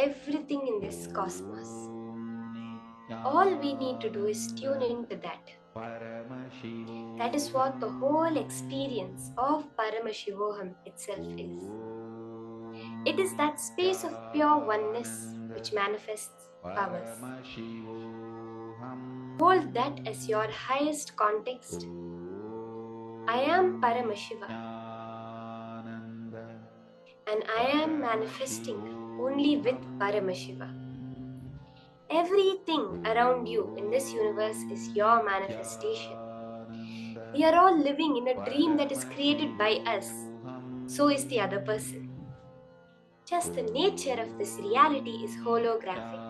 everything in this cosmos. All we need to do is tune into that. That is what the whole experience of Paramashivoham itself is. It is that space of pure oneness which manifests powers. Hold that as your highest context. I am Paramashiva, and I am manifesting only with Paramashiva. Everything around you in this universe is your manifestation. We are all living in a dream that is created by us. So is the other person. Just the nature of this reality is holographic.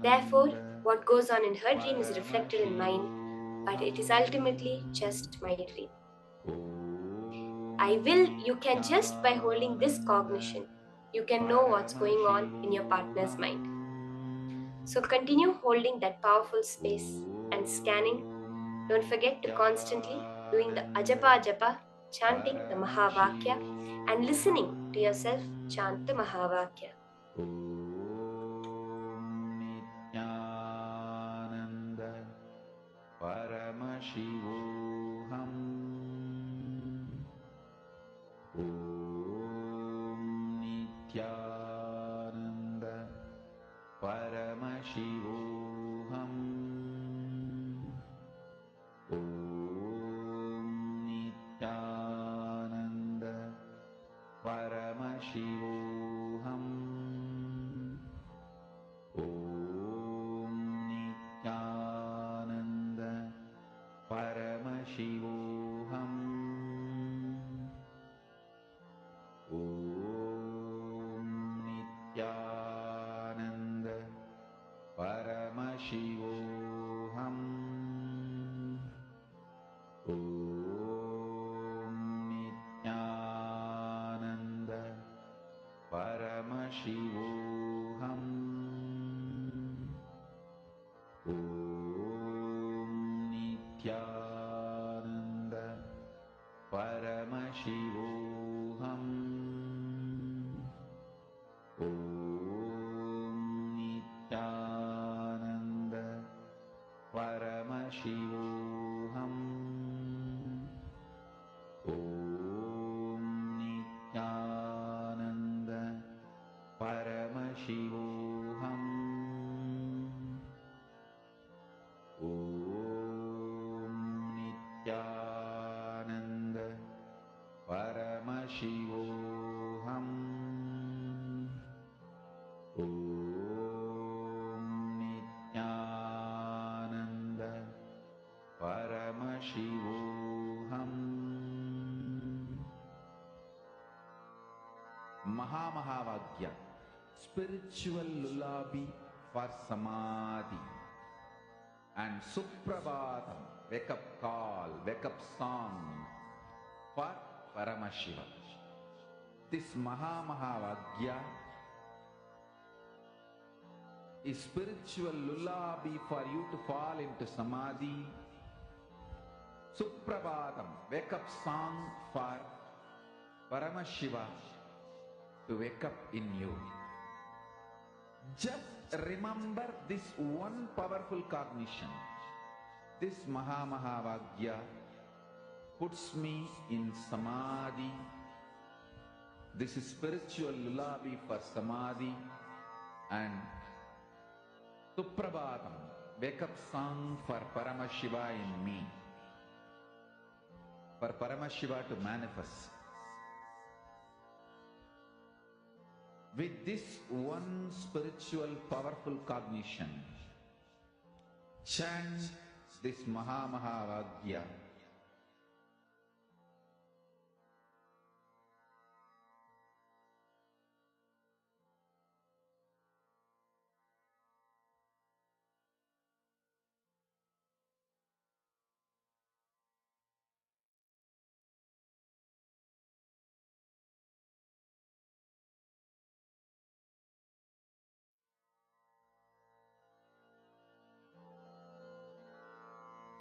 Therefore, what goes on in her dream is reflected in mine, but it is ultimately just my dream. You can just by holding this cognition, you can know what's going on in your partner's mind. So continue holding that powerful space and scanning. Don't forget to constantly doing the ajapa japa, chanting the Mahavakya, and listening to yourself chant the Mahavakya. Paramashivoham. Om Nityananda Paramashivoham. Om Nityananda Paramashivoham. Om Nityananda Paramashivoham. Om Nityananda Paramashivoham. Om Nityananda Paramashivoham. Om Nityananda Paramashivoham. Om Nityananda Paramashivoham. Om Nityananda Paramashivoham. Om Nityananda Paramashivoham. Om Nityananda Paramashivoham. Mahavagya, spiritual lullaby for samadhi, and Suprabhatam, wake up call, wake up song for Paramashiva. This Mahavagya is spiritual lullaby for you to fall into samadhi. Suprabhatam, wake up song for Paramashiva to wake up in you. Just remember this one powerful cognition. This Mahavagya puts me in samadhi. This is spiritual lullaby for samadhi, and Suprabhatam, wake up song for Paramashiva in me. For Paramashiva to manifest. With this one spiritual powerful cognition, chant this Mahavagya.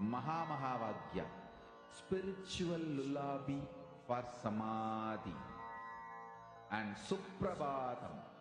Mahavagya, spiritual lullaby for samadhi, and Suprabhatam,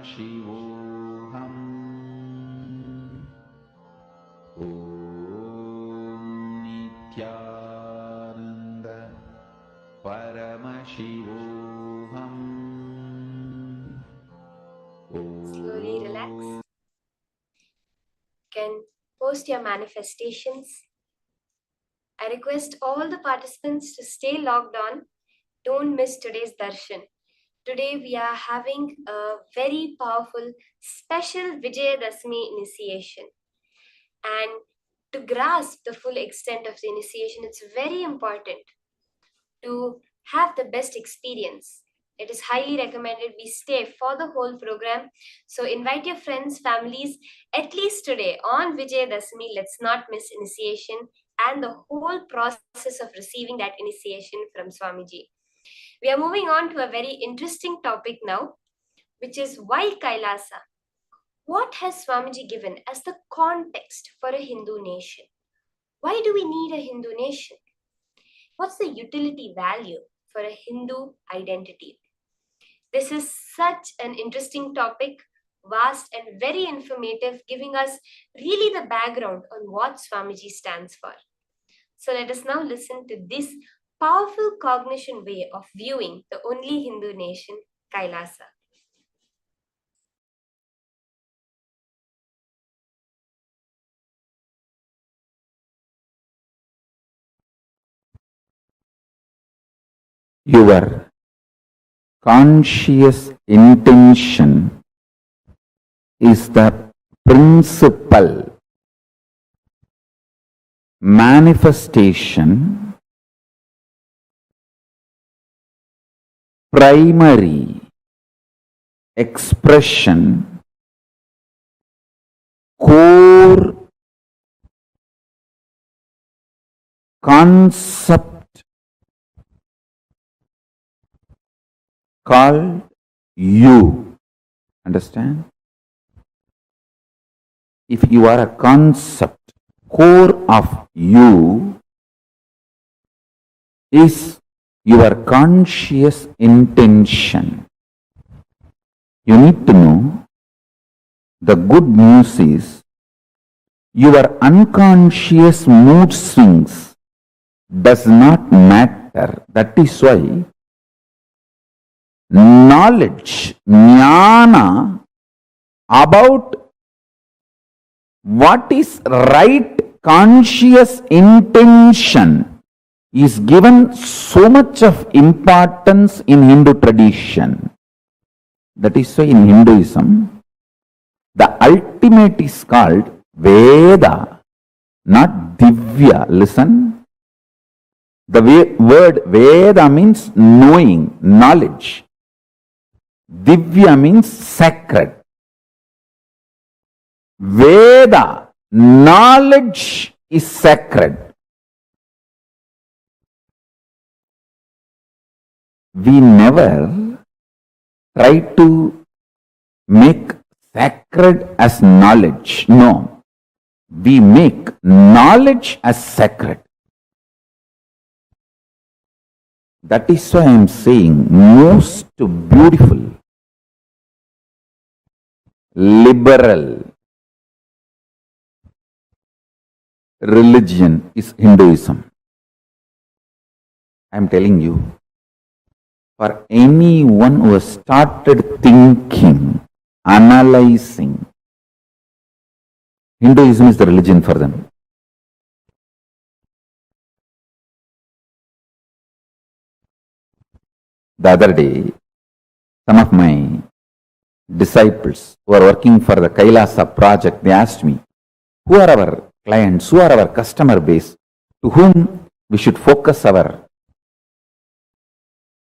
Om Nityananda Paramashivoham. Slowly relax. You can post your manifestations. I request all the participants to stay logged on. Don't miss today's darshan. Today we are having a very powerful special Vijayadashmi initiation. And to grasp the full extent of the initiation, it's very important to have the best experience. It is highly recommended we stay for the whole program. So invite your friends, families, at least today on Vijayadashmi. Let's not miss initiation and the whole process of receiving that initiation from Swamiji. We are moving on to a very interesting topic now, which is why Kailasa. What has Swamiji given as the context for a Hindu nation? Why do we need a Hindu nation? What's the utility value for a Hindu identity? This is such an interesting topic, vast and very informative, giving us really the background on what Swamiji stands for. So let us now listen to this powerful cognition way of viewing the only Hindu nation, Kailasa. Your conscious intention is the principal manifestation, primary expression, core concept called you. Understand? If you are a concept, core of you is your conscious intention. You need to know the good news is your unconscious mood swings does not matter. That is why knowledge, jnana about what is right conscious intention is given so much of importance in Hindu tradition. That is why in Hinduism, the ultimate is called Veda, not Divya. Listen. The word Veda means knowing, knowledge. Divya means sacred. Veda, knowledge is sacred. We never try to make sacred as knowledge. No. We make knowledge as sacred. That is why I am saying most beautiful, liberal religion is Hinduism. I am telling you, for anyone who has started thinking, analyzing, Hinduism is the religion for them. The other day, some of my disciples who are working for the Kailasa project, they asked me, who are our clients, who are our customer base, to whom we should focus our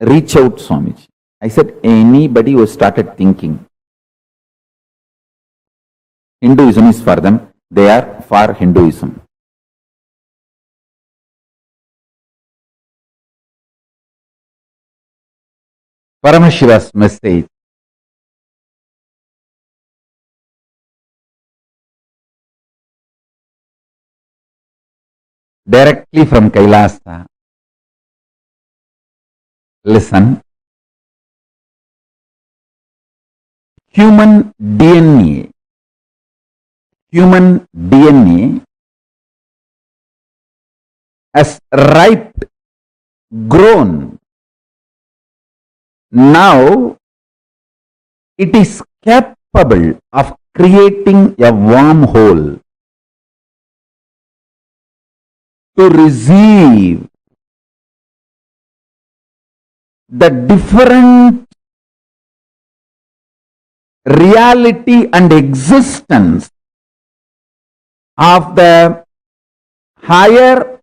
reach out, Swamiji. I said, anybody who started thinking. Hinduism is for them, they are for Hinduism. Paramashiva's message directly from Kailasa. Listen. human DNA, human DNA has ripe, grown. Now it is capable of creating a wormhole to receive the different reality and existence of the higher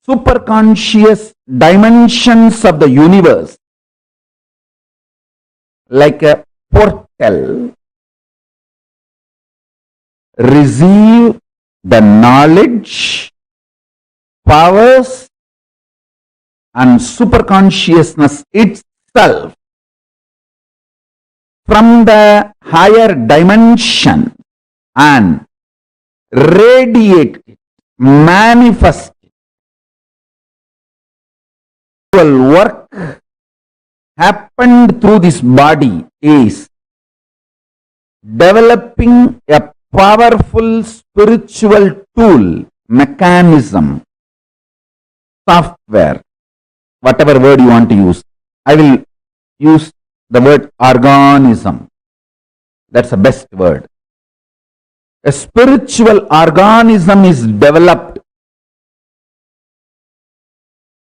superconscious dimensions of the universe, like a portal, receive the knowledge, powers, and superconsciousness itself from the higher dimension and radiate it, manifest it. Work happened through this body is developing a powerful spiritual tool, mechanism, software, whatever word you want to use. I will use the word organism. That's the best word. A spiritual organism is developed.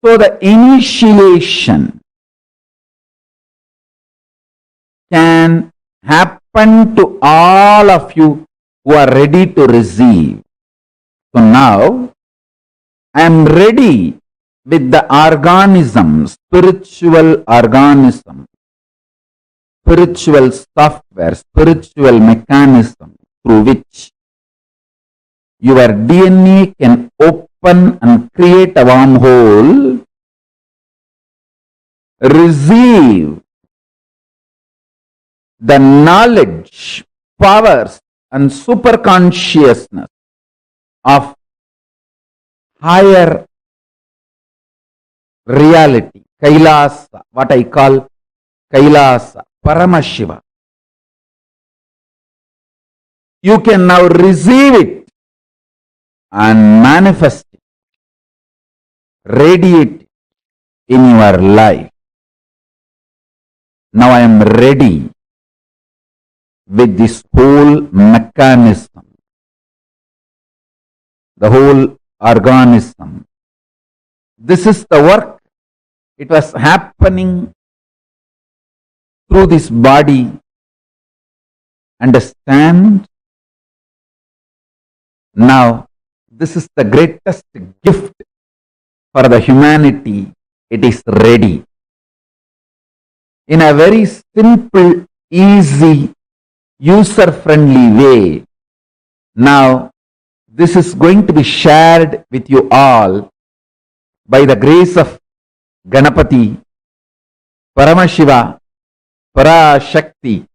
So the initiation can happen to all of you who are ready to receive. So now I am ready with the organism, spiritual organism, spiritual software, spiritual mechanism through which your DNA can open and create a wormhole, receive the knowledge, powers, and superconsciousness of higher reality, Kailasa, what I call Kailasa, Paramashiva. You can now receive it and manifest it, radiate it in your life. Now I am ready with this whole mechanism, the whole organism. This is the work. It was happening through this body. Understand? Now, this is the greatest gift for the humanity. It is ready. In a very simple, easy, user-friendly way. Now, this is going to be shared with you all by the grace of Ganapati, Paramashiva, Parashakti,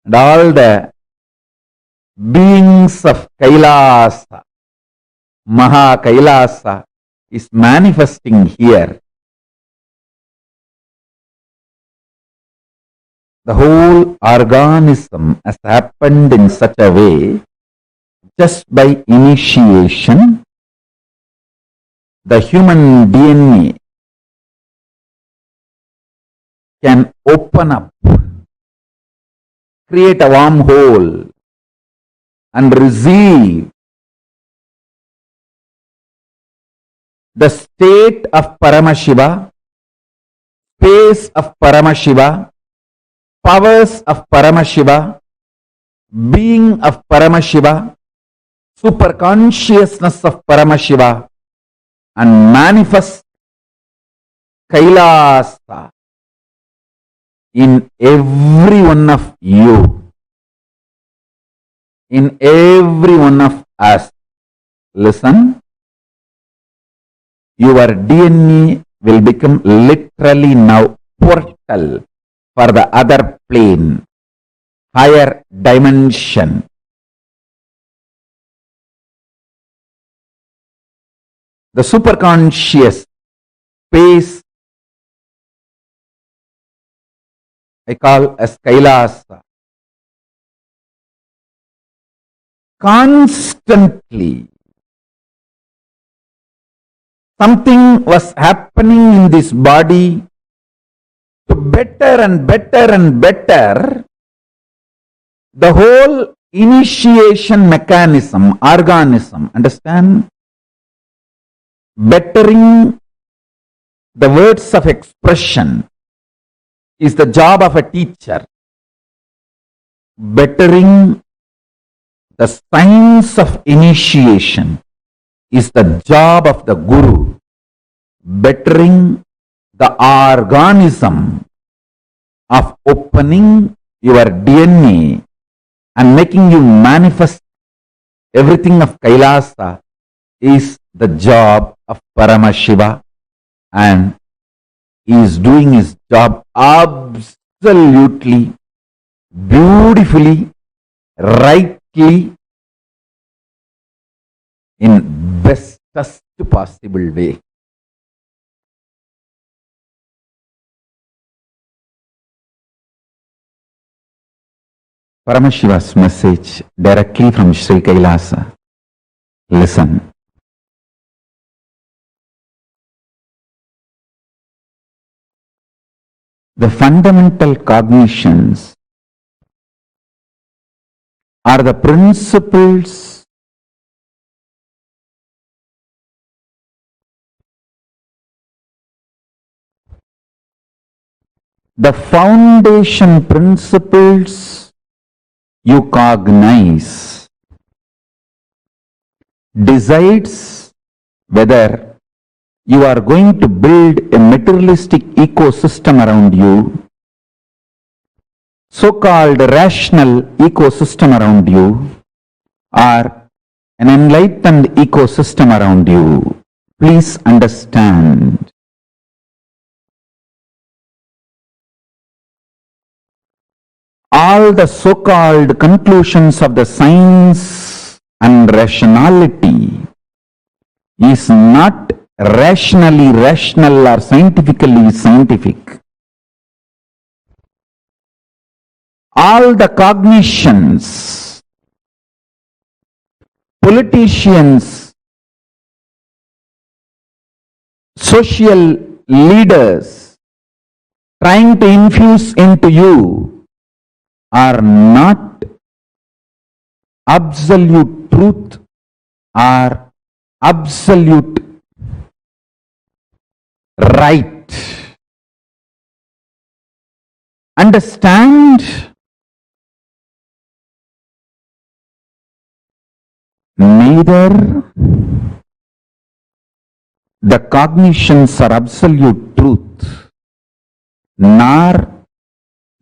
and all the beings of Kailasa. Maha Kailasa is manifesting here. The whole organism has happened in such a way, just by initiation, the human DNA can open up, create a wormhole, and receive the state of Paramashiva, space of Paramashiva, powers of Paramashiva, being of Paramashiva, superconsciousness of Paramashiva, and manifest Kailasa in every one of you, in every one of us. Listen, your DNA will become literally now portal for the other plane, higher dimension. The superconscious space I call as Kailasa. constantly something was happening in this body to better and better and better the whole initiation mechanism, organism, understand? Bettering the words of expression is the job of a teacher. Bettering the science of initiation is the job of the guru. Bettering the organism of opening your DNA and making you manifest everything of Kailasa is the job of Paramashiva, and he is doing his job absolutely beautifully, rightly, in bestest possible way. Paramashiva's message directly from Sri Kailasa. Listen. The fundamental cognitions are the principles the foundation principles you cognize decides whether you are going to build a materialistic ecosystem around you, so-called rational ecosystem around you, or an enlightened ecosystem around you. Please understand. All the so-called conclusions of the science and rationality is not rationally rational or scientifically scientific. All the cognitions, politicians, social leaders trying to infuse into you are not absolute truth or absolute right. Understand? Neither the cognitions are absolute truth, nor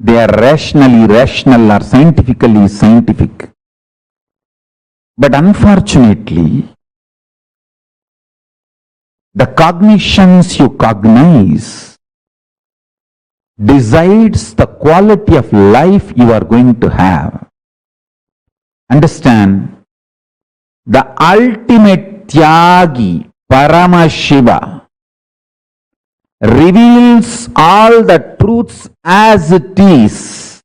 they are rationally rational or scientifically scientific. But unfortunately, the cognitions you cognize decides the quality of life you are going to have. Understand? The ultimate Tyagi, Paramashiva, reveals all the truths as it is.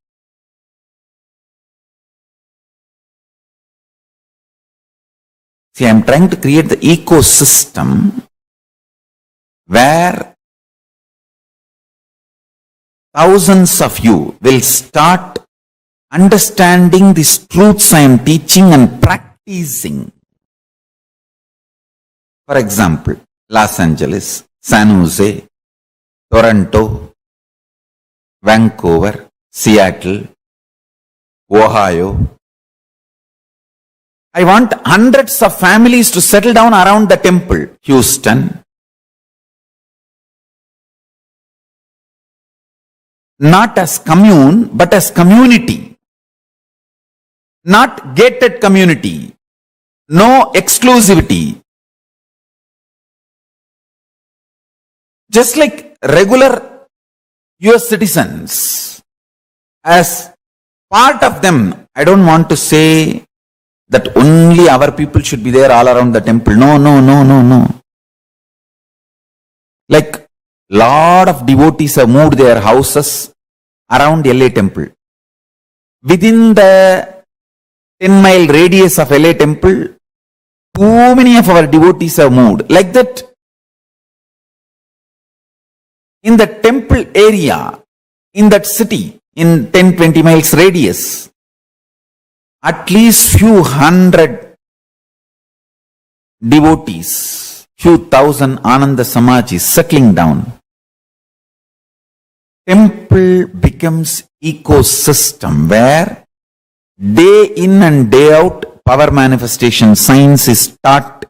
See, I am trying to create the ecosystem where thousands of you will start understanding these truths I am teaching and practicing. For example, Los Angeles, San Jose, Toronto, Vancouver, Seattle, Ohio. I want hundreds of families to settle down around the temple. Houston. Not as commune, but as community. Not gated community. No exclusivity. Just like regular US citizens, as part of them, I don't want to say that only our people should be there all around the temple. No. Like lot of devotees have moved their houses around LA temple. Within the 10-mile radius of LA temple, too many of our devotees have moved. Like that, in the temple area, in that city, in 10-20 miles radius, at least few hundred devotees, few thousand Ananda Samajis settling down. Temple becomes ecosystem where day in and day out power manifestation science is taught.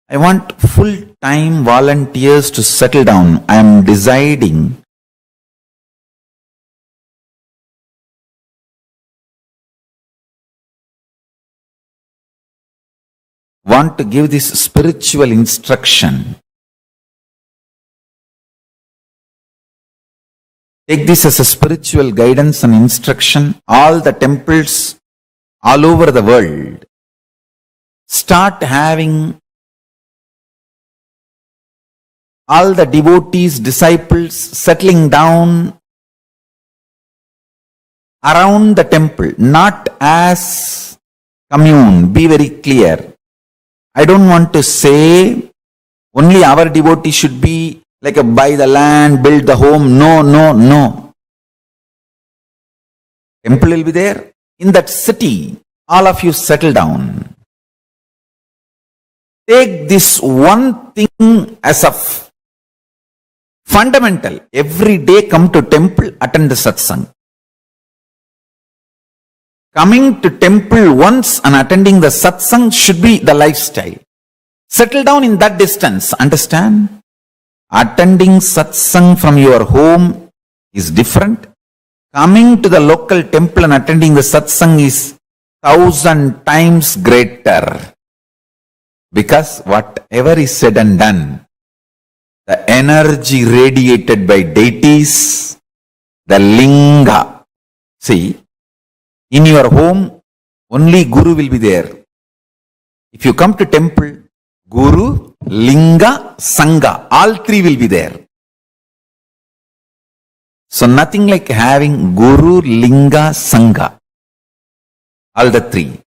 I want full-time volunteers to settle down. I am deciding want to give this spiritual instruction. Take this as a spiritual guidance and instruction. All the temples all over the world start having all the devotees, disciples settling down around the temple, not as commune. Be very clear. I don't want to say only our devotee should be like a buy the land, build the home. No, no, no. Temple will be there. In that city, all of you settle down. Take this one thing as a fundamental. Every day come to temple, attend the satsang. Coming to temple once and attending the satsang should be the lifestyle. Settle down in that distance. Understand? Attending satsang from your home is different. Coming to the local temple and attending the satsang is 1,000 times greater. Because whatever is said and done, the energy radiated by deities, the linga. See, in your home, only Guru will be there. If you come to temple, Guru, Linga, Sangha, all three will be there. So nothing like having Guru, Linga, Sangha, all the three.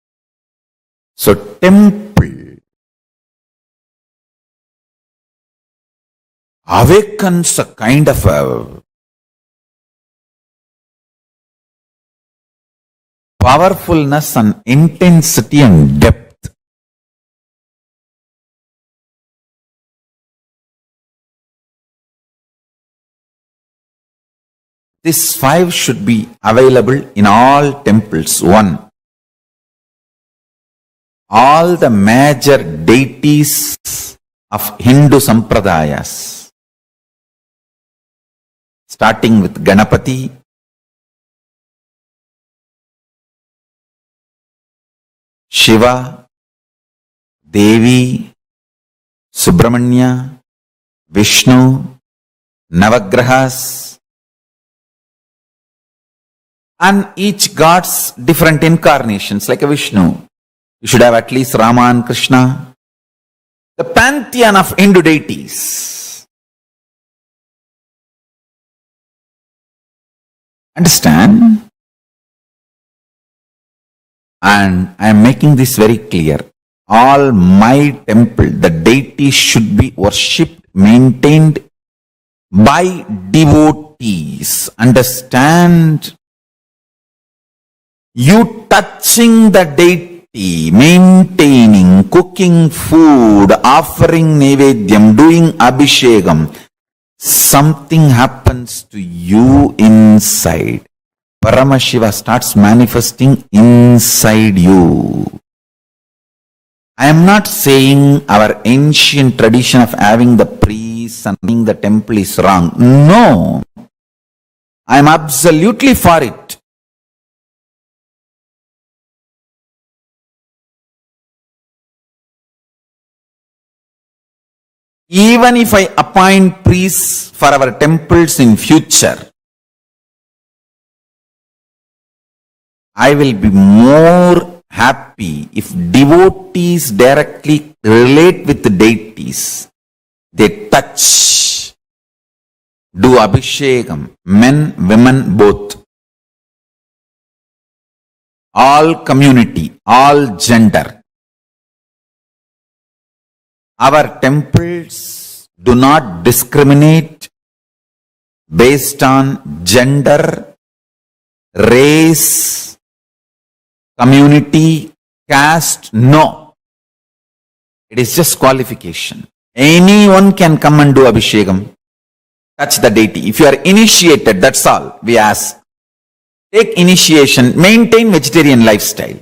So temple awakens a kind of a powerfulness and intensity and depth. These 5 should be available in all temples. 1. All the major deities of Hindu Sampradayas, starting with Ganapati, Shiva, Devi, Subramanya, Vishnu, Navagrahas, and each god's different incarnations, like a Vishnu. You should have at least Rama and Krishna. The pantheon of Hindu deities. Understand? And I am making this very clear. All my temple, the deities should be worshipped, maintained by devotees. Understand? You touching the deity, maintaining, cooking food, offering nevedyam, doing abhishekam, something happens to you inside. Paramashiva starts manifesting inside you. I am not saying our ancient tradition of having the priests and having the temple is wrong. No. I am absolutely for it. Even if I appoint priests for our temples in future, I will be more happy if devotees directly relate with the deities. They touch, do abhishekam, men, women, both. all community, all gender. Our temples do not discriminate based on gender, race, community, caste. No. It is just qualification. Anyone can come and do Abhishekam, touch the deity. If you are initiated, that's all we ask. Take initiation, maintain vegetarian lifestyle.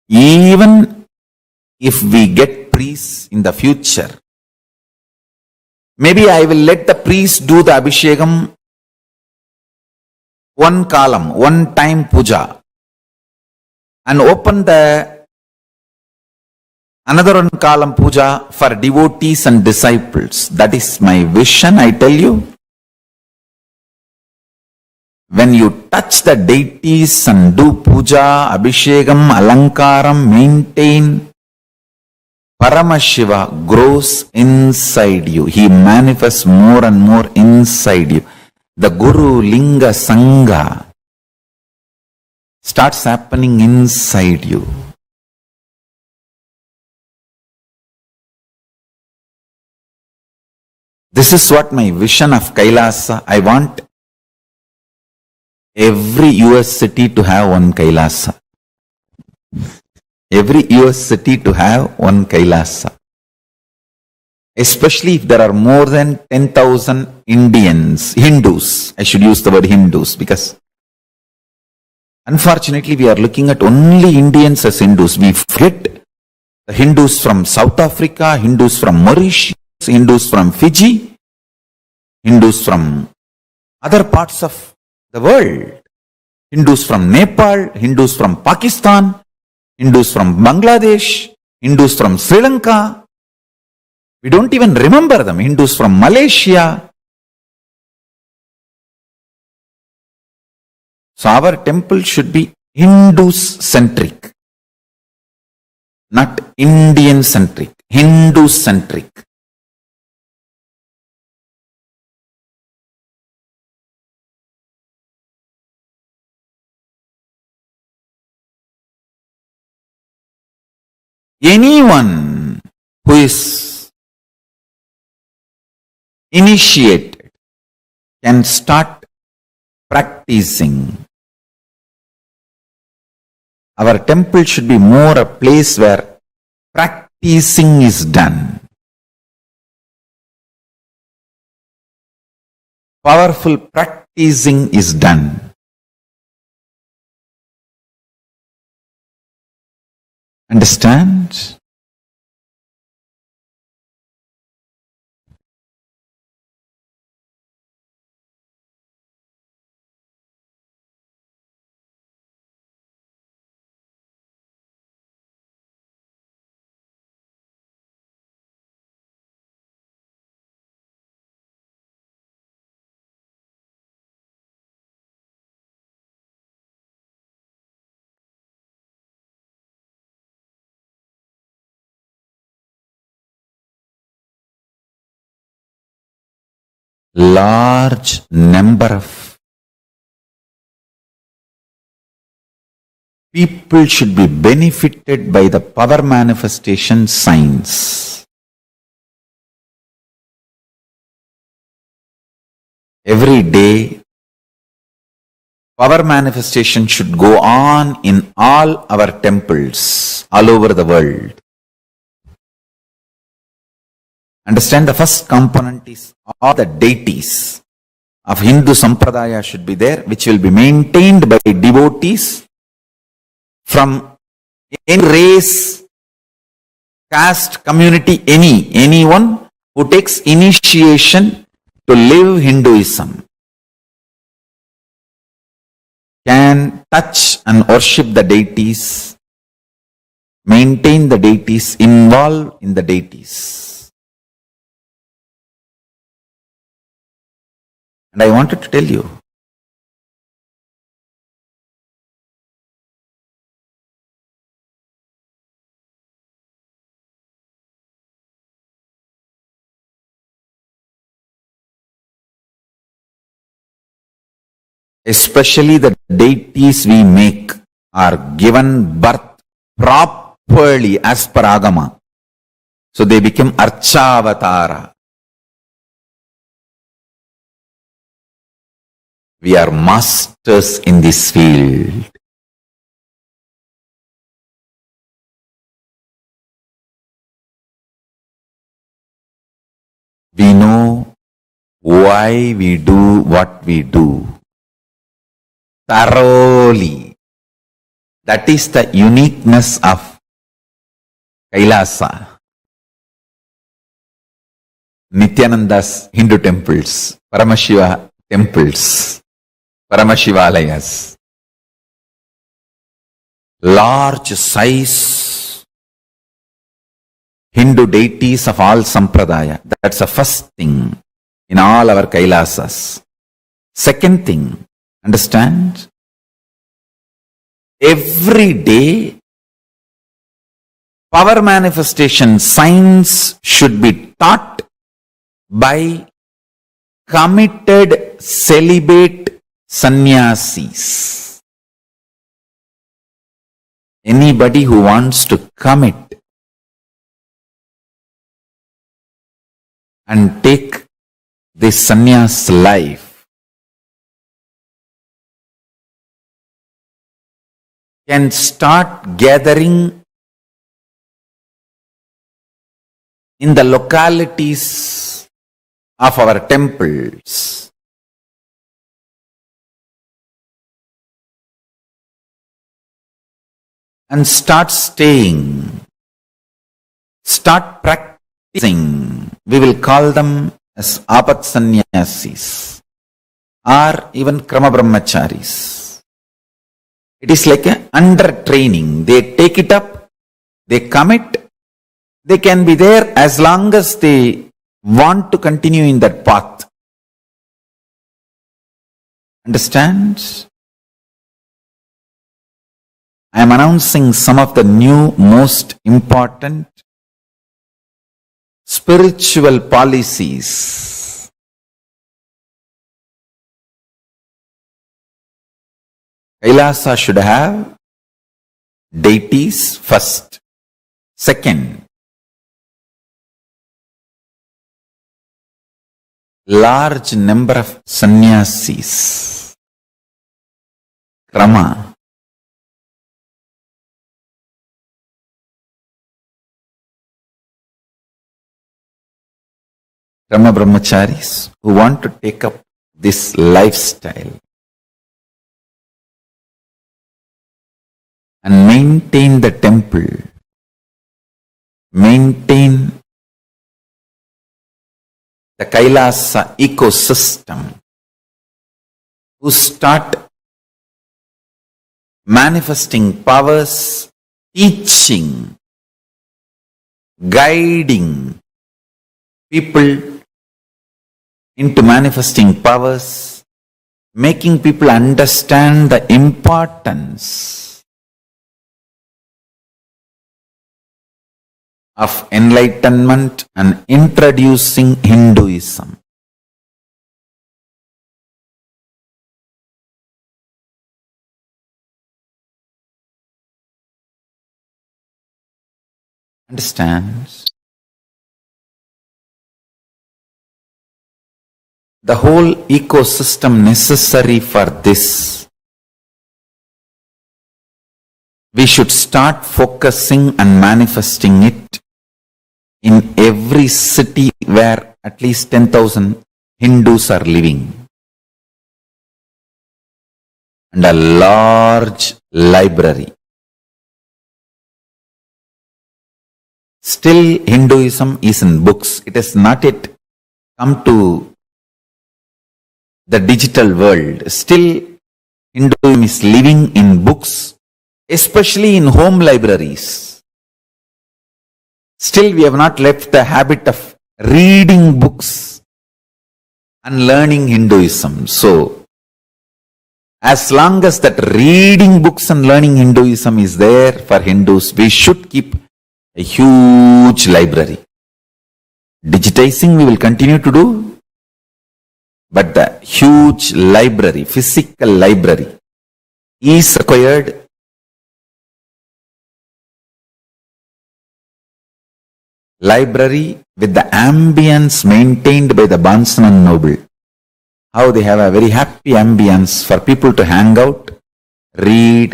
Even if we get priests in the future, maybe I will let the priest do the Abhishekam one column, one time puja, and open the another one column puja for devotees and disciples. That is my vision, I tell you. When you touch the deities and do puja, abhishekam, alankaram, maintain, Paramashiva grows inside you. He manifests more and more inside you. The Guru, Linga, Sangha starts happening inside you. This is what my vision of Kailasa. I want every US city to have one Kailasa. Every US city to have one Kailasa. Especially if there are more than 10,000 Hindus. I should use the word Hindus because unfortunately we are looking at only Indians as Hindus. We forget the Hindus from South Africa, Hindus from Mauritius, Hindus from Fiji, Hindus from other parts of the world. Hindus from Nepal, Hindus from Pakistan, Hindus from Bangladesh, Hindus from Sri Lanka. We don't even remember them. Hindus from Malaysia. So our temple should be Hindus-centric, not Indian-centric, Hindu-centric. Anyone who is initiated can start practicing. Our temple should be more a place where practicing is done. Powerful practicing is done. Understand? Large number of people should be benefited by the power manifestation signs. Every day, power manifestation should go on in all our temples all over the world. Understand, the first component is all the deities of Hindu Sampradaya should be there, which will be maintained by devotees from any race, caste, community, anyone who takes initiation to live Hinduism can touch and worship the deities, maintain the deities, involve in the deities. And I wanted to tell you, especially the deities we make, are given birth properly as per Agama. So they become Archavatara. We are masters in this field. We know why we do what we do thoroughly. That is the uniqueness of Kailasa. Nityananda's Hindu temples, Paramashiva temples, Paramashivalayas, large size Hindu deities of all sampradaya. That's the first thing in all our Kailasas. Second thing, understand? Every day, power manifestation science should be taught by committed celibate sannyasis. Anybody who wants to commit and take this sannyas life can start gathering in the localities of our temples. And start staying, start practicing. We will call them as apat sannyasis or even krama brahmacharis. It is like a under training. They take it up, they commit, they can be there as long as they want to continue in that path. Understand? I am announcing some of the new most important spiritual policies. Kailasa should have deities first. Second, large number of sannyasis. Krama. Krama brahmacharis who want to take up this lifestyle and maintain the temple, maintain the Kailasa ecosystem, who start manifesting powers, teaching, guiding people into manifesting powers, making people understand the importance of enlightenment and introducing Hinduism. Understand? The whole ecosystem necessary for this. We should start focusing and manifesting it in every city where at least 10,000 Hindus are living. And a large library. Still Hinduism is in books. It has not yet come to the digital world. Still Hinduism is living in books, especially in home libraries. Still we have not left the habit of reading books and learning Hinduism. So, as long as that reading books and learning Hinduism is there for Hindus, we should keep a huge library. Digitizing we will continue to do, but the a huge library, physical library, is required library with the ambience maintained by the Barnes and Noble. How they have a very happy ambience for people to hang out, read.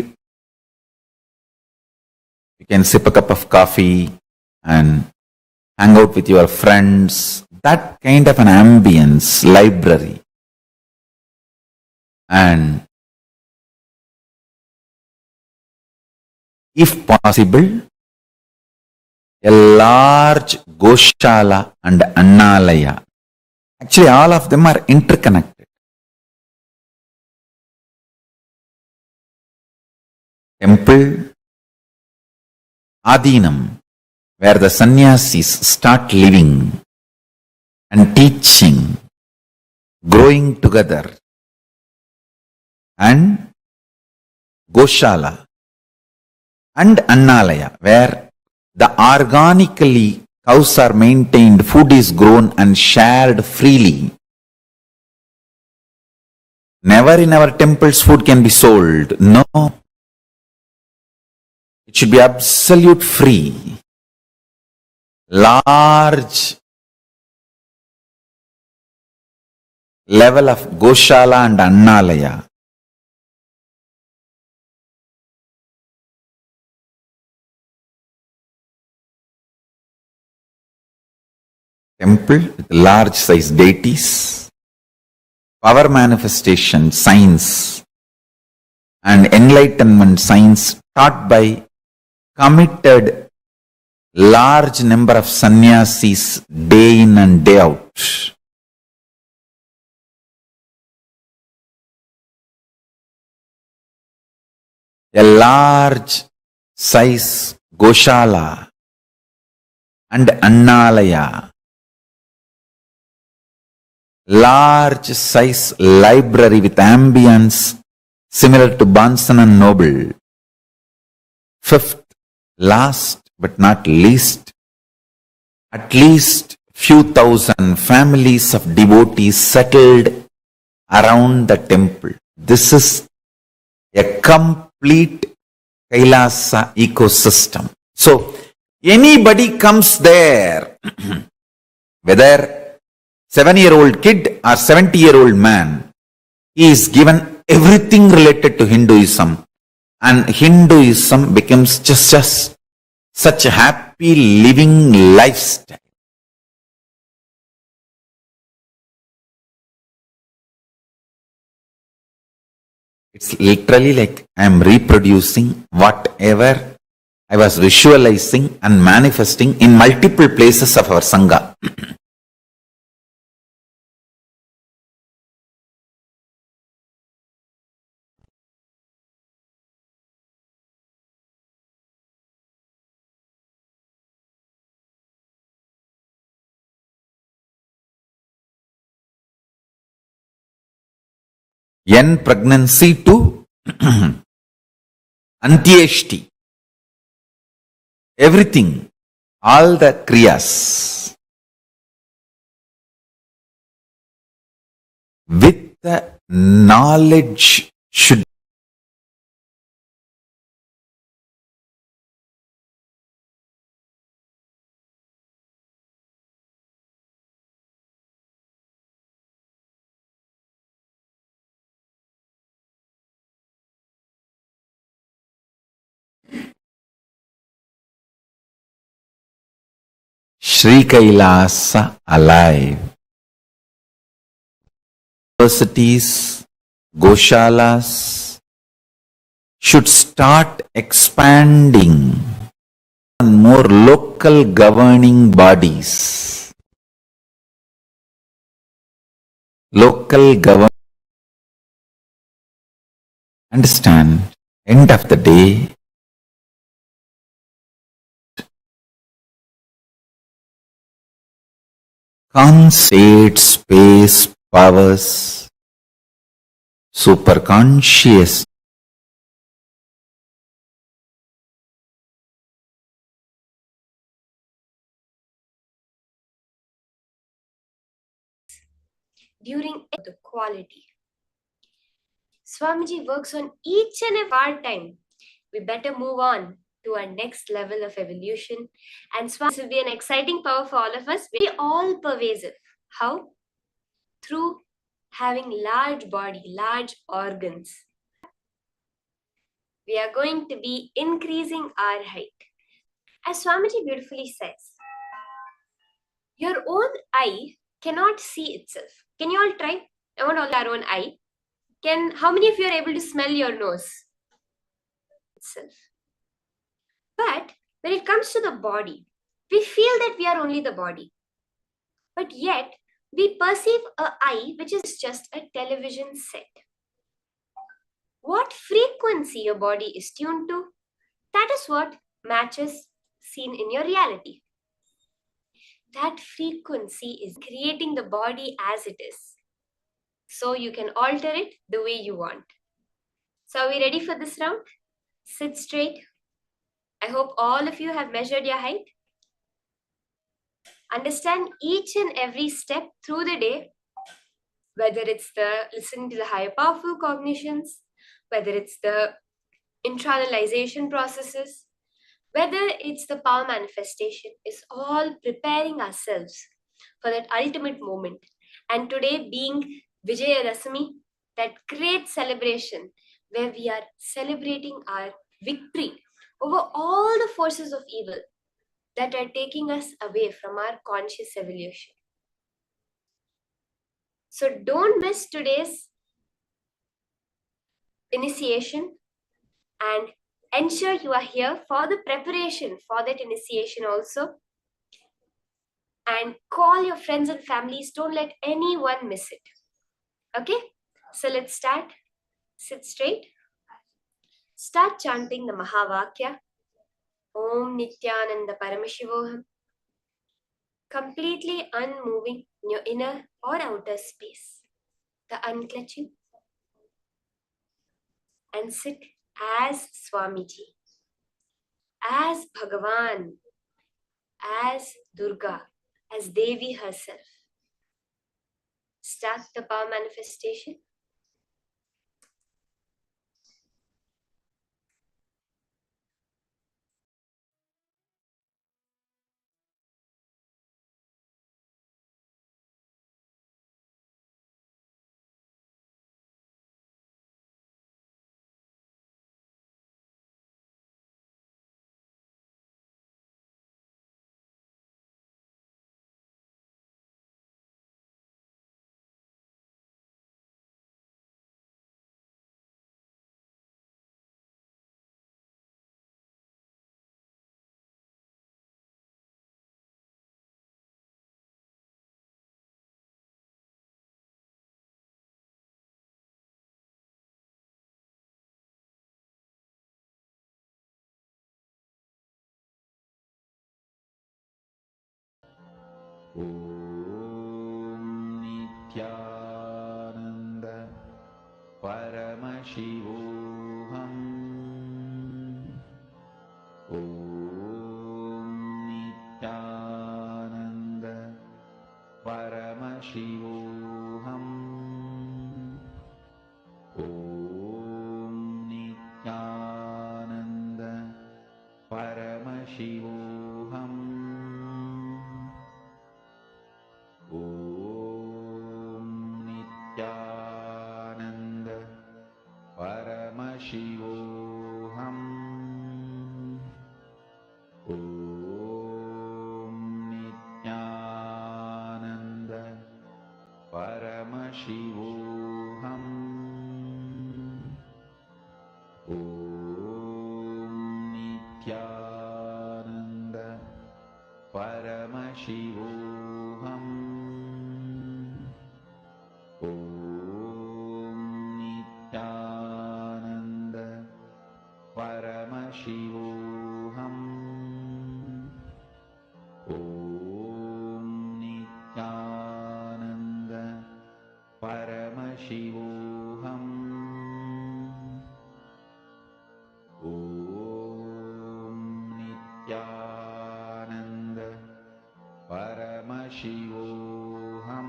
You can sip a cup of coffee and hang out with your friends. That kind of an ambience library. And if possible, a large Goshala and Annalaya. Actually, all of them are interconnected. Temple, Adinam, where the sannyasis start living and teaching, growing together, and Goshala and Annalaya, where the organically cows are maintained, food is grown and shared freely. Never in our temples food can be sold. No. It should be absolute free. Large level of Goshala and Annalaya. Temple with large size deities, power manifestation, science, and enlightenment science taught by committed large number of sannyasis day in and day out. A large size Goshala and Annalaya, large size library with ambience similar to Barnes and Noble. Fifth, last but not least, at least few thousand families of devotees settled around the temple. This is a complete Kailasa ecosystem. So, anybody comes there, whether 7-year-old kid or 70-year-old man, he is given everything related to Hinduism, and Hinduism becomes just such a happy living lifestyle. It's literally like I am reproducing whatever I was visualizing and manifesting in multiple places of our Sangha. N pregnancy to Antyeshti. Everything, all the kriyas with the knowledge should Sri Kailasa alive. Universities, Goshalas should start expanding on more local governing bodies. Local government. Understand, end of the day, state, space, powers, superconscious. during the quality. Swamiji works on each and every our time. We better move on to our next level of evolution. And Swamiji will be an exciting power for all of us. We'll be all pervasive. How? Through having large body, large organs. We are going to be increasing our height. As Swamiji beautifully says, your own eye cannot see itself. Can you all try? I want all our own eye. How many of you are able to smell your nose itself? But when it comes to the body, we feel that we are only the body. But yet, we perceive a eye which is just a television set. What frequency your body is tuned to, that is what matches seen in your reality. That frequency is creating the body as it is. So you can alter it the way you want. So are we ready for this round? Sit straight. I hope all of you have measured your height. Understand each and every step through the day, whether it's the listening to the higher powerful cognitions, whether it's the internalization processes, whether it's the power manifestation, is all preparing ourselves for that ultimate moment. And today being Vijayadashami, that great celebration where we are celebrating our victory over all the forces of evil that are taking us away from our conscious evolution. So don't miss today's initiation and ensure you are here for the preparation for that initiation also. And call your friends and families. Don't let anyone miss it. Okay? So let's start. Sit straight. Start chanting the Mahavakya. Om Nityananda Paramashivoham. Completely unmoving in your inner or outer space. The unclutching. And sit as Swamiji, as Bhagavan, as Durga, as Devi herself. Start the power manifestation. Om Nityananda Paramashivoham. Om Nityananda Paramashivoham. Om Nityananda Paramashivoham. Om Nityananda Paramashivoham. Om Nityananda Paramashivoham. Om Nityananda Paramashivoham. Om Nityananda Paramashivoham. Om Nityananda Paramashivoham. Om Nityananda Paramashivoham.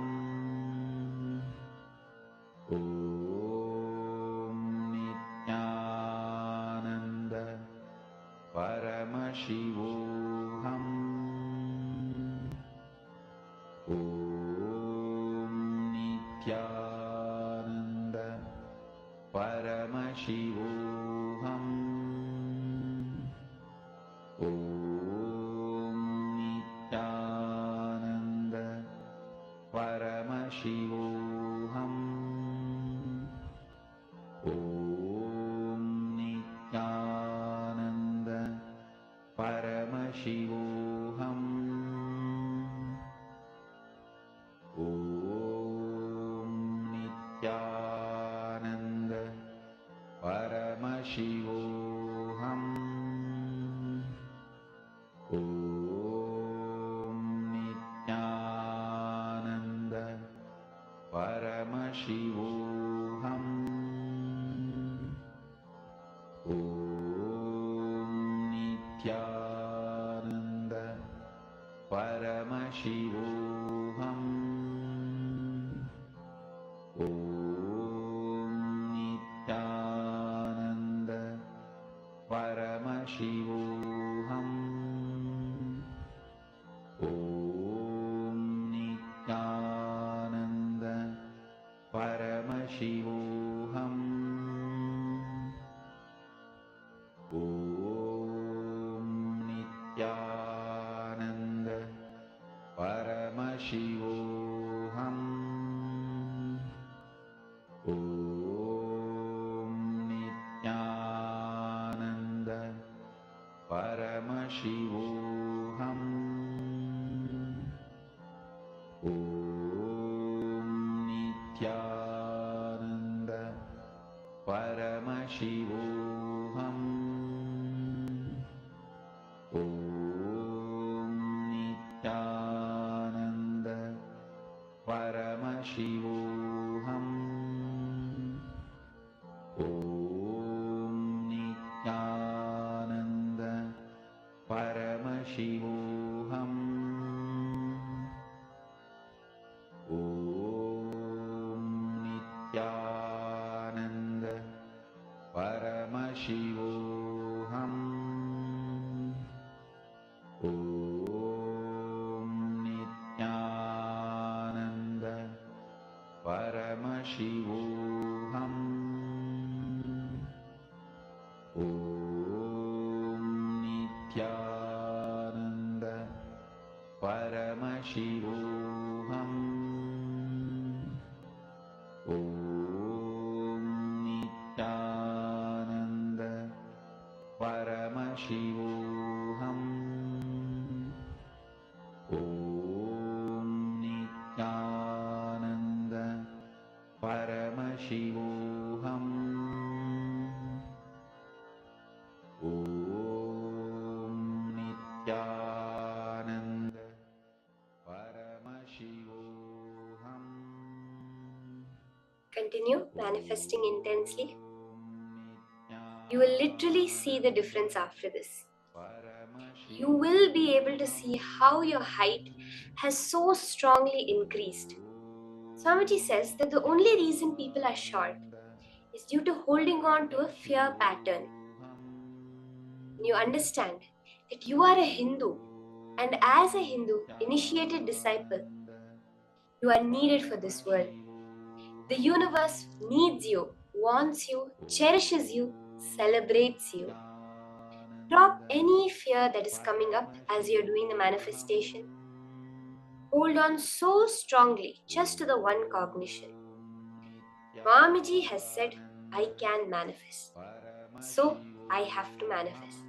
Nityanand परमशिवोऽहम् ॐ नित्यानन्द परमशिवोऽहम् ॐ नित्यानन्द परमशिवोऽहम् ॐ नित्यानन्द परमशिवोऽहम् ॐ नित्यानन्द परमशिवोऽहम् ॐ नित्यानन्द परमशिवोऽहम् ॐ नित्यानन्द परमशिवोऽहम् ॐ नित्यानन्द परमशिवोऽहम् ॐ नित्यानन्द परमशिवोऽहम् ॐ नित्यानन्द परमशिवोऽहम् ॐ नित्यानन्द परमशिवोऽहम् ॐ नित्यानन्द परमशिवोऽहम् ॐ नित्यानन्द परमशिवोऽहम् ॐ नित्यानन्द परमशिवोऽहम् ॐ नित्यानन्द परमशिवोऽहम् ॐ नित्यानन्द परमशिवोऽहम् ॐ नित्यानन्द परमशिवोऽहम् ॐ नित्यानन्द परमशिवोऽहम् ॐ नित्यानन्द परमशिवोऽहम् Continue manifesting intensely. You will literally see the difference after this. You will be able to see how your height has so strongly increased. Swamiji says that the only reason people are short is due to holding on to a fear pattern. When you understand that you are a Hindu, and as a Hindu initiated disciple, you are needed for this world. The universe needs you, wants you, cherishes you, celebrates you. Drop any fear that is coming up as you're doing the manifestation. Hold on so strongly just to the one cognition. Swamiji has said, I can manifest. So I have to manifest.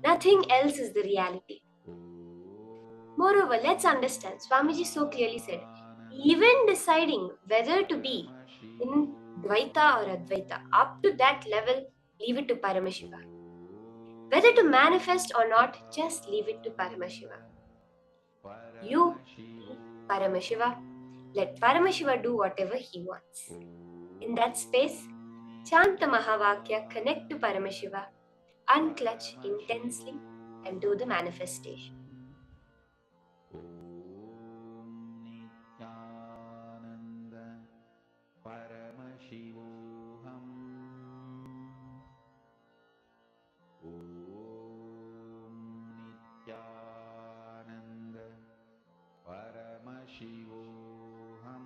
Nothing else is the reality. Moreover, let's understand, Swamiji so clearly said, even deciding whether to be in Dvaita or Advaita, up to that level, leave it to Paramashiva. Whether to manifest or not, just leave it to Paramashiva. You, Paramashiva, let Paramashiva do whatever he wants. In that space, chant the Mahavakya, connect to Paramashiva, unclutch intensely, and do the manifestation. Shivoham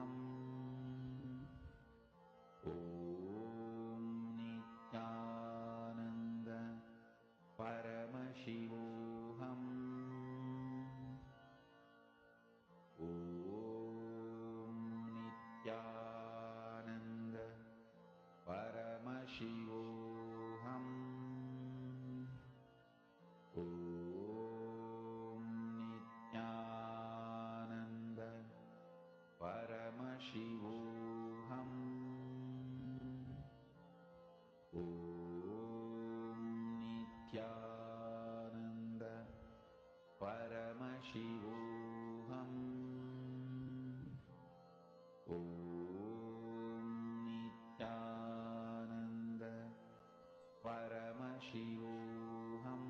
Nityananda Paramashivoham. Om Nityananda Paramashivoham. Om Nityananda Paramashivoham. Om Nityananda Paramashivoham.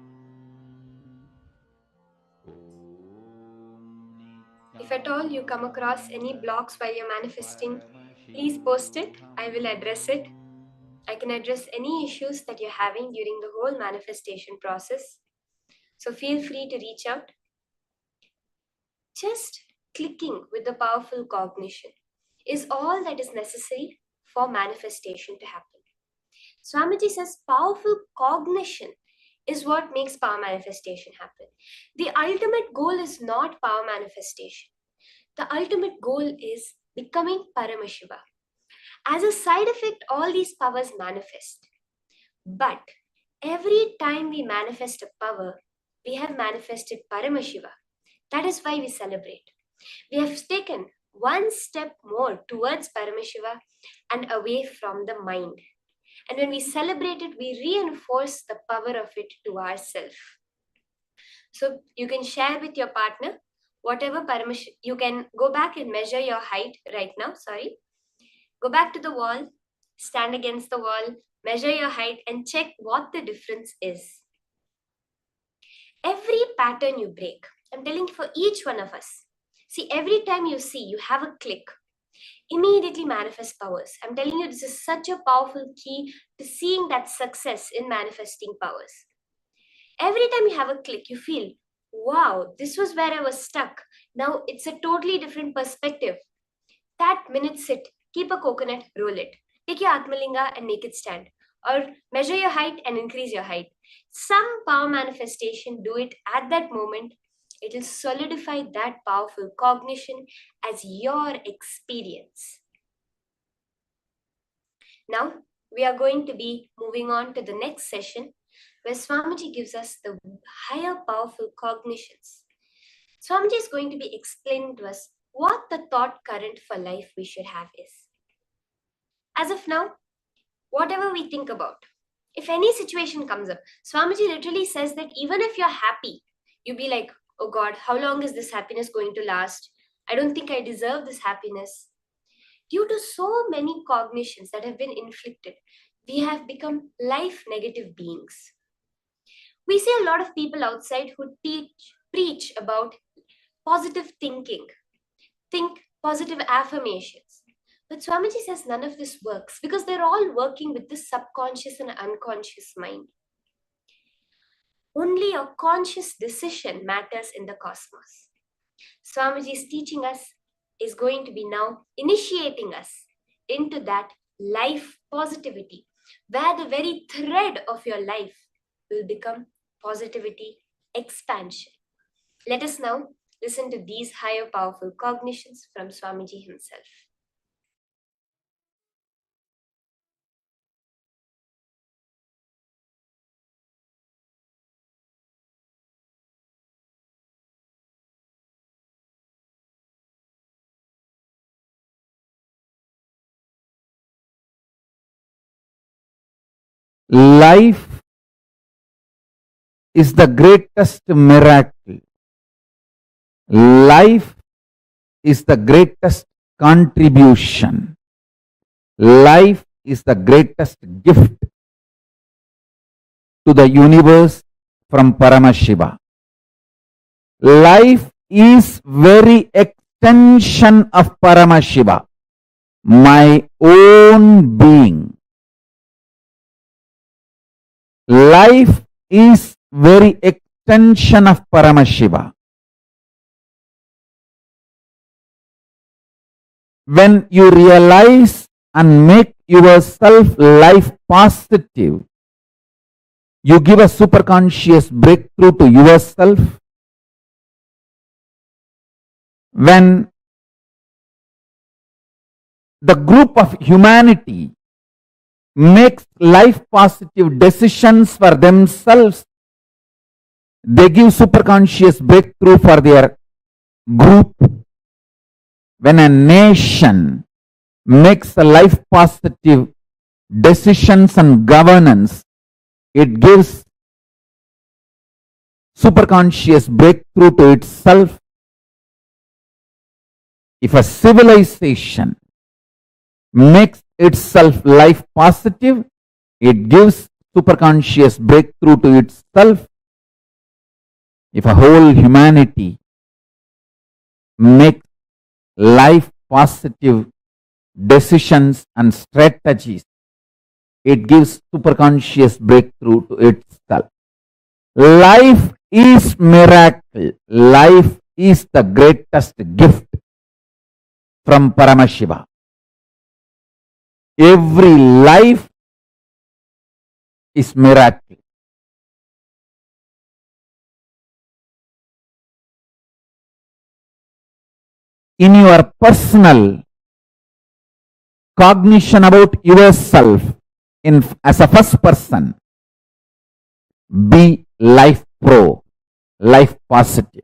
If at all you come across any blocks while you're manifesting, please post it. I will address it. I can address any issues that you're having during the whole manifestation process. So feel free to reach out. Just clicking with the powerful cognition is all that is necessary for manifestation to happen. Swamiji says powerful cognition is what makes power manifestation happen. The ultimate goal is not power manifestation. The ultimate goal is becoming Paramashiva. As a side effect, all these powers manifest. But every time we manifest a power, we have manifested Paramashiva. That is why we celebrate. We have taken one step more towards Paramashiva and away from the mind. And when we celebrate it, we reinforce the power of it to ourselves. So you can share with your partner whatever Paramashiva. You can go back and measure your height right now. Go back to the wall, stand against the wall, measure your height, and check what the difference is. Every pattern you break, I'm telling for each one of us. See, every time you see, you have a click. Immediately manifest powers. I'm telling you, this is such a powerful key to seeing that success in manifesting powers. Every time you have a click, you feel, wow, this was where I was stuck. Now it's a totally different perspective. That minute sit, keep a coconut, roll it. Take your Atmalinga and make it stand. Or measure your height and increase your height. Some power manifestation, do it at that moment. It will solidify that powerful cognition as your experience. Now, we are going to be moving on to the next session where Swamiji gives us the higher powerful cognitions. Swamiji is going to be explaining to us what the thought current for life we should have is. As of now, whatever we think about, if any situation comes up, Swamiji literally says that even if you're happy, you be like, oh God, how long is this happiness going to last? I don't think I deserve this happiness. Due to so many cognitions that have been inflicted, we have become life negative beings. We see a lot of people outside who preach about positive thinking, think positive affirmations. But Swamiji says none of this works because they're all working with the subconscious and unconscious mind. Only a conscious decision matters in the cosmos. Swamiji is teaching us, is going to be now initiating us into that life positivity, where the very thread of your life will become positivity expansion. Let us now listen to these higher powerful cognitions from Swamiji himself. Life is the greatest miracle. Life is the greatest contribution. Life is the greatest gift to the universe from Paramashiva. Life is very extension of Paramashiva, my own being. Life is very extension of Paramashiva. When you realize and make yourself life positive, you give a superconscious breakthrough to yourself. When the group of humanity makes life positive decisions for themselves, they give superconscious breakthrough for their group. When a nation makes a life positive decisions and governance, it gives superconscious breakthrough to itself. If a civilization makes itself life positive, it gives superconscious breakthrough to itself. If a whole humanity makes life positive decisions and strategies, it gives superconscious breakthrough to itself. Life is miracle. Life is the greatest gift from Paramashiva. Every life is miracle. In your personal cognition about yourself, as a first person, be life pro, life positive.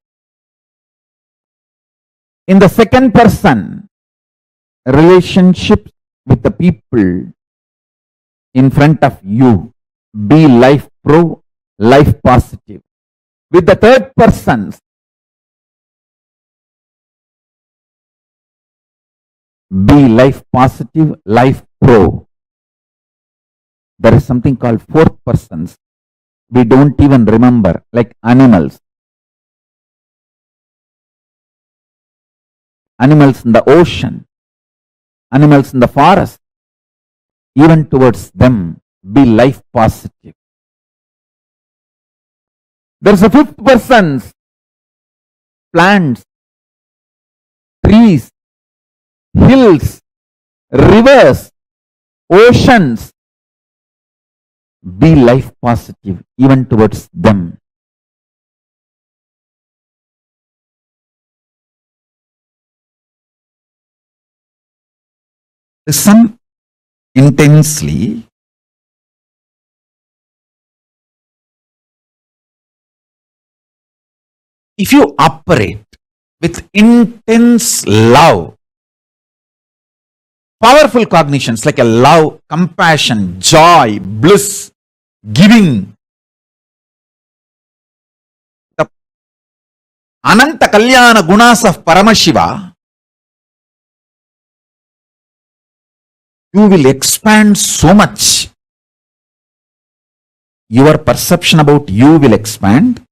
In the second person, relationships with the people in front of you, be life pro, life positive. With the third person, be life positive, life pro. There is something called fourth persons. We don't even remember, like animals. Animals in the ocean, animals in the forest, even towards them, be life positive. There's a fifth person, plants, trees, hills, rivers, oceans, be life positive even towards them. Listen intensely. If you operate with intense love, powerful cognitions like a love, compassion, joy, bliss, giving, the Ananta Kalyana gunas of Paramashiva, you will expand so much. Your perception about you will expand.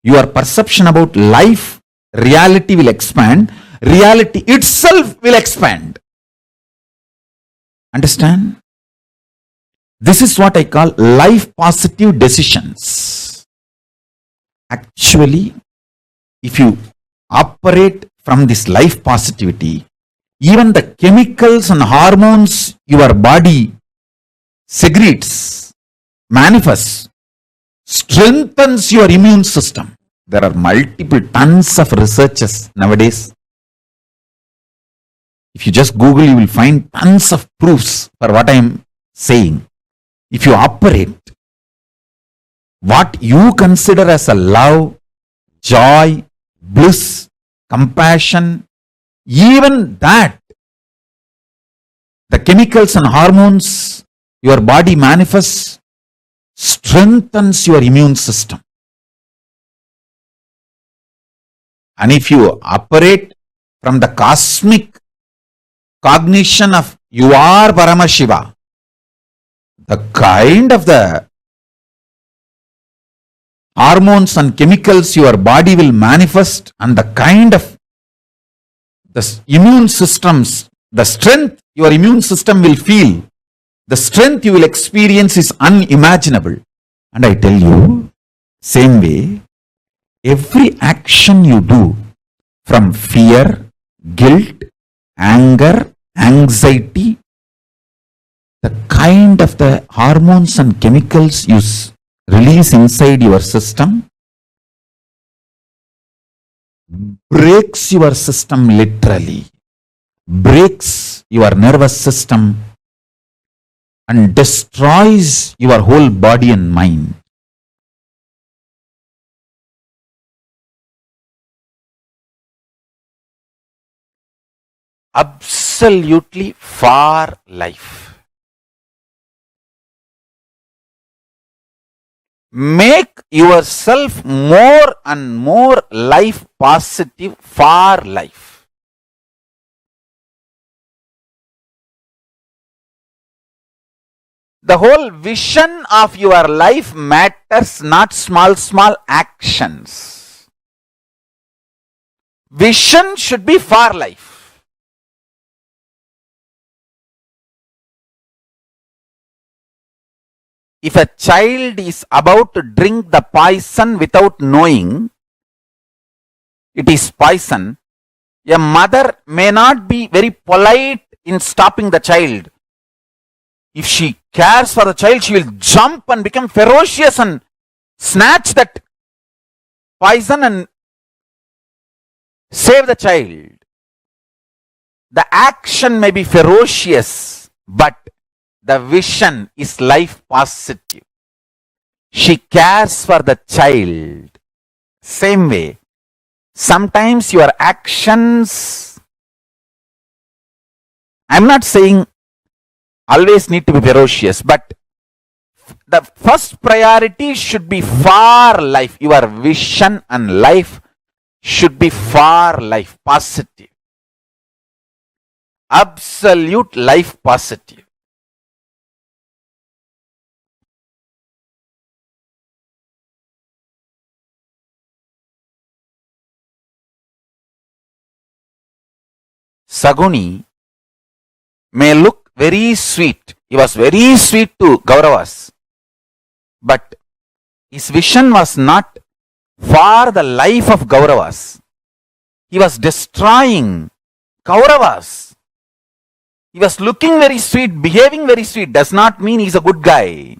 Your perception about life, reality will expand. Reality itself will expand. Understand? This is what I call life positive decisions. Actually, if you operate from this life positivity, even the chemicals and hormones your body secretes, manifests, strengthens your immune system. There are multiple tons of researches nowadays. If you just Google, you will find tons of proofs for what I am saying. If you operate what you consider as a love, joy, bliss, compassion, even that, the chemicals and hormones your body manifests, strengthens your immune system. And if you operate from the cosmic cognition of you are Paramashiva, the kind of the hormones and chemicals your body will manifest and the kind of the immune systems, the strength your immune system will feel, the strength you will experience is unimaginable. And I tell you, same way, every action you do from fear, guilt, anger, anxiety, the kind of the hormones and chemicals you release inside your system breaks your system literally, breaks your nervous system and destroys your whole body and mind. Absolutely for life. Make yourself more and more life positive for life. The whole vision of your life matters, not small actions. Vision should be for life. If a child is about to drink the poison without knowing it is poison, a mother may not be very polite in stopping the child. If she cares for the child, she will jump and become ferocious and snatch that poison and save the child. The action may be ferocious, but the vision is life positive. She cares for the child. Same way, sometimes your actions, I'm not saying always need to be ferocious, but the first priority should be for life. Your vision and life should be for life, positive. Absolute life positive. Saguni may look very sweet. He was very sweet to Kauravas. But his vision was not for the life of Kauravas. He was destroying Kauravas. He was looking very sweet, behaving very sweet. Does not mean he's a good guy.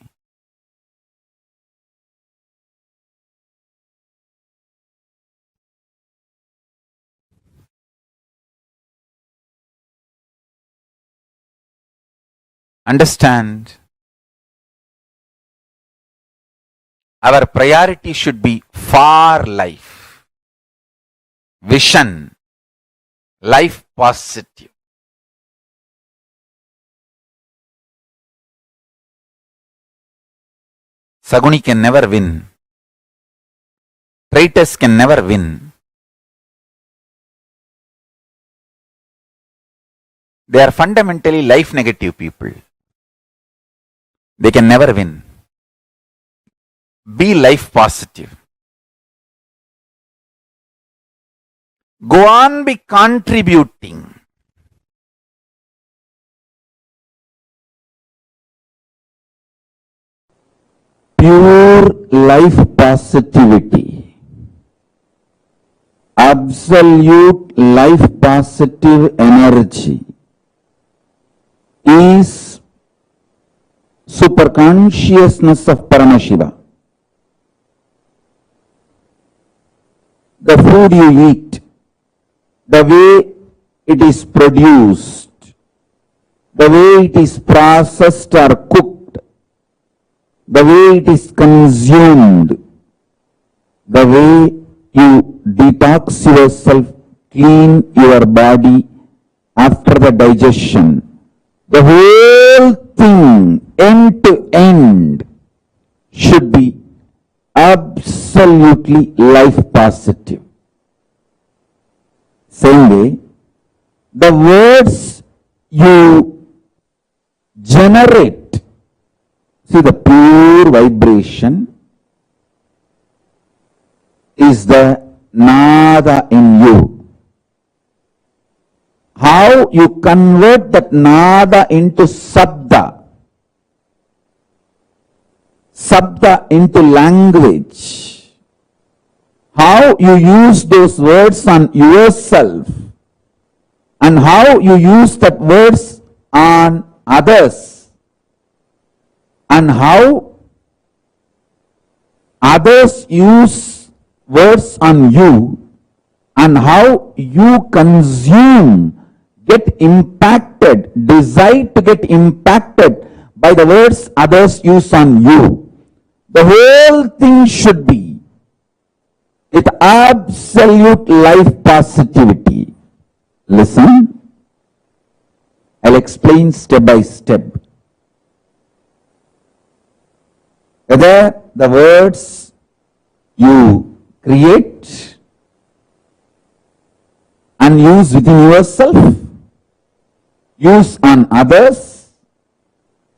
Understand? Our priority should be for life. Vision. Life positive. Saguni can never win. Traitors can never win. They are fundamentally life negative people. They can never win. Be life positive. Go on be contributing. Pure life positivity. Absolute life positive energy is superconsciousness of Paramashiva. The food you eat, the way it is produced, the way it is processed or cooked, the way it is consumed, the way you detox yourself, clean your body after the digestion, the whole thing, end to end, should be absolutely life positive. Same way, the words you generate, see the pure vibration is the nada in you. How you convert that nada into sabda, sabda into language, how you use those words on yourself and how you use that words on others and how others use words on you and how you consume get impacted, decide to get impacted by the words others use on you. The whole thing should be with absolute life positivity. Listen, I'll explain step by step. Whether the words you create and use within yourself, use on others,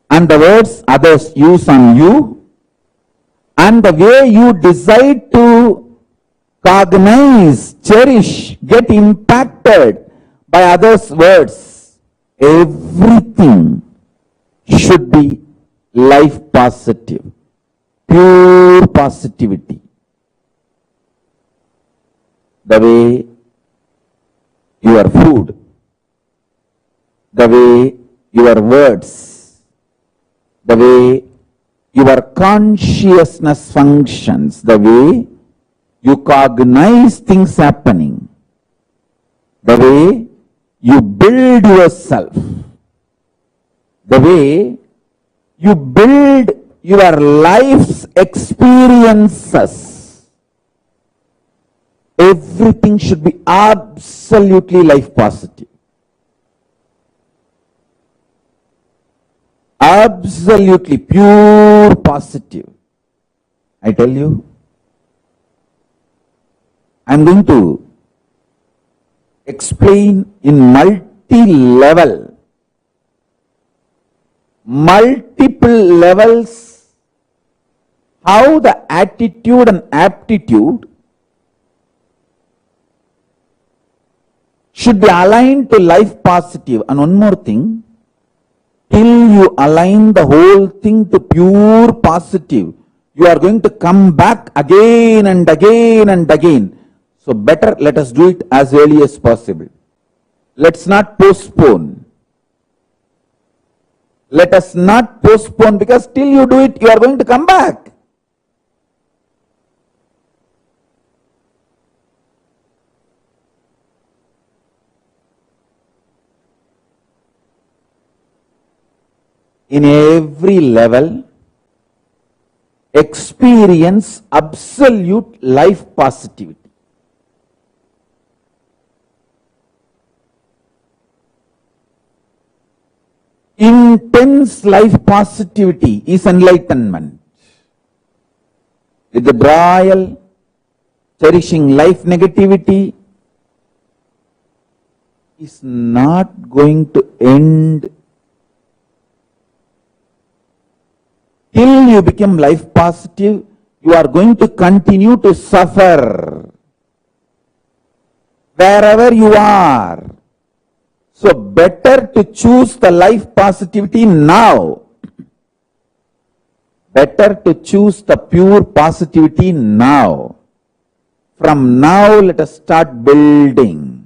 and the words others use on you, and the way you decide to cognize, cherish, get impacted by others' words, everything should be life positive, pure positivity. The way your food, the way your words, the way your consciousness functions, the way you cognize things happening, the way you build yourself, the way you build your life's experiences, everything should be absolutely life positive. Absolutely pure positive. I tell you, I'm going to explain in multi-level, multiple levels, how the attitude and aptitude should be aligned to life positive. And one more thing, till you align the whole thing to pure positive, you are going to come back again and again and again. So better let us do it as early as possible. Let's not postpone. Let us not postpone, because till you do it, you are going to come back. In every level, experience absolute life positivity. Intense life positivity is enlightenment. Withdrawal, cherishing life negativity is not going to end till you become life positive. You are going to continue to suffer wherever you are. So better to choose the life positivity now. Better to choose the pure positivity now. From now, let us start building.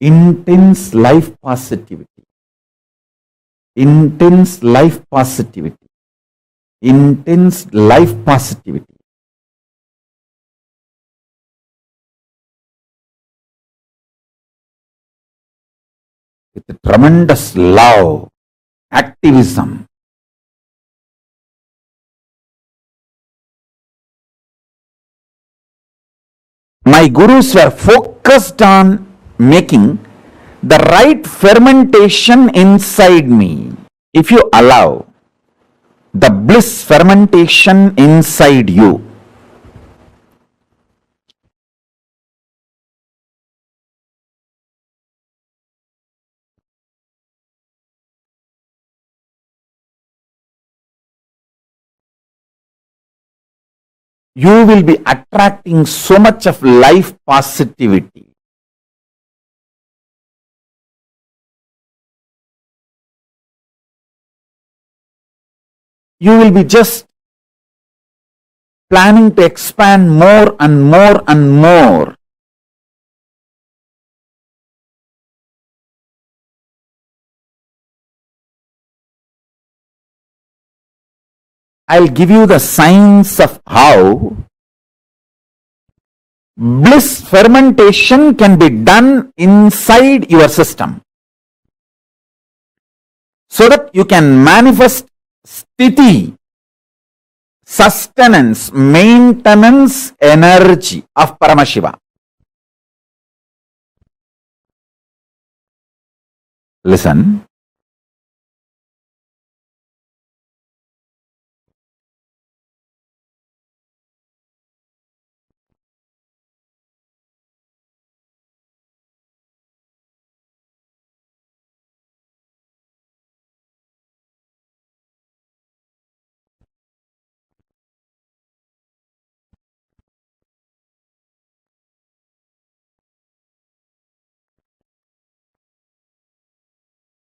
Intense life positivity. Intense life positivity. Intense life positivity. With a tremendous love, activism. My gurus were focused on making the right fermentation inside me. If you allow the bliss fermentation inside you, you will be attracting so much of life positivity. You will be just planning to expand more and more and more. I'll give you the signs of how bliss fermentation can be done inside your system so that you can manifest sthiti, sustenance, maintenance energy of Paramashiva. Listen.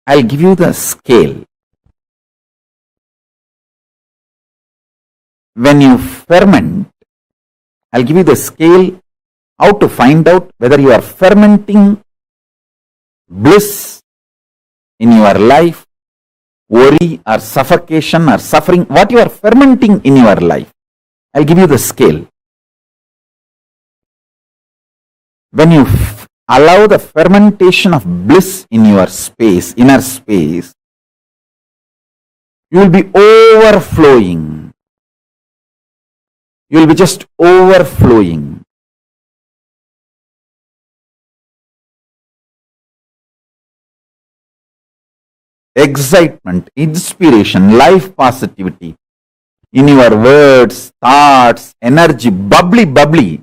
I'll give you the scale. When you ferment, I'll give you the scale how to find out whether you are fermenting bliss in your life, worry or suffocation or suffering, what you are fermenting in your life. I'll give you the scale. When you allow the fermentation of bliss in your space, inner space, you will be overflowing. You will be just overflowing. Excitement, inspiration, life positivity in your words, thoughts, energy, bubbly, bubbly.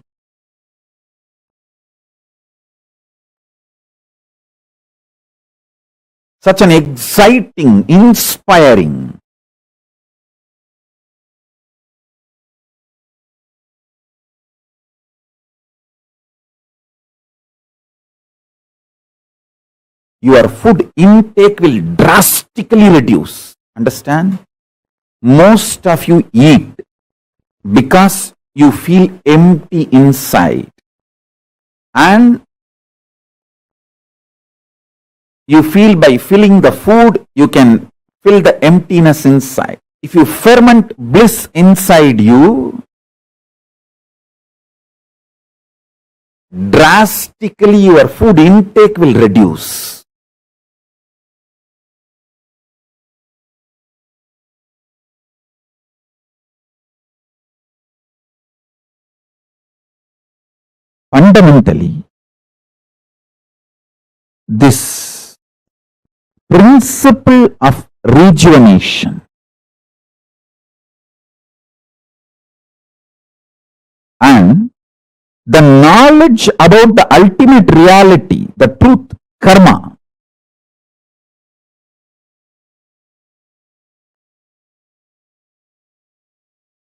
Such an exciting, inspiring. Your food intake will drastically reduce. Understand? Most of you eat because you feel empty inside. And you feel by filling the food, you can fill the emptiness inside. If you ferment bliss inside you, drastically your food intake will reduce. Fundamentally, this principle of rejuvenation and the knowledge about the ultimate reality, the truth, karma,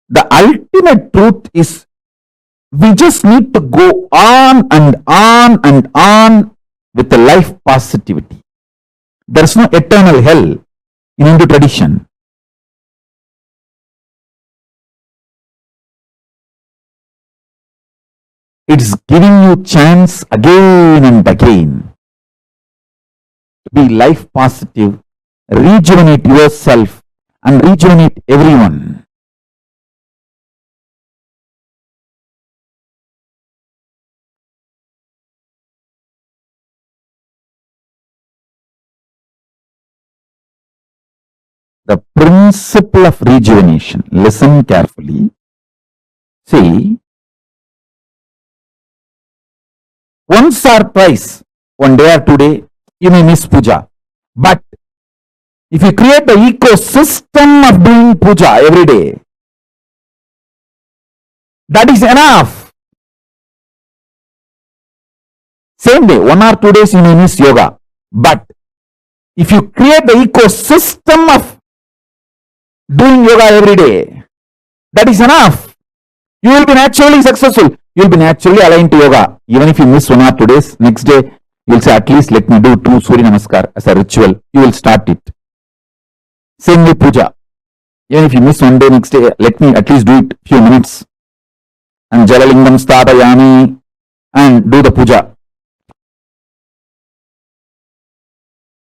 the ultimate truth is we just need to go on and on and on with the life positivity. There is no eternal hell in Hindu tradition. It's giving you chance again and again to be life positive, rejuvenate yourself and rejuvenate everyone. The principle of rejuvenation. Listen carefully. See, once or twice, one day or 2 days, you may miss puja. But if you create the ecosystem of doing puja every day, that is enough. Same day, 1 or 2 days you may miss yoga. But if you create the ecosystem of doing yoga every day, that is enough. You will be naturally successful. You will be naturally aligned to yoga. Even if you miss 1 or 2 days, next day you will say, at least let me do 2 Surya Namaskar as a ritual. You will start it. Same with puja. Even if you miss 1 day, next day, let me at least do it few minutes. And Jalalingam Stapayami and do the puja.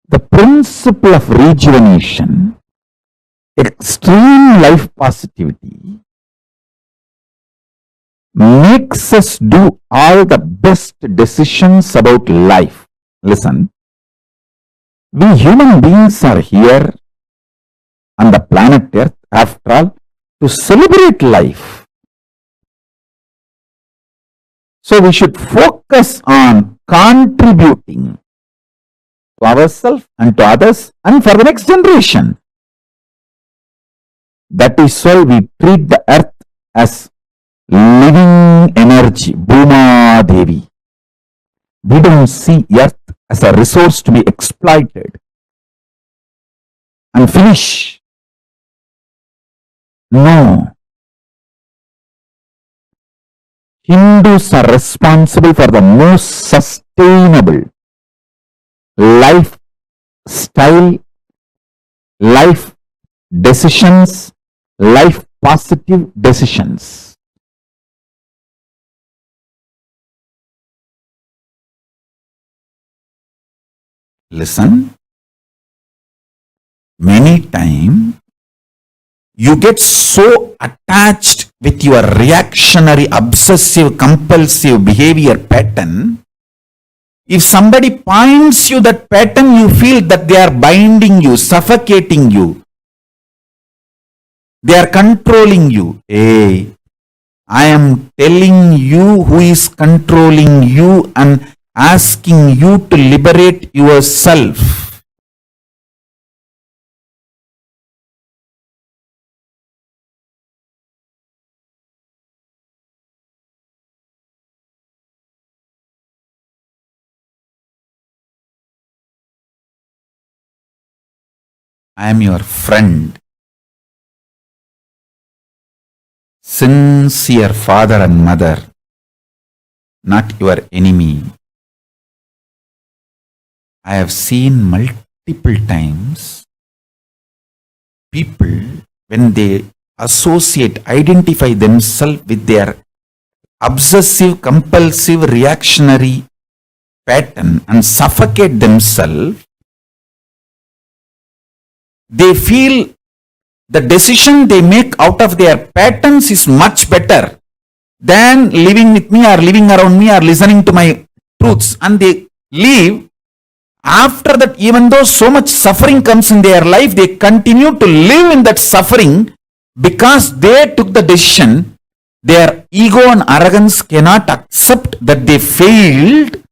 The principle of rejuvenation, extreme life positivity, makes us do all the best decisions about life. Listen, we human beings are here on the planet Earth, after all, to celebrate life. So we should focus on contributing to ourselves and to others and for the next generation. That is why we treat the earth as living energy, Bhuma Devi. We don't see earth as a resource to be exploited and finish. No. Hindus are responsible for the most sustainable lifestyle, life decisions, life positive decisions. Listen, many times you get so attached with your reactionary, obsessive, compulsive behavior pattern. If somebody points you that pattern, you feel that they are binding you, suffocating you. They are controlling you. Hey, I am telling you who is controlling you and asking you to liberate yourself. I am your friend, sincere father and mother, not your enemy. I have seen multiple times people, when they associate, identify themselves with their obsessive, compulsive, reactionary pattern and suffocate themselves, they feel the decision they make out of their patterns is much better than living with me or living around me or listening to my truths, and they leave. After that, even though so much suffering comes in their life, they continue to live in that suffering because they took the decision. Their ego and arrogance cannot accept that they failed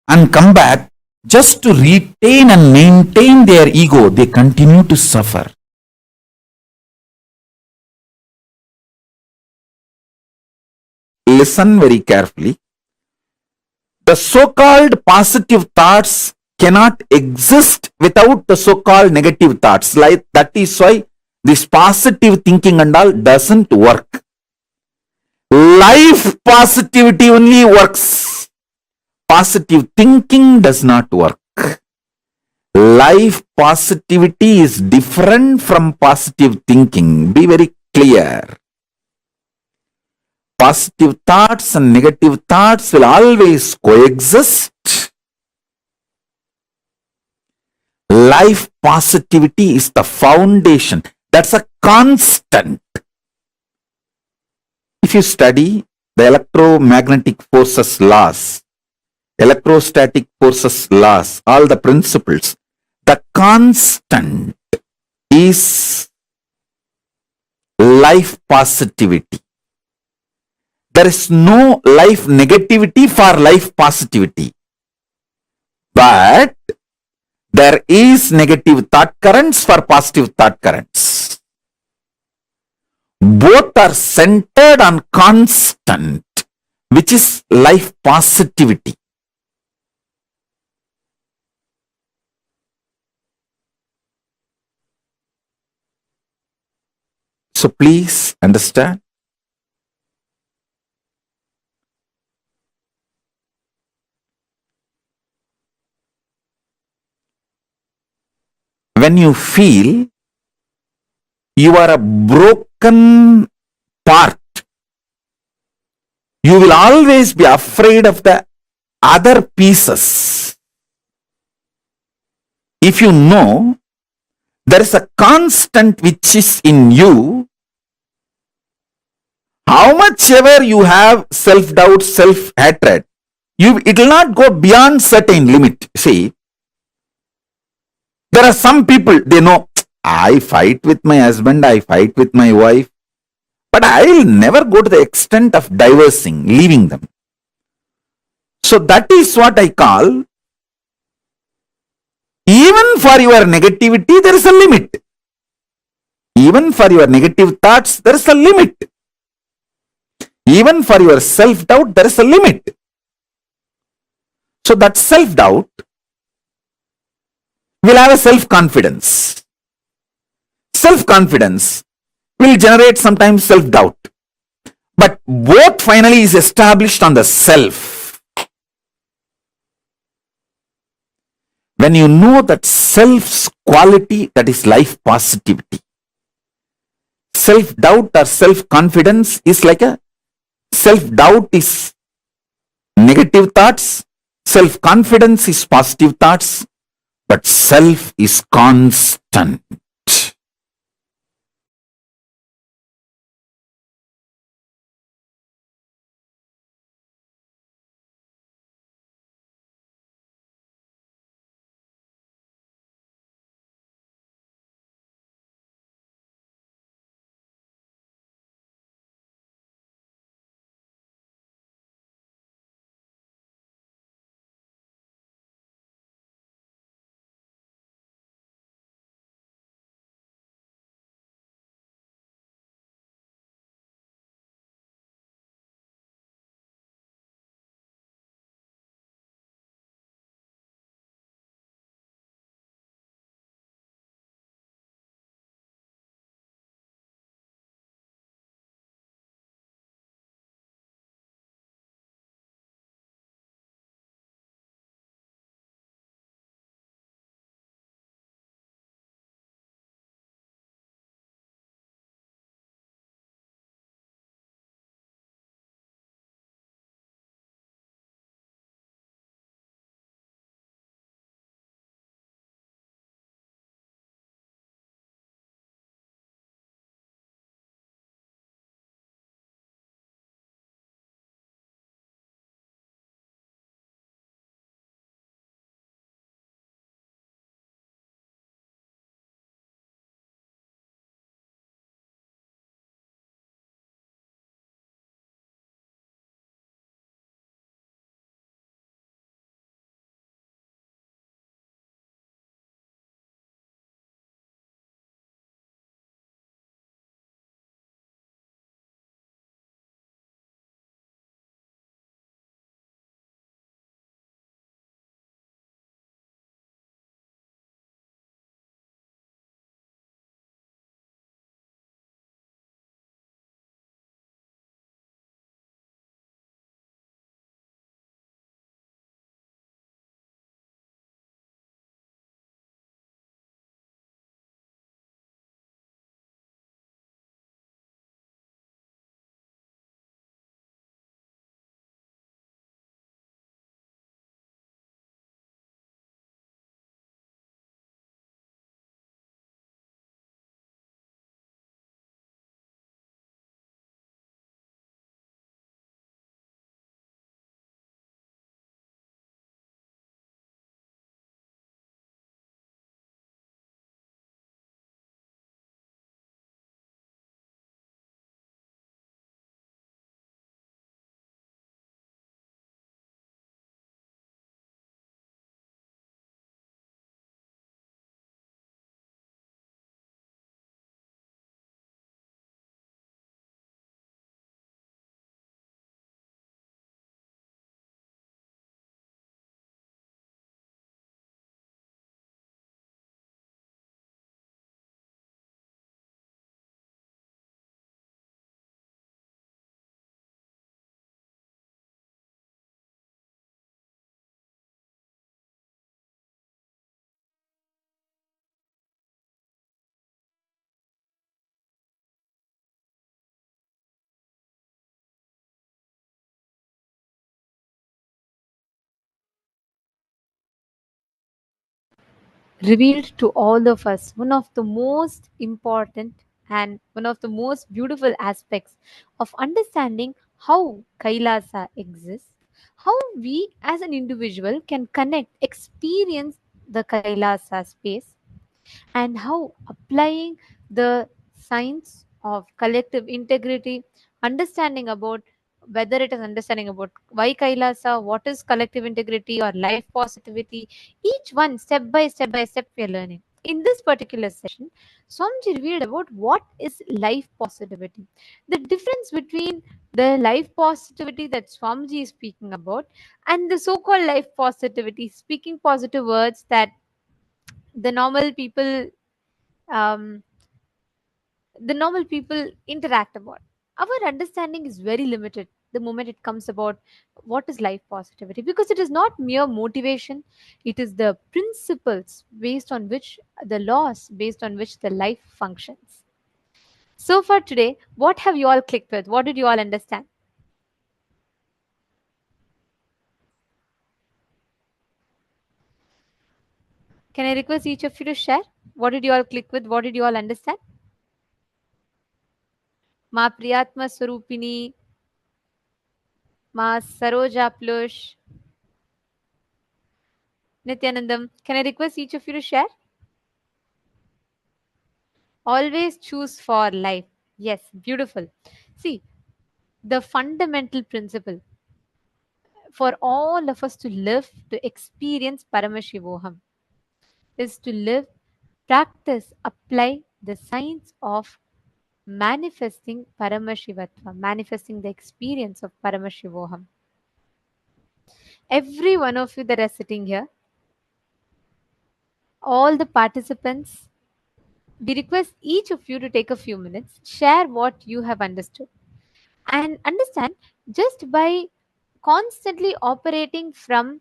and come back. Just to retain and maintain their ego, they continue to suffer. Listen very carefully. The so-called positive thoughts cannot exist without the so-called negative thoughts. Like that is why this positive thinking and all doesn't work. Life positivity only works. Positive thinking does not work. Life positivity is different from positive thinking. Be very clear. Positive thoughts and negative thoughts will always coexist. Life positivity is the foundation. That's a constant. If you study the electromagnetic forces laws, electrostatic forces laws, all the principles, the constant is life positivity. There is no life negativity for life positivity. But there is negative thought currents for positive thought currents. Both are centered on constant, which is life positivity. So please understand. When you feel you are a broken part, you will always be afraid of the other pieces. If you know there is a constant which is in you, How much ever you have self doubt, self hatred, it will not go beyond certain limit. See, there are some people, they know, I fight with my husband, I fight with my wife, but I will never go to the extent of divorcing, leaving them. So that is what I call, even for your negativity, there is a limit. Even for your negative thoughts, there is a limit. Even for your self doubt, there is a limit. So that self doubt will have a self confidence. Self confidence will generate sometimes self doubt. But both finally is established on the self. When you know that self's quality, that is life positivity. Self doubt or self confidence is like a self doubt is negative thoughts, self confidence is positive thoughts, but self is constant. revealed to all of us one of the most important and one of the most beautiful aspects of understanding how Kailasa exists, how we as an individual can connect, experience the Kailasa space, and how applying the science of collective integrity, understanding about whether it is understanding about why Kailasa, what is collective integrity or life positivity, each one step by step we are learning. In this particular session, Swamji revealed about what is life positivity, the difference between the life positivity that Swamji is speaking about and the so-called life positivity, speaking positive words that the normal people um, interact about. Our understanding is very limited the moment it comes about what is life positivity, because it is not mere motivation, it is the principles based on which, the laws based on which the life functions. So for today, what have you all clicked with? What did you all understand? Can I request each of you to share? What did you all click with? What did you all understand? Ma Priyatma Swarupini, Ma Saroja Plush, Nityanandam. Can I request each of you to share? Always choose for life. Yes, beautiful. See, the fundamental principle for all of us to live, to experience Paramashivoham, is to live, practice, apply the science of manifesting Paramashivatva, manifesting the experience of Paramashivoham. Every one of you that are sitting here, all the participants, we request each of you to take a few minutes, share what you have understood, and understand just by constantly operating from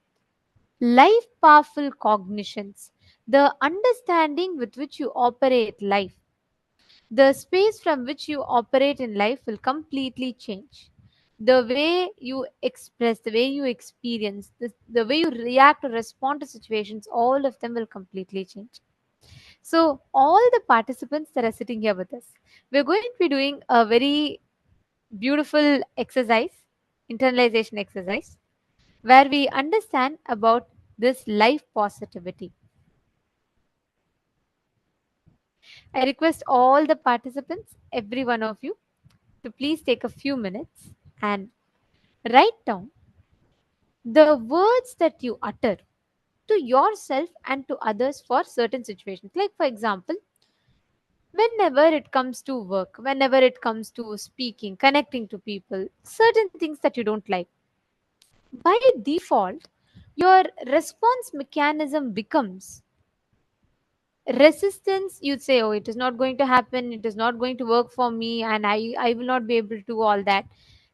life powerful cognitions, the understanding with which you operate life, the space from which you operate in life will completely change. The way you express, the way you experience, the way you react or respond to situations, all of them will completely change. So, all the participants that are sitting here with us, we're going to be doing a very beautiful exercise, internalization exercise, where we understand about this life positivity. I request all the participants, every one of you, to please take a few minutes and write down the words that you utter to yourself and to others for certain situations. Like, for example, whenever it comes to work, whenever it comes to speaking, connecting to people, certain things that you don't like, by default, your response mechanism becomes resistance. You'd say, oh, it is not going to happen, it is not going to work for me, and I will not be able to do all that.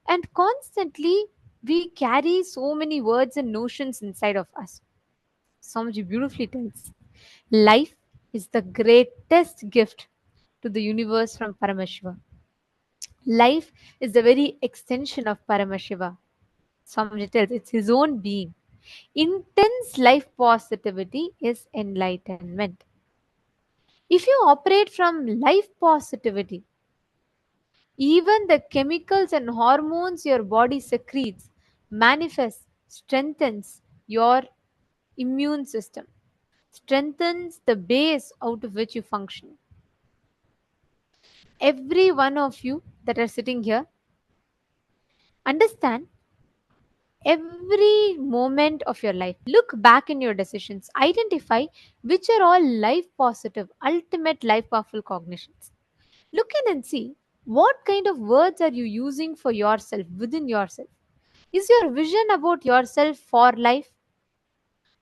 And constantly we carry so many words and notions inside of us. Swamiji beautifully tells, life is the greatest gift to the universe from Paramashiva. Life is the very extension of Paramashiva. Swamiji tells it's his own being. Intense life positivity is enlightenment. If you operate from life positivity, even the chemicals and hormones your body secretes manifests, strengthens your immune system, strengthens the base out of which you function. Every one of you that are sitting here, understand every moment of your life. Look back in your decisions, identify which are all life positive, ultimate life powerful cognitions. Look in and see what kind of words are you using for yourself, within yourself. Is your vision about yourself for life?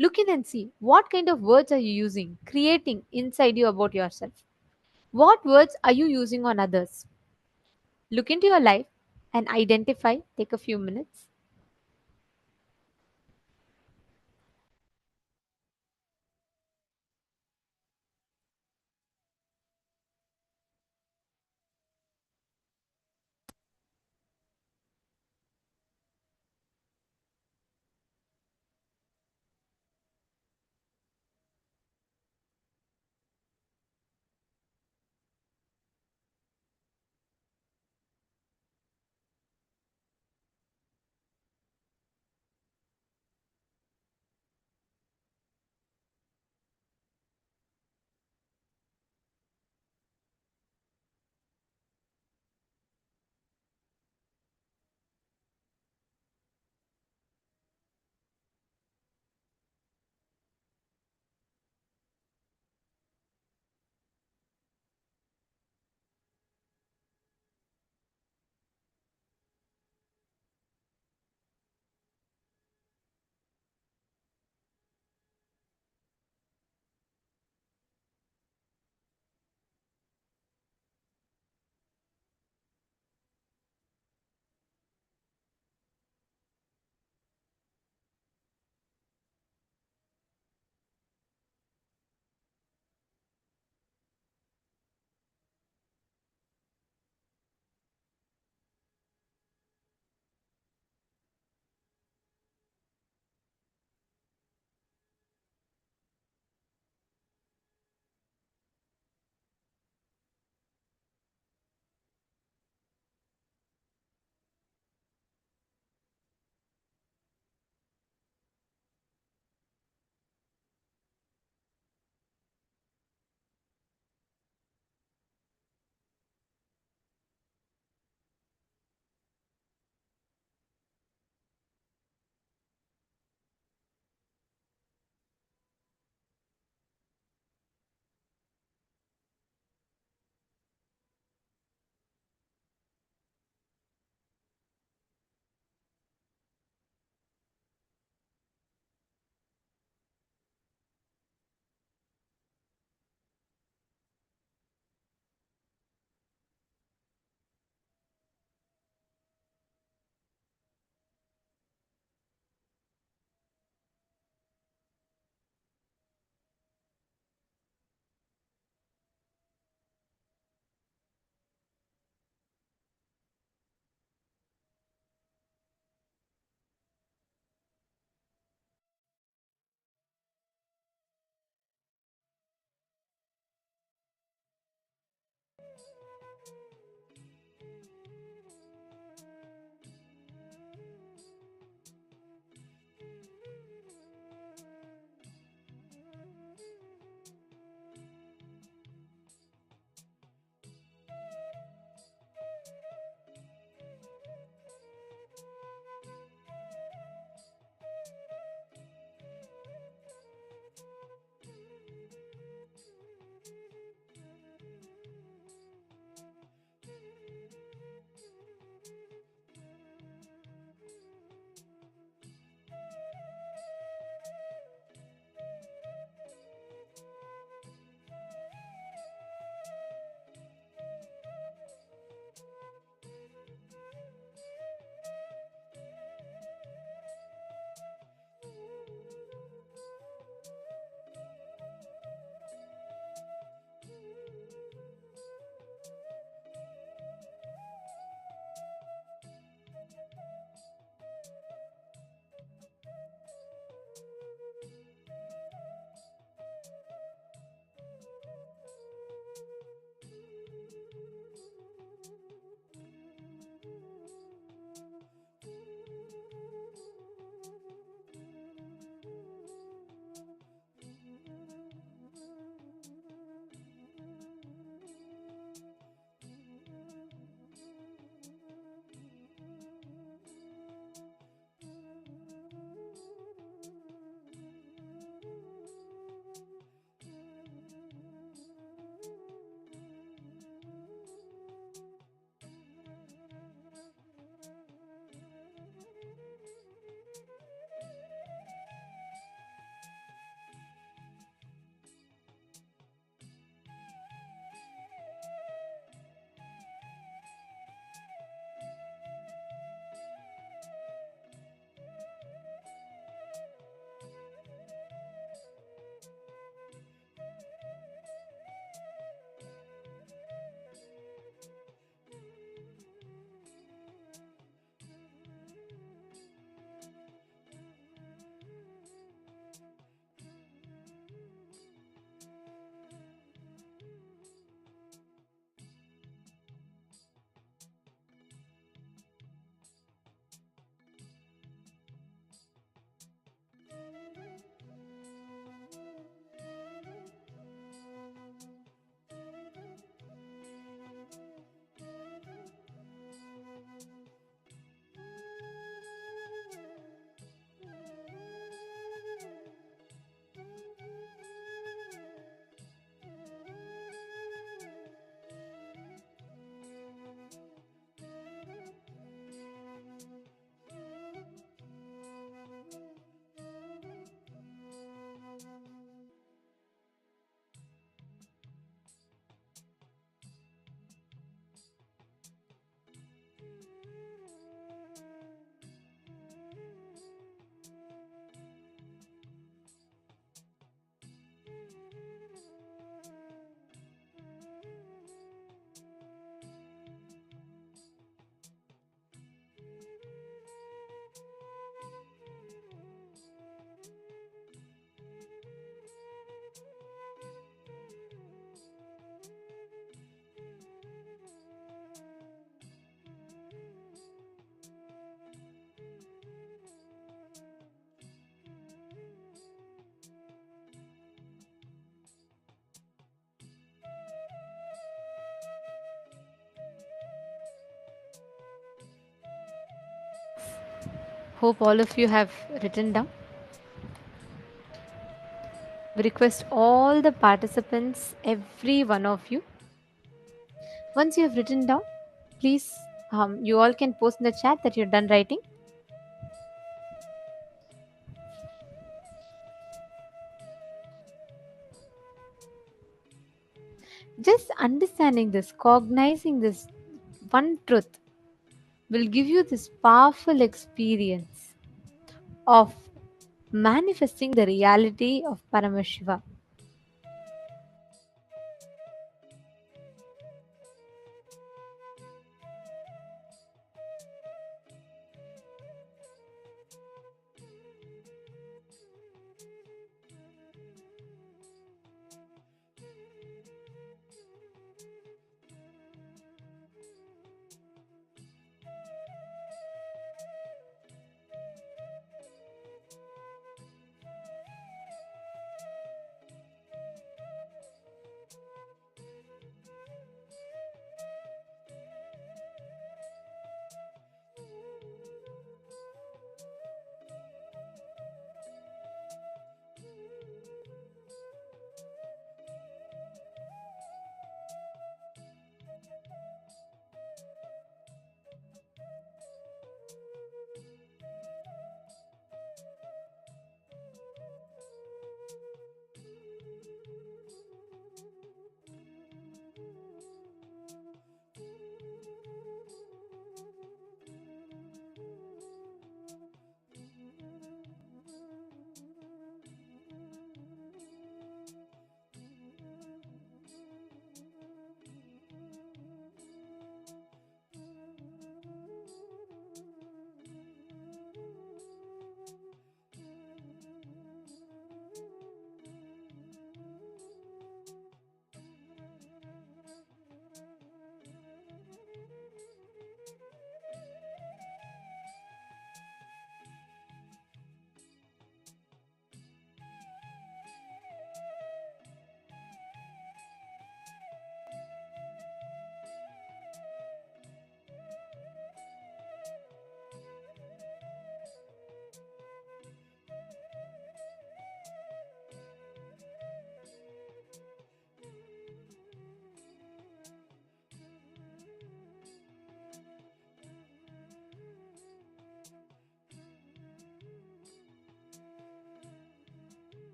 Look in and see what kind of words are you using, creating inside you about yourself. What words are you using on others? Look into your life and identify, take a few minutes. Hope all of you have written down. We request all the participants, every one of you, once you have written down, please, you all can post in the chat that you're done writing. Just understanding this, cognizing this one truth will give you this powerful experience of manifesting the reality of Paramashiva.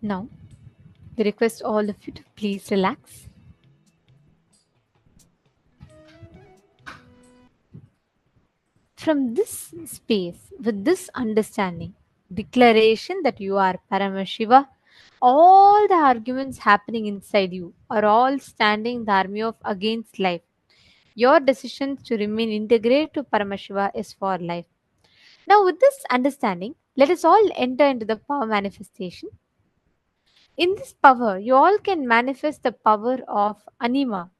Now, we request all of you to please relax. From this space, with this understanding, declaration that you are Paramashiva, all the arguments happening inside you are all standing the army of against life. Your decision to remain integrated to Paramashiva is for life. Now, with this understanding, let us all enter into the power manifestation. In this power, you all can manifest the power of anima,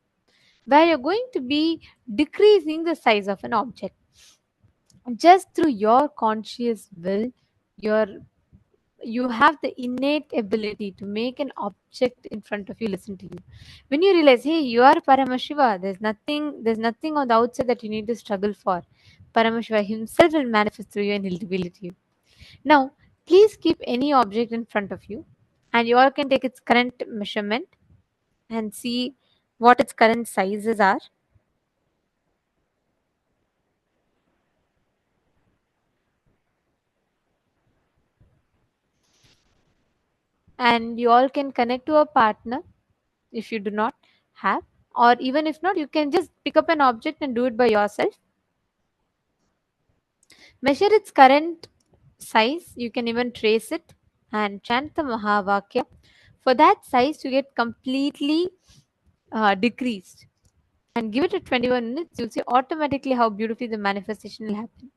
where you're going to be decreasing the size of an object. Just through your conscious will, your you have the innate ability to make an object in front of you listen to you. When you realize, hey, you are Paramashiva, there's nothing on the outside that you need to struggle for. Paramashiva himself will manifest through you and he'll reveal it to you. Now, please keep any object in front of you, and you all can take its current measurement and see what its current sizes are. And you all can connect to a partner if you do not have, or even if not, you can just pick up an object and do it by yourself. Measure its current size. You can even trace it and chant the Mahavakya. For that size to get completely decreased, and give it a 21 minutes, you'll see automatically how beautifully the manifestation will happen.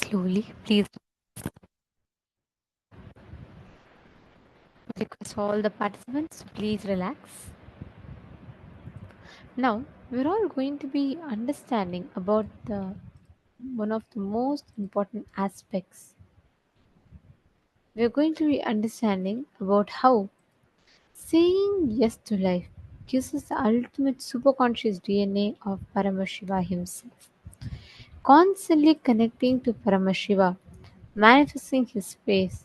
slowly. Please request all the participants, please relax. Now, we're all going to be understanding about the one of the most important aspects. We're going to be understanding about how saying yes to life gives us the ultimate superconscious DNA of Paramashiva himself. Constantly connecting to Paramashiva, manifesting his face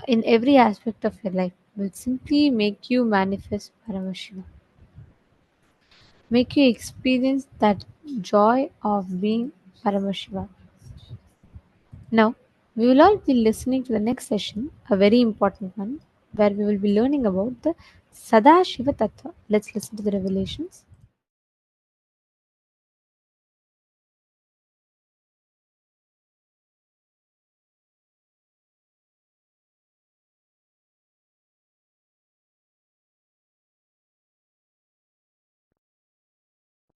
in every aspect of your life will simply make you manifest Paramashiva. Make you experience that joy of being Paramashiva. Now, we will all be listening to the next session, a very important one, where we will be learning about the Sadashiva Tattva. Let's listen to the revelations.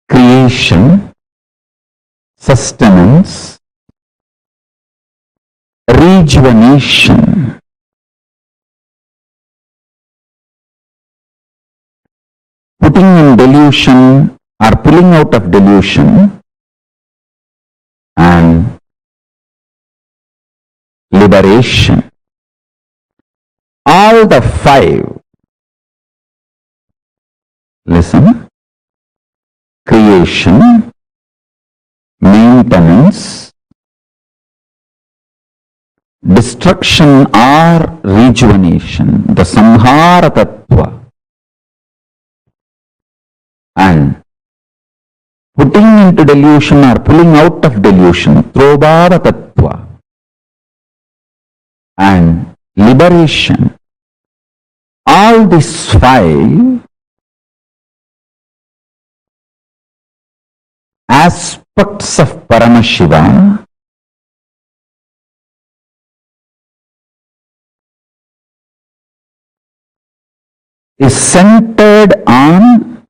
Creation, sustenance, rejuvenation, putting in delusion or pulling out of delusion, and liberation. All the five, listen, creation, maintenance, destruction or rejuvenation, the samhara tattva, and putting into delusion or pulling out of delusion, throbhava tattva, and liberation. All these five aspects of Paramashiva is centered on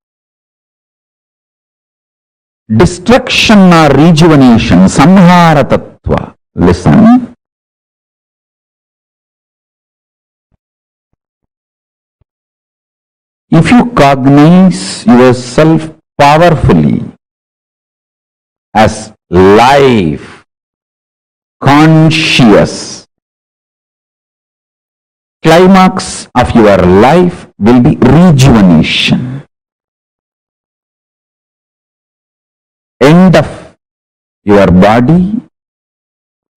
destruction or rejuvenation, samhara tattva. Listen. If you cognize yourself powerfully as life, conscious, climax of your life will be rejuvenation. End of your body,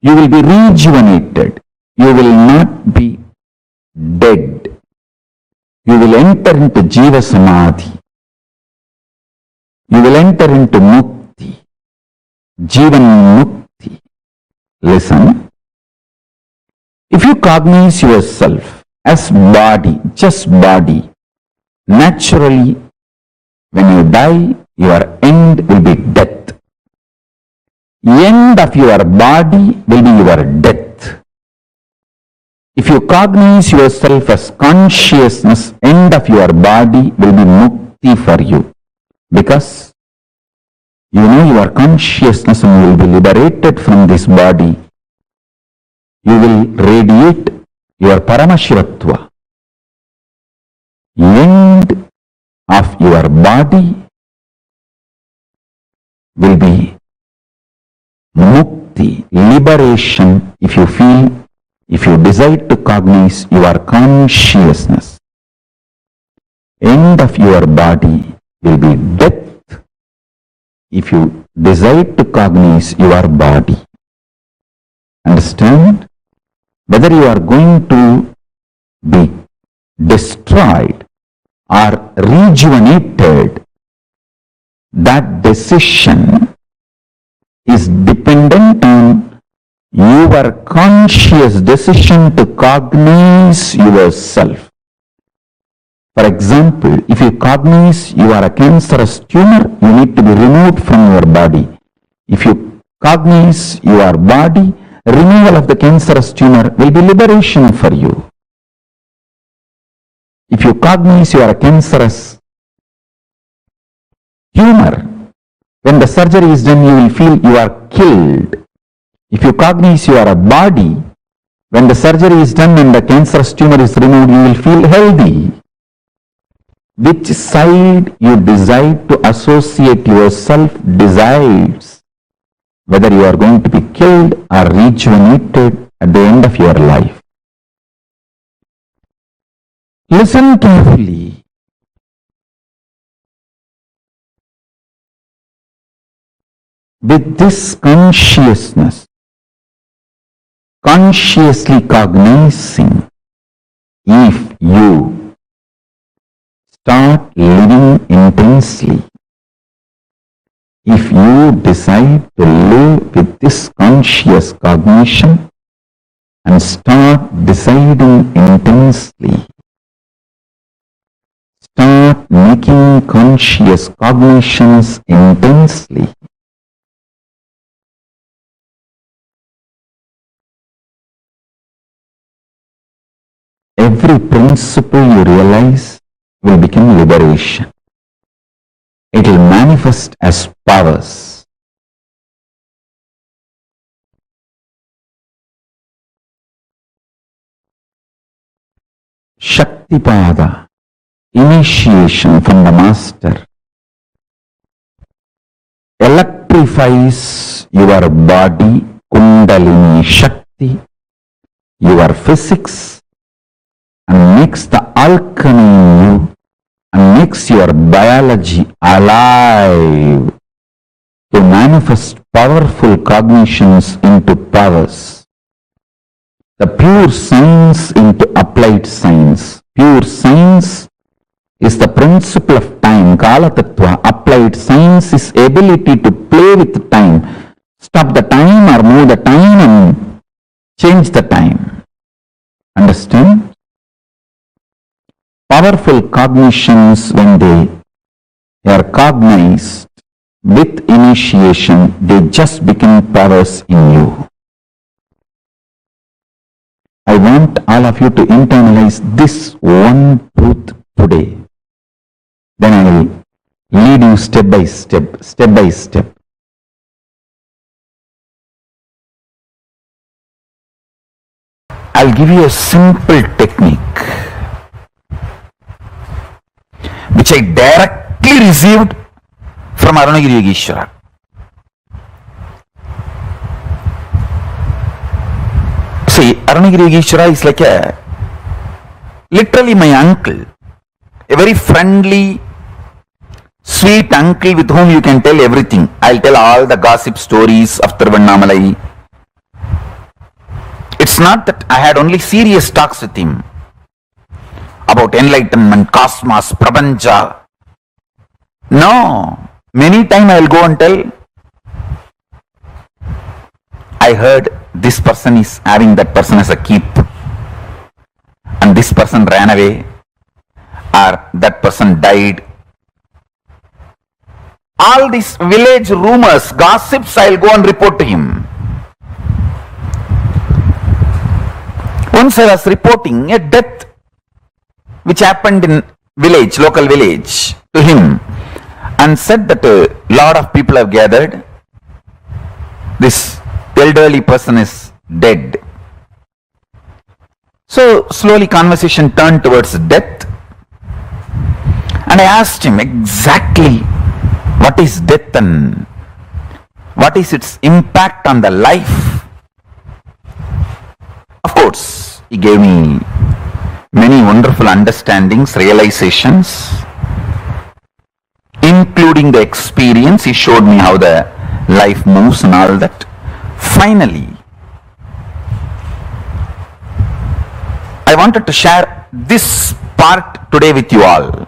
you will be rejuvenated. You will not be dead. You will enter into Jiva Samadhi. You will enter into Mukti, Jivan Mukti. Listen. If you cognize yourself as body, just body, naturally, when you die, your end will be death. End of your body will be your death. If you cognize yourself as consciousness, end of your body will be mukti for you. Because you know your consciousness and you will be liberated from this body. You will radiate your Paramashivatva. End of your body will be mukti, liberation, if you feel, if you decide to cognize your consciousness. End of your body will be death if you decide to cognize your body. Understand? Whether you are going to be destroyed or rejuvenated, that decision is dependent on your conscious decision to cognize yourself. For example, if you cognize you are a cancerous tumor, you need to be removed from your body. If you cognize your body, removal of the cancerous tumor will be liberation for you. If you cognize you are a cancerous tumor, when the surgery is done, you will feel you are killed. If you cognize you are a body, when the surgery is done and the cancerous tumor is removed, you will feel healthy. Which side you decide to associate yourself decides whether you are going to be killed or rejuvenated at the end of your life. Listen carefully. With this consciousness, consciously cognizing, if you start living intensely, if you decide to live with this conscious cognition and start deciding intensely, start making conscious cognitions intensely, every principle you realize will become liberation. It will manifest as powers. Shaktipada, initiation from the master, electrifies your body, Kundalini Shakti, your physics, and makes the alchemy in you and makes your biology alive to manifest powerful cognitions into powers. The pure science into applied science. Pure science is the principle of time, Kala Tattva. Applied science is ability to play with time, stop the time or move the time and change the time. Understand? Powerful cognitions, when they are cognized with initiation, they just become powers in you. I want all of you to internalize this one truth today. Then I will lead you step by step, step by step. I'll give you a simple technique which I directly received from Arunagiri Yogeshwara. See, Arunagiri Yogeshwara is like literally my uncle, a very friendly, sweet uncle with whom you can tell everything. I'll tell all the gossip stories of Tiruvannamalai. It's not that I had only serious talks with him about enlightenment, cosmos, prapancha. No. Many times I will go and tell, I heard this person is having that person as a keep and this person ran away or that person died. All these village rumors, gossips, I will go and report to him. Once I was reporting a death which happened in village, local village, to him, and said that a lot of people have gathered. This elderly person is dead. So slowly conversation turned towards death, and I asked him exactly what is death and what is its impact on the life. Of course, he gave me many wonderful understandings, realizations, including the experience. He showed me how the life moves and all that. Finally, I wanted to share this part today with you all.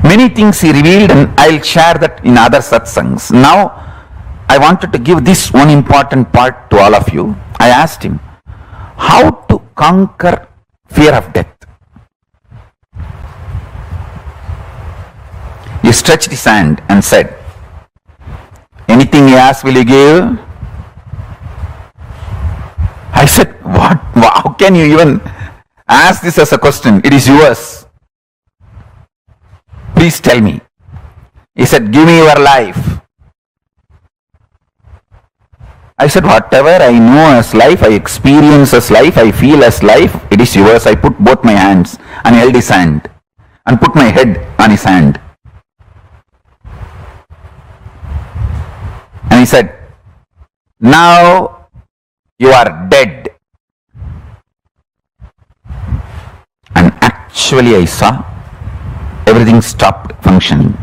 Many things he revealed and I'll share that in other satsangs. Now, I wanted to give this one important part to all of you. I asked him, how to conquer fear of death? He stretched his hand and said, anything you ask, will you give? I said, what? How can you even ask this as a question? It is yours. Please tell me. He said, give me your life. I said, whatever I know as life, I experience as life, I feel as life, it is yours. I put both my hands and held his hand and put my head on his hand. And he said, now you are dead. And actually I saw everything stopped functioning.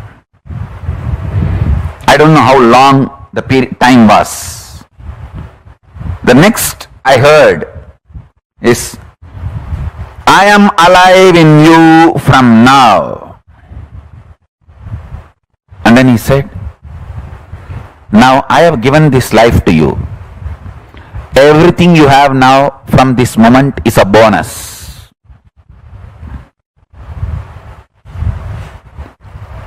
I don't know how long the time was. The next I heard is, I am alive in you from now. And then he said, now I have given this life to you. Everything you have now from this moment is a bonus.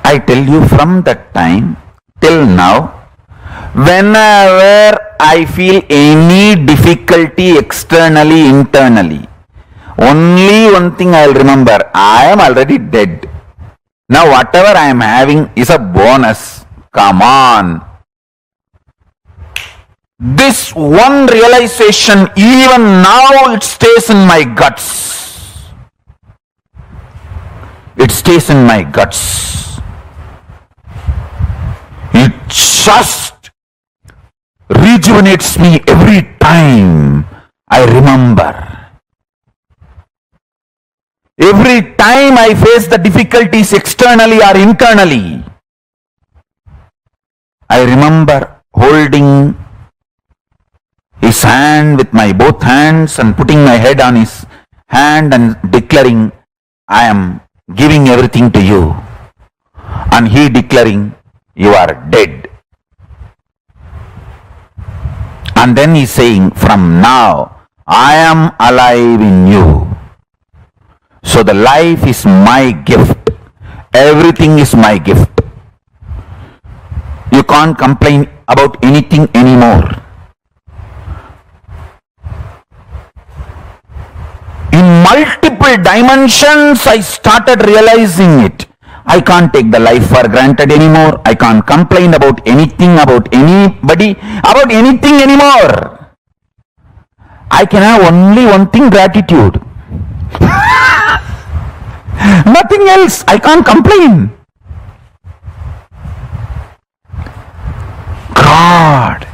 I tell you, from that time till now, whenever I feel any difficulty externally, internally, only one thing I will remember, I am already dead. Now whatever I am having is a bonus. Come on. This one realization, even now it stays in my guts. It stays in my guts. It just rejuvenates me every time I remember. Every time I face the difficulties externally or internally, I remember holding his hand with my both hands and putting my head on his hand and declaring, I am giving everything to you. And he declaring, you are dead. And then he's saying, from now, I am alive in you. So the life is my gift. Everything is my gift. You can't complain about anything anymore. In multiple dimensions, I started realizing it. I can't take the life for granted anymore. I can't complain about anything, about anybody, about anything anymore. I can have only one thing, gratitude. Nothing else. I can't complain. God,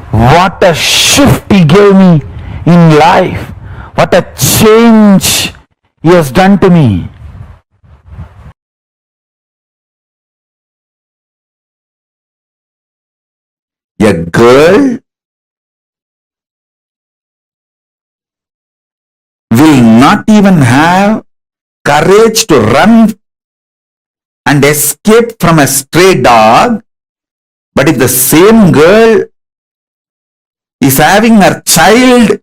what a shift He gave me in life. What a change He has done to me. A girl will not even have courage to run and escape from a stray dog, but if the same girl is having her child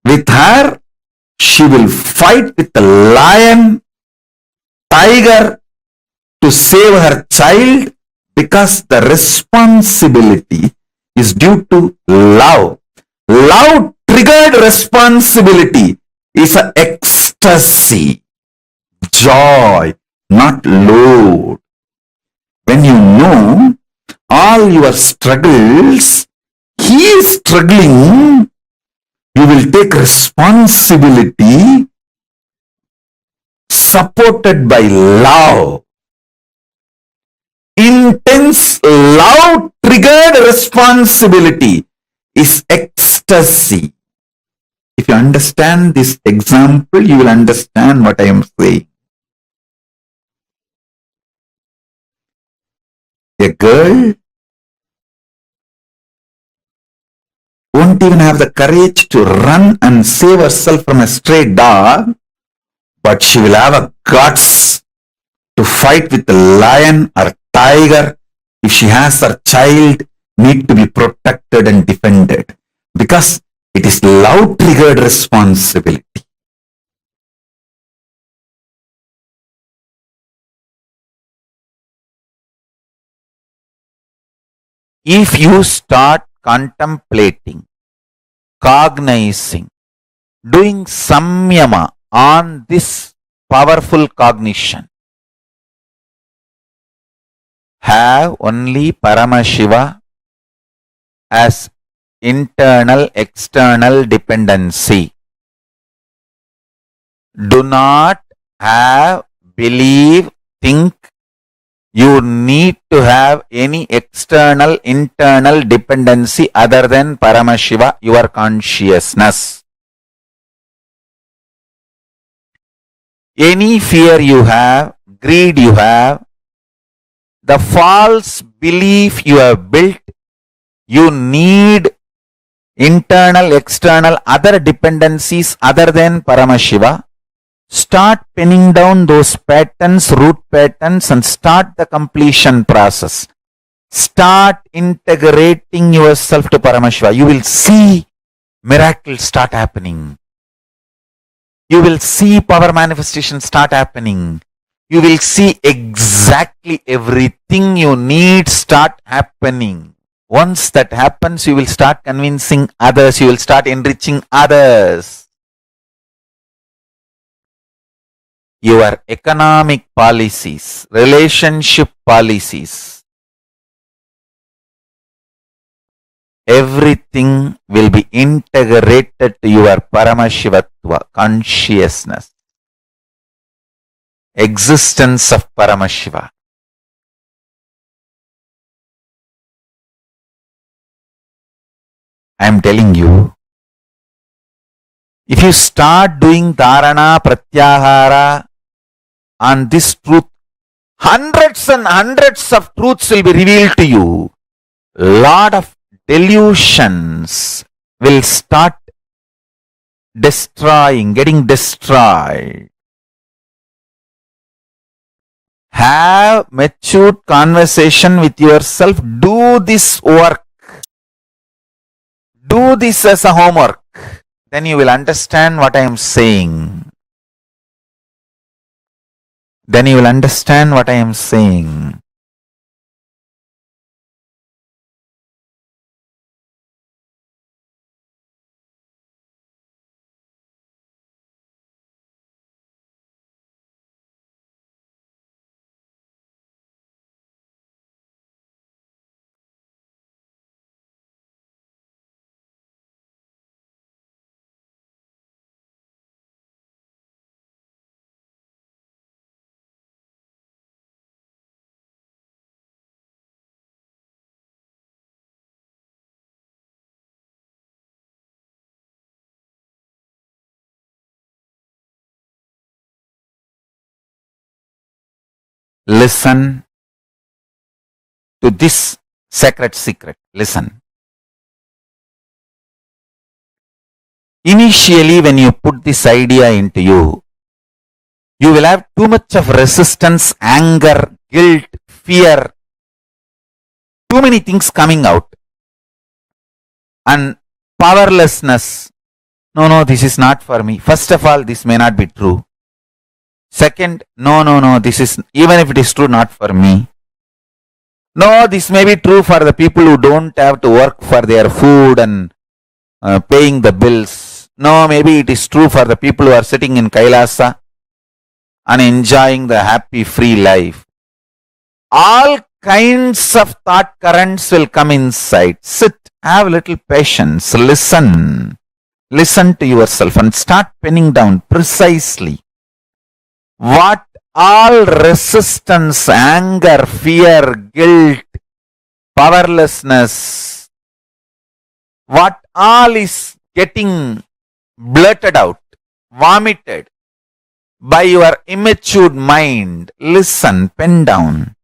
with her, she will fight with the lion, tiger to save her child, because the responsibility is due to love. Love triggered responsibility is an ecstasy, joy, not load. When you know all your struggles, He is struggling, you will take responsibility supported by love. Intense love triggered responsibility is ecstasy. If you understand this example, you will understand what I am saying. A girl won't even have the courage to run and save herself from a stray dog, but she will have a guts to fight with the lion or tiger if she has her child need to be protected and defended, because it is love triggered responsibility. If you start contemplating, cognizing, doing samyama on this powerful cognition, have only Paramashiva as internal external dependency. Do not have, believe, think you need to have any external, internal dependency other than Paramashiva, your consciousness. Any fear you have, greed you have, the false belief you have built, you need internal, external, other dependencies other than Paramashiva. Start penning down those patterns, root patterns, and start the completion process. Start integrating yourself to Paramashiva. You will see miracles start happening. You will see power manifestations start happening. You will see exactly everything you need start happening. Once that happens, you will start convincing others. You will start enriching others. Your economic policies, relationship policies, everything will be integrated to your Paramashivatva, consciousness, existence of Paramashiva. I am telling you, if you start doing Dharana, Pratyahara on this truth, hundreds and hundreds of truths will be revealed to you. Lot of delusions will start getting destroyed. Have matured conversation with yourself. Do this work. Do this as a homework. Then you will understand what I am saying. Then you will understand what I am saying. Listen to this sacred secret. Listen. Initially, when you put this idea into you, you will have too much of resistance, anger, guilt, fear, too many things coming out. And powerlessness. No, this is not for me. First of all, this may not be true. Second, no, this is, even if it is true, not for me. No, this may be true for the people who don't have to work for their food and paying the bills. No, maybe it is true for the people who are sitting in Kailasa and enjoying the happy, free life. All kinds of thought currents will come inside. Sit, have a little patience, listen. Listen to yourself and start penning down precisely what all resistance, anger, fear, guilt, powerlessness, what all is getting blurted out, vomited by your immature mind. Listen, pen down.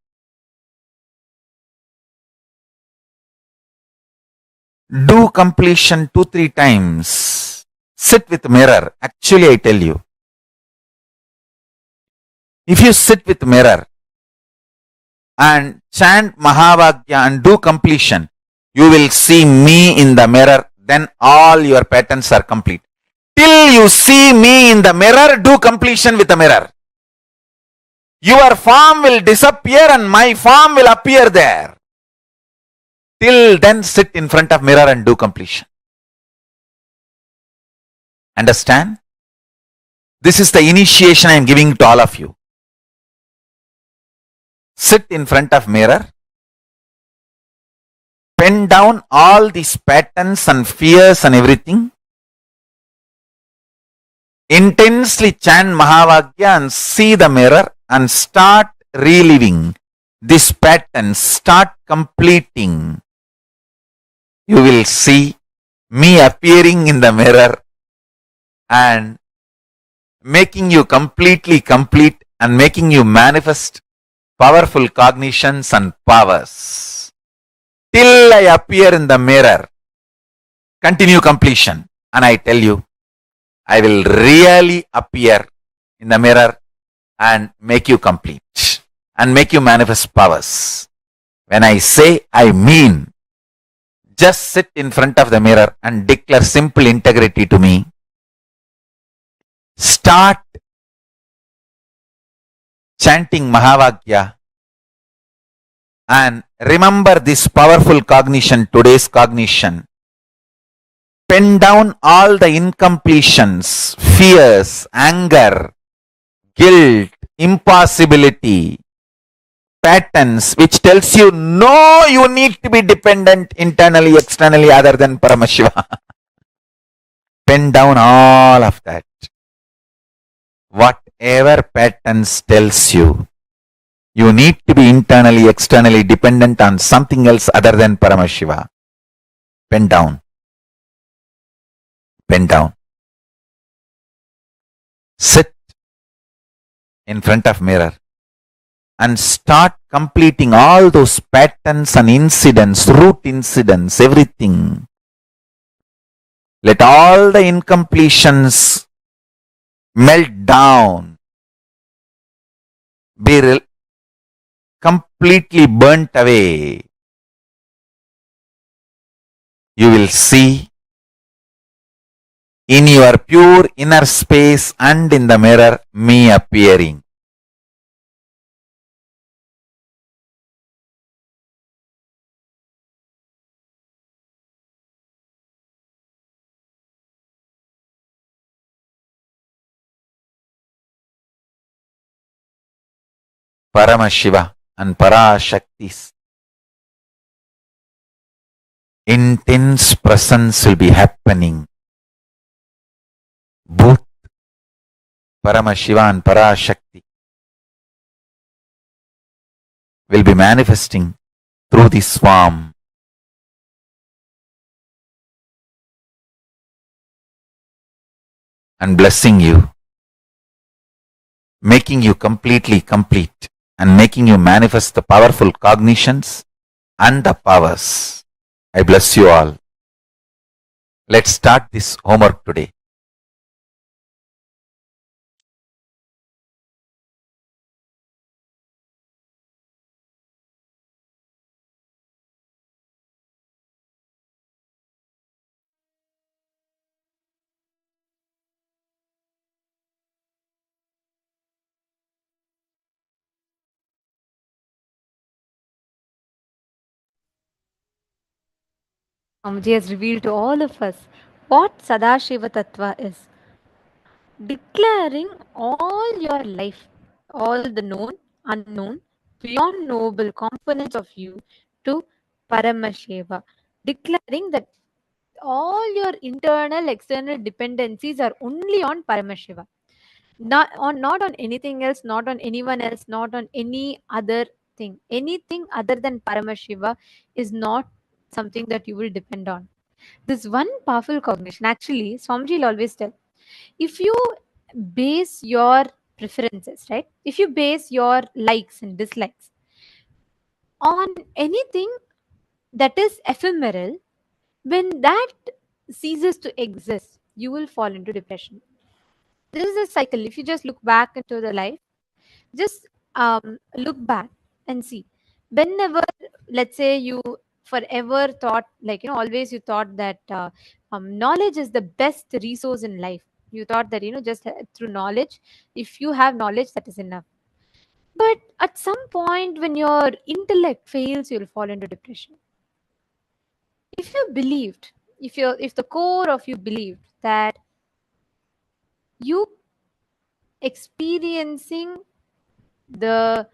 Do completion 2-3 times. Sit with mirror. Actually, I tell you, if you sit with mirror and chant Mahavagya and do completion, you will see me in the mirror. Then all your patterns are complete. Till you see me in the mirror, do completion with the mirror. Your form will disappear and my form will appear there. Till then, sit in front of mirror and do completion. Understand? This is the initiation I am giving to all of you. Sit in front of mirror, pen down all these patterns and fears and everything. Intensely chant Mahavakya and see the mirror and start reliving this pattern, start completing. You will see me appearing in the mirror and making you completely complete and making you manifest powerful cognitions and powers. Till I appear in the mirror, continue completion. And I tell you, I will really appear in the mirror and make you complete and make you manifest powers. When I say, I mean. Just sit in front of the mirror and declare simple integrity to me. Start chanting Mahavakya and remember this powerful cognition, today's cognition. Pen down all the incompletions, fears, anger, guilt, impossibility, patterns which tells you no, you need to be dependent internally, externally other than Paramashiva. Pen down all of that. Whatever patterns tells you, you need to be internally, externally dependent on something else other than Paramashiva. Pen down. Pen down. Sit in front of mirror and start completing all those patterns and incidents, root incidents, everything. Let all the incompletions melt down, be completely burnt away. You will see in your pure inner space and in the mirror me appearing. Paramashiva and Parashakti's intense presence will be happening. Both Paramashiva and Parashakti will be manifesting through this form. And blessing you, making you completely complete and making you manifest the powerful cognitions and the powers. I bless you all. Let's start this homework today. Swamiji has revealed to all of us what Sadashiva Tattva is. Declaring all your life, all the known, unknown, beyond noble components of you to Paramashiva. Declaring that all your internal, external dependencies are only on Paramashiva. Not on anything else, not on anyone else, not on any other thing. Anything other than Paramashiva is not something that you will depend on. This one powerful cognition, actually, Swamiji will always tell, if you base your preferences, right? If you base your likes and dislikes on anything that is ephemeral, when that ceases to exist, you will fall into depression. This is a cycle. If you just look back into the life, just look back and see. Whenever, let's say, you forever thought, like, always you thought that knowledge is the best resource in life. You thought that, just through knowledge, if you have knowledge, that is enough. But at some point, when your intellect fails, you'll fall into depression. If you believed, if the core of you believed that you experiencing the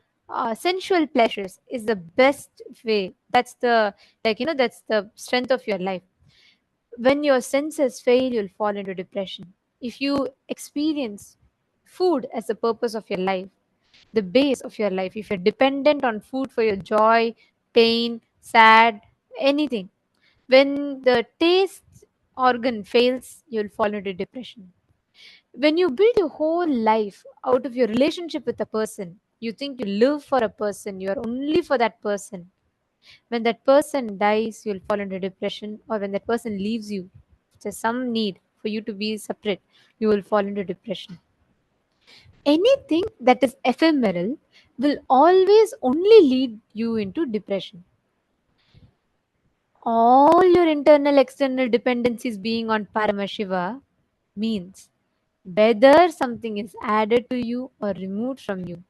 sensual pleasures is the best way. That's the, that's the strength of your life. When your senses fail, you'll fall into depression. If you experience food as the purpose of your life, the base of your life, if you're dependent on food for your joy, pain, sad, anything, when the taste organ fails, you'll fall into depression. When you build your whole life out of your relationship with a person, you think you live for a person, you're only for that person. When that person dies, you'll fall into depression, or when that person leaves you, there's some need for you to be separate, you will fall into depression. Anything that is ephemeral will always only lead you into depression. All your internal external dependencies being on Paramashiva means whether something is added to you or removed from you,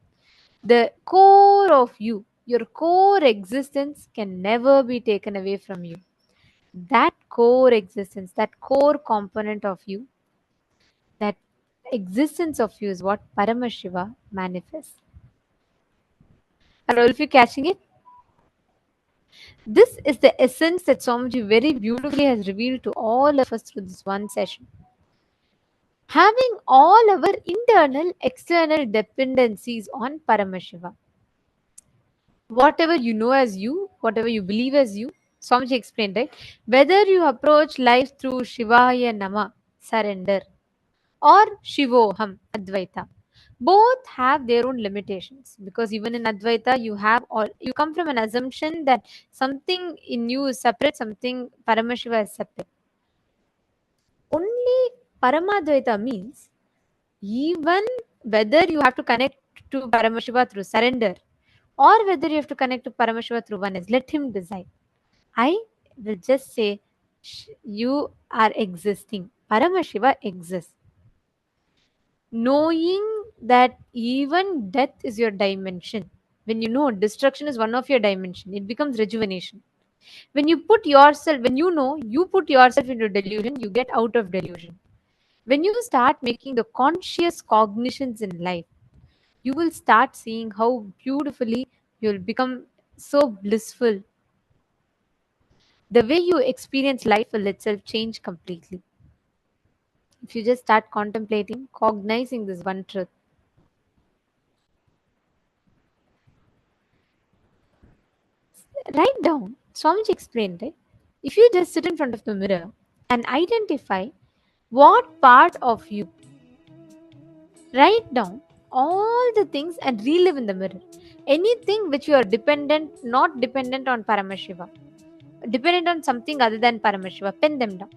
the core of you, your core existence can never be taken away from you. That core existence, that core component of you, that existence of you is what Paramashiva manifests. Are all of you catching it? This is the essence that Swamiji very beautifully has revealed to all of us through this one session. Having all our internal, external dependencies on Paramashiva. Whatever you know as you, whatever you believe as you, Swamiji explained, right? Whether you approach life through Shivaya Nama, surrender, or Shivoham, Advaita, both have their own limitations, because even in Advaita you have all, you come from an assumption that something in you is separate, something Paramashiva is separate. Only Paramadvaita means even whether you have to connect to Paramashiva through surrender or whether you have to connect to Paramashiva through oneness, let him decide. I will just say you are existing. Paramashiva exists. Knowing that even death is your dimension. When you know destruction is one of your dimension, it becomes rejuvenation. When you put yourself, when you know you put yourself into delusion, you get out of delusion. When you start making the conscious cognitions in life, you will start seeing how beautifully you'll become so blissful. The way you experience life will itself change completely. If you just start contemplating, cognizing this one truth. Write down. Swamiji explained, right? If you just sit in front of the mirror and identify what part of you, write down all the things and relive in the mirror. Anything which you are dependent, not dependent on Paramashiva, dependent on something other than Paramashiva, pen them down.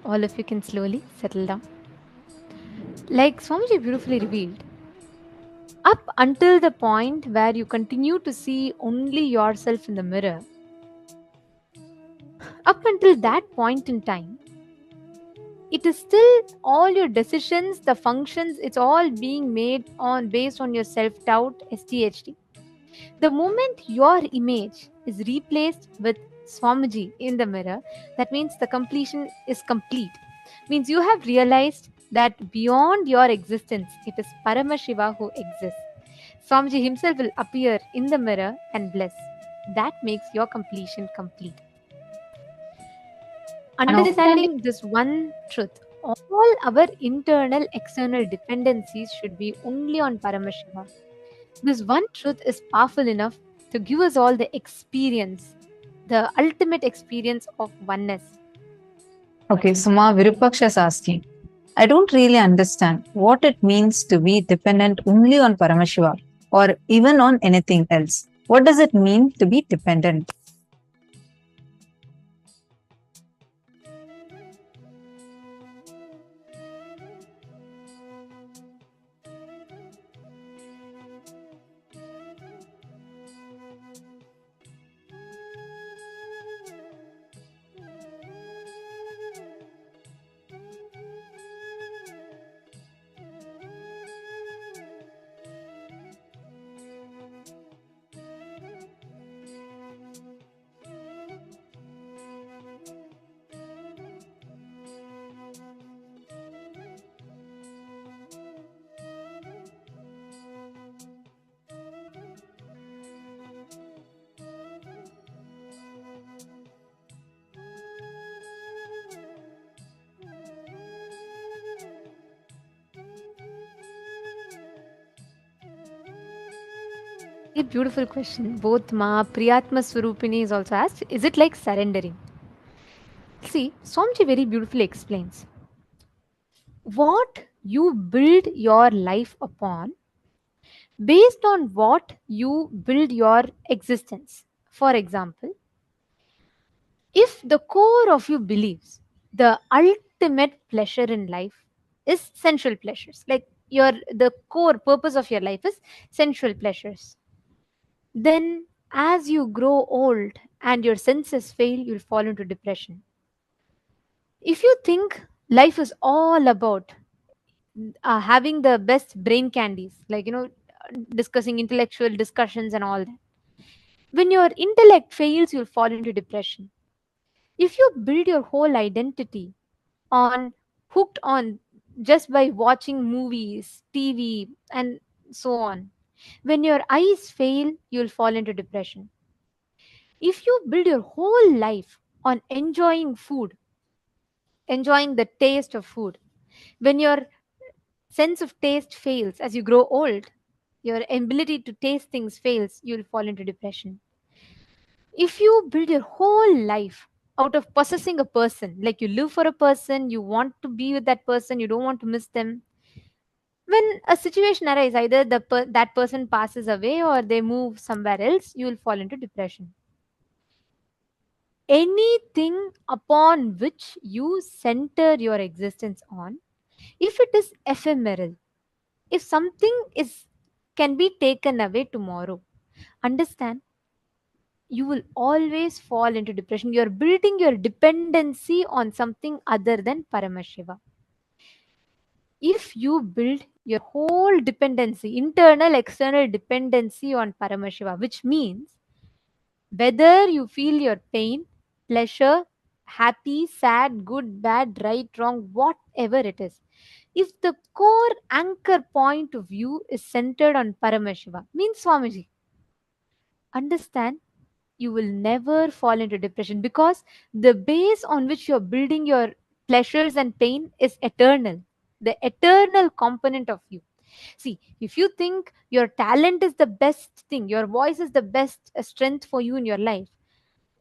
all of you can slowly settle down. Like Swamiji beautifully revealed, up until the point where you continue to see only yourself in the mirror, up until that point in time, it is still all your decisions, the functions, it's all being made on based on your self-doubt, STHD. The moment your image is replaced with Swamiji in the mirror, that means the completion is complete. Means you have realized that beyond your existence, it is Paramashiva who exists. Swamiji himself will appear in the mirror and bless. That makes your completion complete. Understanding. Understanding this one truth, all our internal external dependencies should be only on Paramashiva. This one truth is powerful enough to give us all the experience, the ultimate experience of oneness. Okay, Suma Virupaksha is asking, I don't really understand what it means to be dependent only on Paramashiva or even on anything else. What does it mean to be dependent? A beautiful question. Both Ma Priyatma Swarupini is also asked, is it like surrendering? See, Swamiji very beautifully explains. What you build your life upon based on what you build your existence. For example, if the core of you believes the ultimate pleasure in life is sensual pleasures, like the core purpose of your life is sensual pleasures, then as you grow old and your senses fail, you'll fall into depression. If you think life is all about having the best brain candies, like discussing intellectual discussions and all that, when your intellect fails, you'll fall into depression. If you build your whole identity on hooked on just by watching movies, TV, and so on, when your eyes fail, you'll fall into depression. If you build your whole life on enjoying food, enjoying the taste of food, when your sense of taste fails as you grow old, your ability to taste things fails, you'll fall into depression. If you build your whole life out of possessing a person, like you live for a person, you want to be with that person, you don't want to miss them, when a situation arises, either that person passes away or they move somewhere else, you will fall into depression. Anything upon which you center your existence on, if it is ephemeral, if something is can be taken away tomorrow, understand, you will always fall into depression. You're building your dependency on something other than Paramashiva. If you build your whole dependency, internal, external dependency on Paramashiva, which means whether you feel your pain, pleasure, happy, sad, good, bad, right, wrong, whatever it is, if the core anchor point of view is centered on Paramashiva, means Swamiji, understand, you will never fall into depression because the base on which you're building your pleasures and pain is eternal, the eternal component of you. See, if you think your talent is the best thing, your voice is the best strength for you in your life,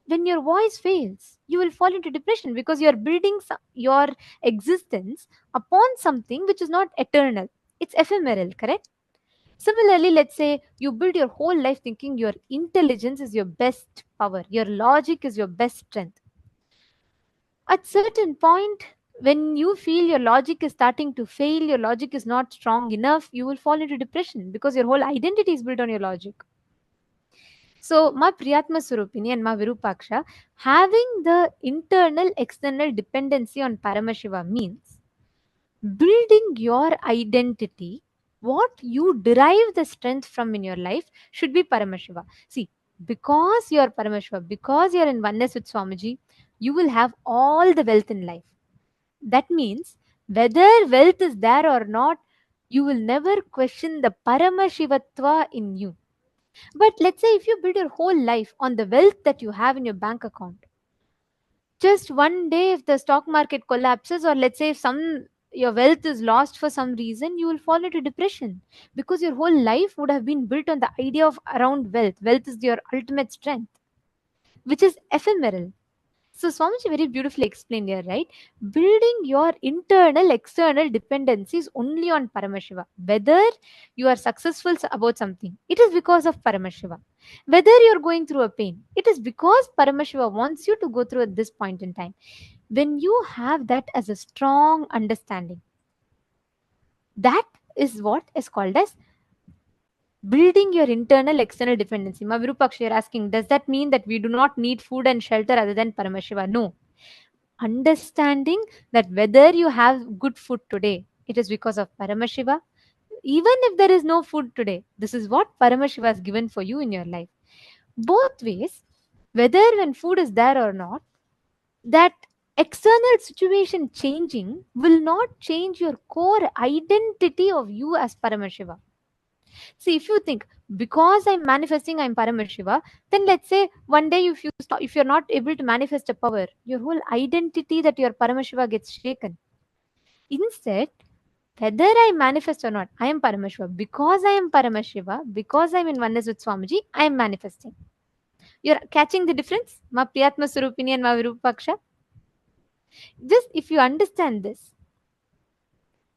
when your voice fails, you will fall into depression because you're building your existence upon something which is not eternal, it's ephemeral, correct? Similarly, let's say you build your whole life thinking your intelligence is your best power, your logic is your best strength. At certain point, When you feel your logic is starting to fail, your logic is not strong enough, you will fall into depression because your whole identity is built on your logic. So, ma Priyatma Surupini and ma Virupaksha, having the internal external dependency on Paramashiva means building your identity, what you derive the strength from in your life should be Paramashiva. See, because you are Paramashiva, because you are in oneness with Swamiji, you will have all the wealth in life. That means whether wealth is there or not, you will never question the Paramashivatva in you. But let's say if you build your whole life on the wealth that you have in your bank account, just one day if the stock market collapses, or let's say if some your wealth is lost for some reason, you will fall into depression because your whole life would have been built on the idea of around wealth. Wealth is your ultimate strength, which is ephemeral. So Swamiji very beautifully explained here, right? Building your internal, external dependencies only on Paramashiva. Whether you are successful about something, it is because of Paramashiva. Whether you are going through a pain, it is because Paramashiva wants you to go through at this point in time. When you have that as a strong understanding, that is what is called as building your internal external dependency. Ma Virupaksha, you're asking, does that mean that we do not need food and shelter other than Paramashiva? No. Understanding that whether you have good food today, it is because of Paramashiva. Even if there is no food today, this is what Paramashiva has given for you in your life. Both ways, whether when food is there or not, that external situation changing will not change your core identity of you as Paramashiva. See, if you think because I'm manifesting, I'm Paramashiva, then let's say one day if you stop, if you're not able to manifest a power, your whole identity that you're Paramashiva gets shaken. Instead, whether I manifest or not, I am Paramashiva. Because I am Paramashiva, because I'm in oneness with Swamiji, I am manifesting. You're catching the difference? Ma Priyatma Surupini and Ma Virupaksha. Just if you understand this,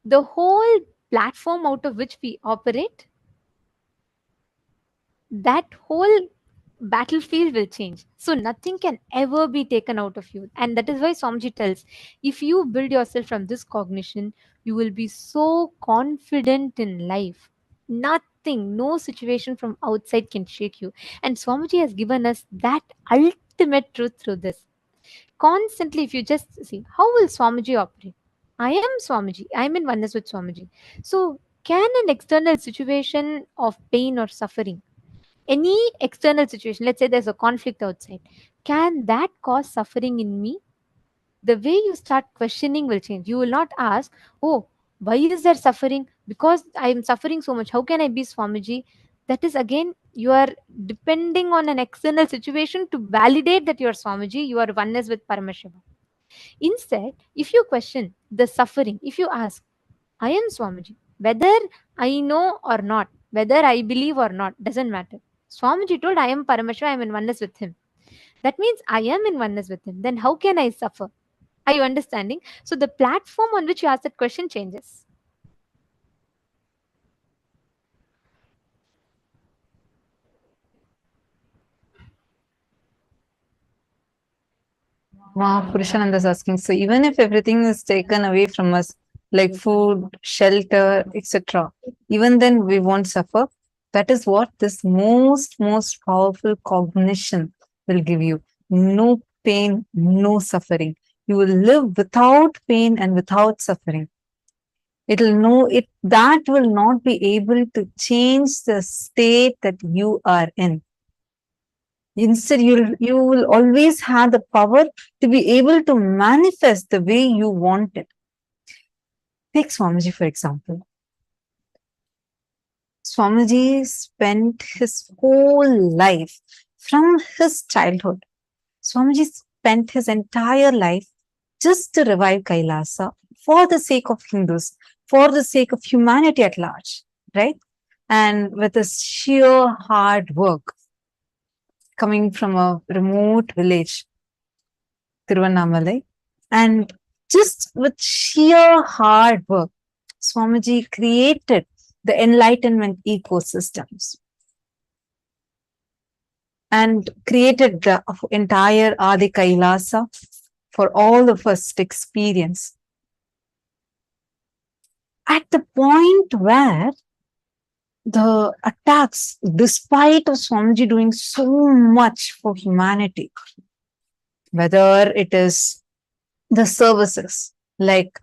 the whole platform out of which we operate, that whole battlefield will change. So nothing can ever be taken out of you. And that is why Swamiji tells, if you build yourself from this cognition, you will be so confident in life. Nothing, no situation from outside can shake you. And Swamiji has given us that ultimate truth through this. Constantly, if you just see, how will Swamiji operate? I am Swamiji. I am in oneness with Swamiji. So can an external situation of pain or suffering, any external situation, let's say there's a conflict outside, can that cause suffering in me? The way you start questioning will change. You will not ask, oh, why is there suffering? Because I am suffering so much, how can I be Swamiji? That is again, you are depending on an external situation to validate that you are Swamiji, you are oneness with Paramashiva. Instead, if you question the suffering, if you ask, I am Swamiji. Whether I know or not, whether I believe or not, doesn't matter. Swamiji told, I am Paramashiva, I am in oneness with him. That means I am in oneness with him. Then how can I suffer? Are you understanding? So the platform on which you ask that question changes. Purushananda is asking, so even if everything is taken away from us, like food, shelter, etc., even then we won't suffer. That is what this most powerful cognition will give you. No pain, no suffering. You will live without pain and without suffering. It'll know it, that will not be able to change the state that you are in. Instead, you will always have the power to be able to manifest the way you want it. Take Swamiji, for example. Swamiji spent his whole life from his childhood. Swamiji spent his entire life just to revive Kailasa for the sake of Hindus, for the sake of humanity at large, right? And with his sheer hard work, coming from a remote village, Tiruvannamalai, and just with sheer hard work, Swamiji created the enlightenment ecosystems and created the entire Adi Kailasa for all of us to experience. At the point where the attacks, despite of Swamiji doing so much for humanity, whether it is the services, like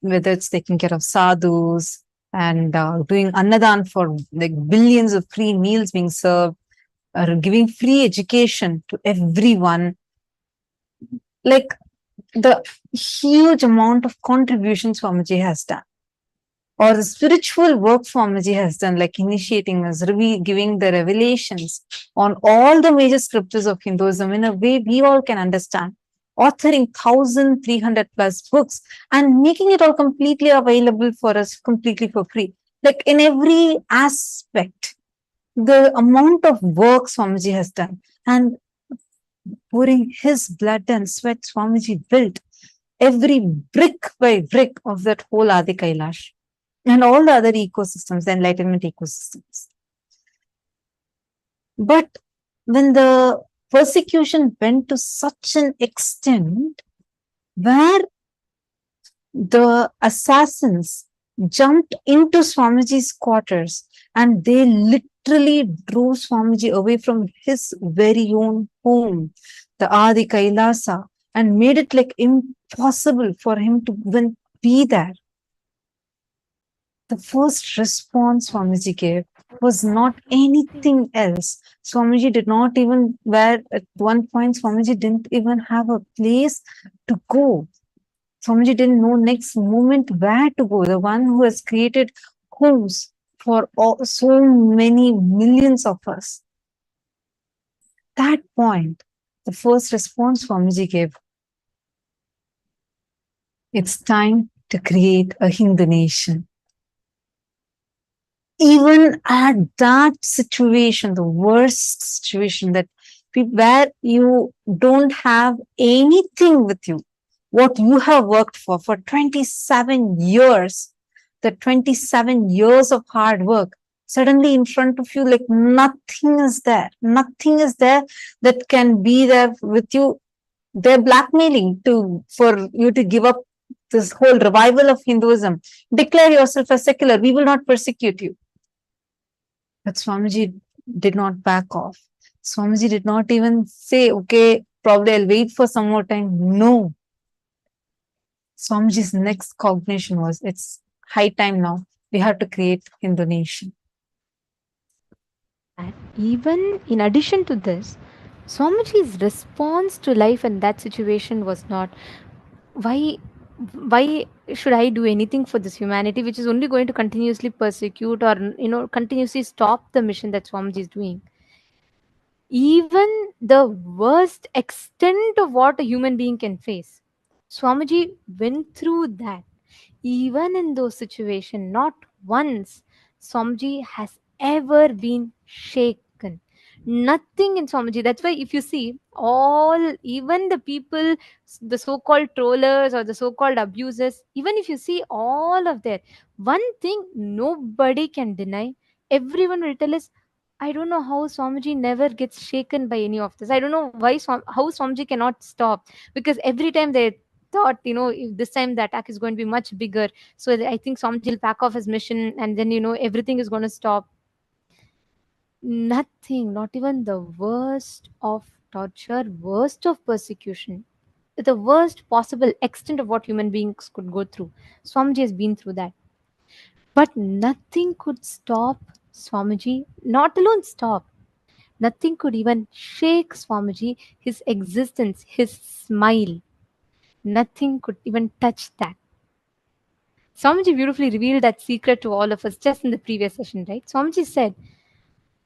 whether it's taking care of sadhus and doing annadan for like billions of free meals being served, or giving free education to everyone, like the huge amount of contributions Swamiji has done, or the spiritual work Swamiji has done, like initiating us, giving the revelations on all the major scriptures of Hinduism in a way we all can understand, authoring 1,300 plus books and making it all completely available for us completely for free. Like in every aspect, the amount of work Swamiji has done, and pouring his blood and sweat, Swamiji built every brick by brick of that whole Adi Kailash and all the other ecosystems, the enlightenment ecosystems. But when the persecution went to such an extent where the assassins jumped into Swamiji's quarters and they literally drove Swamiji away from his very own home, the Adi Kailasa, and made it like impossible for him to even be there. The first response Swamiji gave was not anything else. Swamiji did not even, where at one point Swamiji didn't even have a place to go. Swamiji didn't know next moment where to go. The one who has created homes for so many millions of us. That point, the first response Swamiji gave, it's time to create a Hindu nation. Even at that situation, the worst situation, that where you don't have anything with you, what you have worked for 27 years, the 27 years of hard work, suddenly in front of you, like nothing is there. Nothing is there that can be there with you. They're blackmailing for you to give up this whole revival of Hinduism. Declare yourself as secular. We will not persecute you. But Swamiji did not back off. Swamiji did not even say, okay, probably I'll wait for some more time. No. Swamiji's next cognition was, it's high time now. We have to create Hindu nation. And even in addition to this, Swamiji's response to life in that situation was not, why why should I do anything for this humanity which is only going to continuously persecute or continuously stop the mission that Swamiji is doing. Even the worst extent of what a human being can face, Swamiji went through that. Even in those situations, not once Swamiji has ever been shaken. Nothing in Swamiji. That's why if you see all, even the people, the so-called trollers or the so-called abusers, even if you see all of that, one thing nobody can deny, everyone will tell us, I don't know how Swamiji never gets shaken by any of this. I don't know why how Swamiji cannot stop, because every time they thought, if this time the attack is going to be much bigger, so I think Swamiji will pack off his mission and then everything is going to stop. Nothing, not even the worst of torture, worst of persecution, the worst possible extent of what human beings could go through, Swamiji has been through that. But nothing could stop Swamiji, not alone stop, nothing could even shake Swamiji, his existence, his smile. Nothing could even touch that. Swamiji beautifully revealed that secret to all of us just in the previous session, right? Swamiji said,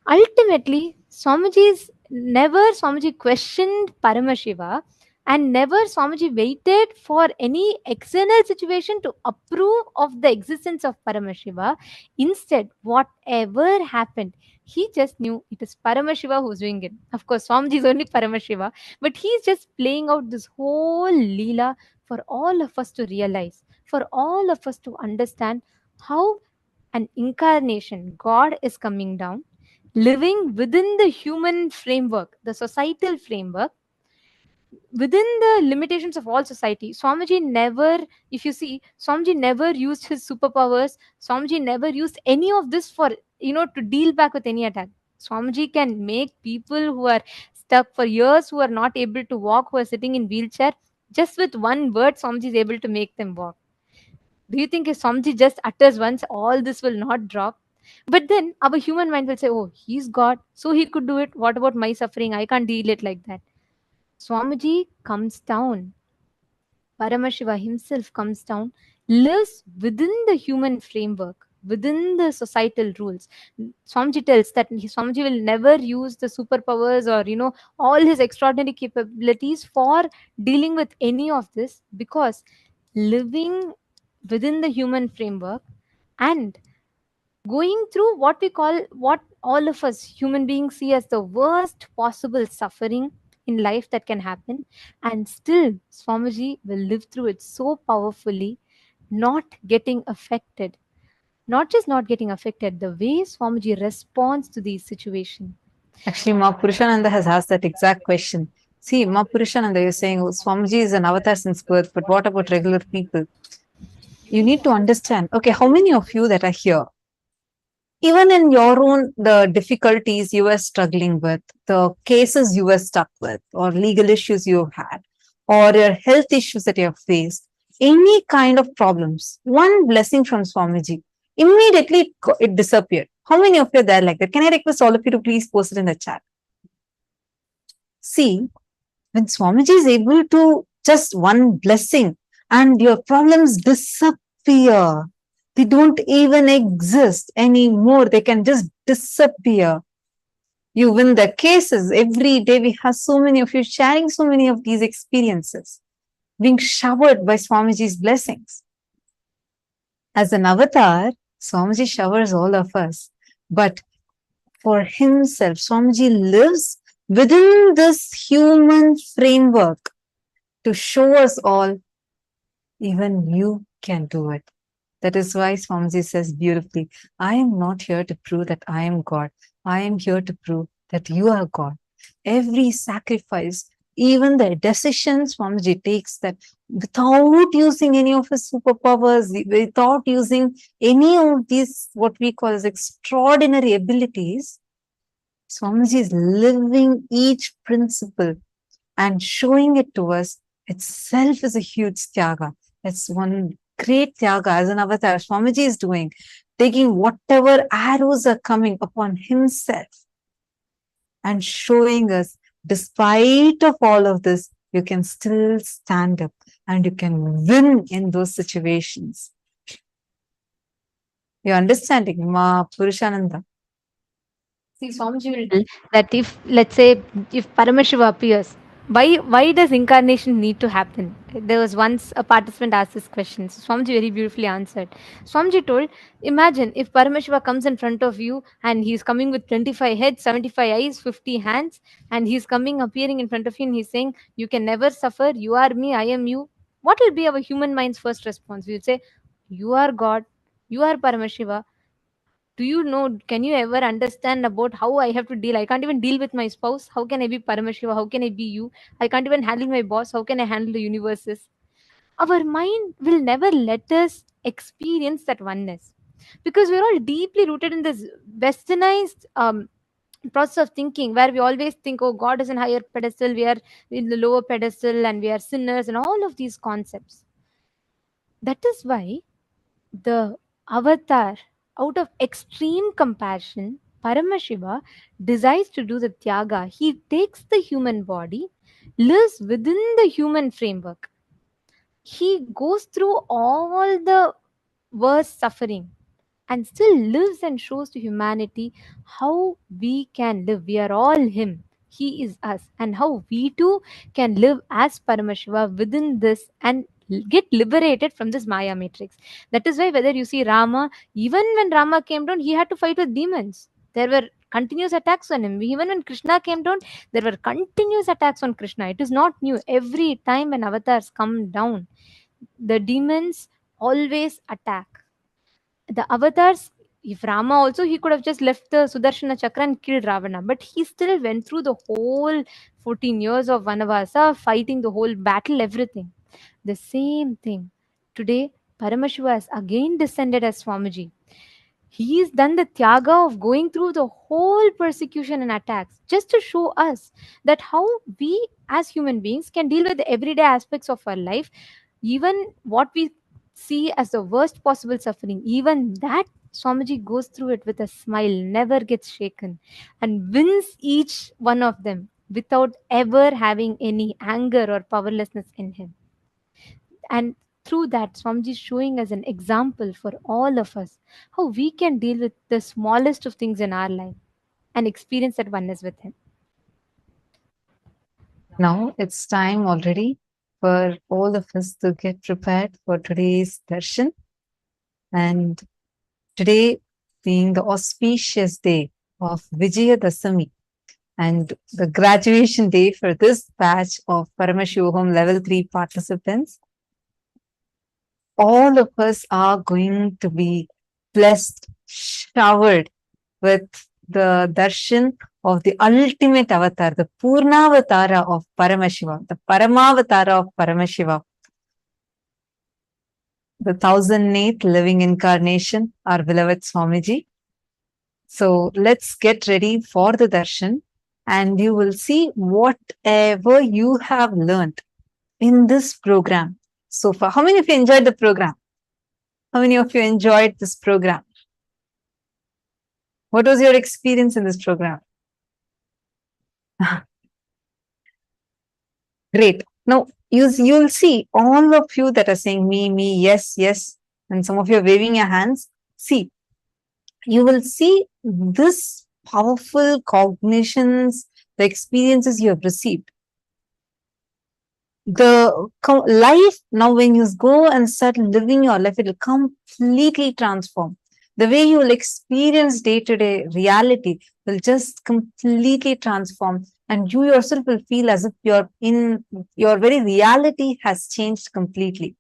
ultimately, Swamiji questioned Paramashiva, and never Swamiji waited for any external situation to approve of the existence of Paramashiva. Instead, whatever happened, he just knew it is Paramashiva who's doing it. Of course, Swamiji is only Paramashiva, but he's just playing out this whole Leela for all of us to realize, for all of us to understand how an incarnation, God is coming down, living within the human framework, the societal framework, within the limitations of all society. Swamiji never, if you see, Swamiji never used his superpowers. Swamiji never used any of this for, to deal back with any attack. Swamiji can make people who are stuck for years, who are not able to walk, who are sitting in wheelchair, just with one word, Swamiji is able to make them walk. Do you think if Swamiji just utters once, all this will not drop? But then our human mind will say, oh, he's God, so he could do it. What about my suffering? I can't deal it like that. Swamiji comes down. Paramashiva himself comes down, lives within the human framework, within the societal rules. Swamiji tells that Swamiji will never use the superpowers or, all his extraordinary capabilities for dealing with any of this, because living within the human framework and going through what we call, what all of us human beings see as the worst possible suffering in life that can happen, and still Swamiji will live through it so powerfully, not getting affected. Not just not getting affected, the way Swamiji responds to these situations. Actually, Ma Purushananda has asked that exact question. See, Ma Purushananda, you're saying oh, Swamiji is an avatar since birth, but what about regular people? You need to understand. Okay, how many of you that are here, even in your own the difficulties you were struggling with, the cases you were stuck with, or legal issues you had, or your health issues that you have faced, any kind of problems, one blessing from Swamiji, immediately it disappeared. How many of you are there like that? Can I request all of you to please post it in the chat? See, when Swamiji is able to just one blessing and your problems disappear, they don't even exist anymore. They can just disappear. You win the cases. Every day we have so many of you sharing so many of these experiences, being showered by Swamiji's blessings. As an avatar, Swamiji showers all of us. But for himself, Swamiji lives within this human framework to show us all, even you can do it. That is why Swamiji says beautifully, I am not here to prove that I am God. I am here to prove that you are God. Every sacrifice, even the decisions Swamiji takes, that without using any of his superpowers, without using any of these, what we call as extraordinary abilities, Swamiji is living each principle and showing it to us itself is a huge tyaga. It's one great tyaga as an avatar Swamiji is doing, taking whatever arrows are coming upon himself and showing us, despite of all of this, you can still stand up and you can win in those situations. You're understanding, Ma Purushananda? See, Swamiji will tell that if, let's say, if Paramashiva appears, why does incarnation need to happen? There was once a participant asked this question. So Swamiji very beautifully answered. Swamiji told, imagine if Paramashiva comes in front of you and he's coming with 25 heads, 75 eyes, 50 hands, and he's coming appearing in front of you and he's saying, you can never suffer, you are me, I am you. What will be our human mind's first response? We will say, you are God, you are Paramashiva. Do you know, can you ever understand about how I have to deal? I can't even deal with my spouse. How can I be Paramashiva? How can I be you? I can't even handle my boss. How can I handle the universes? Our mind will never let us experience that oneness, because we're all deeply rooted in this westernized process of thinking, where we always think, oh, God is in higher pedestal, we are in the lower pedestal, and we are sinners, and all of these concepts. That is why the avatar, out of extreme compassion, Paramashiva decides to do the Tyaga. He takes the human body, lives within the human framework. He goes through all the worst suffering and still lives and shows to humanity how we can live. We are all Him. He is us. And how we too can live as Paramashiva within this and get liberated from this Maya matrix. That is why, whether you see Rama, even when Rama came down, he had to fight with demons. There were continuous attacks on him. Even when Krishna came down, there were continuous attacks on Krishna. It is not new. Every time when avatars come down, the demons always attack the avatars. If Rama also, he could have just left the Sudarshana Chakra and killed Ravana, but he still went through the whole 14 years of Vanavasa, fighting the whole battle, everything. The same thing. Today, Paramashiva has again descended as Swamiji. He's done the tyaga of going through the whole persecution and attacks just to show us that how we as human beings can deal with the everyday aspects of our life, even what we see as the worst possible suffering, even that Swamiji goes through it with a smile, never gets shaken, and wins each one of them without ever having any anger or powerlessness in him. And through that, Swamiji is showing us an example for all of us how we can deal with the smallest of things in our life and experience that oneness with him. Now it's time already for all of us to get prepared for today's darshan. And today, being the auspicious day of Vijayadasami and the graduation day for this batch of Paramashivoham Level 3 participants, all of us are going to be blessed, showered with the darshan of the ultimate avatar, the Purnavatara of Paramashiva, the Paramavatara of Paramashiva, the 1008th living incarnation, our beloved Swamiji. So let's get ready for the darshan, and you will see whatever you have learned in this program so far. How many of you enjoyed the program? How many of you enjoyed this program? What was your experience in this program? Great. Now, you'll see all of you that are saying me, yes, yes, and some of you are waving your hands. See, you will see this powerful cognitions, the experiences you have received. The life now, when you go and start living your life, it will completely transform. The way you will experience day-to-day reality will just completely transform, and you yourself will feel as if your very reality has changed completely.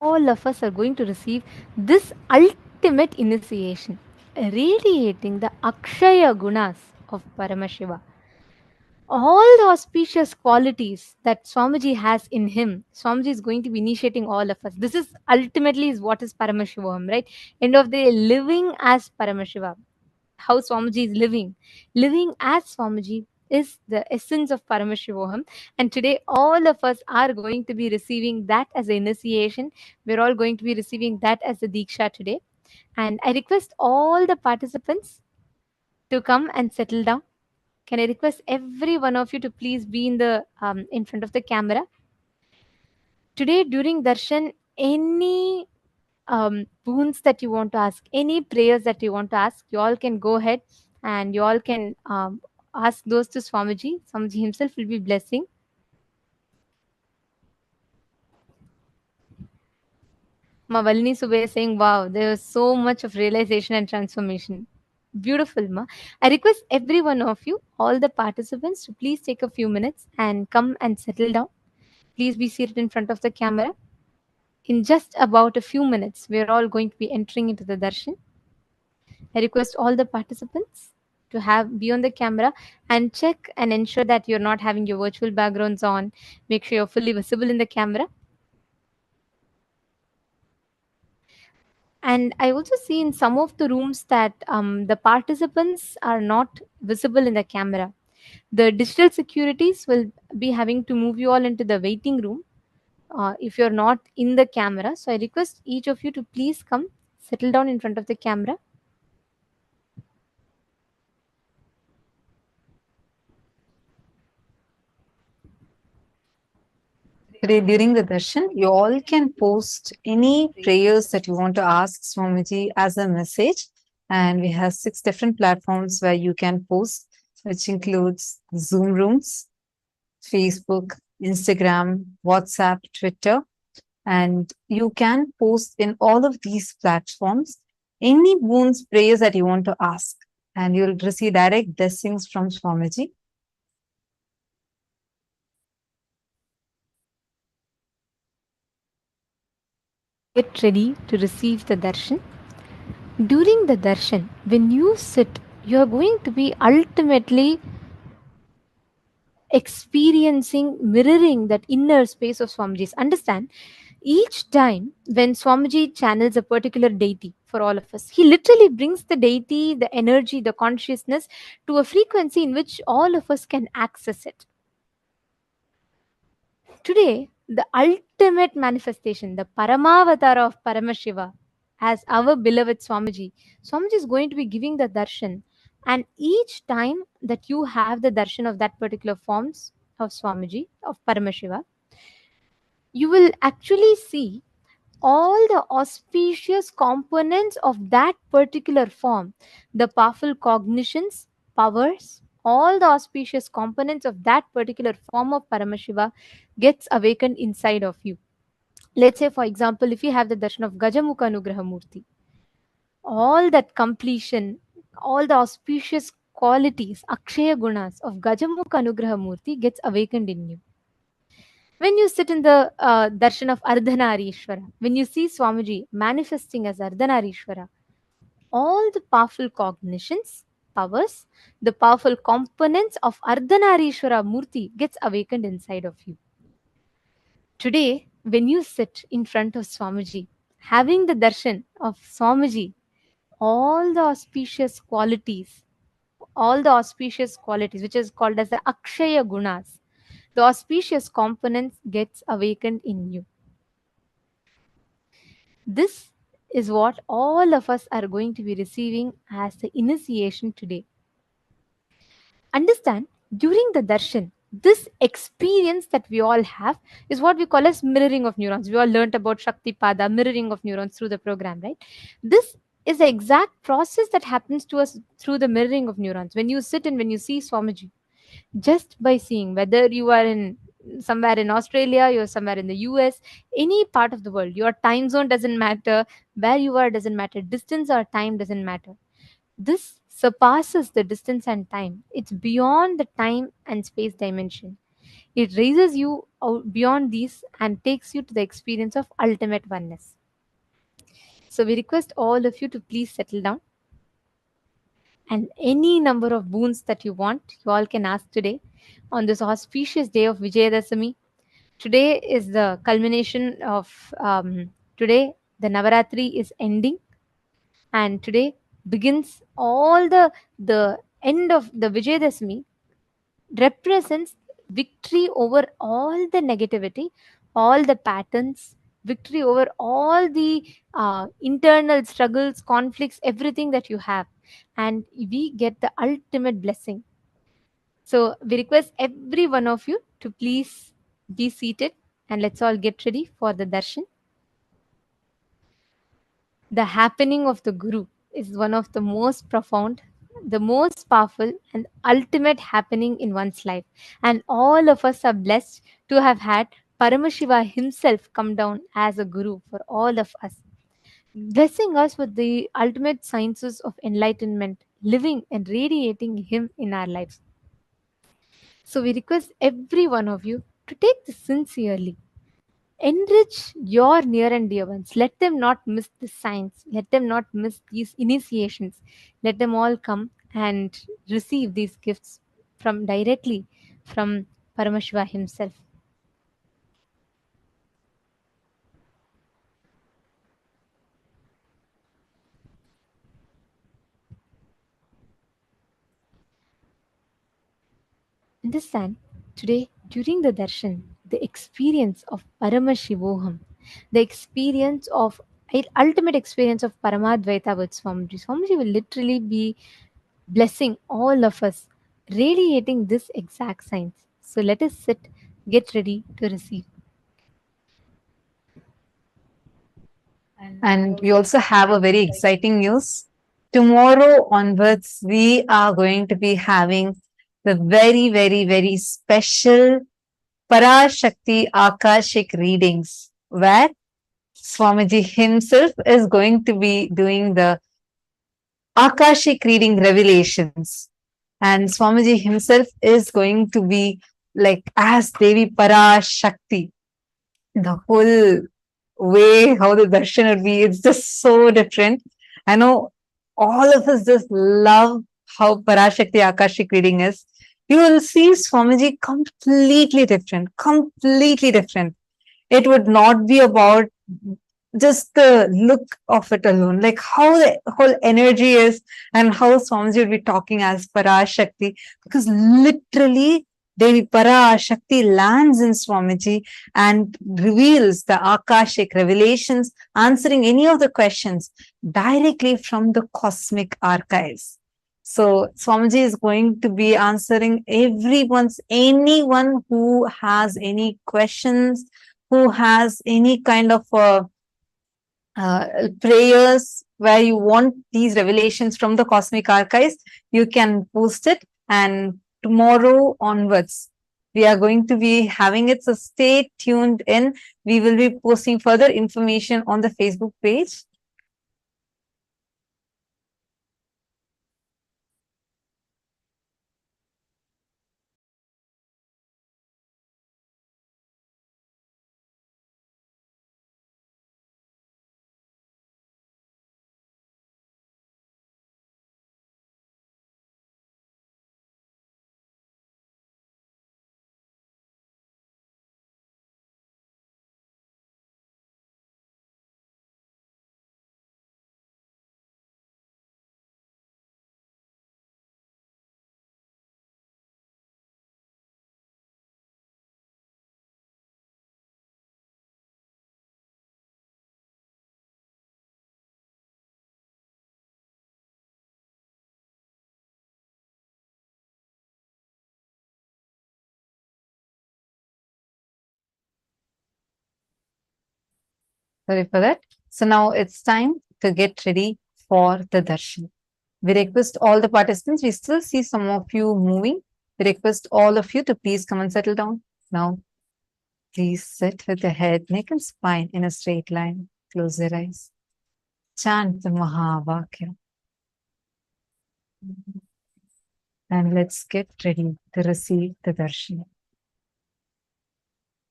All of us are going to receive this ultimate initiation, radiating the Akshaya Gunas of Paramashiva. All the auspicious qualities that Swamiji has in him, Swamiji is going to be initiating all of us. This is ultimately is what is Paramashivam, right? End of the day, living as Paramashiva. How Swamiji is living. Living as Swamiji is the essence of Paramashivoham. And today, all of us are going to be receiving that as an initiation. We're all going to be receiving that as a Diksha today. And I request all the participants to come and settle down. Can I request every one of you to please be in front of the camera? Today, during darshan, any boons that you want to ask, any prayers that you want to ask, you all can go ahead and you all can ask those to Swamiji. Swamiji himself will be blessing. Ma Valini Subhay is saying, wow, there was so much of realization and transformation. Beautiful, Ma. I request every one of you, all the participants, to please take a few minutes and come and settle down. Please be seated in front of the camera. In just about a few minutes, we're all going to be entering into the darshan. I request all the participants to be on the camera and check and ensure that you're not having your virtual backgrounds on. Make sure you're fully visible in the camera. And I also see in some of the rooms that the participants are not visible in the camera. The digital securities will be having to move you all into the waiting room if you're not in the camera. So I request each of you to please come settle down in front of the camera. Today, during the darshan, you all can post any prayers that you want to ask Swamiji as a message. And we have 6 different platforms where you can post, which includes Zoom rooms, Facebook, Instagram, WhatsApp, Twitter. And you can post in all of these platforms any boons, prayers that you want to ask. And you'll receive direct blessings from Swamiji. Get ready to receive the darshan. During the darshan, when you sit, You are going to be ultimately experiencing, mirroring that inner space of Swamiji's. Understand, each time when Swamiji channels a particular deity for all of us, he literally brings the deity, the energy, the consciousness to a frequency in which all of us can access it. Today, the ultimate manifestation, the Paramavatara of Paramashiva, as our beloved Swamiji, Swamiji is going to be giving the darshan. And each time that you have the darshan of that particular forms of Swamiji, of Paramashiva, you will actually see all the auspicious components of that particular form, the powerful cognitions, powers, all the auspicious components of that particular form of Paramashiva gets awakened inside of you. Let's say, for example, if you have the darshan of Gajamukha Anugraha Murti, all that completion, all the auspicious qualities, Akshaya Gunas of Gajamukha Anugraha Murti gets awakened in you. When you sit in the darshan of Ardhanarishwara, when you see Swamiji manifesting as Ardhanarishwara, all the powerful cognitions, powers, the powerful components of Ardhanarishwara Murti gets awakened inside of you. Today, when you sit in front of Swamiji, having the darshan of Swamiji, all the auspicious qualities, which is called as the Akshaya Gunas, the auspicious components gets awakened in you. This is what all of us are going to be receiving as the initiation today. Understand, during the darshan, this experience that we all have is what we call as mirroring of neurons. We all learnt about Shakti Pada, mirroring of neurons through the program, right? This is the exact process that happens to us through the mirroring of neurons. When you sit and when you see Swamiji, just by seeing, whether you are in somewhere in Australia, you're somewhere in the US, any part of the world, your time zone doesn't matter, where you are doesn't matter, distance or time doesn't matter. This surpasses the distance and time. It's beyond the time and space dimension. It raises you out beyond these and takes you to the experience of ultimate oneness. So we request all of you to please settle down, and any number of boons that you want, you all can ask today on this auspicious day of Vijayadashami. Today is the culmination of today. The Navaratri is ending, and today begins all the end of the Vijayadashami represents victory over all the negativity, all the patterns, victory over all the internal struggles, conflicts, everything that you have. And we get the ultimate blessing. So we request every one of you to please be seated and let's all get ready for the darshan. The happening of the Guru is one of the most profound, the most powerful, and ultimate happening in one's life. And all of us are blessed to have had Paramashiva himself come down as a Guru for all of us, blessing us with the ultimate sciences of enlightenment, living and radiating Him in our lives. So we request every one of you to take this sincerely. Enrich your near and dear ones. Let them not miss the signs. Let them not miss these initiations. Let them all come and receive these gifts from directly from Paramashiva himself. Understand, today during the darshan, the experience of Paramashivoham, the experience of ultimate experience of Paramadvaita with Swamiji. Swamiji will literally be blessing all of us, radiating this exact science. So let us sit, get ready to receive. And we also have a very exciting news. Tomorrow onwards, we are going to be having the very, very, very special Parashakti Akashic readings, where Swamiji himself is going to be doing the Akashic reading revelations. And Swamiji himself is going to be like as Devi Parashakti. The whole way how the darshan would be, it's just so different. I know all of us just love how Parashakti Akashic reading is, you will see Swamiji completely different, completely different. It would not be about just the look of it alone, like how the whole energy is and how Swamiji will be talking as Parashakti, because literally Devi Parashakti lands in Swamiji and reveals the Akashic revelations, answering any of the questions directly from the cosmic archives. So Swamiji is going to be answering anyone who has any questions, who has any kind of prayers where you want these revelations from the cosmic archives, you can post it. And tomorrow onwards, we are going to be having it. So stay tuned in. We will be posting further information on the Facebook page. Sorry for that. So now it's time to get ready for the darshan. We request all the participants, we still see some of you moving. We request all of you to please come and settle down. Now, please sit with your head, neck, and spine in a straight line. Close your eyes. Chant the Mahavakya. And let's get ready to receive the darshan.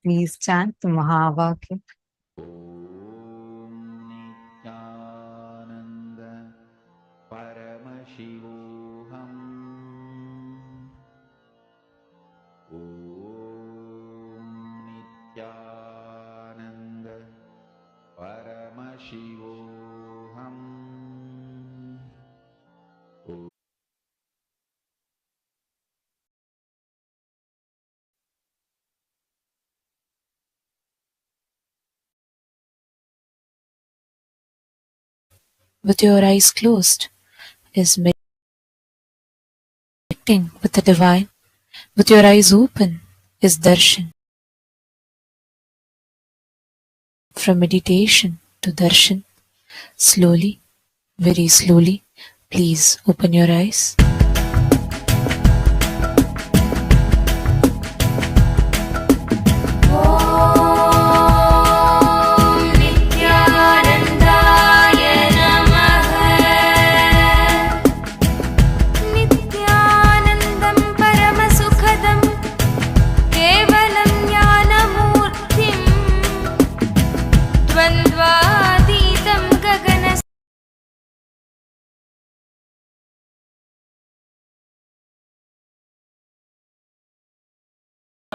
Please chant the Mahavakya. Nityananda Paramashivoham Om Nityananda Paramashivoham. With your eyes closed is meditating with the divine. With your eyes open is darshan. From meditation to darshan, slowly, very slowly, please open your eyes.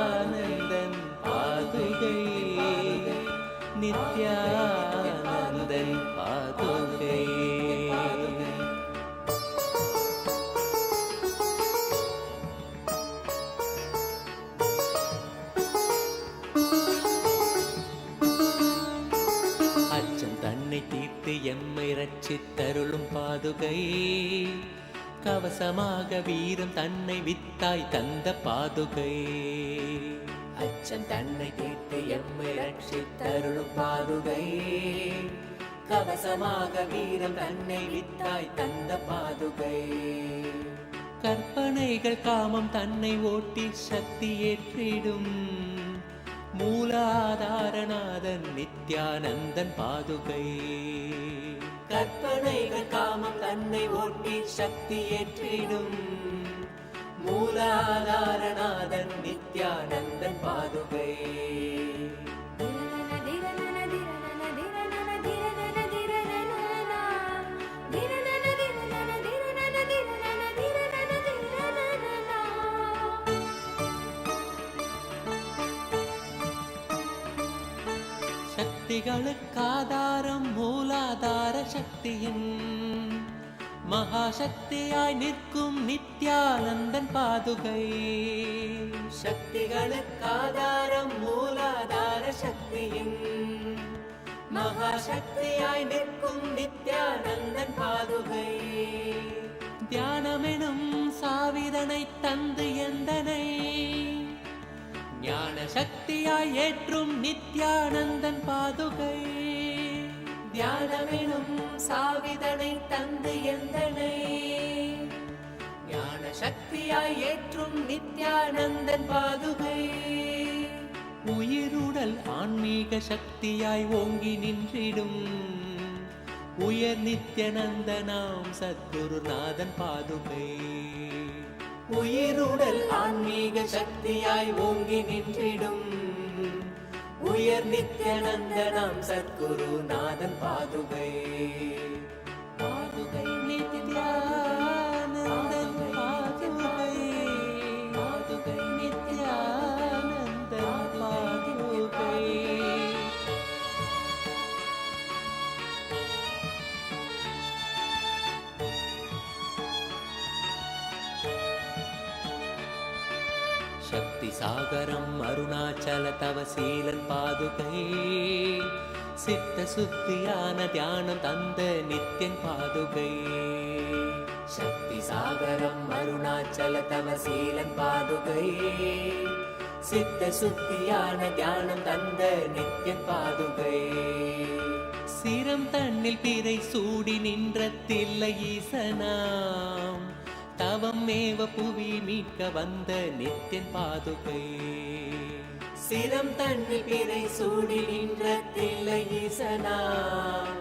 Anandan പാതുകൈ Nithyanandan പാതുകൈ அச்சம் தன்னை தீர்த்து எம்மை ரட்சித்தருளும் பாதுகை கவசமாக வீரம் தன்னை வித்தாய் தந்த பாதுகை அச்சம் தன்னை தீர்த்து எம்மை ரட்சித்தருளும் பாதுகை கவசமாக வீரம் தன்னை வித்தாய் தந்த பாதுகை கற்பனைகள் காமம் தன்னை ஓட்டி சக்தி ஏற்றிடும் மூலாதாரநாதன் நித்யானந்தன் பாதுகை கற்பனைகள் காமம் தன்னை ஓட்டி சக்தி ஏற்றிடும் மூலாதாரநாதன் நித்யானந்தன் பாதுகை சக்திகளுக்காதாரம் மூலாதார சக்தியின் மகாசக்தியாய் நிற்கும் நித்யானந்தன் பாதுகை. சக்திகளுக்காதாரம் மூலாதார சக்தியின் மகாசக்தியாய் நிற்கும் நித்யானந்தன் பாதுகை. தியானமெனும் சாவிதனை தந்து எந்தனை ஞான சக்தியாய் ஏற்றும் நித்யானந்தன் பாதுகை. தியானமெனும் சாவிதனை தந்து எந்தனை ஞான சக்தியாய் ஏற்றும் நித்யானந்தன் பாதுகை. உயிருடல் ஆன்மீக சக்தியாய் ஓங்கி நின்றிடும் உயர் நித்யானந்தனாம் சத்குருநாதன் பாதுகை. உயிருடல் ஆன்மீக சக்தியாய் ஓங்கி நின்றிடும் உயர் நித்யானந்தனாம் சத்குருநாதன் பாதுகை. பாதுகை நித்யானந்தன் பாதுகை. பாதுகை நித்யானந்தன் பாதுகை. சக்தி சாகரம் அருணாச்சல தவசீலன் பாதுகை. சித்த சுத்தியான தியானம் தந்த நித்யன் பாதுகை. சக்தி சாகரம் அருணாச்சல தவசீலன் பாதுகை. சித்த சுத்தியான தியானம் தந்த நித்யன் பாதுகை. சிரம் தன்னில் பிறை சூடி நின்ற தில்லை ஈசனாம் தவம் மேவ புவி மீட்க வந்த நித்யன் பாதுகை. சிரம் தன்னில் பிறை சூடி நின்ற தில்லை ஈசனாம்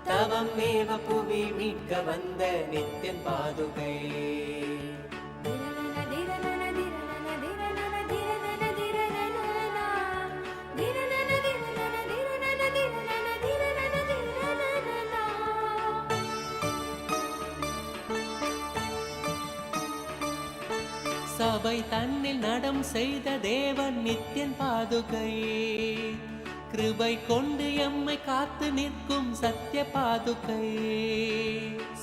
தவம் மேவ புவி மீட்க வந்த நித்யன் பாதுகை. சபை தன்னில் நடம் செய்த தேவன் நித்யன் பாதுகை. கிருபை கொண்டு எம்மை காத்து நிற்கும் சத்ய பாதுகை.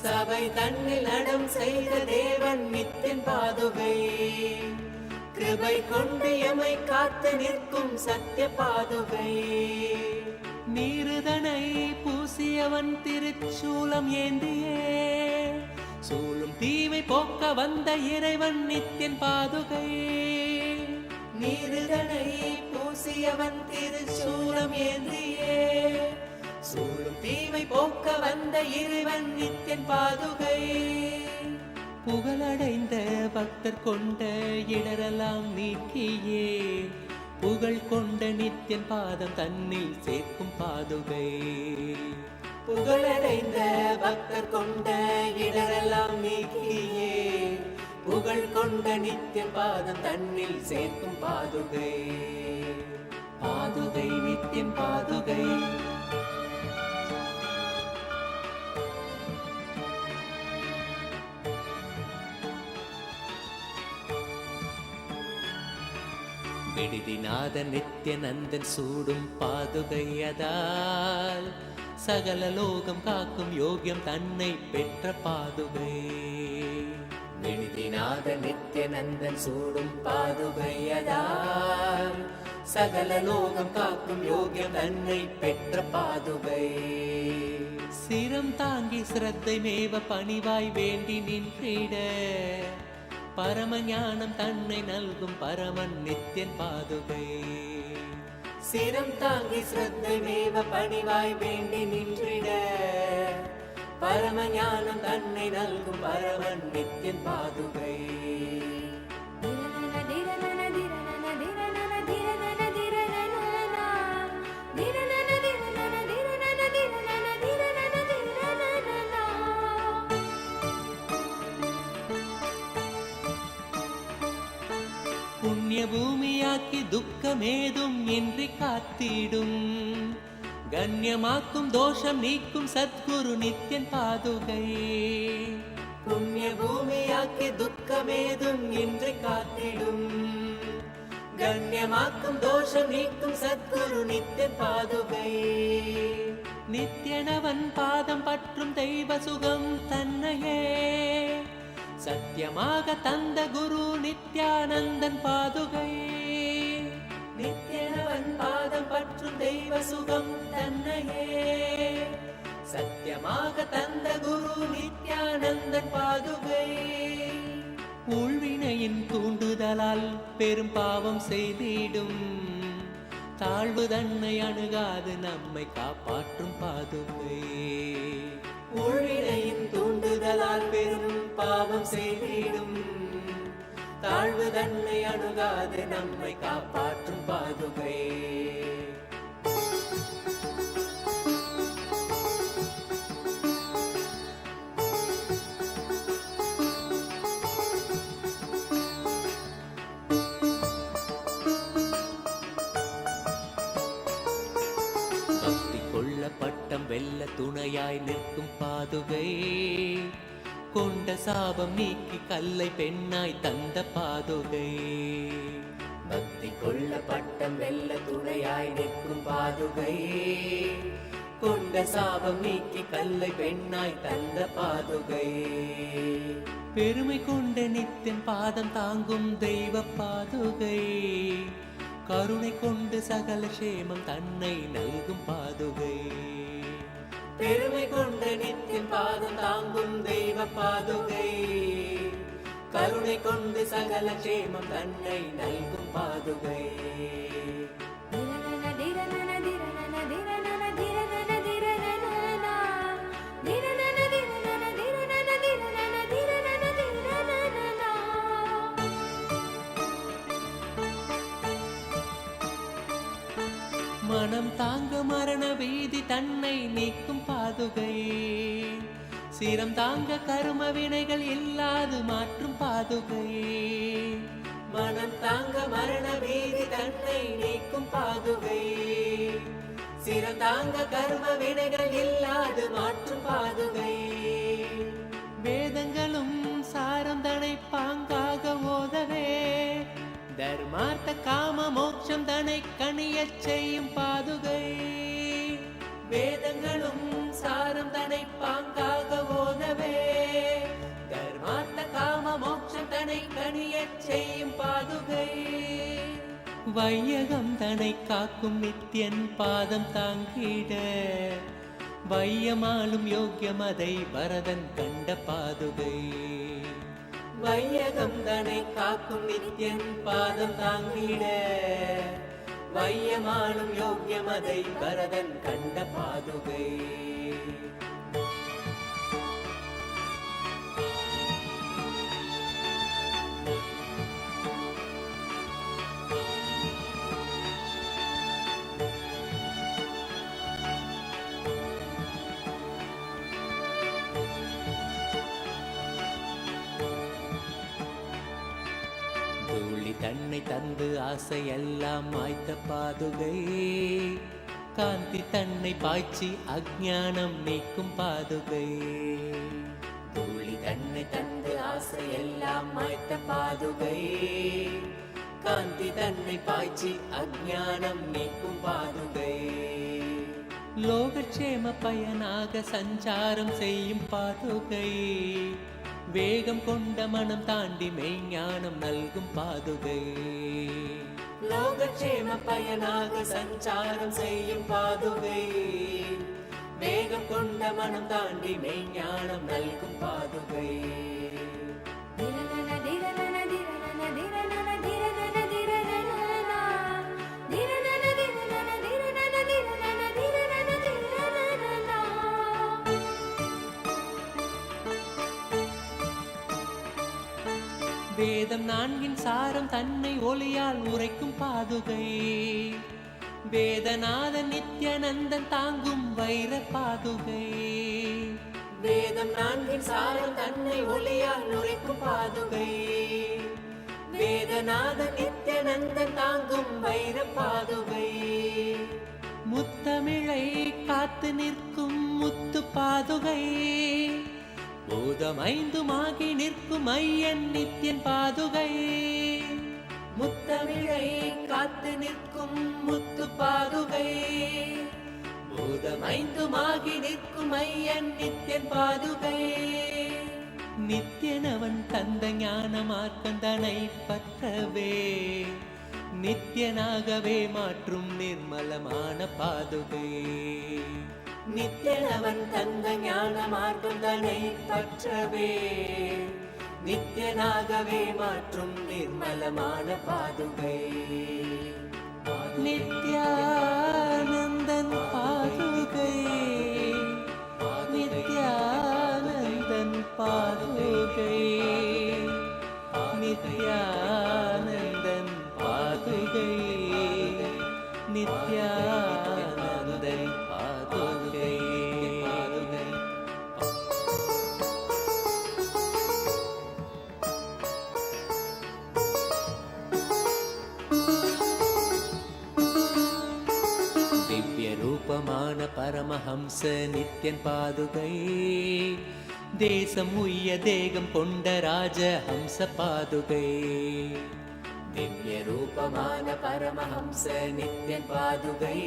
சபை தன்னில் நடம் செய்த தேவன் நித்யன் பாதுகை. கிருபை கொண்டு எம்மை காத்து நிற்கும் சத்ய பாதுகை. நீருதனை பூசியவன் திருச்சூலம் ஏந்தியே சூழும் தீமை போக்க வந்த இறைவன் நித்யன் பாதுகை. நீருதனை பூசியவன் திருச்சூலம் ஏந்தியே சூழும் தீமை போக்க வந்த இறைவன் நித்யன் பாதுகை. புகழடைந்த பக்தர் கொண்ட இடரெல்லாம் நீக்கியே புகழ் கொண்ட நித்யன் பாதம் தன்னில் சேர்க்கும் பாதுகை. புகழடைந்த பக்தர் கொண்ட இடரெல்லாம் நீக்கியே புகழ் கொண்ட நித்யன் பாதம் தன்னில் சேர்க்கும் பாதுகை. பாதுகை நித்யன் பாதுகை. விடுதிநாத நித்யநந்தன் சூடும் பாதுகையதால் சகல லோகம் காக்கும் யோகியம் தன்னை பெற்ற பாதுகை. விடுதிநாத நித்யநந்தன் சூடும் பாதுகையதால் சகல லோகம் காக்கும் யோகியம் தன்னை பெற்ற பாதுகை. சிரம் தாங்கி சிரத்தை மேவ பணிவாய் வேண்டி நின்றிட பரம ஞானம் தன்னை நல்கும் பரமன் நித்யன் பாதுகை. சிரம் தாங்கி சிரத்தை மேவ பணிவாய் வேண்டி நின்றிட பரம ஞானம் தன்னை நல்கும் பரமன் நித்யன் பாதுகை. புண்ணிய பூமியாக்கி துக்கமேதும் இன்றி காத்திடும் கண்ணியமாக்கும் தோஷம் நீக்கும் சத்குரு நித்யன் பாதுகை. புண்ணிய பூமியாக்கி துக்கமேதும் இன்றி காத்திடும் கண்ணியமாக்கும் தோஷம் நீக்கும் சத்குரு நித்திய பாதுகை. நித்யனவன் பாதம் பற்றும் தெய்வ சுகம் தன்னையே சத்தியமாக தந்த குரு நித்யானந்தன் பாதுகை. நித்யனவன் பாதம் பற்றும் தெய்வ சுகம் தன்னையே சத்தியமாக தந்த குரு நித்யானந்தன் பாதுகை. ஊழ்வினையின் தூண்டுதலால் பெரும் பாவம் செய்திடும் தாழ்வு தன்னை அணுகாது நம்மை காப்பாற்றும் பாதுகை. ஊழ்வினையின் தூண்டுதலால் பெரும் பாவம் செய்திடும் தாழ்வு தன்னை அணுகாது நம்மை காப்பாற்றும் பாதுகை. பட்டம் வெல்ல துணையாய் நிற்கும் பாதுகை. கொண்ட சாபம் நீக்கி கல்லை பெண்ணாய் தந்த பாதுகை. பக்தி கொள்ள பட்டம் வெல்ல துணையாய் நிற்கும் பாதுகை. கொண்ட சாபம் நீக்கி கல்லை பெண்ணாய் தந்த பாதுகை. பெருமை கொண்ட நித்தின் பாதம் தாங்கும் தெய்வ பாதுகை. கருணை கொண்டு சகல சேமம் தன்னை நல்கும் பாதுகை. பெருமை கொண்ட நித்தின் பாதம் தாங்கும் தெய்வ பாதுகை. கருணை கொண்டு சகல சேமம் தன்னை நல்கும் பாதுகை. மனம் தாங்க மரண வீதி தன்னை நீக்கும் பாதுகை. சிரம் தாங்க கரும வினைகள் இல்லாது மாற்றும் பாதுகை. மனம் தாங்க மரண வீதி தன்னை நீக்கும் பாதுகை. சிரம் தாங்க கரும வினைகள் இல்லாது மாற்றும் பாதுகை. வேதங்களும் சாரம் தனை பாங்காக ஓதவே தர்மார்த்த காம மோட்சம் தனை கணியச் செய்யும் பாதுகை. வேதங்களும் சாரம் தனை பாங்காக ஓதவே தர்மார்த்த காம மோட்சம் தனை கணியச் செய்யும் பாதுகை. வையகம் தனை காக்கும் நித்யன் பாதம் தாங்கிட வையமாலும் யோக்கியம் அதை வரதன் கண்ட பாதுகை. வையகம் தனை காக்கும் நித்யன் பாதம் தாங்கிட வையமானும் யோக்கியம் அதை பரதன் கண்ட பாதுகை. தன்னை தந்து ஆசையெல்லாம் மாய்த்த பாதுகை. காந்தி தன்னை பாய்ச்சி அஞ்ஞானம் நீக்கும் பாதுகை. தூளி தன்னை தந்து ஆசையெல்லாம் மாய்த்த பாதுகை. காந்தி தன்னை பாய்ச்சி அஞ்ஞானம் நீக்கும் பாதுகை. லோகக்ஷேம பயனாக சஞ்சாரம் செய்யும் பாதுகை. வேகம் கொண்ட மனம் தாண்டி மெய்ஞானம் நல்கும் பாதுகை. லோகக்ஷேம பயனாக சஞ்சாரம் செய்யும் பாதுகை. வேகம் கொண்ட மனம் தாண்டி மெய்ஞானம் நல்கும் பாதுகை. வேதம் நான்கின் சாரம் தன்னை ஒளியால் உரைக்கும் பாதுகை. வேதநாதன் நித்யானந்தன் தாங்கும் வைர பாதுகை. வேதம் நான்கின் சாரம் தன்னை ஒளியால் உரைக்கும் பாதுகை. வேதநாதன் நித்யானந்தன் தாங்கும் வைர பாதுகை. முத்தமிழை காத்து நிற்கும் முத்து பாதுகை. பூதம் ஐந்துமாகி நிற்கும் ஐயன் நித்யன் பாதுகை. முத்தமிழை காத்து நிற்கும் முத்து பாதுகை பூதமைந்துமாகி நிற்கும் ஐயன் நித்யன் பாதுகை நித்யனவன் தந்த ஞான மார்க்கந்தனை பற்றவே நித்யனாகவே மாற்றும் நிர்மலமான பாதுகை நித்யனவன் தந்த ஞான மார்க்கந்தனை பற்றவே நித்யனாகவே மாற்றும் நிர்மலமான பாதுகை நித்யானந்தன் பாதுகை நித்யானந்தன் பாதுகை நித்யானந்தன் பாதுகை நித்யானந்தன் பாதுகை ரூபமான பரமஹம்ச நித்யன் பாதுகை தேசம் உய்ய தேகம் கொண்ட ராஜ ஹம்ச பாதுகை திவ்ய ரூபமான பரமஹம்ச நித்யன் பாதுகை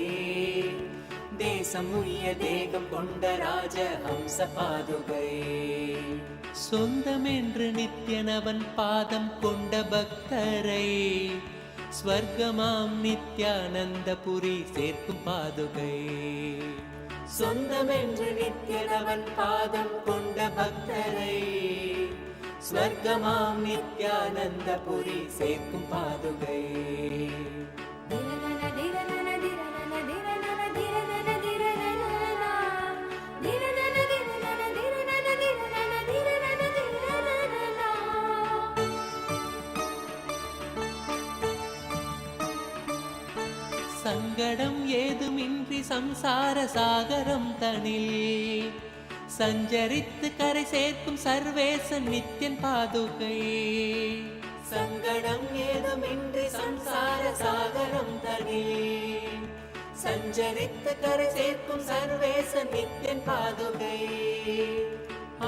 தேசம் உய்ய தேகம் கொண்ட ராஜ ஹம்ச பாதுகை சொந்தமென்று நித்யனவன் பாதம் கொண்ட பக்தரை ஸ்வர்க்கமாம் நித்யானந்தபுரி சேர்க்கும் பாதுகை சொந்தமென்று நித்யனவன் பாதம் கொண்ட பக்தரை ஸ்வர்க்கமாம் நித்யானந்தபுரி சேர்க்கும் பாதுகை சங்கடம் ஏதுமின்றி சம்சார சாகரம் தனில் சஞ்சரித்து கரை சேர்க்கும் சர்வேசன் நித்யன் பாதுகை சங்கடம் ஏதுமின்றி சம்சார சாகரம் தனில் சஞ்சரித்து கரை சேர்க்கும் சர்வேசன் நித்யன் பாதுகை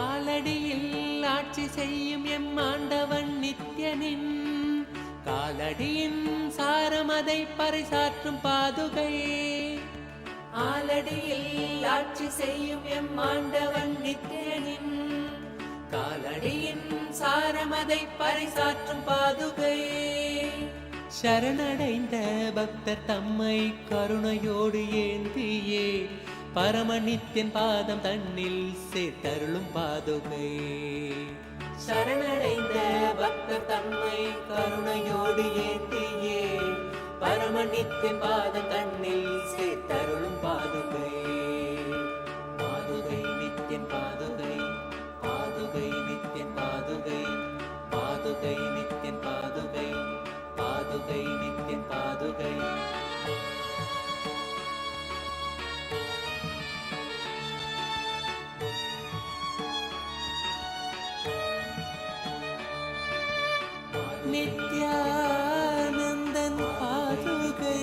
ஆலடியில் ஆட்சி செய்யும் எம் ஆண்டவன் நித்யனின் காலடியின் சாரமதை பறைசாற்றும் பாதுகை ஆலடியில் ஆட்சி செய்யும் எம் ஆண்டவன் நித்யனின் காலடியின் சாரமதை பறைசாற்றும் பாதுகை சரணடைந்த பக்தர் தம்மை கருணையோடு ஏந்தியே பரமநித்யன் பாதம் தன்னில் சேர்த்தருளும் பாதுகை சரணடைந்த பக்தர் தம்மை கருணையோடு ஏந்தியே பரமநித்யன் பாதம் தன்னில் சேர்த்தருளும் பாதுகை பாதுகை நித்யன் பாதுகை பாதுகை நித்யன் பாதுகை பாதுகை நித்யன் பாதுகை பாதுகை நித்யன் பாதுகை நித்யானந்தன் பாதுகை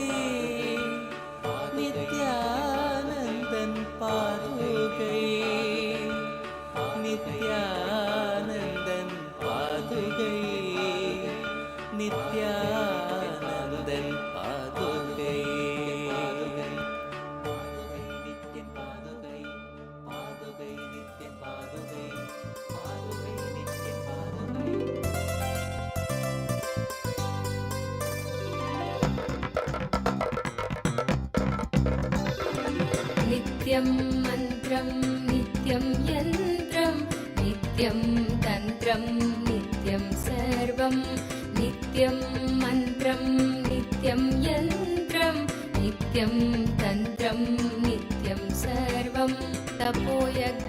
நித்யானந்தன் பாதுகை நித்யானந்தன் பாதுகை நித்யானந்தன் பாதுகை பாதுகை நித்யன் பாதுகை பாதுகை நித்யன் பாதுகை பாதுகை நித்யன் பாதுகை नित्यं मन्त्रं नित्यं यन्त्रं नित्यं तन्त्रं नित्यं सर्वं नित्यं मन्त्रं नित्यं यन्त्रं नित्यं तन्त्रं नित्यं सर्वं तपोयज्ञदानादिभिः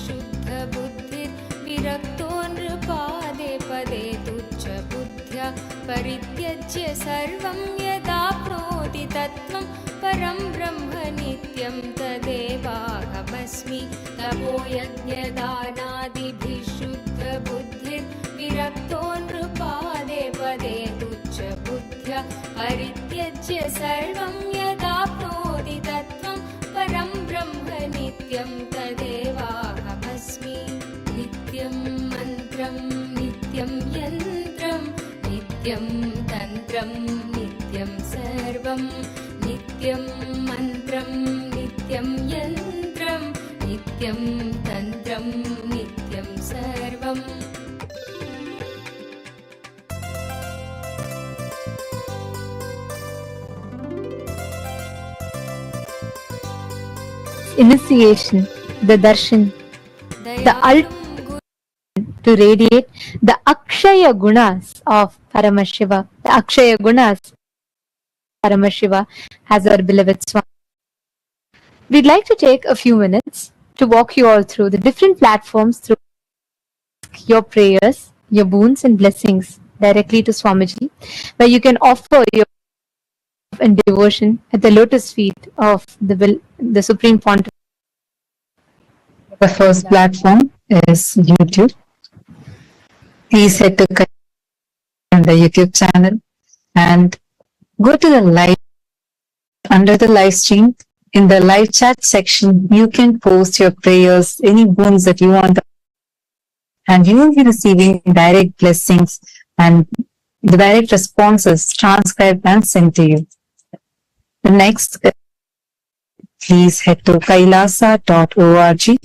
शुद्धबुद्धिर्विरक्तो नृपादे पदे तुच्छबुद्ध्या परित्यज्य सर्वं यदाप्नोति तत्त्वं परं ब्रह्म नित्यं तदेवाहमस्मि तपोयज्ञदानादिभिः शुद्धबुद्धिर्विरक्तो नृपादे पदे तुच्छबुद्ध्या परित्यज्य सर्वं यदाप्नोति तत्त्वं परं ब्रह्म नित्यं तदेवाहमस्मि नित्यं मन्त्रं नित्यं यन्त्रं नित्यं तन्त्रं नित्यं सर्वं नित्यं मन्त्रं नित्यं यन्त्रं नित्यं तन्त्रं नित्यं सर्वम् Initiation, the darshan, the ultimate to radiate the Akshaya Gunas of Paramashiva. The Akshaya Gunas of Paramashiva as our beloved Swami. We'd like to take a few minutes to walk you all through the different platforms through your prayers, your boons and blessings directly to Swamiji, where you can offer your and devotion at the lotus feet of the Supreme Pontiff. The first platform is YouTube. Please head to the YouTube channel and go to the live under the live stream. In the live chat section, you can post your prayers, any boons that you want, and you will be receiving direct blessings and the direct responses transcribed and sent to you. The next, please head to kailasa.org.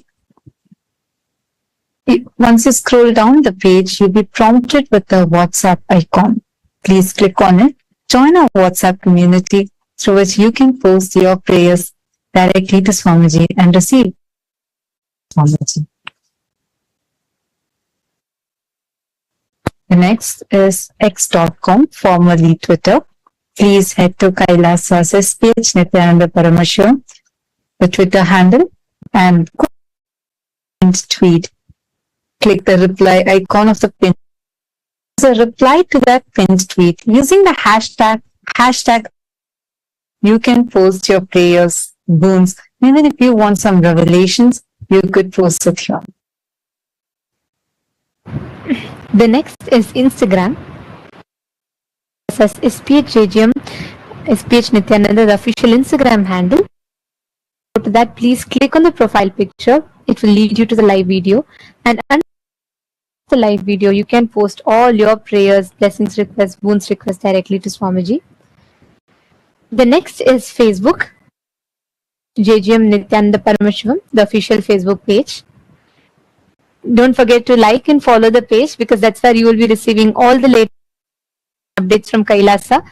Once you scroll down the page, you'll be prompted with the WhatsApp icon. Please click on it. Join our WhatsApp community through which you can post your prayers directly to Swamiji and receive Swamiji. The next is x.com, formerly Twitter. Please head to Kailasa's SPH Nityananda Paramashiva, the Twitter handle, and go and tweet. Click the reply icon of the pin. As a reply to that pinned tweet, using the hashtag, you can post your prayers, boons. Even if you want some revelations, you could post it here. The next is Instagram. As SPH Nityananda, the official Instagram handle. Go to that, please click on the profile picture. It will lead you to the live video. And under the live video, you can post all your prayers, blessings requests, boons requests directly to Swamiji. The next is Facebook. JGM Nityananda Paramashivam, the official Facebook page. Don't forget to like and follow the page because that's where you will be receiving all the latest updates from Kailasa.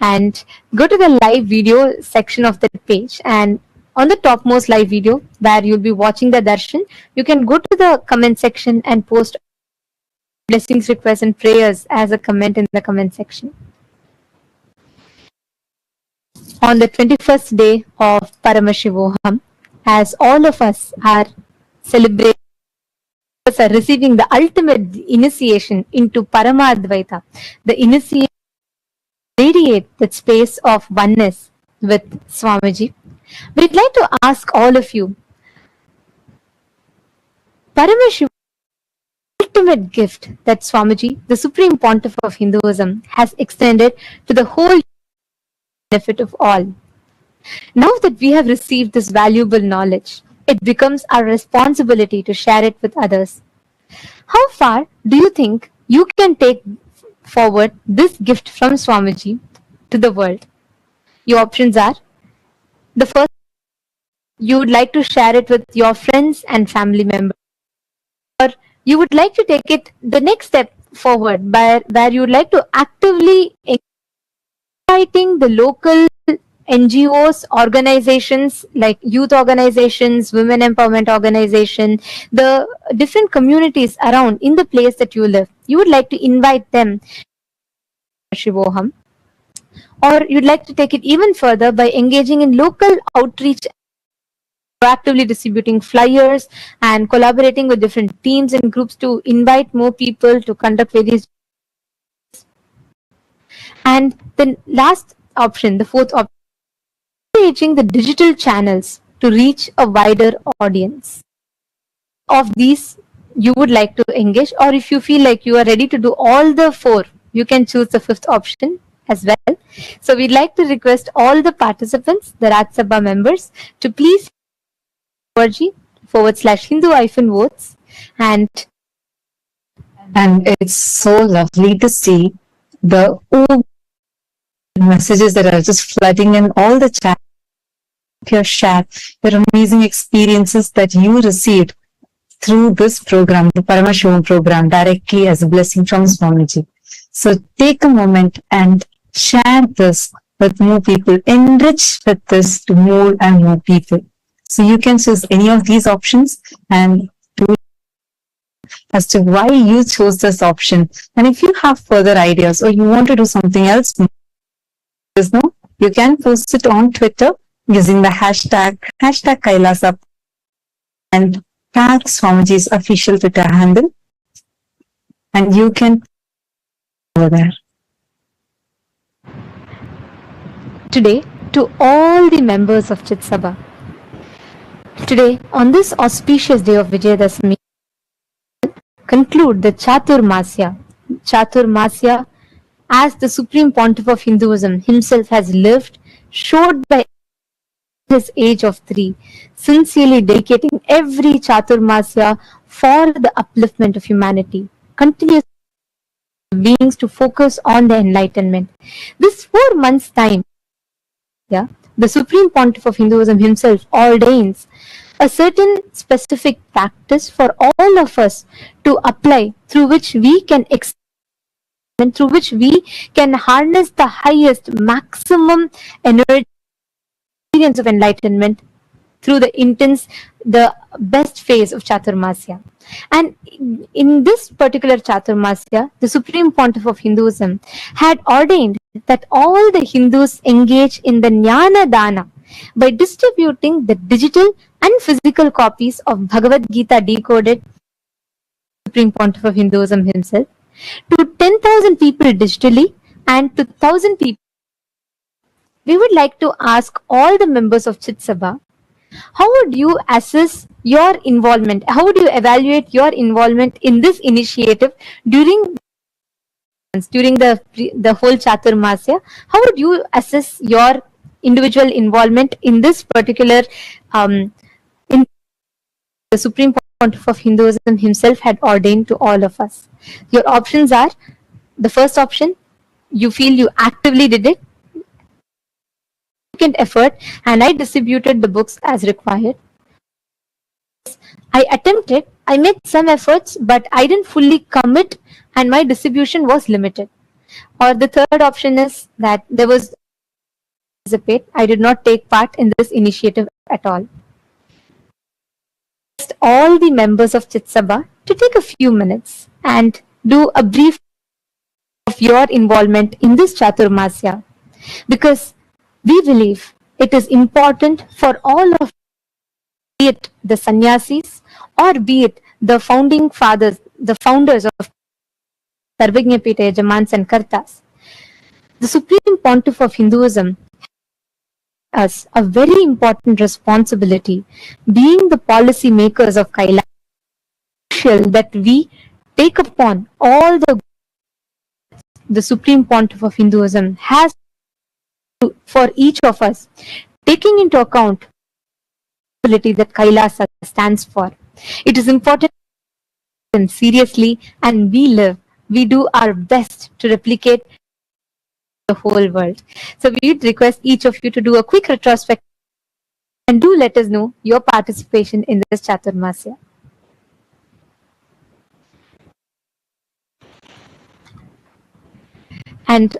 And go to the live video section of the page, and on the topmost live video where you'll be watching the darshan, you can go to the comment section and post blessings, requests and prayers as a comment in the comment section. On the 21st day of Paramashivoham, as all of us are celebrating, are receiving the ultimate initiation into Paramadvaita, the initiation radiate that space of oneness with Swamiji. We'd like to ask all of you, Paramashiva, ultimate gift that Swamiji, the Supreme Pontiff of Hinduism, has extended to the whole benefit of all. Now that we have received this valuable knowledge, it becomes our responsibility to share it with others. How far do you think you can take forward this gift from Swamiji to the world? Your options are: the first, you would like to share it with your friends and family members, or you would like to take it the next step forward where you would like to actively inviting the local NGOs, organizations like youth organizations, women empowerment organization, the different communities around in the place that you live. You would like to invite them to Shivoham, or you'd like to take it even further by engaging in local outreach, proactively distributing flyers and collaborating with different teams and groups to invite more people to conduct various. And the last option, the fourth option, engaging the digital channels to reach a wider audience. Of these, you would like to engage, or if you feel like you are ready to do all the four, you can choose the fifth option as well. So we'd like to request all the participants, the Raj Sabha members, to please /Hindu-votes and it's so lovely to see the messages that are just flooding in all the chat, your share, your amazing experiences that you received through this program, the Paramashivam program, directly as a blessing from Swamiji. So take a moment and share this with more people. Enrich with this to more and more people. So you can choose any of these options and do as to why you chose this option. And if you have further ideas or you want to do something else, let us know. You can post it on Twitter using the hashtag Kailasa and tag Swamiji's official Twitter handle. And you can over there. Today, to all the members of Chit Sabha, today, on this auspicious day of Vijayadashmi, conclude the Chaturmasya. Chaturmasya, as the Supreme Pontiff of Hinduism himself has lived, showed by his age of 3, sincerely dedicating every Chaturmasya for the upliftment of humanity, continuous beings to focus on the enlightenment. This 4 months' time, the Supreme Pontiff of Hinduism himself ordains a certain specific practice for all of us to apply, through which we can and through which we can harness the highest maximum energy experience of enlightenment through the best phase of Chaturmasya. And in this particular Chaturmasya, the Supreme Pontiff of Hinduism had ordained that all the Hindus engage in the Jnana Dana by distributing the digital and physical copies of Bhagavad Gita decoded, Supreme Pontiff of Hinduism himself, to 10,000 people digitally and to 1,000 people. We would like to ask all the members of Chit Sabha, how would you assess your involvement? How would you evaluate your involvement in this initiative during the whole Chaturmasya? How would you assess your individual involvement in this particular in the Supreme Pontiff of Hinduism himself had ordained to all of us? Your options are: the first option, you feel you actively did it, effort, and I distributed the books as required. I attempted, I made some efforts, but I didn't fully commit and my distribution was limited. Or the third option is that there was I did not take part in this initiative at all. All the members of Chit Sabha to take a few minutes and do a brief of your involvement in this Chaturmasya, because we believe it is important for all of, be it the sannyasis or be it the founding fathers, the founders of Sarvajñapita Yajamans and Kartas. The Supreme Pontiff of Hinduism has a very important responsibility, being the policy makers of Kailash, that we take upon all the Supreme Pontiff of Hinduism has for each of us, taking into account the responsibility that Kailasa stands for. It is important seriously, and we do our best to replicate the whole world. So we would request each of you to do a quick retrospective and do let us know your participation in this Chaturmasya. And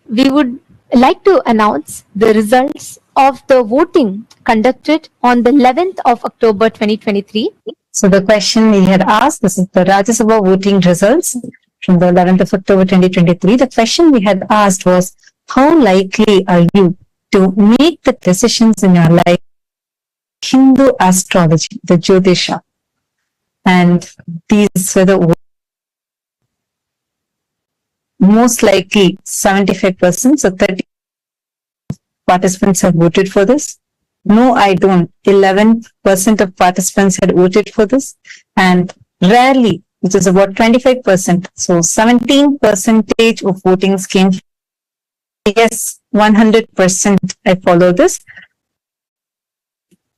we would like to announce the results of the voting conducted on the 11th of October 2023. So the question we had asked, this is the Rajya Sabha voting results from the 11th of October 2023. The question we had asked was, how likely are you to make the decisions in your life Hindu astrology, the Jyotisha? And these were the most likely 75%, so 30 participants have voted for this. No, I don't. 11% of participants had voted for this, and rarely, which is about 25%. So 17% of votings came. Yes, 100% I follow this.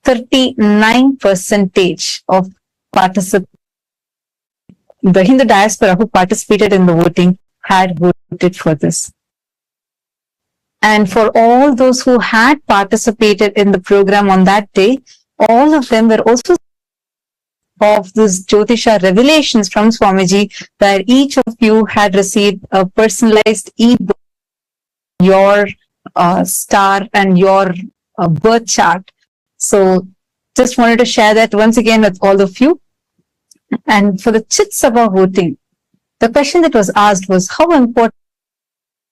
39% of participants, the Hindu diaspora who participated in the voting, had voted for this. And for all those who had participated in the program on that day, all of them were also of this Jyotisha revelations from Swamiji, where each of you had received a personalized e-book, your star and your birth chart. So just wanted to share that once again with all of you. And for the Chit Sabha voting, the question that was asked was how important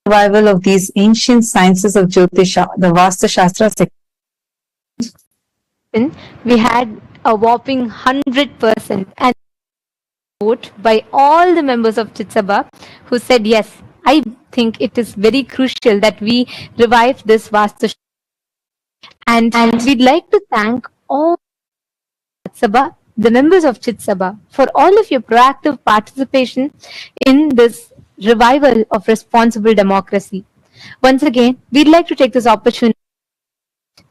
survival of these ancient sciences of Jyotisha, the Vastu Shastra. We had a whopping 100% and vote by all the members of Chitsabha who said yes. I think it is very crucial that we revive this Vastu. And we'd like to thank all Chitsabha, the members of Chitsabha, for all of your proactive participation in this revival of responsible democracy. Once again, we'd like to take this opportunity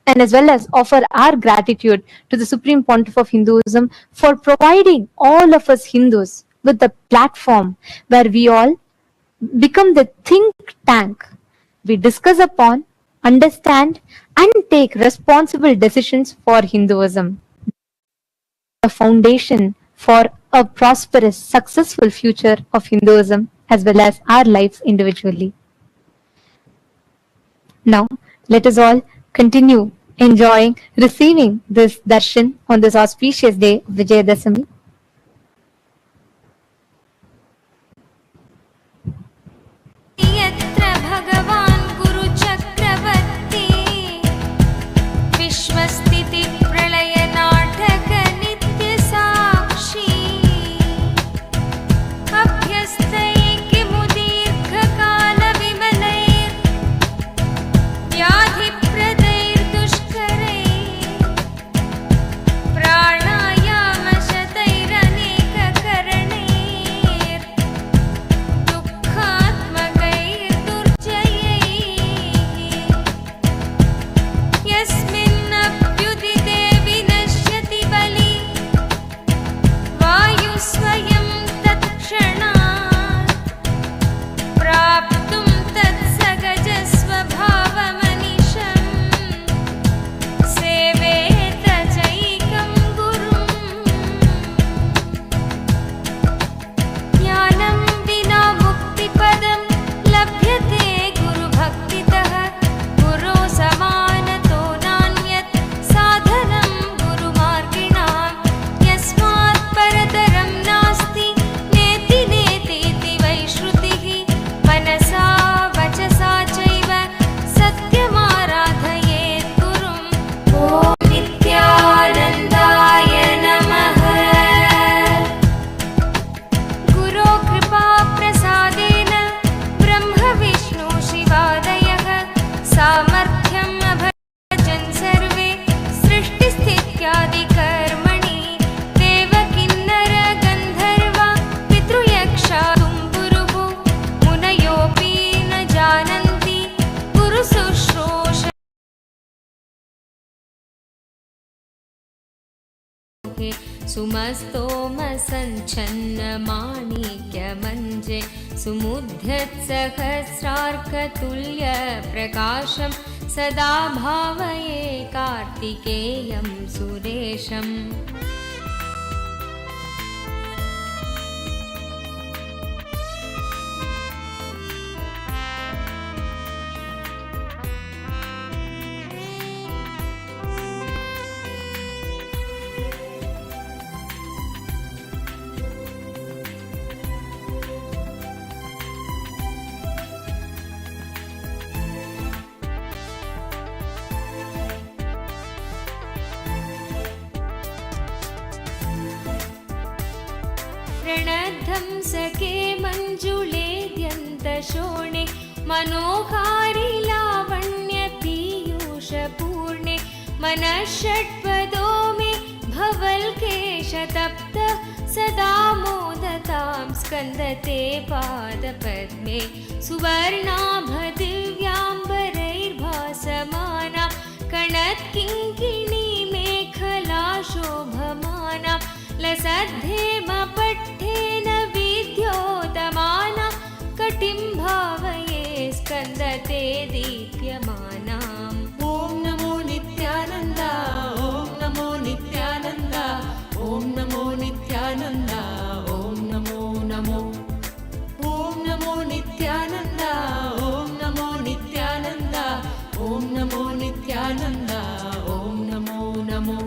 and as well as offer our gratitude to the Supreme Pontiff of Hinduism for providing all of us Hindus with the platform where we all become the think tank. We discuss upon, understand, and take responsible decisions for Hinduism. The foundation for a prosperous, successful future of Hinduism as well as our lives individually. Now, let us all continue enjoying, receiving this darshan on this auspicious day of Vijayadashami. यत्र भगवान् गुरुचक्रवर्ती विश्वस्थिति प्रलय नाटक नित्य साक्षी अभ्यस्तैः मुदीर्घकाल विमलैः व्याधिप्रदैर्दुष्करैः प्राणायामशतैरनेककरणैः यस्मिन्नभ्युदिते विनश्यति बली वायु स्वयं तत्क्षणात् प्राप्तुं तत्सहजस्वभावमनिशम् सेवेत चैकं गुरुम् ज्ञानं विना मुक्तिपदं लभ्यते गुरुभक्तितः गुरो समानतो नान्यत् साधनं गुरुमार्गिणां यस्मात् परतरं नास्ति नेति नेतीति वै श्रुतिः मनसा वचसा चैव सत्यमाराधयेत् गुरुम् ॐ नित्यानन्दाय नमः गुरो कृपा प्रसादेन ब्रह्म विष्णु शिवादयः सामर्थ्यम् अभजन् सर्वे सृष्टिस्थित्यादि कर्मणि देवकिन्नर गन्धर्वा पितृयक्षा तुम्बुरुः मुनयोऽपि न जानन्ति गुरुशुश्रूष सुमस्तोमसञ्छन्नमाणिक्यमञ्जे सुमुद्यत्सहस्रार्कतुल्यप्रकाशं सदा भावये कार्तिकेयं सुरेशम् रणद्धं सखे मञ्जुलेद्यन्तशोणे मनोहारि लावण्य पीयूषपूर्णे मनः षट्पदो मे भवल्केशतप्त सदा मोदतां स्कन्दते पादपद्मे सुवर्णाभदिव्याम्बरैर्भासमाना कणत्किङ्किणी मेखला शोभमाना लसद्धेमपट्टेन विद्योतमाना कटिं नित्यानन्द ॐ नमो नमो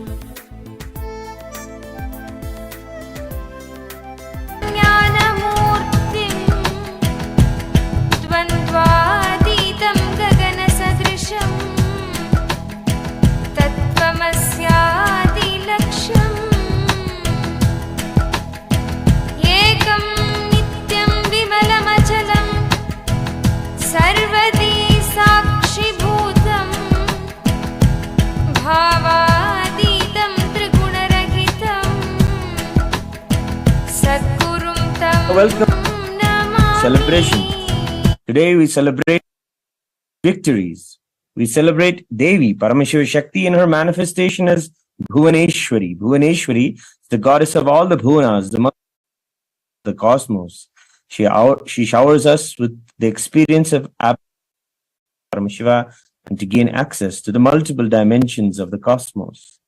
ज्ञानमूर्तिं द्वन्द्वातीतं गगनसदृशं तत्त्वमस्यादिलक्ष्यम् एकं नित्यं विमलमचलं सर्वदी साक्षिभूतं भावातीतं त्रिगुणरहितं सद्गुरुं तं Welcome. Namami. Celebration. Today we celebrate victories. We celebrate Devi, Parameshwari Shakti, in her manifestation as Bhuvaneshwari. Bhuvaneshwari is the goddess of all the Bhuvanas, the mother of the cosmos. She showers us with the experience of Parameshiva and to gain access to the multiple dimensions of the cosmos.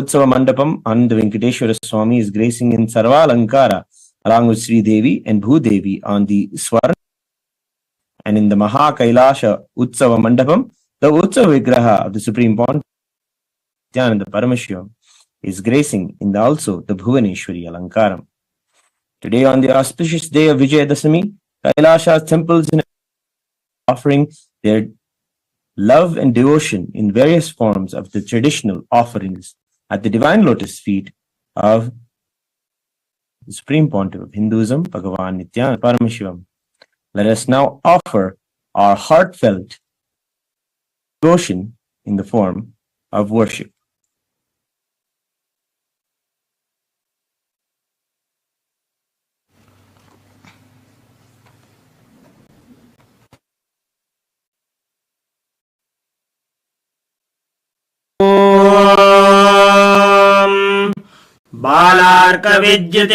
Utsava Mandapam on the Venkateshwara Swami is gracing in Sarva Alankara along with Sri Devi and Bhudevi on the Swarna. And in the Maha Kailasha Utsava Mandapam, the Utsava Vigraha of the Supreme Pontiff and the Paramashivam is gracing in also the Bhuvaneshwari Alankaram. Today, on the auspicious day of Vijayadasami, Kailasha's temples are offering their love and devotion in various forms of the traditional offerings at the divine lotus feet of the Supreme Pontiff of Hinduism, Bhagavan Nityananda Paramashivam. Let us now offer our heartfelt devotion in the form of worship.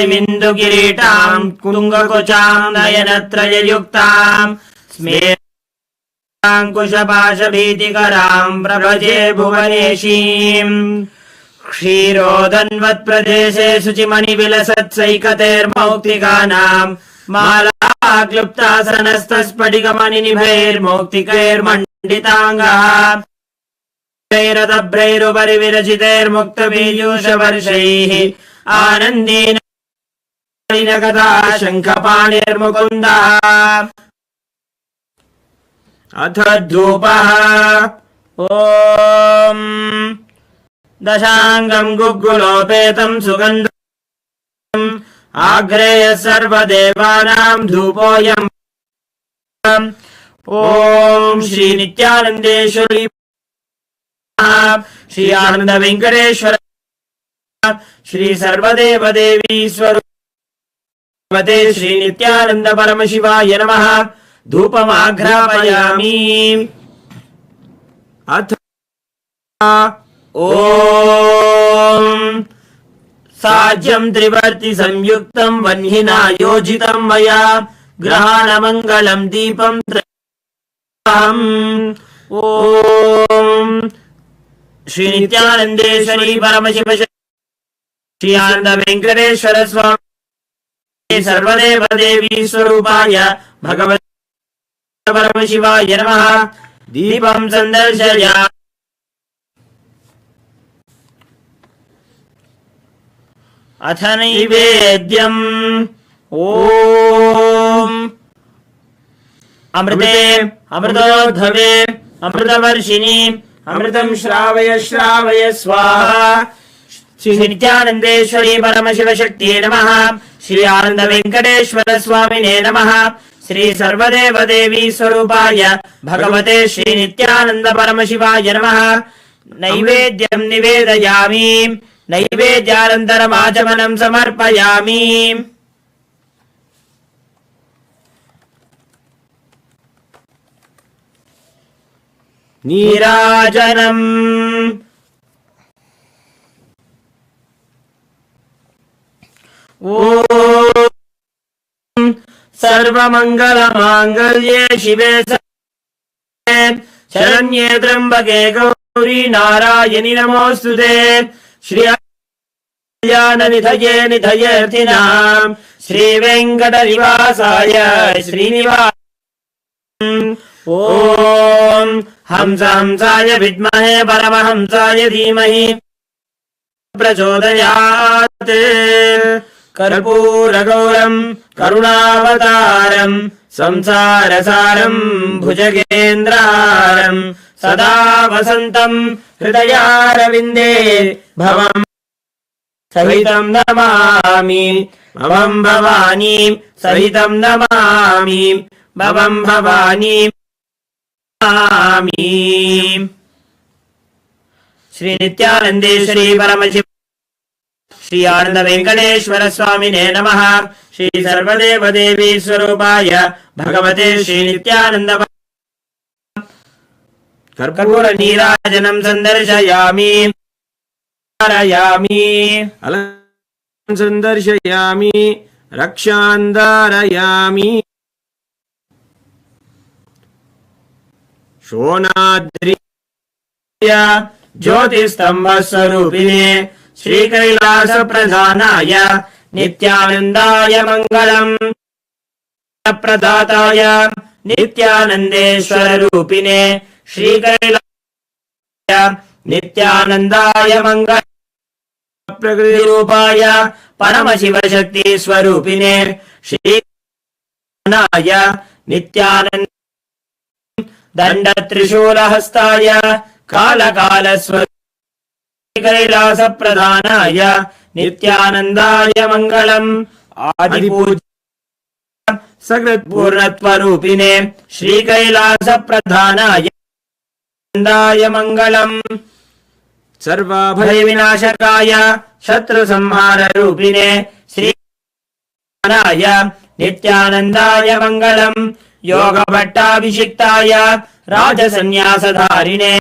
बालार्कविद्युतिमिन्दुकिरीटां कुङ्गकुचां नयनत्रययुक्तां स्मेराङ्कुशपाशभीतिकरां प्रभजे भुवनेशीम् क्षीरोदन्वत्प्रदेशे शुचिमणिविलसत्सैकतेर्मौक्तिकानां मालाक्लुप्तासनस्तस्फटिकमणिनिभैर्मौक्तिकैर्मण्डिताङ्गः रथभ्रैरुपरि विरचितैर्मुक्तपीयूषवर्षैः आनन्देन कथा शङ्खपाणिर्मुकुन्दः अथ धूपः ॐ दशाङ्गं गुग्गुलोपेतं सुगन्धम् आग्रेय सर्वदेवानां धूपोऽयम् ॐ श्रीनित्यानन्देश्वरी श्री आनंद वेंकटेश्वर श्री सर्वदेव देवी स्वरूपते श्री नित्यानंद परमशिवाय नमः धूपमाघ्रापयामि अथ ॐ साज्यं त्रिवर्ति संयुक्तं वह्निना योजितं मया ग्रहाणमङ्गलं दीपं ॐ श्री नित्यानंदेश्वरी परमशिव श्री आनंद वेंकटेश्वर स्वामी सर्वदेव देवी स्वरूपाय भगवते परमशिवाय नमः दीपं संदर्शयामि अथ नैवेद्यम् ॐ अमृते अमृतोद्धवे अमृतवर्षिणी अमृतं श्रावय श्रावय स्वाहा श्री नित्यानंदेश्वरी परमशिव शक्तिये नमः श्री आनंद वेंकटेश्वर स्वामिने नमः श्री सर्वदेव देवी स्वरूपाय भगवते श्री नित्यानंद परमशिवाय नमः नैवेद्यं निवेदयामि नैवेद्यानन्तरम् आचमनं समर्पयामि नीराजनम् ॐ सर्वमङ्गलमाङ्गल्ये शिवे शरण्ये त्र्यम्बके गौरी नारायणि नमोऽस्तुते श्री निधये निधयेऽर्थिनां श्रीवेङ्कटनिवासाय श्रीनिवास ॐ हंसाय विद्महे परमहंसाय धीमहि प्रचोदयात्। कर्पूरगौरम् करुणावतारम् संसारसारम् भुजगेन्द्रहारम् सदा वसन्तम् हृदयारविन्दे भवम् सहितम् नमामि भवम् भवानी सहितम् नमामि भवम् भवानी नमामि। श्री नित्यानन्देश्वरी परमशिव श्री आनंद वेंकटेश्वर स्वामिने नमः। श्री सर्वदेव देवी स्वरूपाय भगवते श्री नित्यानंद कर्पूर नीराजनं संदर्शयामि संदर्शयामि रक्षान्धारयामि। शोणाद्रि ज्योतिस्तंभ स्वरूपिणे श्रीकैलास प्रधानाय नित्यानन्दाय मङ्गलम्। प्रदाताय नित्यानन्देश्वर रूपिणे श्रीकैलासाय नित्यानन्दाय मङ्गलम्। प्रकृतिरूपाय परमशिव शक्ति स्वरूपिणे श्रीनाय नित्यानन्द दण्ड त्रिशूलहस्ताय कालकाल कैलास प्रधानाय नित्यानन्दाय मङ्गलम्। आदिपूज्य सकृत्पूर्णत्वरूपिणे श्रीकैलास प्रधानाय नित्यानन्दाय मङ्गलम्। सर्वाभय विनाशकाय शत्रु संहार रूपिणे श्रीनाय नित्यानन्दाय मङ्गलम्। योग भट्टाभिषिक्ताय राजसन्न्यासधारिणे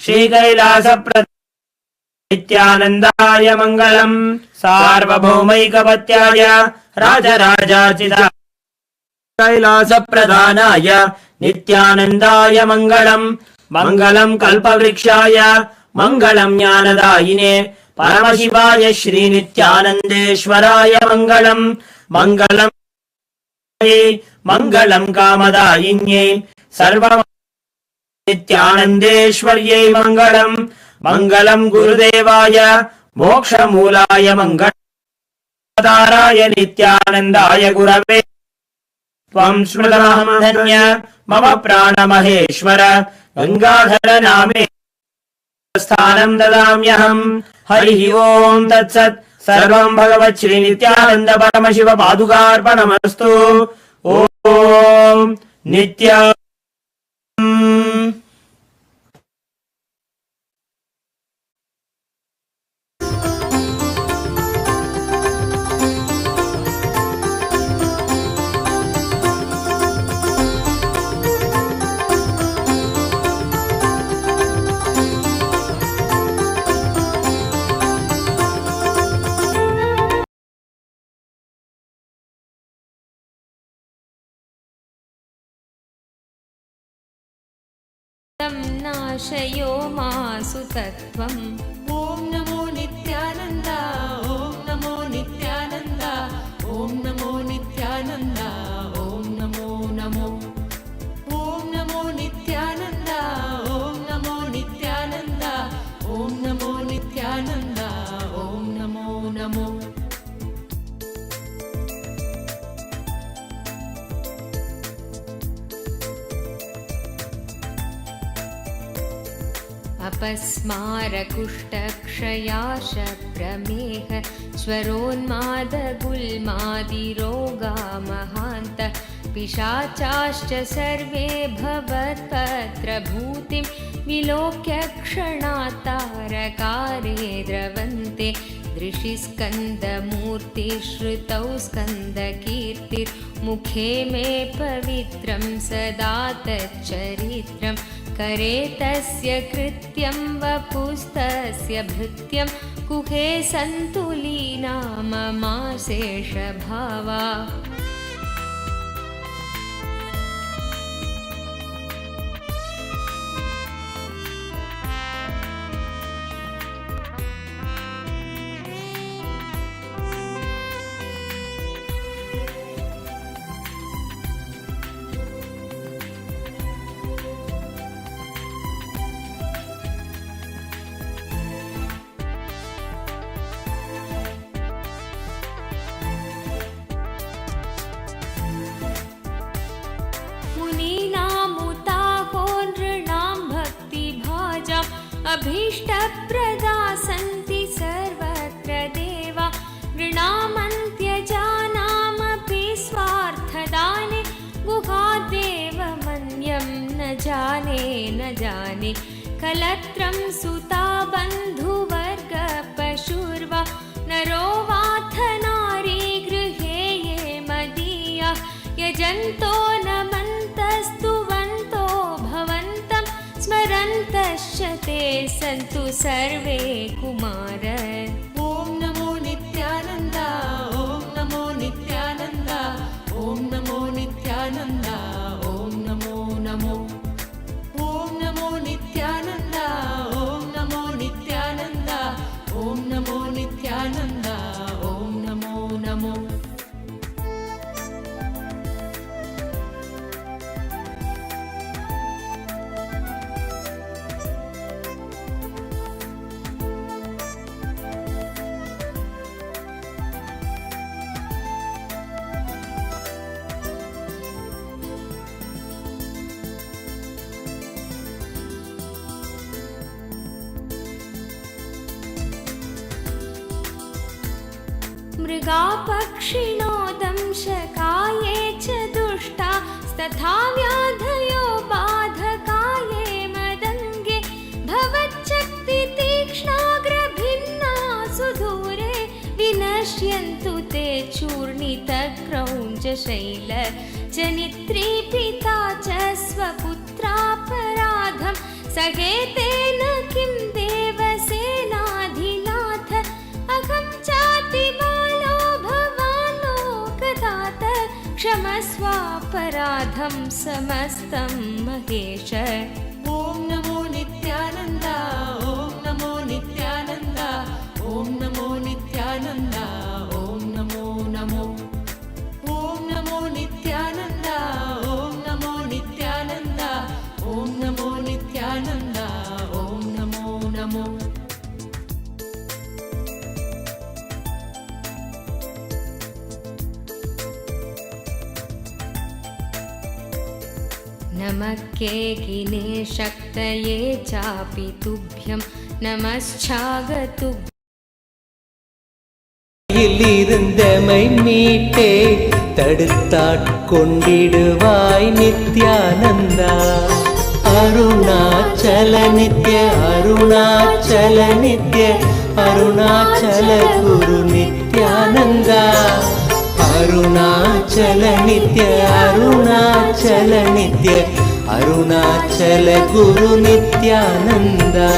श्रीकैलास नित्यानन्दाय मङ्गलम्। सार्वभौमैकपत्याय राजराजार्चित कैलास प्रधानाय नित्यानन्दाय मङ्गलम्। मङ्गलम् कल्पवृक्षाय मङ्गलम् ज्ञानदायिने परमशिवाय श्री नित्यानन्देश्वराय मङ्गलम्। मङ्गलम् मङ्गलम् कामदायिन्यै सर्व नित्यानन्देश्वर्यै मङ्गलम्। मङ्गलम् गुरुदेवाय मोक्षमूलाय मङ्गलम् नित्यानन्दाय गुरवे त्वं स्मृतमहमधन्य मम प्राणमहेश्वर गङ्गाधर नामे स्थानं ददाम्यहम्। हरिः ओम् तत्सत्। सर्वं भगवत् श्री नित्यानन्द परमशिव पादुकार्पणमस्तु। ॐ नित्या नाशयो मासु तत्त्वम्। ॐ नमो नित्यानन्द ॐ नमो नित्यानन्द ॐ नमो नित्यानन्द ॐ नमो नमो ॐ नमो नित्यानन्द ॐ नमो नित्यानन्द ॐ नमो नित्यानन्द ॐ नमो नमो। अपस्मारकुष्ठक्षयाश प्रमेह स्वरोन्मादगुल्मादिरोगा महान्त पिशाचाश्च सर्वे भवत्पत्रभूतिं विलोक्य क्षणात्तारकारे द्रवन्ते। दृशिस्कन्दमूर्तिश्रुतौ स्कन्दकीर्तिर्मुखे मे पवित्रं सदा तच्चरित्रम्। करे तस्य कृत्यं वपुस्तस्य भृत्यं कुहे सन्तुलीना ममाशेषभावा। अभीष्टप्रदा सन्ति सर्वत्र देवा नृणामन्त्यजानामपि स्वार्थदाने गुहादेव मन्यं न जाने कलत्रं सुता बन्धुवर्ग पशुर्वा नरो वाथ नारी गृहे ये मदीया यजन्तो नमन्तस्तुवन्तो भवन्तं स्मरन्तश्च ते सन्तु सर्वे कुमार। ॐ नमो नित्यानन्द ॐ नमो नित्यानन्द ॐ नमो नित्यानन्द ॐ नमो नमो ॐ नमो नित्यानन्द ॐ नमो नित्यानन्द ॐ नमो नित्यानन्द ॐ नमो नमो। मृगापक्षिणो दंशकाये च दुष्टा तथा व्याधयो बाधकाये मदङ्गे भवच्चक्ति तीक्ष्णाग्रभिन्ना सुदूरे विनश्यन्तु ते चूर्णितक्रौञ्जशैल जनित्रीपिता च स्वपुत्रापराधं सहेतेन किं देवसेनाधिनाथ अहं चातिबालो भवान् लोकदात क्षमस्वापराधं समस्तं महेश। ॐ नमो नित्यानन्द ॐ नमो नित्यानन्द ॐ नमो नित्यानन्द ॐ नमो नमो ॐ नमो नित्यानन्द ॐ नमो नित्यानन्द ॐ नमो नित्यानन्द ॐ नमो नमो। नमः केकिने शक्तये चापि तुभ्यं नमश्चागतुभ्यम् இருந்தமை மீட்டே தடுத்தாட்கொண்டிடுவாய் நித்யானந்தா அருணாச்சல நித்ய அருணாச்சல நித்ய அருணாச்சல குரு நித்யானந்தா அருணாச்சல நித்ய அருணாச்சல நித்ய அருணாச்சல குரு நித்யானந்தா।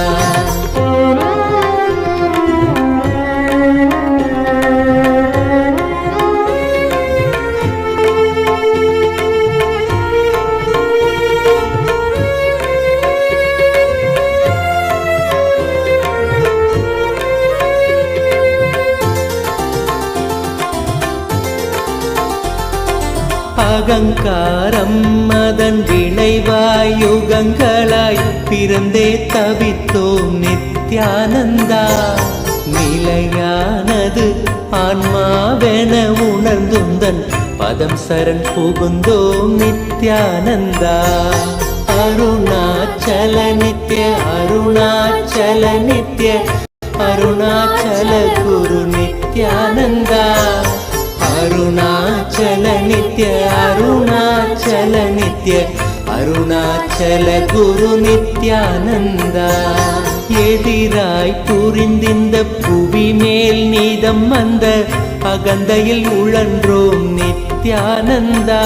அகங்காரம் அதன் விளைவாய் யுகங்களாய் பிறந்தே தவித்தோம் நித்யானந்தா நிலையானது ஆன்மாவென உணர்ந்துந்தன் பதம் சரண் புகுந்தோம் நித்யானந்தா அருணாச்சல நித்ய அருணாச்சல நித்ய அருணாச்சல குரு நித்யானந்தா அருணாச்சல நித்ய அருணாச்சல நித்ய அருணாச்சல குரு நித்யானந்தா எதிராய் புரிந்திந்த புவி மேல் நீதம் வந்த அகந்தையில் உழன்றோம் நித்யானந்தா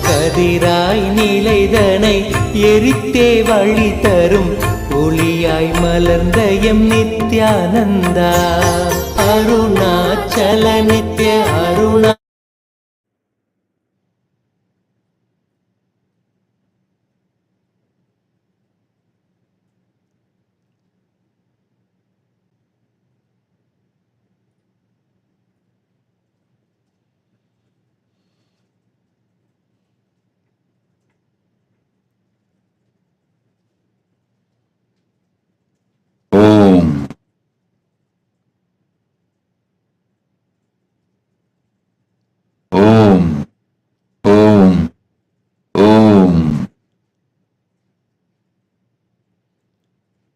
கதிராய் நிலைதனை எரித்தே வழி தரும் ஒளியாய் மலர்ந்த M Nithyananda Arunachal Nitya Aruna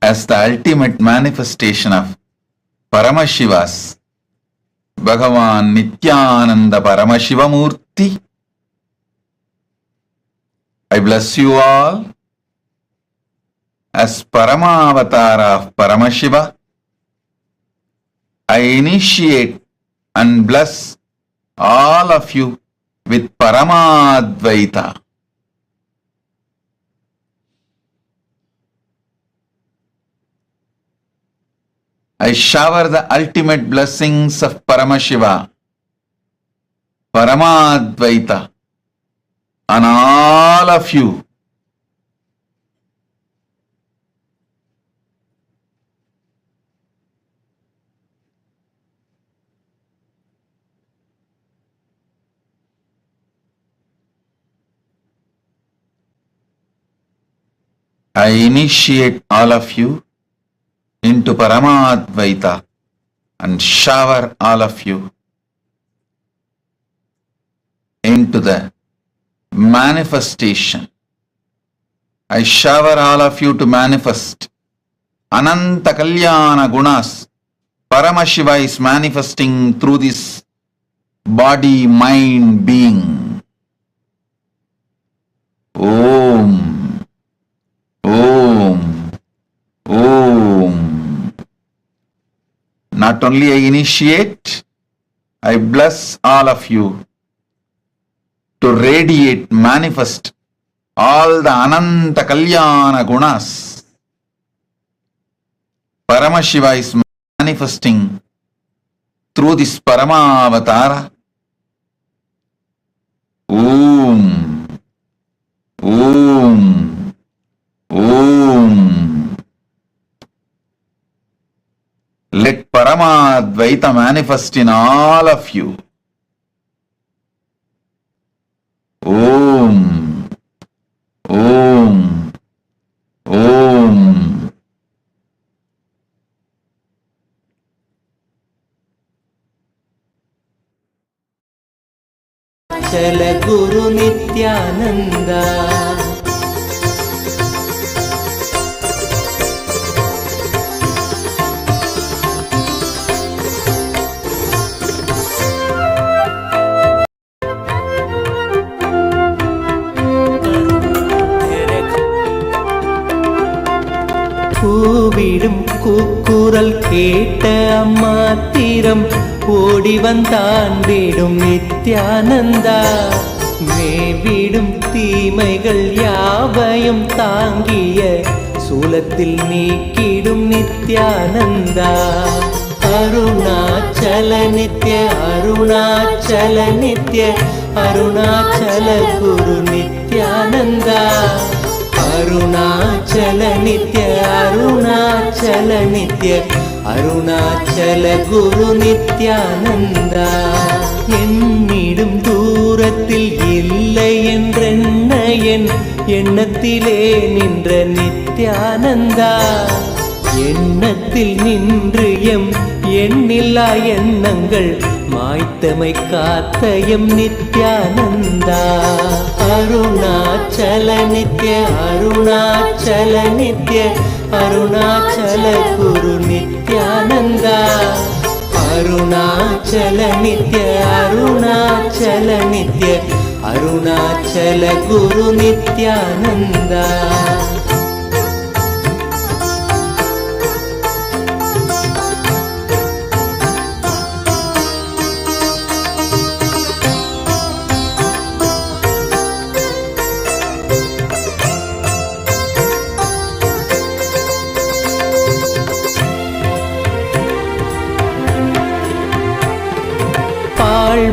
as the ultimate manifestation of Paramashiva's Bhagavan Nityananda Paramashivamurti. I bless you all as Paramavatara of Paramashiva. I initiate and bless all of you with Paramadvaita. I shower the ultimate blessings of Paramashiva, Paramadvaita, on all of you. I initiate all of you into Paramadvaita and shower all of you into the manifestation. I shower all of you to manifest Ananta Kalyana Gunas. Paramashiva is manifesting through this body, mind, being. Om, Om, Om. Not only I initiate, I bless all of you to radiate, manifest all the Ananta Kalyana Gunas. Paramashiva is manifesting through this Paramavatara. Om, Om, Om. Let Paramadvaita manifest in all of you. Om, Om, Om. चल गुरु नित्यानंदा கூவிடும் கூக்குரல் கேட்ட அம்மாத்திரம் ஓடி வந்தான் வீடும் நித்யானந்தா மேவிடும் தீமைகள் யாவையும் தாங்கிய சூலத்தில் நீக்கிடும் நித்யானந்தா அருணாச்சல நித்ய அருணாச்சல நித்ய அருணாச்சல குரு நித்யானந்தா அருணாச்சல நித்ய அருணாச்சல நித்ய அருணாச்சல குரு நித்யானந்தா என்னிடும் தூரத்தில் இல்லை என்றென்ன என் எண்ணத்திலே நின்ற நித்யானந்தா எண்ணத்தில் நின்று எம் எண்ணில்லா எண்ணங்கள் மாய்த்தமை காத்த எம் நித்யானந்தா அருணாச்சல நித்ய அருணாச்சல நித்ய அருணாச்சல குரு நித்யானந்தா அருணாச்சல நித்ய அருணாச்சல நித்ய அருணாச்சல குரு நித்யானந்தா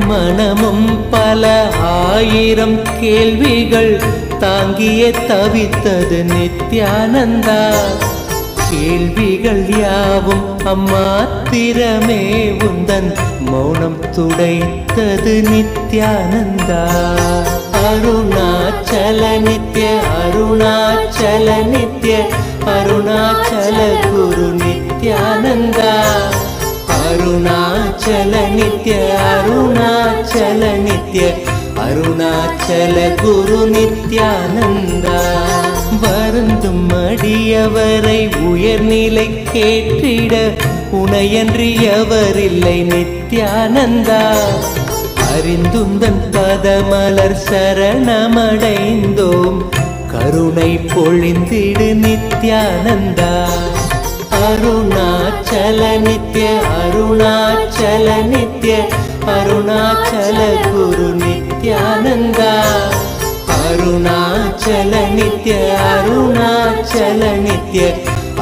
மனமும் பல ஆயிரம் கேள்விகள் தாங்கிய தவித்தது நித்யானந்தா கேள்விகள் யாவும் அம்மாத்திரமே உந்தன் மௌனம் துடைத்தது நித்யானந்தா அருணாச்சல நித்ய அருணாச்சல நித்ய அருணாச்சல குரு நித்யானந்தா அருணாச்சல நித்ய அருணாச்சல நித்ய அருணாச்சல குரு நித்யானந்தா. வருந்தும் அடியவரை உயர்நிலை கேற்றிட உனையன்றி எவரில்லை நித்யானந்தா. அறிந்துந்தன் பதமலர் சரணமடைந்தோம் கருணை பொழிந்திடு நித்யானந்தா. அருணாச்சல நித்ய அருணாச்சல நித்ய அருணாச்சல குரு நித்யானந்தா. அருணாச்சல நித்ய அருணாச்சல நித்ய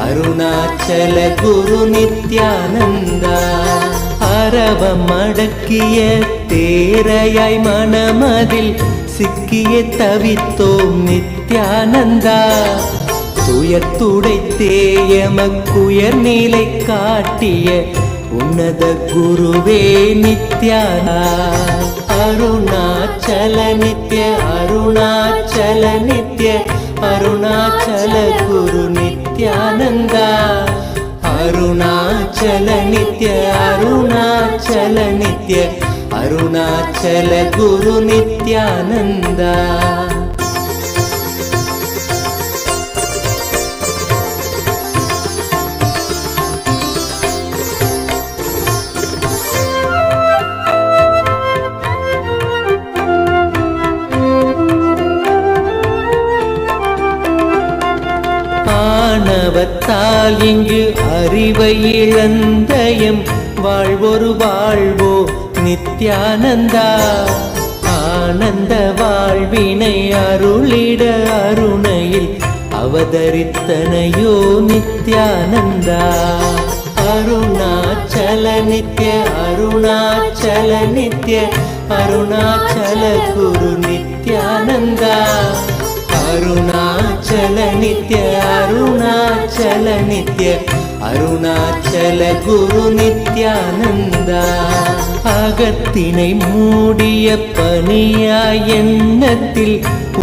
அருணாச்சல குரு நித்யானந்தா. அரவம் அடக்கிய தேரையாய் மனமதில் சிக்கிய தவித்தோம் நித்யானந்தா. துயத்துடை தேயமக்குயர் நிலை காட்டிய உன்னத குருவே நித்யானா. அருணாச்சல நித்ய அருணாச்சல நித்ய அருணாச்சல குரு நித்யானந்தா. அருணாச்சல நித்ய அருணாச்சல நித்ய அருணாச்சல குரு நித்யானந்தா. ஆணவத்தால் இங்கு அறிவை இழந்தயம் வாழ்வொரு வாழ்வோ நித்யானந்தா. ஆனந்த வாழ்வினை அருளிட அருணையில் அவதரித்தனையோ நித்யானந்தா. அருணாச்சல நித்ய அருணாச்சல நித்ய அருணாச்சல குரு நித்யானந்தா. அருணாச்சல நித்ய அருணாச்சல நித்ய அருணாச்சல குரு நித்யானந்தா. அகத்தினை மூடிய பனியாய் எண்ணத்தில்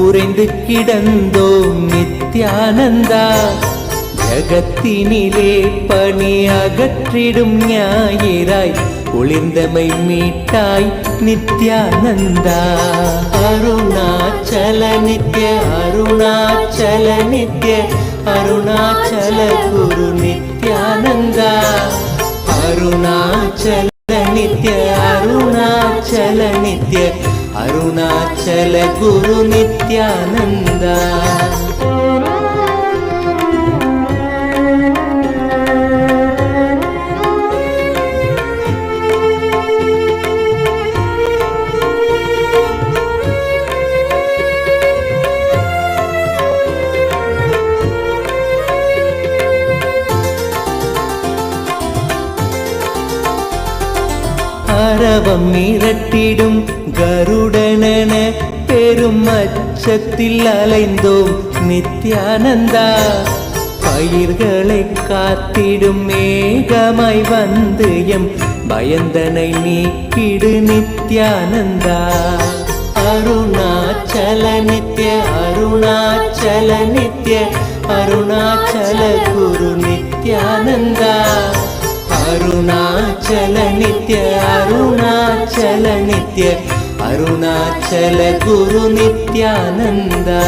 உறைந்து கிடந்தோம் நித்யானந்தா. ஜகத்தினிலே பனி அகற்றிடும் ஞாயிறாய் ஒளிர்ந்தமை மீட்டாய் நித்யானந்தா. அருணாச்சல நித்ய அருணாச்சல நித்ய அருணாச்சல குரு நித்யானந்தா. அருணாச்சல நித்ய அருணாச்சல நித்ய அருணாச்சல குரு நித்யானந்தா. அரவம் மிரட்டிடும் கருடனென பெரும் அச்சத்தில் அலைந்தோம் நித்யானந்தா. பயிர்களை காத்திடும் மேகமாய் வந்து எம் பயந்தனை நீக்கிடு நித்யானந்தா. அருணாச்சல நித்ய அருணாச்சல நித்ய அருணாச்சல குரு நித்யானந்தா. அருணாச்சல நித்ய அருணாச்சல நித்ய அருணாச்சல குரு நித்யானந்தா.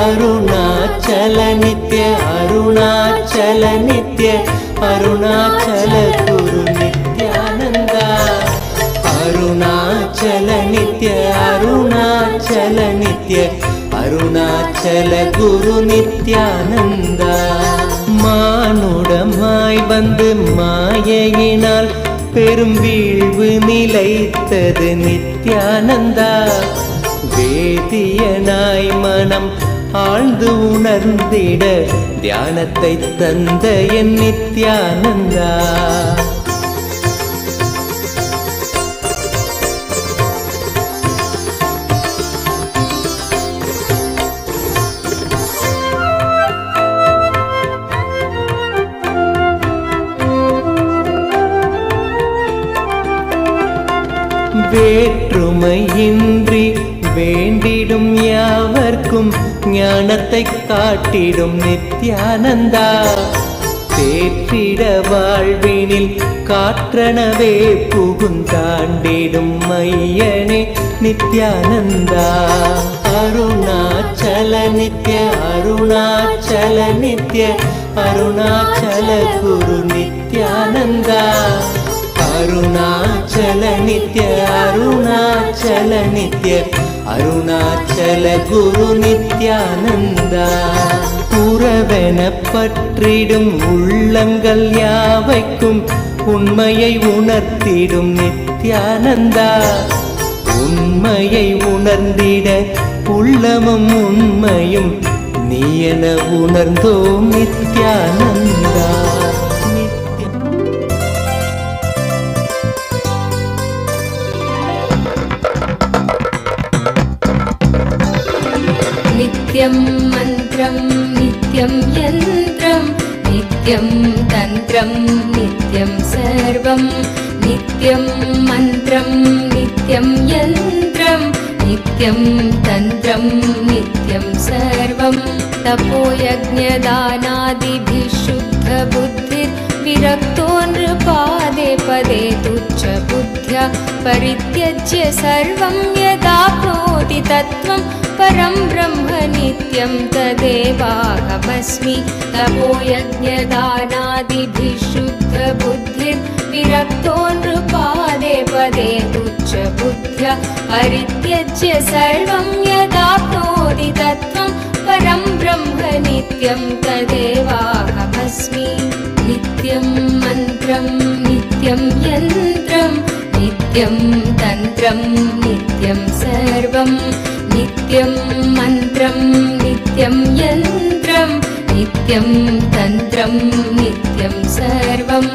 அருணாச்சல நித்ய அருணாச்சல நித்ய அருணாச்சல குரு நித்யானந்தா. அருணாச்சல நித்ய அருணாச்சல நித்ய அருணாச்சல குரு நித்யானந்தா. மானுடமாய் வந்து மாயையினால் பெரும் வீழ்வு நிலைத்தது நித்யானந்தா. வேதியனாய் மனம் ஆழ்ந்து உணர்ந்திட தியானத்தை தந்த என் நித்யானந்தா. வேற்றுமையின்றி வேண்டிடும் யாவர்க்கும் ஞானத்தை காட்டிடும் நித்யானந்தா. ஏற்றிட வாழ்வினில் காற்றனவே புகுந்தாண்டிடும் மையனே நித்யானந்தா. அருணாச்சல நித்ய அருணாச்சல நித்ய அருணாச்சல குரு நித்யானந்தா. அருணாச்சல நித்ய அருணாச்சல நித்ய அருணாச்சல குரு நித்யானந்தா. உறவென பற்றிடும் உள்ளங்கள் யாவைக்கும் உண்மையை உணர்த்திடும் நித்யானந்தா. உண்மையை உணர்ந்திட உள்ளமும் உண்மையும் நீ என உணர்ந்தோம் நித்யானந்தா. नित्यं मन्त्रं नित्यं यन्त्रं नित्यं तन्त्रं नित्यं सर्वं नित्यं मन्त्रं नित्यं यन्त्रं नित्यं तन्त्रं नित्यं सर्वं. तपोयज्ञदानादिभिः शुद्धबुद्धिर्विरक्तो नृपादे पदे तुच्छबुद्ध्या परित्यज्य सर्वं यदाप्नोति तत्त्वं परं ब्रह्म नित्यं तदेवाहमस्मि. तपोयज्ञदानादिभिः शुद्धबुद्धिर्विरक्तो नृपादे पदे तुच्छबुद्ध्या परित्यज्य सर्वं यदाप्नोति तत्त्वं परं ब्रह्म नित्यं तदेवाहमस्मि. नित्यं मन्त्रं नित्यं यन्त्रं नित्यं तन्त्रं नित्यं सर्वं नित्यं मन्त्रं नित्यं यन्त्रं नित्यं तन्त्रं नित्यं सर्वम्.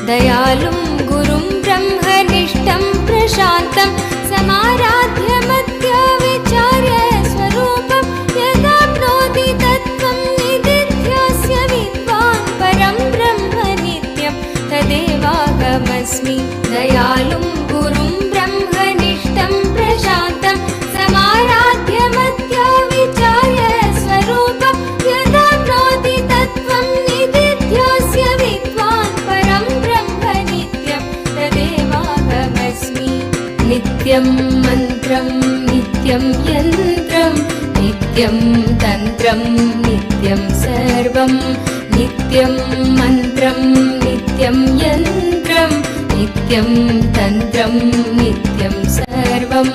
दयालुं गुरुं ब्रह्मनिष्ठं प्रशान्तं समाराध्य मत्या विचार्य स्वरूपं यदाप्नोति तत्त्वं निदिध्यास्य विद्वान् परं ब्रह्म नित्यं तदेवाहमस्मि. दयालुं गुरुं ब्रह्मनिष्ठं प्रशान्तं समाराध्य मत्या विचार्य स्वरूपं यदाप्नोति तत्त्वं निदिध्यास्य विद्वान् परं ब्रह्म नित्यं तदेवाहमस्मि. नित्यं मन्त्रं नित्यं यन्त्रं नित्यं तन्त्रं नित्यं सर्वं नित्यं मन्त्रं नित्यं यन्त्रं नित्यं तन्त्रं नित्यं सर्वम्.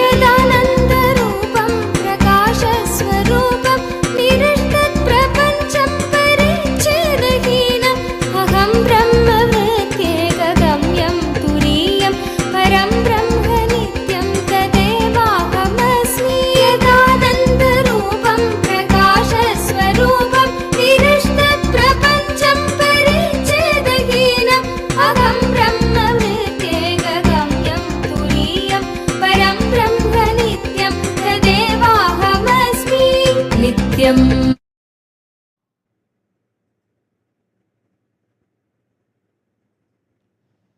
यदानन्दरूपं प्रकाशस्वरूपं निरस्तप्रपञ्चं परिच्छेदहीनम् अहं ब्रह्मवृत्त्येकगम्यं तुरीयं परं ब्रह्म नित्यं तदेवाहमस्मि. यदानन्दरूपं प्रकाशस्वरूपं निरस्तप्रपञ्चं परिच्छेदहीनम् अहं ब्रह्मवृत्त्येकगम्यं तुरीयं परं ब्रह्म नित्यं तदेवाहमस्मि. नित्यम्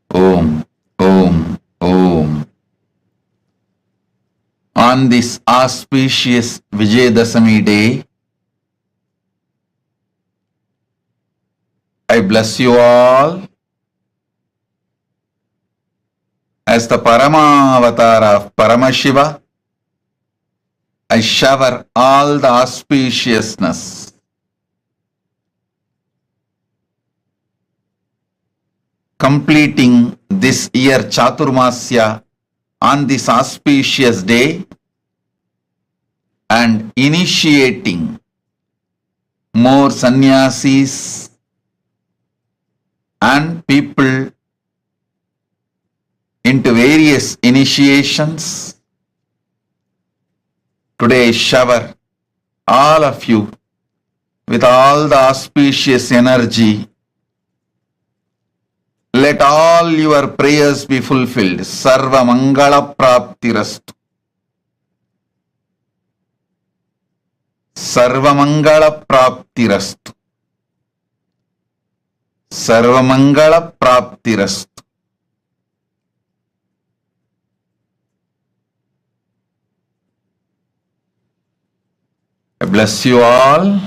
Om, Om, Om. On this auspicious Vijayadashami day, I bless you all as the Paramavatar of Paramashiva. I shower all the auspiciousness, completing this year Chaturmasya on this auspicious day and initiating more sannyasis and people into various initiations. Today shower all of you with all the auspicious energy Let all your prayers be fulfilled. Sarva Mangala Praptirastu. Sarva Mangala Praptirastu. Sarva Mangala Praptirastu. I bless you all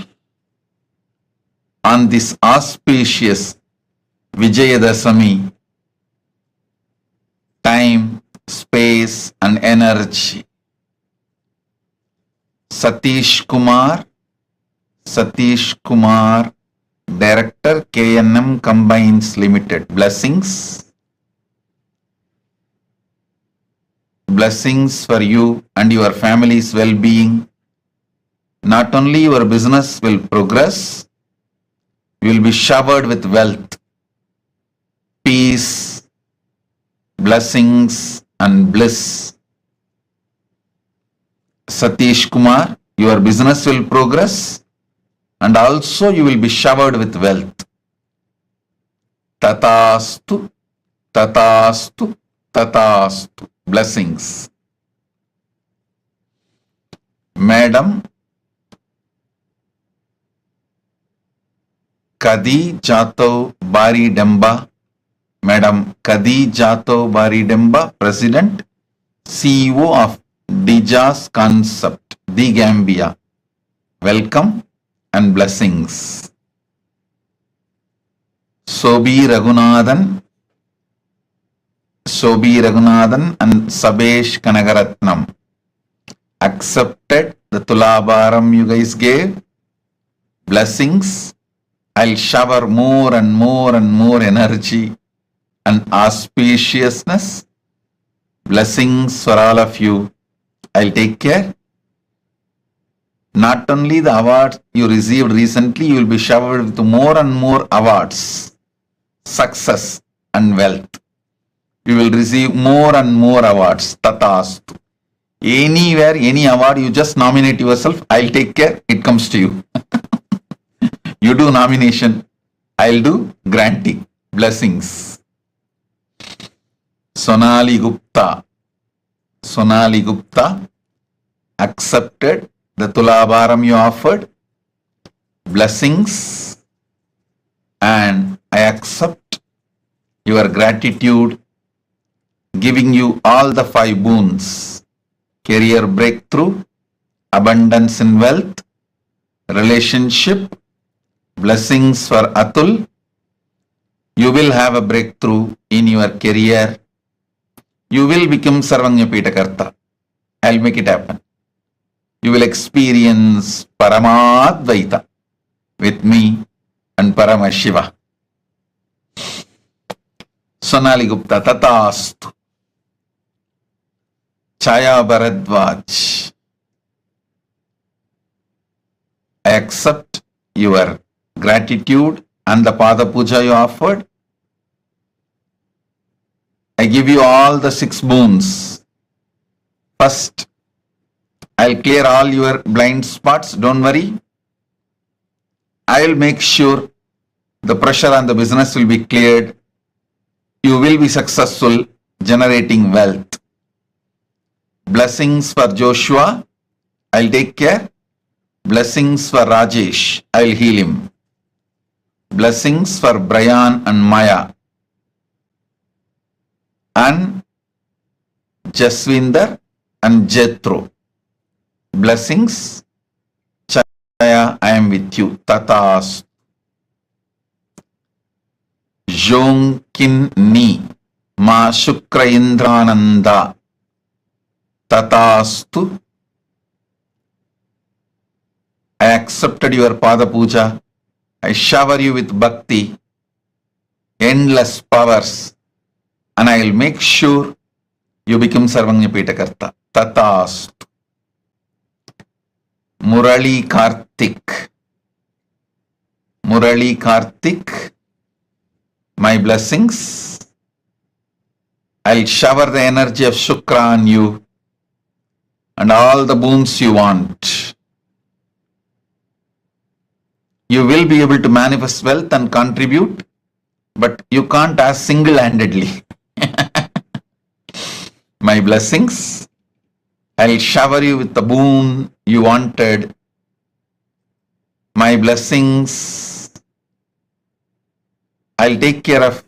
on this auspicious Vijayadasami. Time, space and energy. Satish Kumar, Director KNM Combines Limited. Blessings. Blessings for you and your family's well-being. Not only your business will progress, you will be showered with wealth, peace, blessings and bliss. Satish Kumar, your business will progress and also you will be showered with wealth. Tatastu, Tatastu, Tatastu. Blessings. Madam Kadi Jato Bari Demba, Madam Kadi Jato Bari Demba, President, CEO of Dijas Concept, The Gambia. Welcome and blessings. Sobi Raghunathan and Sabesh Kanagaratnam accepted the Tulabharam you guys gave. Blessings. I'll shower more and more energy and auspiciousness. Blessings for all of you. I'll take care. Not only the awards you received recently, you will be showered with more and more awards, success and wealth. You will receive more and more awards. Tatastu. Anywhere, any award, you just nominate yourself. I'll take care. It comes to you. You do nomination, I'll do granting. Blessings. Sonali Gupta accepted the Tulabharam you offered. Blessings. And I accept your gratitude, giving you all the 5 boons: career breakthrough, abundance in wealth, relationship. Blessings for Atul. You will have a breakthrough in your career. You will become Sarvanya Pitakarta. I'll make it happen. You will experience Paramadvaita with me and Paramashiva. Sonali Gupta, Tatastu. Chaya Bharadwaj, I accept your gratitude and the Pada Puja you offered. I give you all the 6 boons. First, I'll clear all your blind spots. Don't worry. I'll make sure the pressure on the business will be cleared. You will be successful generating wealth. Blessings for Joshua. I'll take care. Blessings for Rajesh. I'll heal him. Blessings for Brian and Maya. And Jaswinder and Jethro. Blessings. Chaya, I am with you. Tatas. Jonkin Ni. Ma Shukra Indrananda. Tatastu. I accepted your Pada Puja. I shower you with bhakti, endless powers, and I will make sure you become Sarvanya Pitakarta. Tatastu. Murali Karthik, my blessings. I'll shower the energy of Shukra on you and all the boons you want. You will be able to manifest wealth and contribute but you can't ask single-handedly. My blessings, I'll shower you with the boon you wanted. My blessings, I'll take care of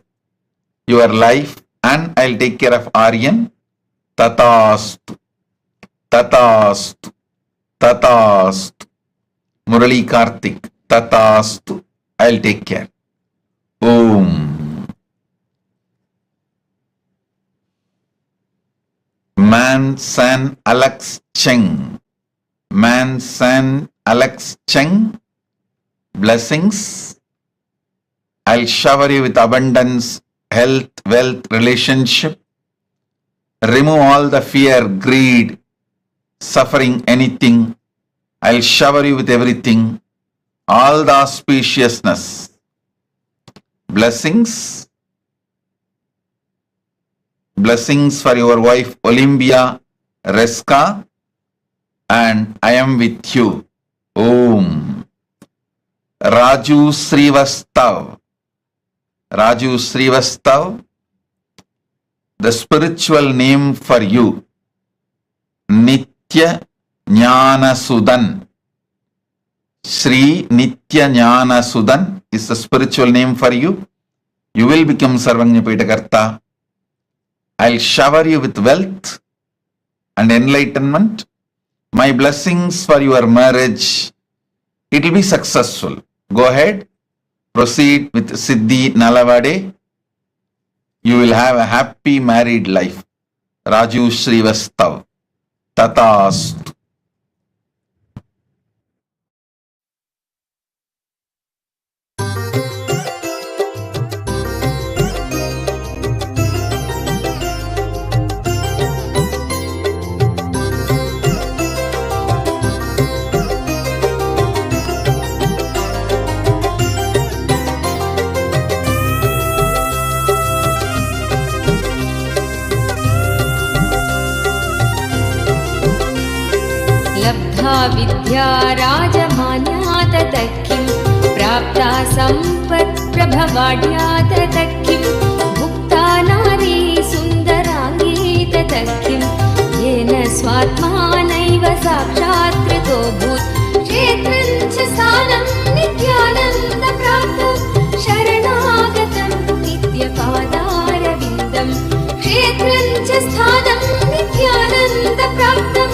your life and I'll take care of Aryan. Tatastu, Tatastu, Tatastu. Murali Karthik, Tatastu, I'll take care. Om. Man San Alex Cheng. Man San Alex Cheng. Blessings. I'll shower you with abundance, health, wealth, relationship. Remove all the fear, greed, suffering, anything. I'll shower you with everything. All the auspiciousness. Blessings. Blessings for your wife Olympia Reska, and I am with you. Om. Raju Srivastav. Raju Srivastav, the spiritual name for you, Nitya Jnana Sudan. Sri Nitya Jnana Sudan is the spiritual name for you. You will become Sarvagnya Pitakarta. I'll shower you with wealth and enlightenment. My blessings for your marriage. It will be successful. Go ahead. Proceed with Siddhi Nalavade. You will have a happy married life. Raju Srivastav. Tatastu. लब्धा विद्या राजमान्या ततः किं प्राप्ता सम्पत् प्रभवाढ्या ततः किं भुक्ता नारी सुन्दराङ्गी ततः किं येन स्वात्मानैव साक्षात् कृतोऽभूत् क्षेत्रं च स्थानं नित्यानन्दप्राप्तं शरणागतं नित्यपादारविन्दं क्षेत्रं च स्थानं नित्यानन्दप्राप्तं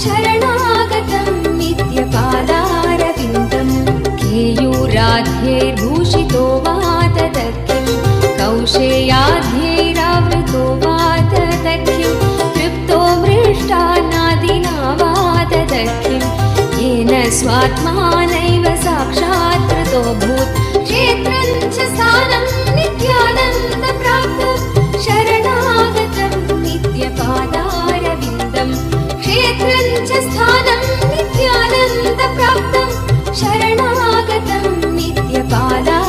शरणागतं नित्यपादारविन्दं केयूराध्यैर्भूषितो वा ततः किं कौशेयाध्यैरावृतो वा ततः किं तृप्तो मृष्टान्नादिना वा ततः किं येन स्वात्मानैव साक्षात् कृतोऽभूत् क्षेत्रं च स्थानं नित्यानन्दप्राप्तं शरणागतं नित्यपादारविन्दं क्षेत्रं च स्थानं नित्यानन्दप्राप्तं शरणागतं नित्यपादा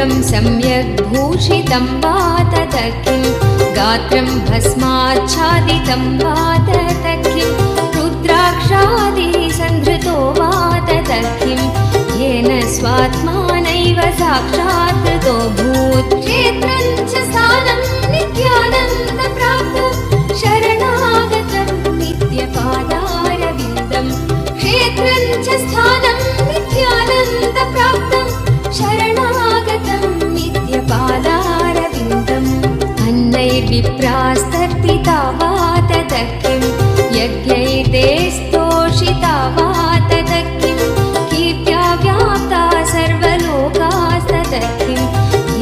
वस्त्रं सम्यक् भूषितं वा तत किं गात्रं भस्माच्छादितं वा तत किं रुद्राक्षादिसन्धृतो वा तत किं येन स्वात्मानैव साक्षात् कृतो भूत् क्षेत्रं च स्थानं नित्यानन्दप्राप्तं शरणागतं नित्यपादारविन्दं क्षेत्रं च स्थानं नित्यानन्दप्राप्तं शरणागतं नित्यपादारविन्दम् अन्नैर्विप्रास्तर्पिता वा तत किं यज्ञैर्ते स्तोषिता वा तत किं कीर्त्या व्याप्ता सर्वलोकास्तत किं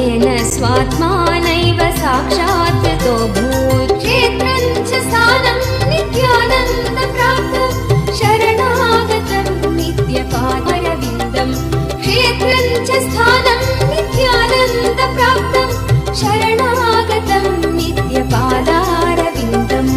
येन स्वात्मानैव साक्षात् कृतो भूत् क्षेत्रं च स्थानं नित्यानन्दप्राप्तं शरणागतं नित्यपादारविन्दम् क्षेत्रं च स्थानं नित्यानन्दप्राप्तं शरणागतं नित्यपादारविन्दम्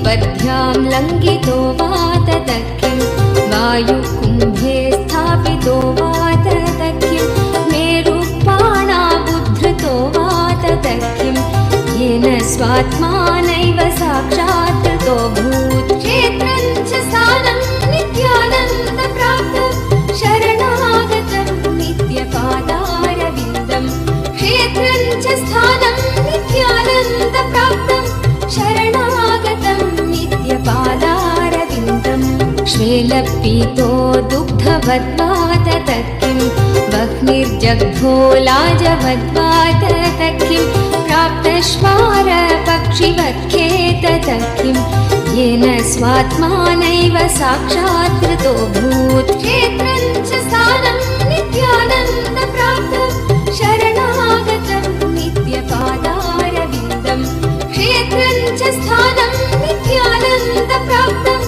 पद्भ्यां लङ्घितो वा तत किं वायुकुम्भे स्थापितो वा तत किं मेरुपाणाबुद्धृतो वा तत किं येन स्वात्मानैव साक्षात् कृतो भूत् क्षेत्रं च स्थानं नित्यानन्दप्राप्तं शरणागतं नित्यपादारविन्दं क्षेत्रं च स्थानं नित्यानन्दप्राप्तं शरणागतं नित्यपादारविन्दम् श्वेलपीतो दुग्धवद्वा तत किं वह्निर्जग्धो लाजवद्वा तत किं प्राप्तश्वारपक्षिवत्खे तत किं येन स्वात्मानैव साक्षात् कृतो भूत् क्षेत्रं च स्थानं नित्यानन्दप्राप्तं शरणागतं नित्यपादारविन्दम् क्षेत्रं च स्थानं नित्यानन्दप्राप्तं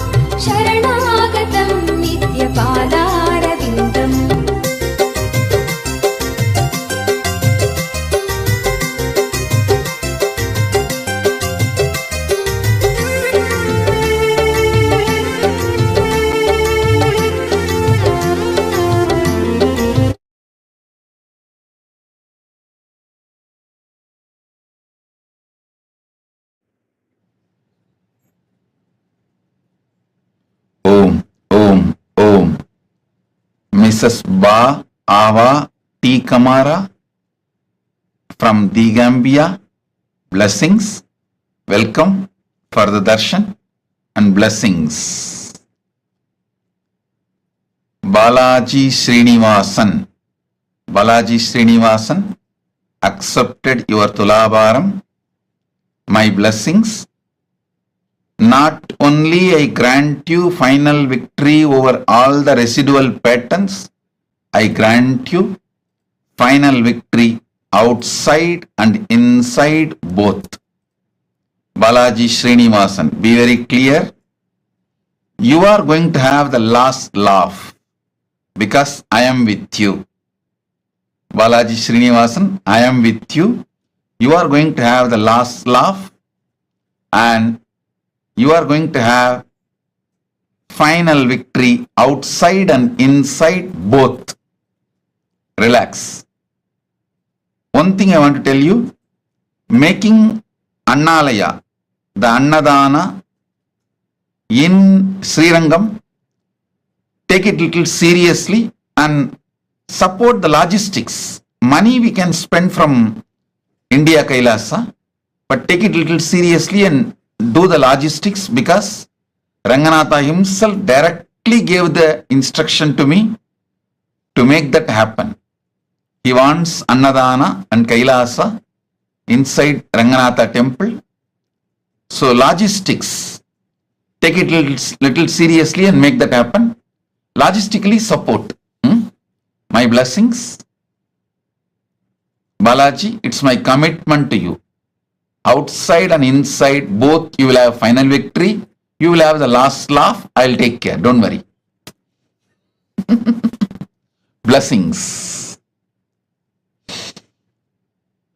शरणागतं नित्यपादारविन्दम् Om, Om, Om. Mrs. Ba Ava T. Kamara from the Gambia. Blessings. welcome for the darshan and blessings. Balaji Srinivasan. Balaji Srinivasan accepted your Tulabharam. My blessings. Not only I grant you final victory over all the residual patterns, I grant you final victory outside and inside both. Balaji Srinivasan, be very clear. You are going to have the last laugh because I am with you. Balaji Srinivasan, I am with you. You are going to have the last laugh and you are going to have final victory outside and inside both. Relax. One thing I want to tell you, making Annalaya, the Annadana in Srirangam, take it little seriously and support the logistics. Money we can spend from India Kailasa, but take it little seriously and do the logistics because Ranganatha himself directly gave the instruction to me to make that happen. He wants Annadana and Kailasa inside Ranganatha temple. So logistics, take it little seriously and make that happen. Logistically support. My blessings. Balaji, it's my commitment to you. Outside and inside, both you will have final victory. You will have the last laugh. I'll take care. Don't worry. Blessings.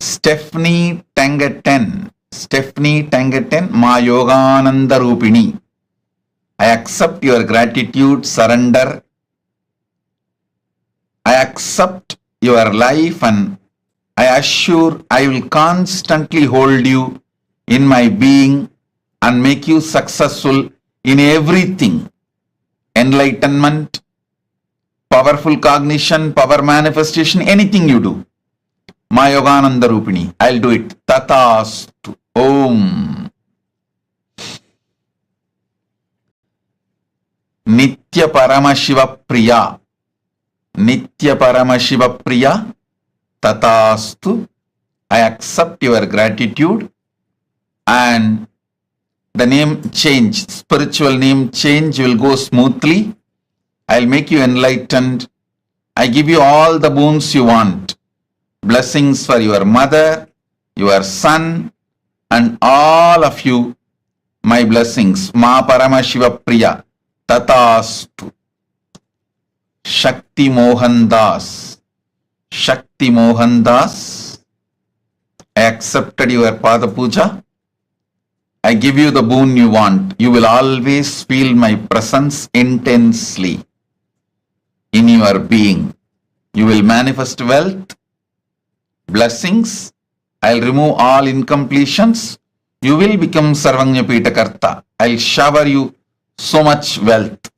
Stephanie Tangaten. Stephanie Tangaten, Ma Yogananda Rupini. I accept your gratitude, surrender. I accept your life and I assure I will constantly hold you in my being and make you successful in everything. Enlightenment, powerful cognition, power manifestation, anything you do. Ma Yogananda Rupini, I'll do it. Tatastu. Om. Nitya Paramashiva Priya. Nitya Paramashiva Priya. Tatastu. I accept your gratitude and the name change, spiritual name change will go smoothly. I'll make you enlightened. I give you all the boons you want. Blessings for your mother, your son, and all of you. My blessings. Ma Paramashiva Priya. Tatastu. Shakti Mohan Das. Shakti Mohan Das. I accepted your Pada Puja. I give you the boon you want. You will always feel my presence intensely in your being. You will manifest wealth, blessings. I'll remove all incompletions. You will become Sarvanya Karta. I'll shower you so much wealth.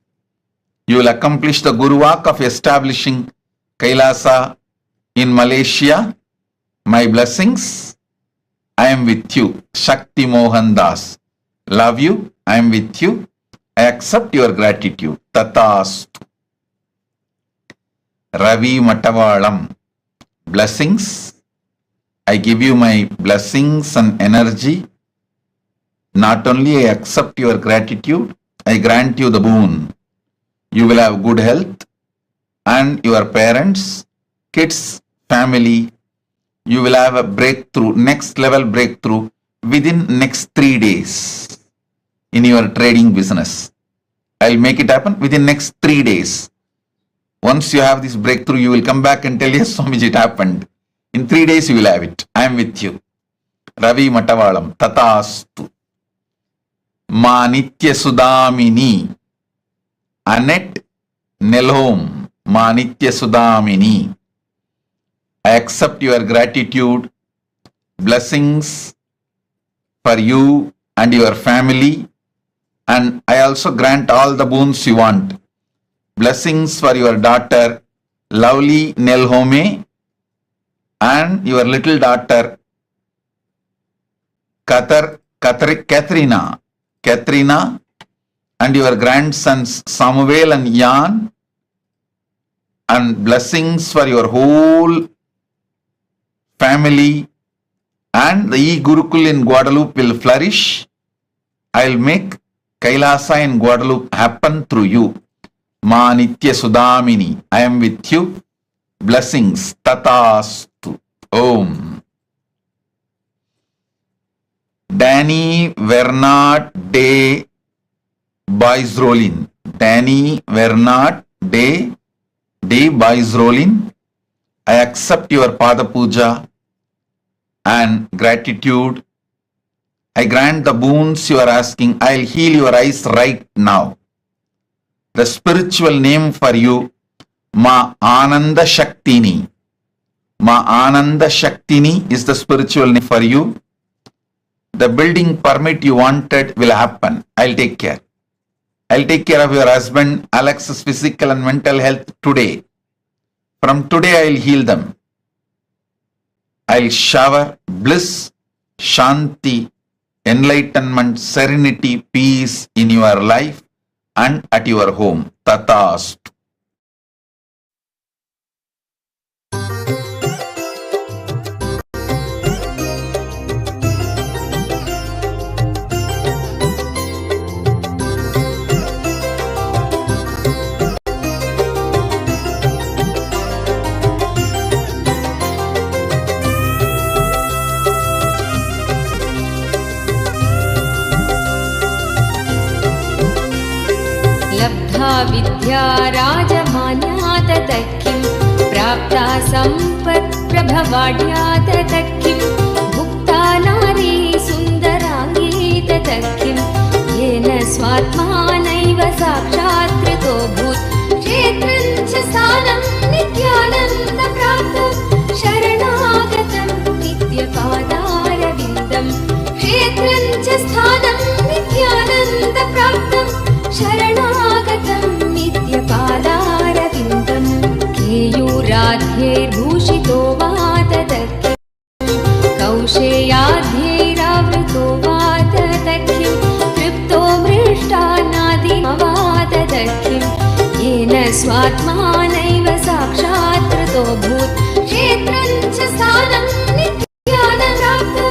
You will accomplish the Guru work of establishing Kailasa in Malaysia. My blessings. I am with you. Shakti Mohan Das. Love you. I am with you. I accept your gratitude. Tatastu. Ravi Matavalam. Blessings. I give you my blessings and energy. Not only I accept your gratitude, I grant you the boon. You will have good health and your parents, kids, family. You will have a breakthrough, next level breakthrough within next 3 days in your trading business. I'll make it happen within next 3 days. Once you have this breakthrough, you will come back and tell, yes, Swamiji, it happened. In 3 days, you will have it. I am with you. Ravi Matavalam. Tatastu. Ma Nitya Sudamini. Annette Nelhom. Ma Nitya Sudamini. I accept your gratitude, blessings for you and your family, and I also grant all the boons you want. Blessings for your daughter, lovely Nelhome, and your little daughter, Qatar Katharina, and your grandsons Samuel and Jan, and blessings for your whole family, and the e-Gurukul in Guadeloupe will flourish. I'll make Kailasa in Guadeloupe happen through you. Ma Nitya Sudamini, I am with you. Blessings. Tatastu. Om. Danny Vernat de Boisrolin. Danny Vernat de Boisrolin. I accept your Pada Puja and gratitude. I grant the boons you are asking. I'll heal your eyes right now. The spiritual name for you, Ma Ananda Shaktini. Ma Ananda Shaktini is the spiritual name for you. The building permit you wanted will happen. I'll take care. I'll take care of your husband Alex's physical and mental health today. From today I'll heal them. I'll shower bliss, shanti, enlightenment, serenity, peace in your life and at your home. Tatastu. लब्धा विद्या राजमान्या ततः किं प्राप्ता सम्पत्प्रभवाढ्या ततः किं भुक्ता नारी सुन्दराङ्गी ततः किं येन स्वात्मानैव साक्षात्कृतो भूत् क्षेत्रं च स्थानं नित्यानन्दप्राप्तं शरणागतं नित्यपादारविन्दं क्षेत्रं च स्थानं नित्यानन्दप्राप्तं शरणागतं नित्यपादारविन्दं केयूराध्यैर्भूषितो वा ततः किं कौशेयाध्यैरावृतो वा ततः किं तृप्तो मृष्टान्नादिना वा ततः किं येन स्वात्मानैव साक्षात्कृतो भूत् क्षेत्रं च स्थानं नित्यानन्दप्राप्तं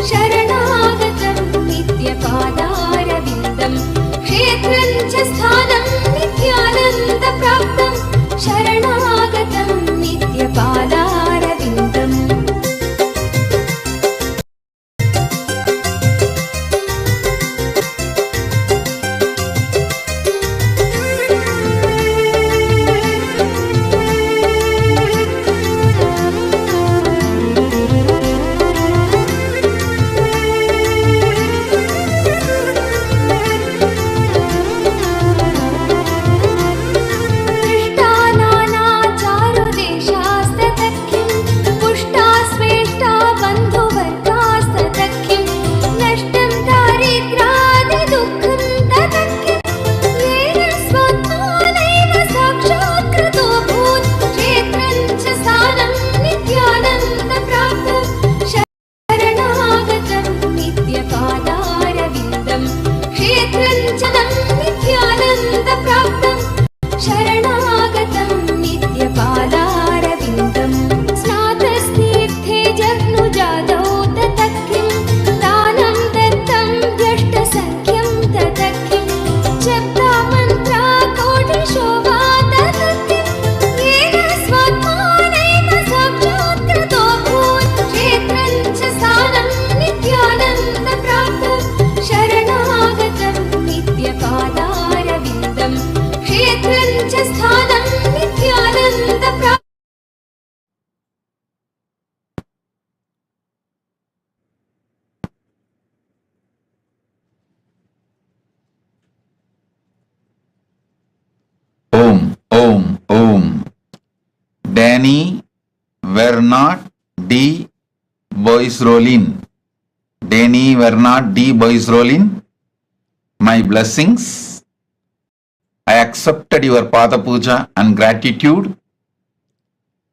शरणागतं नित्यपादारविन्दं क्षेत्रं च स्थानं नित्यानन्दप्राप्तं शरणागतं नित्यपादारविन्दम् Om, Om, Om. Danny Vernat D. Boisrolin. Danny Vernat D. Boisrolin. My blessings. I accepted your Pada Puja and gratitude.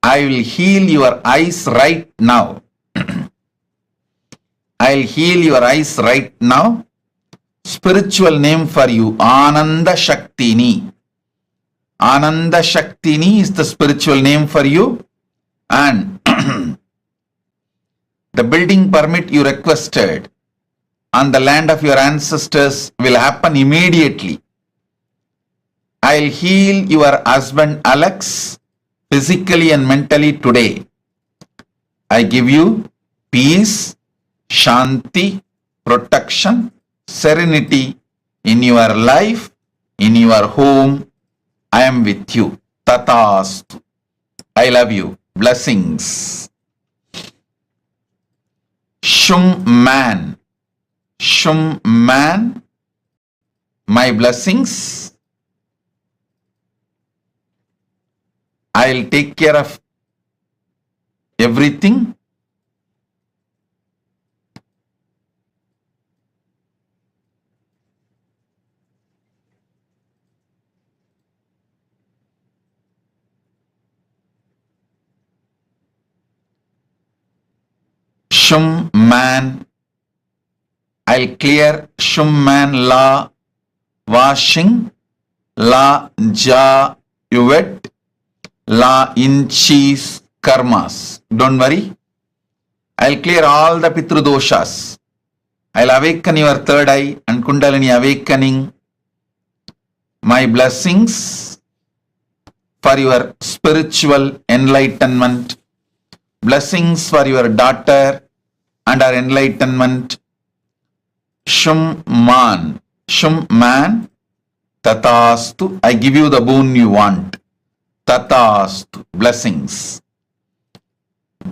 I will heal your eyes right now. I'll heal your eyes right now. Spiritual name for you, Ananda Shaktini. Ananda Shaktini is the spiritual name for you, and the building permit you requested on the land of your ancestors will happen immediately. I'll heal your husband Alex physically and mentally today. I give you peace, shanti, protection, serenity in your life, in your home. I am with you. Tatastu. I love you. Blessings. Shum man. Shum man. My blessings. I'll take care of everything. Shum man. I'll clear Shum man la washing, la ja yuvet, la inchis karmas. Don't worry. I'll clear all the Pitru doshas. I'll awaken your third eye and Kundalini awakening. My blessings for your spiritual enlightenment. Blessings for your daughter and her enlightenment. Shum man. Shum man. Tatastu. I give you the boon you want. Tatastu. Blessings.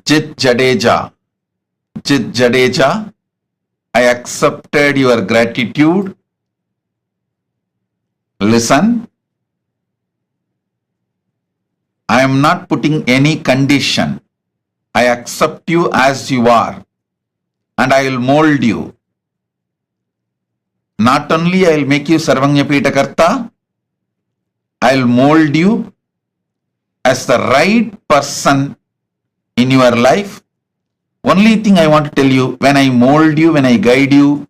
Jit Jadeja. Jit Jadeja. I accepted your gratitude. Listen. I am not putting any condition. I accept you as you are, and I will mold you. Not only I will make you Sarvanyapita Karta, I will mold you as the right person in your life. Only thing I want to tell you, when I mold you, when I guide you,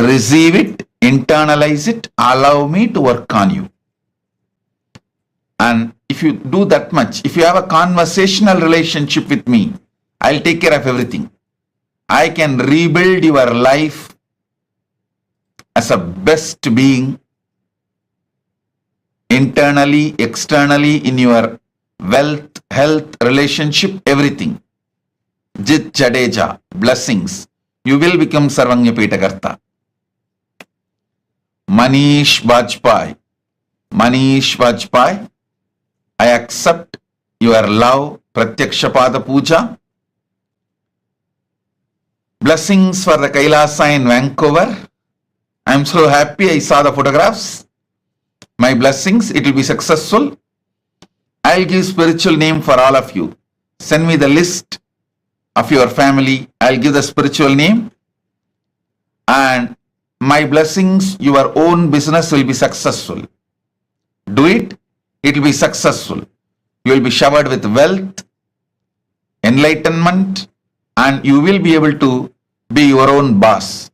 receive it, internalize it, allow me to work on you. And if you do that much, if you have a conversational relationship with me, I'll take care of everything. I can rebuild your life as a best being, internally, externally, in your wealth, health, relationship, everything. Jit Jadeja, blessings. You will become Sarvanyapita Karta. Manish Bajpai. Manish Bajpai. I accept your love, Pratyakshapada Puja. Blessings for the Kailasa in Vancouver. I am so happy I saw the photographs. My blessings, it will be successful. I'll give spiritual name for all of you. Send me the list of your family. I'll give the spiritual name. And my blessings, your own business will be successful. Do it. It will be successful. You will be showered with wealth, enlightenment, and you will be able to be your own boss.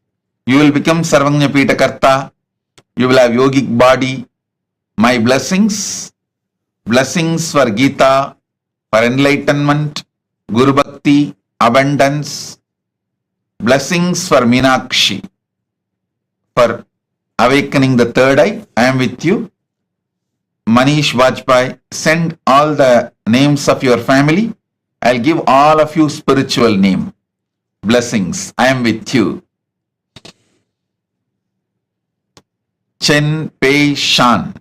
You will become Sarvanyapita Karta. You will have yogic body. My blessings. Blessings for Gita, for enlightenment, Guru Bhakti, abundance. Blessings for Meenakshi, for awakening the third eye. I am with you. Manish Vajpayee, send all the names of your family. I'll give all of you spiritual name. Blessings. I am with you. Chen Pei Shan.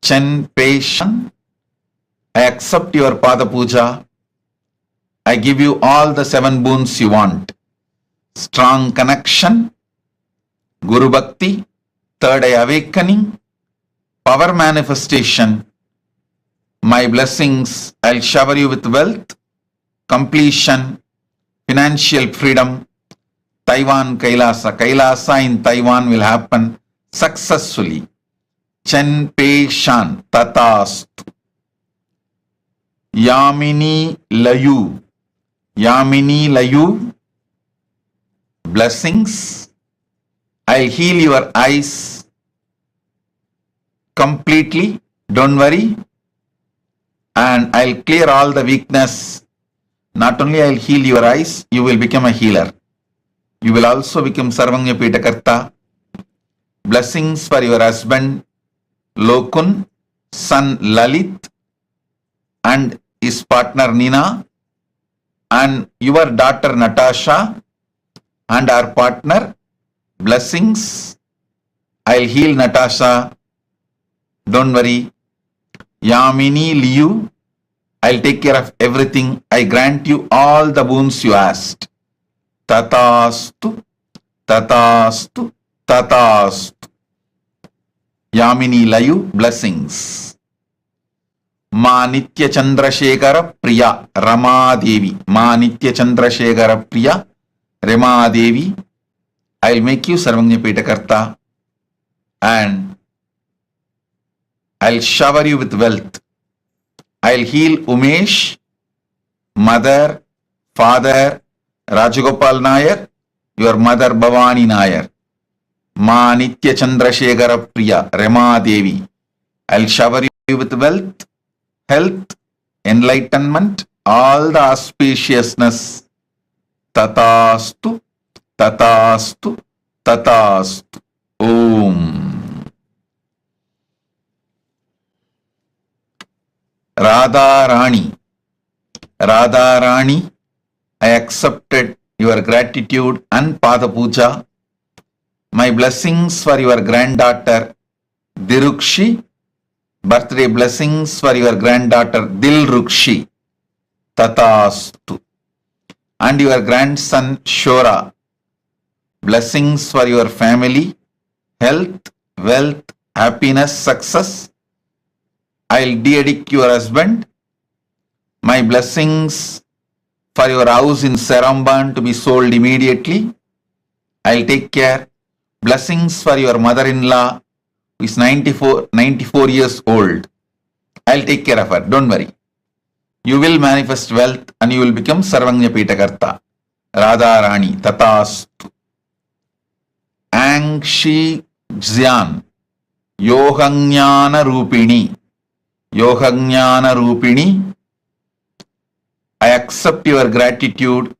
Chen Pei Shan. I accept your Pada Puja. I give you all the 7 boons you want. Strong connection, Guru Bhakti, third eye awakening, power manifestation. My blessings, I'll shower you with wealth, completion, financial freedom. Taiwan Kailasa. Kailasa in Taiwan will happen successfully. Chen Pei Shan. Tatastu. Yamini Layu. Yamini Layu. blessings. I'll heal your eyes completely. Don't worry. And I'll clear all the weakness. Not only I'll heal your eyes, you will become a healer. You will also become Sarvanya Pitakarta. Blessings for your husband Lokun, son Lalit, and his partner Nina, and your daughter Natasha, and our partner. Blessings. I'll heal Natasha. Don't worry. Yamini Liu, I'll take care of everything. I grant you all the boons you asked. Tatastu, tatastu, tatastu. Yamini Layu, blessings. Ma Nitya Chandrasekhara Priya Rama Devi. Ma Nitya Chandrasekhara Priya Rama Devi. I'll make you Sarvanya Pitakarta and I'll shower you with wealth. I'll heal Umesh, mother, father, Rajagopal Nair, your mother Bhavani Nair. Ma Nitya Chandrasekhara Priya Rama Devi. I'll shower you with wealth, health, enlightenment, all the auspiciousness. Tatastu, tatastu, tatastu. Om. Radha Rani. Radha Rani, I accepted your gratitude and Pada Puja. My blessings for your granddaughter Dirukshi. Birthday blessings for your granddaughter Dilrukshi. Tatastu. And your grandson Shora. Blessings for your family, health, wealth, happiness, success. I'll de-addict your husband. My blessings for your house in Saramban to be sold immediately. I'll take care. Blessings for your mother-in-law who is 94 years old. I'll take care of her. Don't worry. You will manifest wealth and you will become Sarvanya Pitakarta. Radha Rani. Tatastu. Angshi Xian. Yohanyana Rupini. Yohanyana Rupini. I accept your gratitude.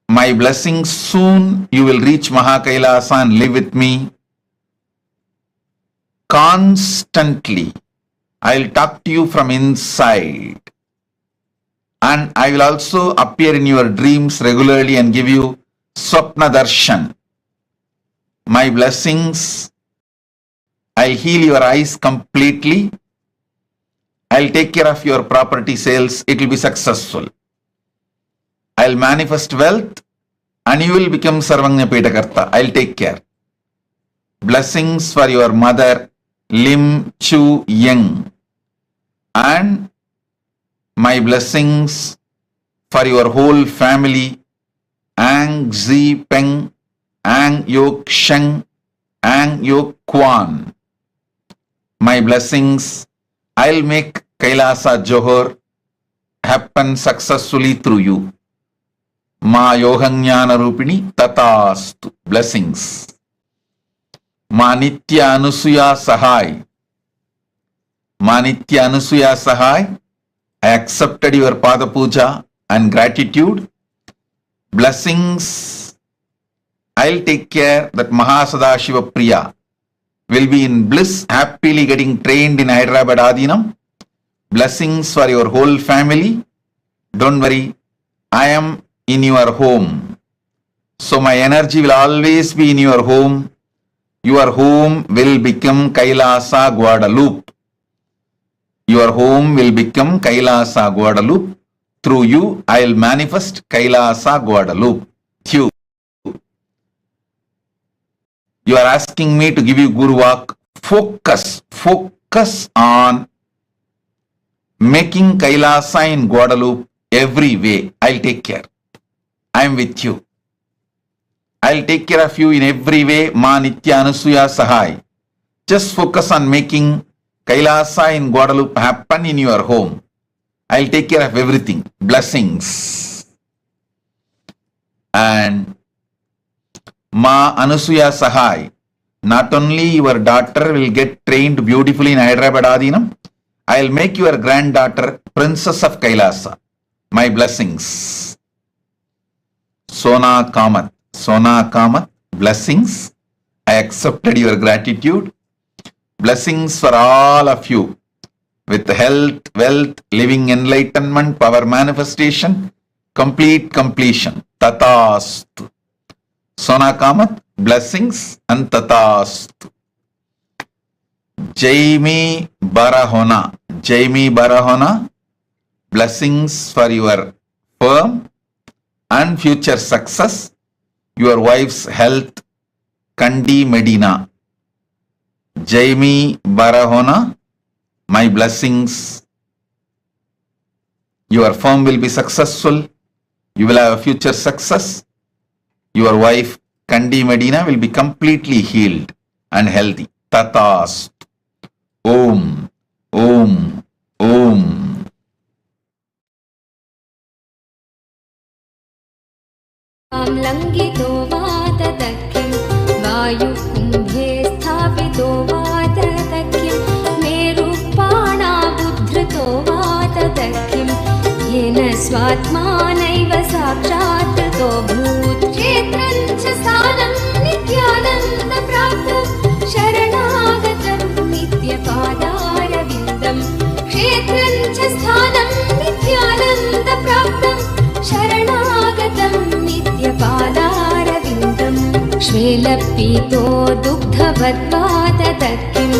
My blessings, soon you will reach Mahakailasa and live with me. Constantly, I'll talk to you from inside. And I will also appear in your dreams regularly and give you Swapna Darshan. My blessings, I'll heal your eyes completely. I'll take care of your property sales. It will be successful. I'll manifest wealth and you will become Sarvanya Pitakarta. I'll take care. Blessings for your mother, Lim Chu Yeng. And my blessings for your whole family, Ang Zi Peng, Ang Yok Sheng, Ang Yok Kwan. My blessings, I'll make Kailasa Johor happen successfully through you. Ma Yohanyana Rupini Tatastu. Blessings. Ma Nitya Anusuya Sahai. Ma Nitya Anusuya Sahai, I accepted your Pada Puja and gratitude. Blessings. I'll take care that Mahasadashiva Priya will be in bliss, happily getting trained in Hyderabad Adinam. Blessings for your whole family. Don't worry, I am in your home. So my energy will always be in your home. Your home will become Kailasa Guadalupe. Your home will become Kailasa Guadalupe. Through you, I will manifest Kailasa Guadalupe. You are asking me to give you Guru Vak. Focus on making Kailasa in Guadalupe every way. I'll take care. I am with you. I'll take care of you in every way. Ma Nitya Anusuya Sahai. Just focus on making Kailasa in Guadalupe happen in your home. I'll take care of everything. Blessings. And Ma Anusuya Sahai, not only your daughter will get trained beautifully in Hyderabad Adinam, I'll make your granddaughter Princess of Kailasa. My blessings. Sona Kamath, blessings. I accepted your gratitude. Blessings for all of you with health, wealth, living enlightenment, power manifestation, complete completion. Tatastu. Sona Kamath, blessings and Tatastu. Jaimi Barahona, blessings for your firm and future success, your wife's health, Kandi Medina. Jaimi Barahona, my blessings. Your firm will be successful. You will have a future success. Your wife, Kandi Medina, will be completely healed and healthy. Tatas. Om. Om. Om. लङ्घितो वाततकिं वायुकुम्भे स्थापितो वाततकिं मेरुपाणाबुद्धृतो वाततकिं येन स्वात्मानैव साक्षात्कृतो भूत् क्षेत्रं च स्थानं नित्यानन्दप्राप्तं शरणागतं नित्यपादारविन्दं क्षेत्रं च स्थानं नित्यानन्दप्राप्तं शरणागतं नित्यपादारविन्दं श्वेलपीतो दुग्धवद्वाततकिं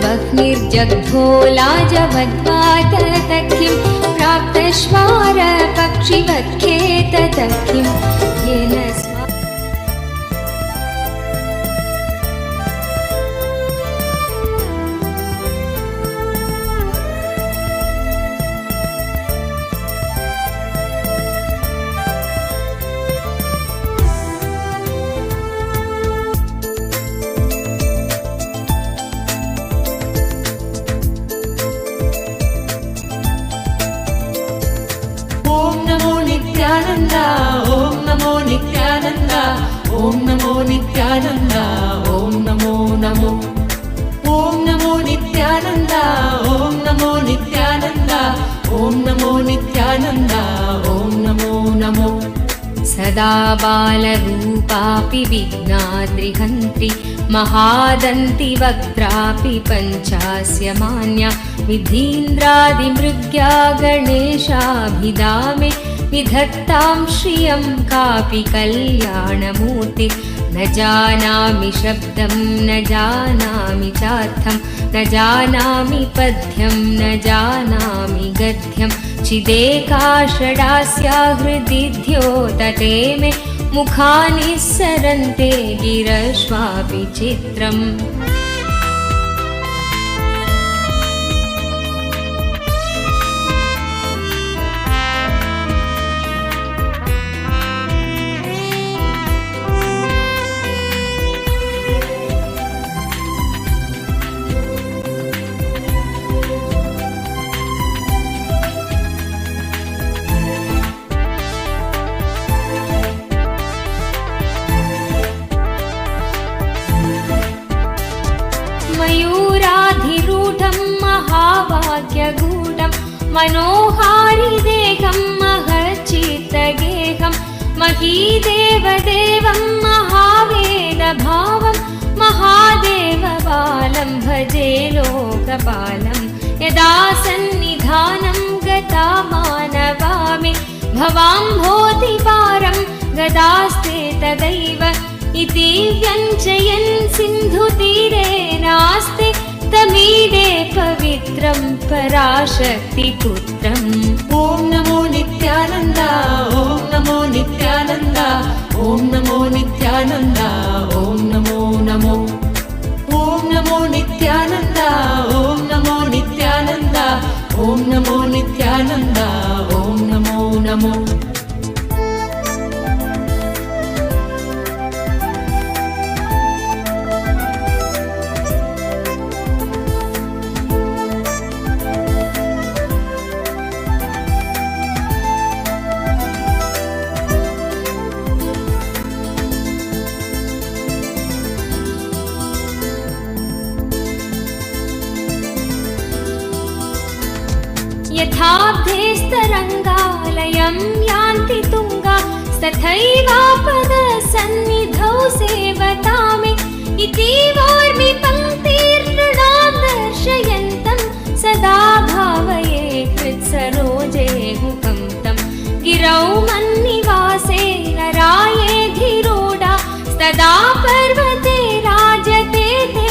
वह्निर्जग्धो लाजवद्वाततकिं प्राप्तश्वारपक्षिवत्खेततकिं येन ॐ नमो नित्यानन्द ॐ नमो नित्यानन्द ॐ नमो नित्यानन्द ॐ नमो नमो ॐ नमो नित्यानन्द ॐ नमो नित्यानन्द ॐ नमो नित्यानन्द ॐ नमो नमो सदा बालरूपापि विघ्नाद्रिहन्त्रि महादन्ति वक्त्रापि पञ्चास्य मान्या विधीन्द्रादिमृग्या गणेशाभिधामे विधत्तां श्रियं कापि कल्याणमूर्ति न जानामि शब्दं न जानामि चार्थं न जानामि पद्यं न जानामि गद्यं चिदेका षडास्या हृदि द्योतते मे मुखानि सरन्ते गिरश्वाविचित्रम् मयूराधिरूढं महावाक्यगूढं मनोहारिदेहं महच्चित्तगेहं महीदेवदेवं महावेदभावं महादेवबालं भजे लोकपालं यदा सन्निधानं गता मानवामि भवाम्भोधिपारं गदास्ते तदैव इति व्यञ्जयन् सिन्धुतीरे नास्ति तमीडे पवित्रं पराशक्तिपुत्रम् ॐ नमो नित्यानन्द ॐ नमो नित्यानन्द ॐ नमो नित्यानन्द ॐ नमो नमो ॐ नमो नित्यानन्द ॐ नमो नित्यानन्द ॐ नमो नित्यानन्द ॐ नमो नमो शताब्देस्तरङ्गालयं यान्ति तुङ्गा तथैवापदसन्निधौ सेवतामे इति वार्मि पङ्क्तिर्नृणां दर्शयन्तं सदा भावये कृत्सरोजे मुखं तं गिरौ मन्निवासे नराये धिरोडा तदा पर्वते राजते ते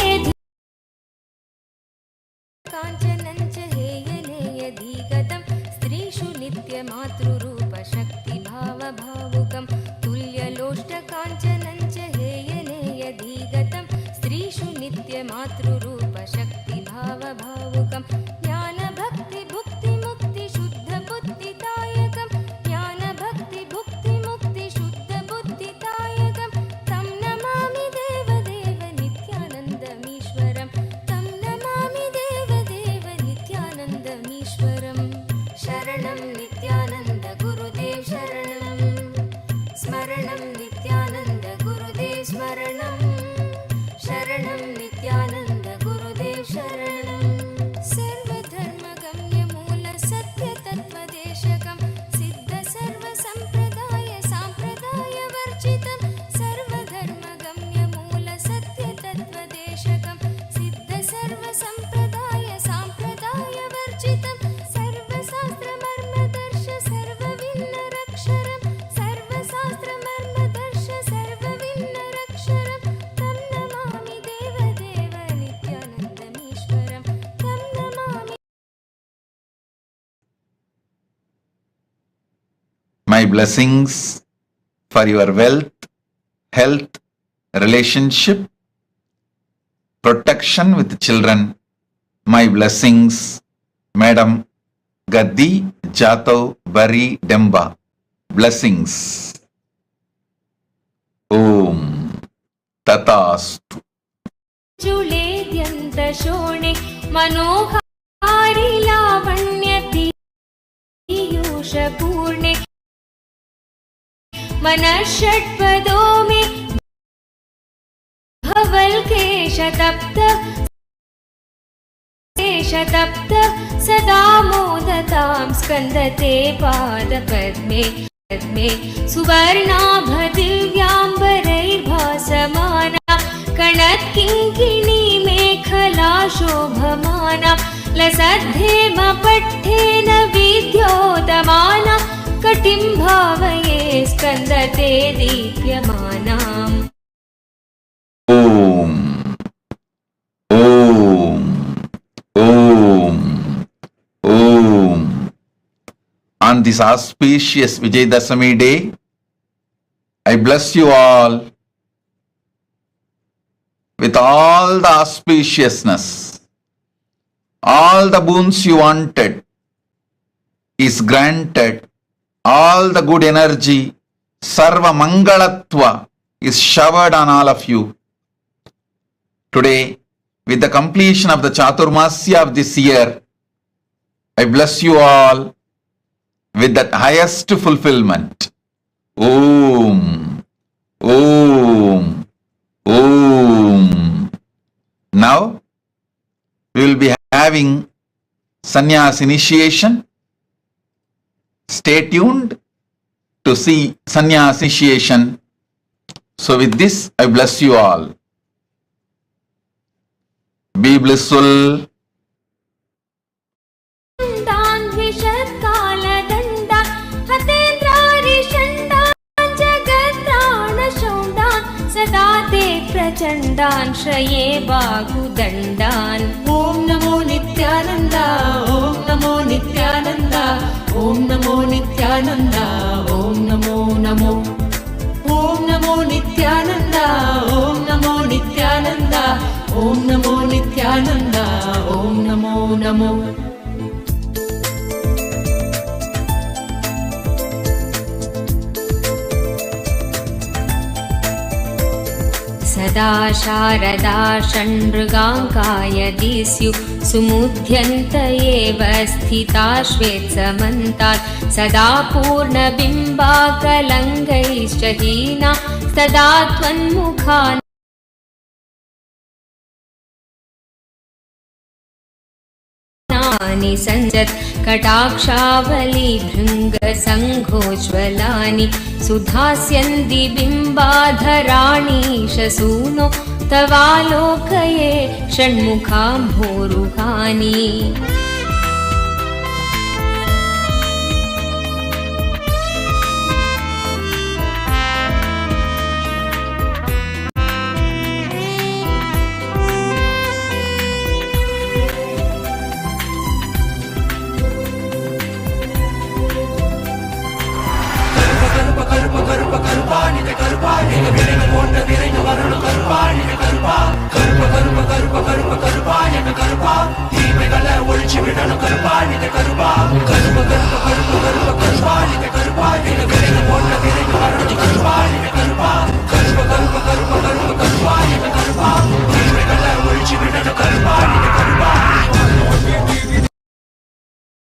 काञ्चनञ्च हेयनेयधिगतं स्त्रीषु नित्यमातृरूपशक्तिभावभावुकं तुल्यलोष्टकाञ्चनञ्च हेयनेयधिगतं स्त्रीषु नित्यमातृरूपशक्तिभावभावुकं ज्ञानभक्तिभुक्तिमुक्तिशुद्धबुद्धिदायकं ज्ञानभक्तिभुक्तिमुक्तिशुद्धबुद्धिदायकं तं नमामि देवदेव नित्यानन्दमीश्वरं तं नमामि देवदेव नित्यानन्दमीश्वरं शरणं नित्यानन्द गुरुदेव शरणं स्मरणं नित्यानन्द गुरुदेव स्मरणं शरणं नित्यानन्द गुरुदेव शरणं सर्वधर्मगम्यमूलसत्यतत्त्वदेशकं सिद्धसर्वसम्प्रदाय साम्प्रदायवर्जितं सर्वधर्मगम्यमूलसत्यतत्त्वदेशकं सिद्धसर्वसम्प्रदाय साम्प्रदायवर्जितं सर्वशास्त्रमर्मदर्श सर्वविन्नरक्षरं सर्वशास्त्रमर्मदर्श सर्वविन्नरक्षरं तं नमामि देवदेव नित्यानन्दमीश्वरं तं Namami My blessings for your wealth, health, relationship, protection with children. My blessings, Madam Gaddi Jatav Bari Demba. Blessings. Om Tatastu. चुलेद्यन्तशोणे मनोहारि लावण्यपीयूषपूर्णे मनःषट्पदो मे भवल्केशतप्त सदा मोदतां स्कन्दते पादपद्मे सुवर्णाभदिव्याम्बरैर्भासमाना कणत्किङ्किणी मेखला शोभमाना लसद्धेमपट्ठेन विद्योतमाना कटिं भावये स्कन्दते दीप्यमानाम् Om. Om. Om. Om. On this auspicious Vijayadashami day, I bless you all with all the auspiciousness. All the boons you wanted is granted. All the good energy, Sarva Mangalatva, is showered on all of you. Today, with the completion of the Chaturmasya of this year, I bless you all with that highest fulfillment. Om. Om. Om. Now, we will be having sannyas initiation. Stay tuned to see sannyas initiation. So with this, I bless you all. Be blissful. दण्डान् हतेन्द्रारिषण्डान् जगत्राणशौण्डान् सदा ते प्रचण्डान् श्रये बाहुदण्डान् ॐ नमो नित्यानन्द ॐ नमो नित्यानन्द ॐ नमो नित्यानन्द ॐ नमो नमो ॐ नमो नित्यानन्द ॐ नमो नित्यानन्द ॐ नमो नित्यानन्द ॐ नमो नमो सदा शारदा षण्मृगाङ्काय दिस्यु सुमुध्यन्त एव स्थिता श्वेत्समन्तात् सदा पूर्णबिम्बाकलङ्गैश्च हीना सदा त्वन्मुखा मुखानि सञ्जत् कटाक्षावली भृङ्गसङ्घोज्ज्वलानि सुधास्यन्ति बिम्बाधराणि शसूनो तवालोकये षण्मुखाम्भोरुहानि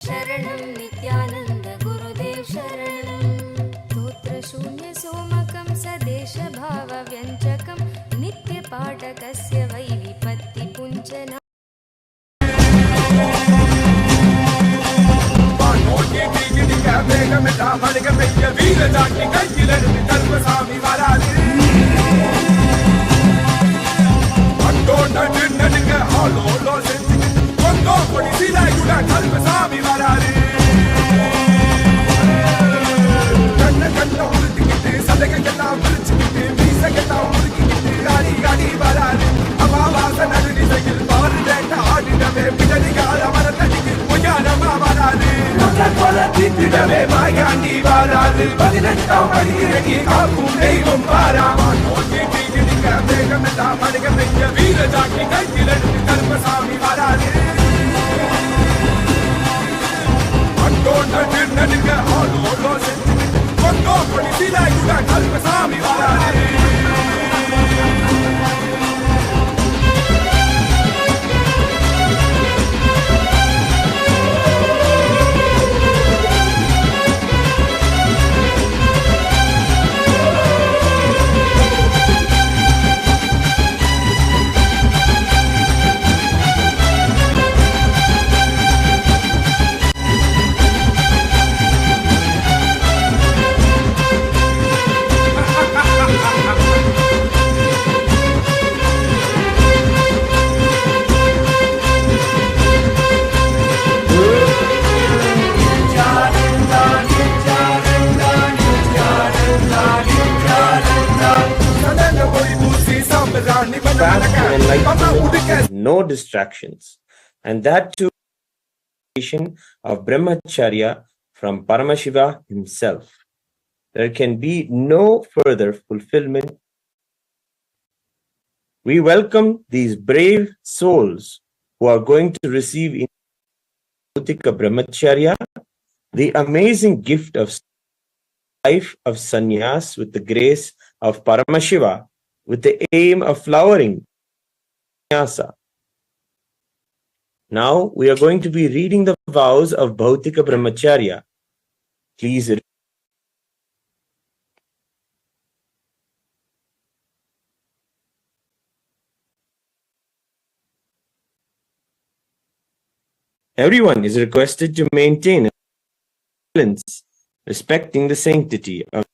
शरणं नित्यानन्द गुरुदेव शरणं स्तोत्रशून्य सोमकं सदेशभावव्यञ्जकं नित्यपाठकस्य वै विपत्तिपुञ्जना No distractions, and that too of brahmacharya from Paramashiva himself. There can be no further fulfillment. We welcome these brave souls who are going to receive in Bhautika Brahmacharya the amazing gift of life of sannyas with the grace of Paramashiva, with the aim of flowering sannyasa. Now we are going to be reading the vows of Bhautika Brahmacharya. Please read. Everyone is requested to maintain silence, respecting the sanctity of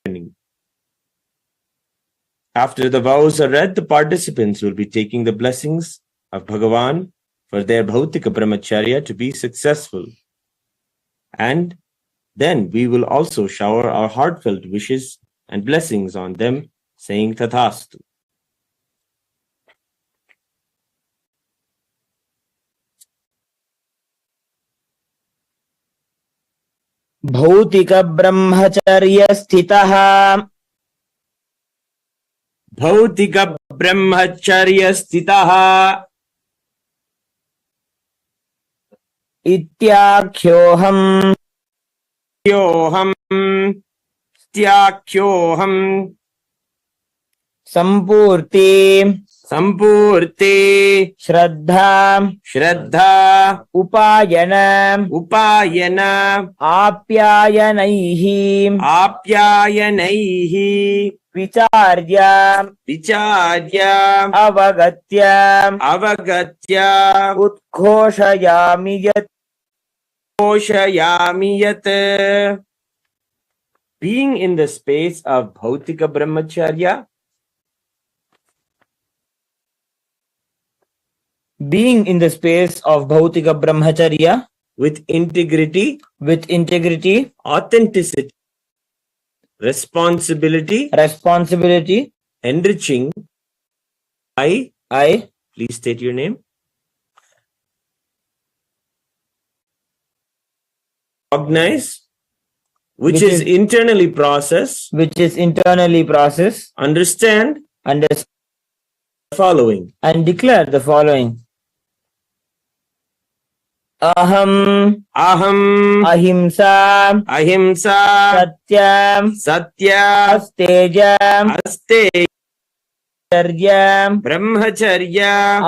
learning. After the vows are read, the participants will be taking the blessings of Bhagavan for their Bhautika Brahmacharya to be successful. And then we will also shower our heartfelt wishes and blessings on them, saying Tathastu. भौतिक ब्रह्मचर्य स्थितः भौतिक ब्रह्मचर्य स्थितः इत्याख्योऽहम् स्त्याख्योऽहम् सम्पूर्ते श्रद्धा उपायन आप्यायनैः विचार्य विचार्य अवगत्य अवगत्य उत्घोषयामि यत् घोषयामि यत्. Being in the space of Bhautika Brahmacharya, being in the space of Bhautika Brahmacharya with integrity, authenticity, responsibility, enriching, I, please state your name, recognize, which is internally processed, understand, following, and declare the following. Aham ahimsa satyam astejam brahmacharya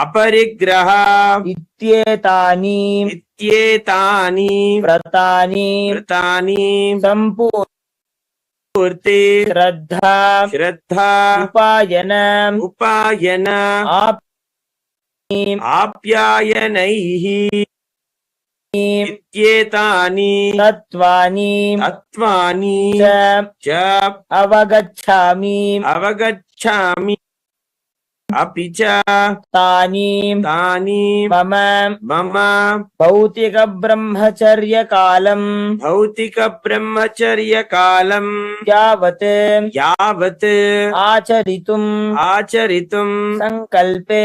aparigraha ityetani vratani sampurti shraddha upayana आप्यायनैः इत्येतानि तत्त्वानि च अवगच्छामि अपि च तानि मम भौतिक ब्रह्मचर्यकालं यावत् आचरितुं संकल्पे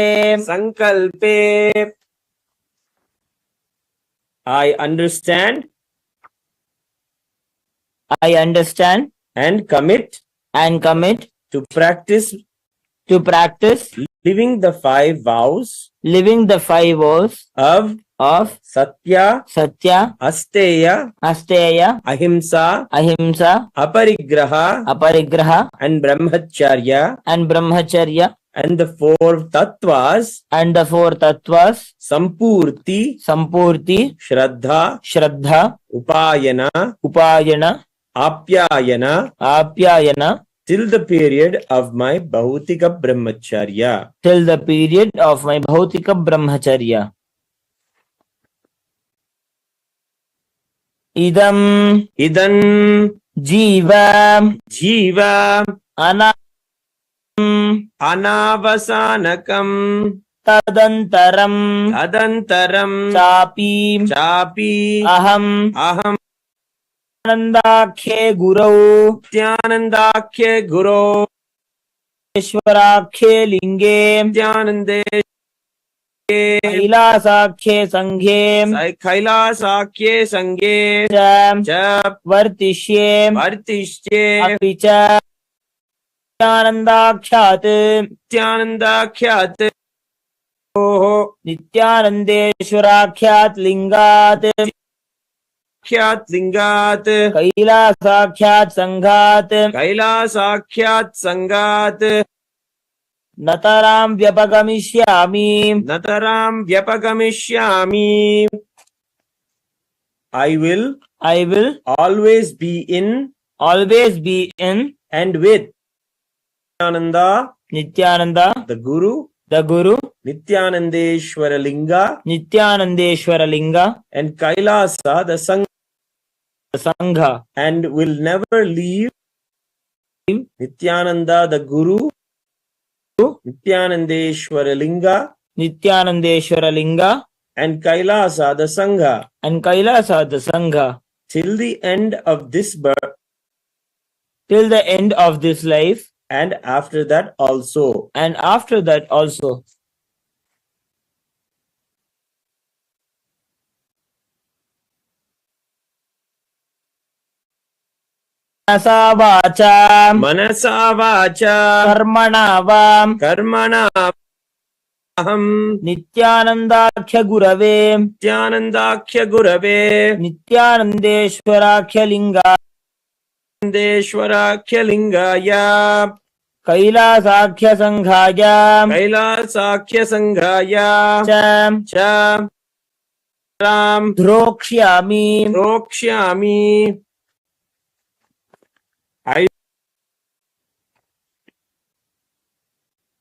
I understand and commit to practice living the five vows of Satya, Asteya, Ahimsa, Aparigraha, and Brahmacharya, and the four tattvas, Sampurti, Shraddha, Upayana, Apyayana, till the period of my Bhautika Brahmacharya. Idam jiva Anavasanakam tadantaram chapi aham Nandakhe Guru Ishwarakhe Linge Kailasakhe Sanghe Jap Vartishye Apicha Nityanandakhyat Nityanandeshwarakhyat Lingat Kailasakhyat Sanghat Nataram Vyapagamishyami. I will always be in and with Nityananda, the Guru, Nityanandeshwara Linga, and Kailasa, the Sangha, and will never leave Nityananda, the Guru, Nityanandeshwara Linga, and Kailasa, the Sangha, till the end of this birth, till the end of this life, and after that also. Manasa vacha karmana aham Nityanandakya Gurave Nityanandeshwarakya Lingaya Kailasakya Sanghaya cha ram Drokshyami I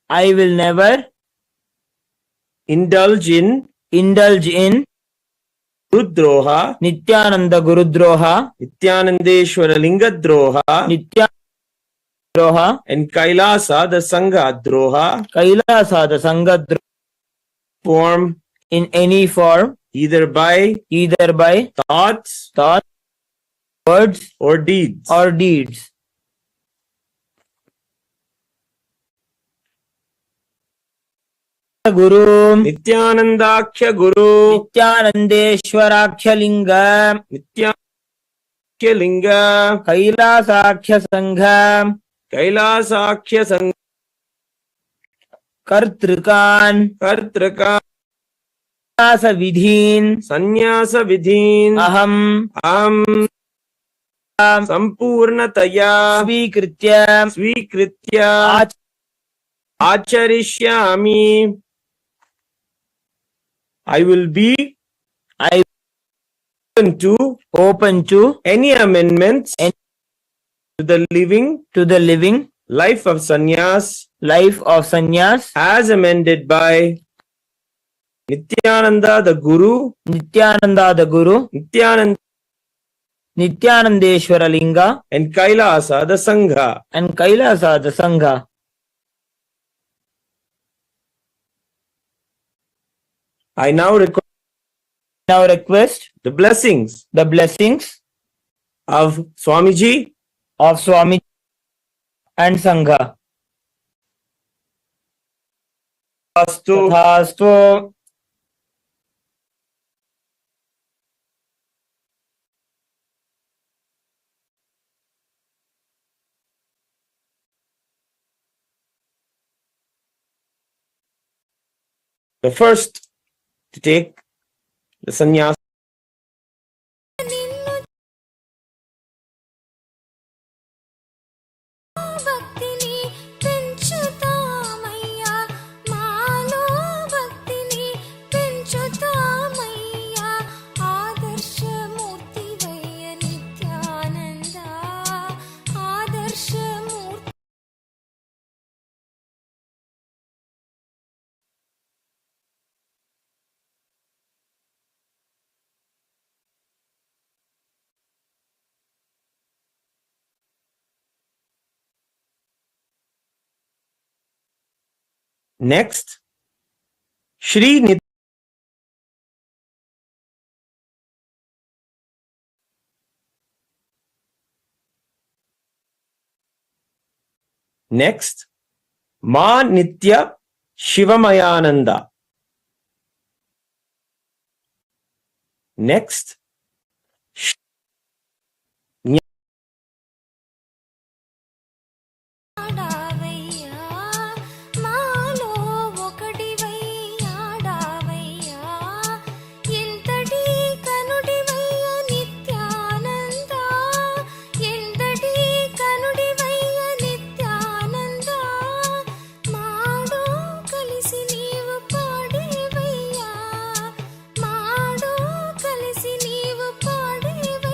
I will never indulge in Gurudroha, Nityananda Gurudroha, Nityanandeshwara Lingadroha, Droha, and Kailasa the Sangha Droha Kailasa the Sangha form in any form, either by thoughts, words, or deeds. Guru, Nityanandakhya Guru, Nityanandeshwarakhya Linga, Nityakhya Linga, Kailasakhya Sangha, Kailasakhya Sangha, Kartrikan, Sanyasa Vidhin, Aham Sampurnataya Svikritya Acharishyami. I will be open to any amendments to the living life of sannyas as amended by Nityananda the Guru, Nityanandeshwara Linga, and Kailasa the Sangha. I now request the blessings of Swamiji and Sangha. Tathastu. The first to take the sannyas భక్తిని పెంచుతామయ్యా మాలో భక్తిని పెంచుతామయ్యా ఆదర్శమూర్తివయ్య Nityananda ఆదర్శమూర్తి next. Shri Next, Ma Nitya Shivamayananda. Next, ఆడావయ్యా మాలో ఒకటివై ఆడావయ్యా ఎంతటి కనుడివయ్య నిత్యానంద ఎంతటి కనుడివయ్య Nityananda Maddow కలిసి నీవు పాడేవయ్యా Maddow కలిసి నీవు పాడేవయ్యా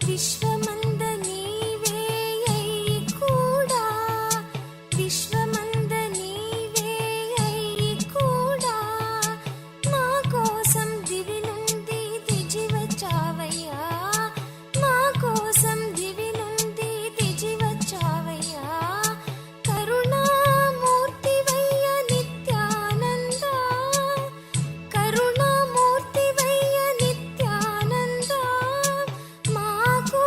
విశ్వమంద నీవే అయి కూడా విశ్వమంద నీవే అయి కూడా మా కోసం దివి నుండి దిగి వచ్చావయ్యా మా కోసం దివి నుండి దిగి వచ్చావయ్యా కరుణామూర్తివయ్య నిత్యానంద కరుణామూర్తివయ్య నిత్యానంద మాకు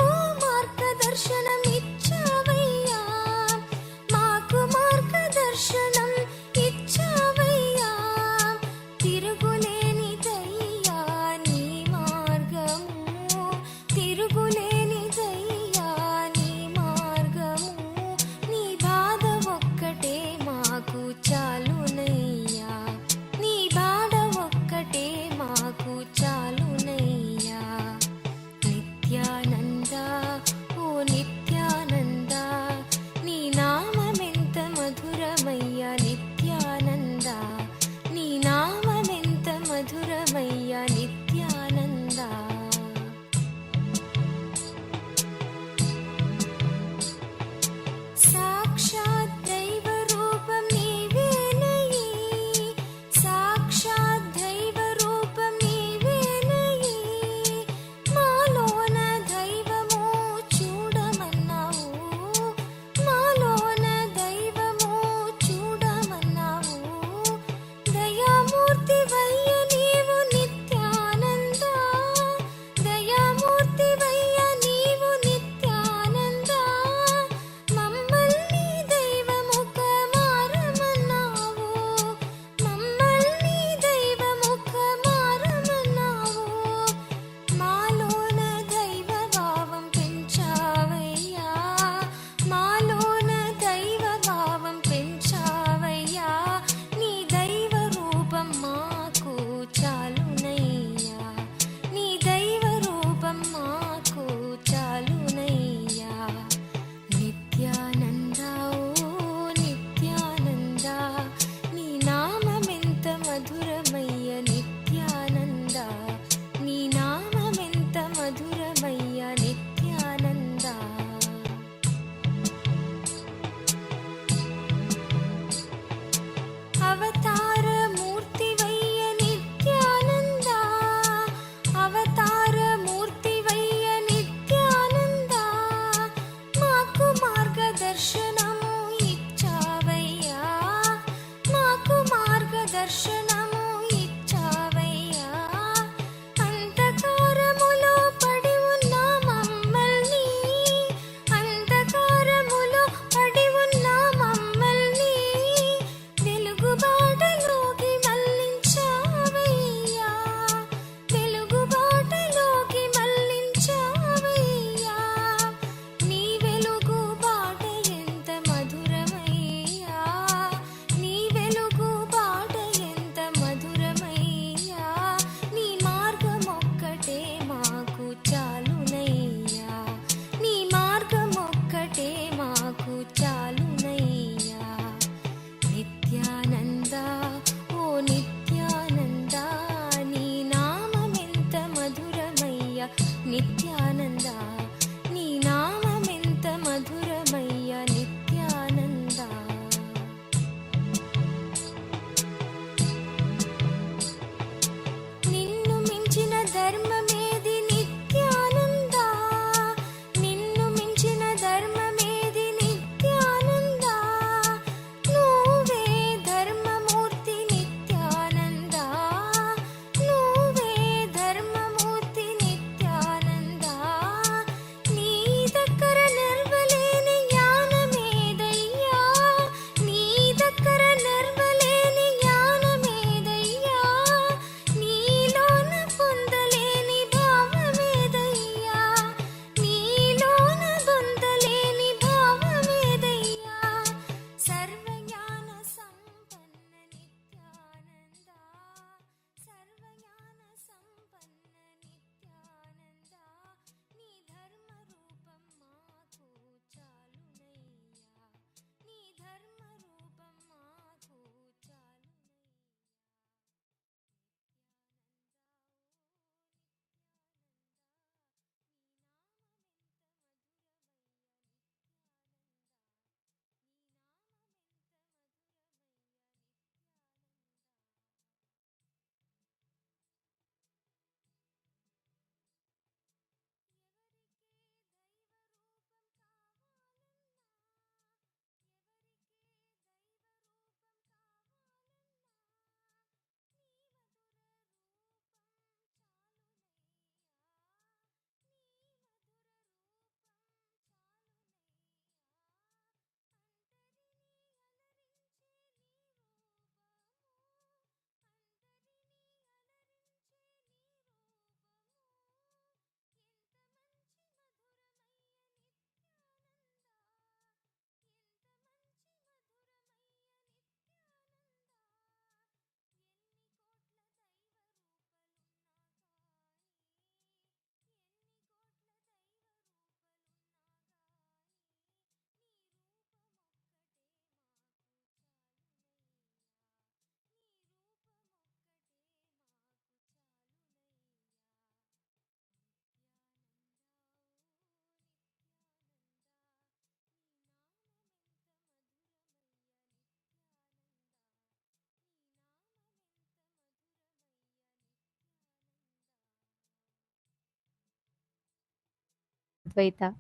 Paramadvaita.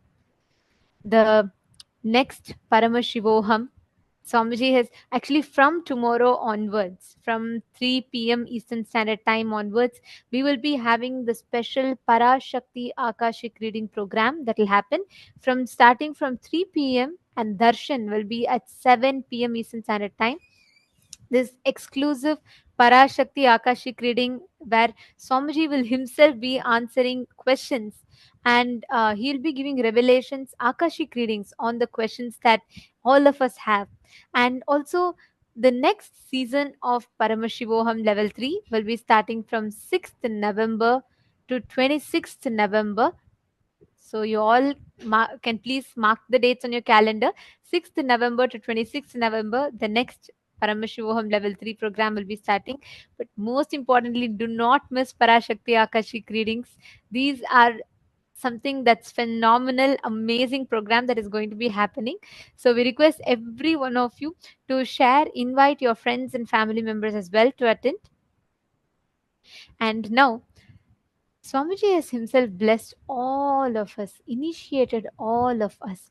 The next Paramashivoham, Swamiji has actually from tomorrow onwards, from 3 p.m. Eastern Standard Time onwards, we will be having the special Parashakti Akashik reading program that will happen from starting from 3 p.m. and Darshan will be at 7 p.m. Eastern Standard Time. This exclusive Parashakti Akashik reading where Swamiji will himself be answering questions and he'll be giving revelations, Akashik readings on the questions that all of us have. And also, the next season of Paramashivoham Level 3 will be starting from 6th November to 26th November. So you all can please mark the dates on your calendar. 6th November to 26th November, the next Paramashivoham Level 3 program will be starting. But most importantly, do not miss Parashakti Akashik readings. These are something that's phenomenal, amazing program that is going to be happening. So we request every one of you to share, invite your friends and family members as well to attend. And now Swamiji has himself blessed all of us, initiated all of us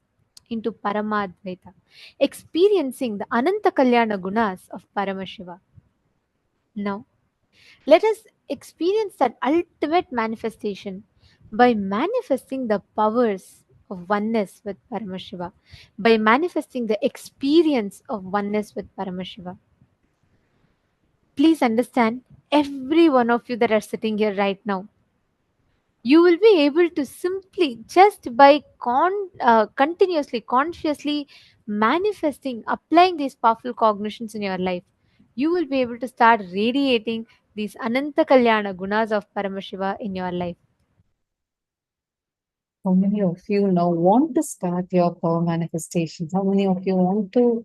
into Paramadvaita, experiencing the Ananta Kalyana gunas of Paramashiva. Now, let us experience that ultimate manifestation by manifesting the powers of oneness with Paramashiva, by manifesting the experience of oneness with Paramashiva. Please understand, every one of you that are sitting here right now, you will be able to simply just by continuously consciously manifesting applying these powerful cognitions in your life, you will be able to start radiating these ananta kalyana gunas of Paramashiva in your life. How many of you now want to start your power manifestations? How many of you want to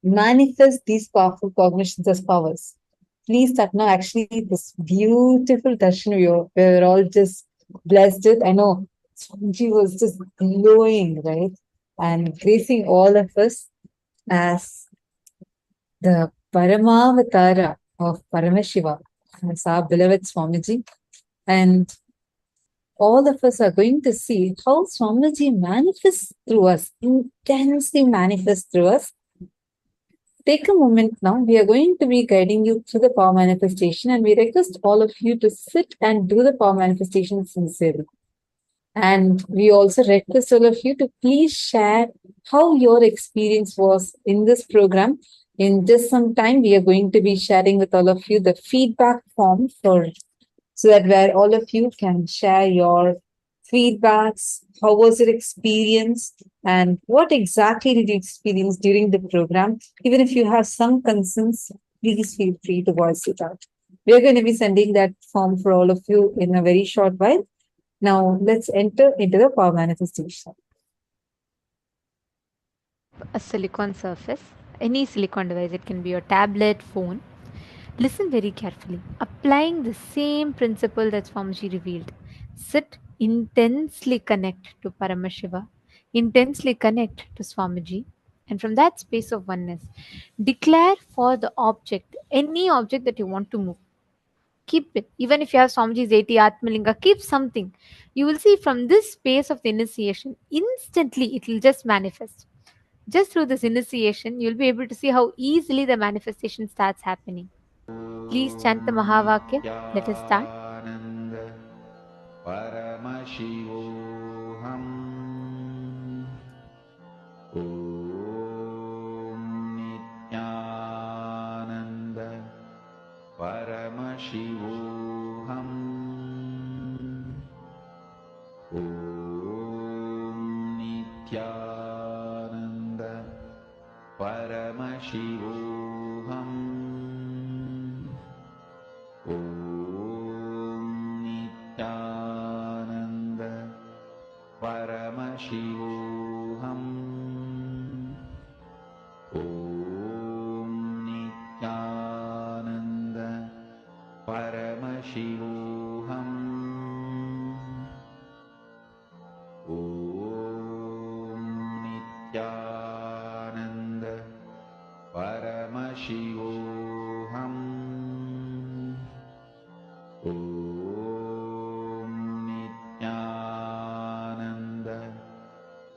manifest these powerful cognitions as powers? Please start now. Actually, this beautiful darshan, we're all just blessed with. I know Swamiji was just glowing, right? And gracing all of us as the Paramavatara of Paramashiva, as our beloved Swamiji. And all of us are going to see how Swamiji manifests through us, intensely manifests through us. Take a moment now. We are going to be guiding you through the power manifestation, and we request all of you to sit and do the power manifestation sincerely. And we also request all of you to please share how your experience was in this program. In just some time, we are going to be sharing with all of you the feedback form so that where all of you can share your feedbacks, how was your experience, and what exactly did you experience during the program. Even if you have some concerns, please feel free to voice it out. We're going to be sending that form for all of you in a very short while. Now, let's enter into the power manifestation. A silicon surface, any silicon device, it can be your tablet, phone. Listen very carefully, applying the same principle that Swamiji revealed. Sit, intensely connect to Paramashiva, intensely connect to Swamiji, and from that space of oneness, declare for the object, any object that you want to move. Keep it. Even if you have Swamiji's 80 Atmalinga, keep something. You will see from this space of the initiation, instantly it will just manifest. Just through this initiation, you'll be able to see how easily the manifestation starts happening. Please chant the Mahavakya. Let us start. Paramashivoham. Om Nityananda Paramashivoham. Om Nityananda Paramashivoham. Om Nityananda Paramashivoham. Om Nityananda Paramashivoham. Om Nityananda Paramashivoham. Om Nityananda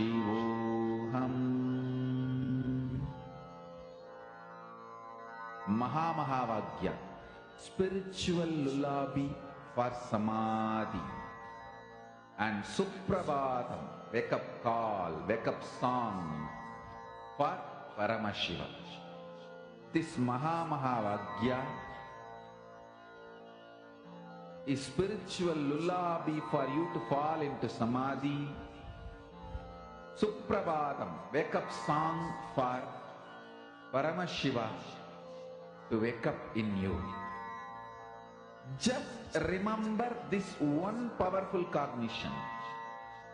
Paramashivoham. Mahamahavagya, spiritual lullaby for Samadhi. And Suprabhatam, wake up call, wake up song for Paramashiva. This Mahamahavagya is spiritual lullaby for you to fall into Samadhi. Suprabhatam, wake up song for Paramashiva to wake up in you. Just remember this one powerful cognition.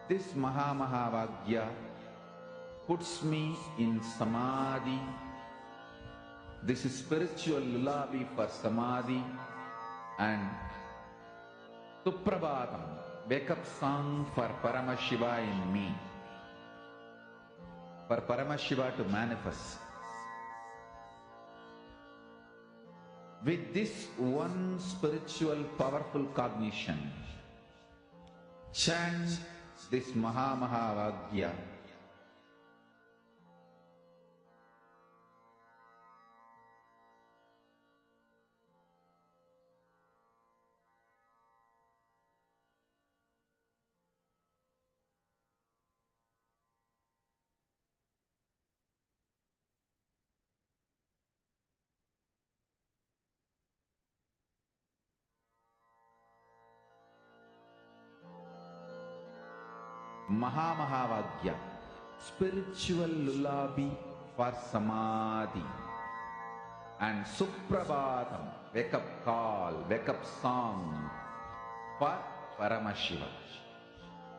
This Mahamahavagya puts me in Samadhi. This is spiritual lullaby for Samadhi. And Suprabhatam, wake up song for Paramashiva in me. For Paramashiva to manifest. With this one spiritual powerful cognition, chant this Mahamahavagya. Mahamahavagya, spiritual lullaby for Samadhi. And Suprabhatam, wake up call, wake up song for Paramashiva.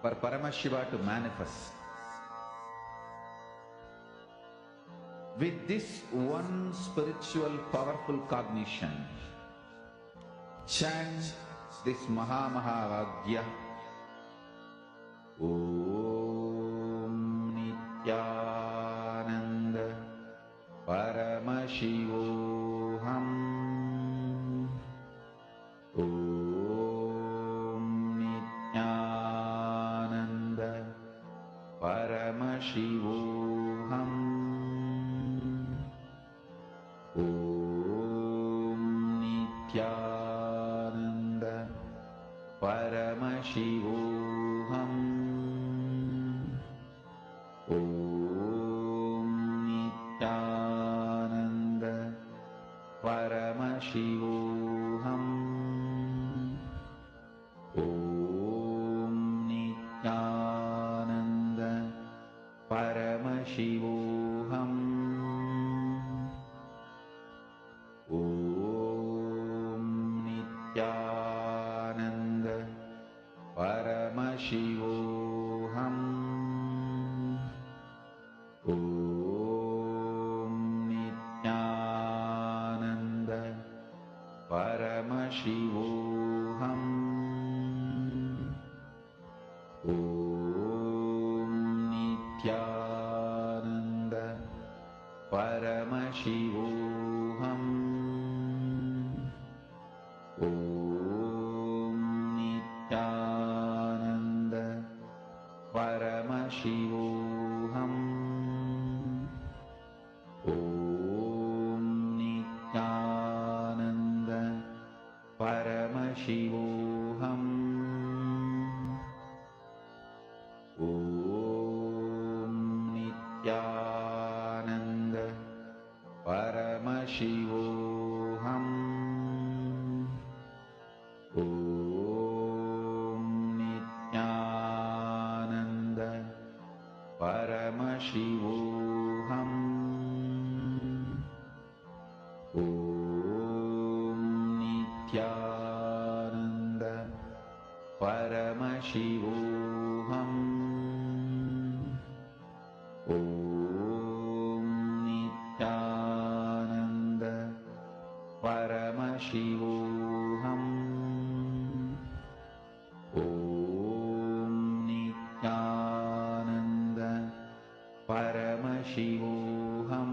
For Paramashiva to manifest. With this one spiritual powerful cognition, chant this Mahamahavagya. Om Nityananda Paramashivoham. Om Nityananda Paramashivoham. Om Nityananda Paramashivoham. Om Nityananda Paramashivoham. Om Nityananda Paramashivoham. Om Nityananda Paramashivoham. Om Nityananda Paramashivoham. Om Nityananda Paramashivoham. Om Nityananda Paramashivoham. Om Nityananda Paramashivoham. Om Nityananda Paramashivoham. Om Nityananda Paramashivoham. Om Nityananda Paramashivoham. Om Nityananda Paramashivoham. Om Nityananda Paramashivoham.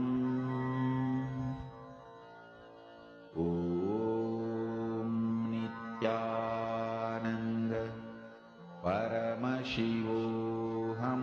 Om Nityananda Paramashivoham.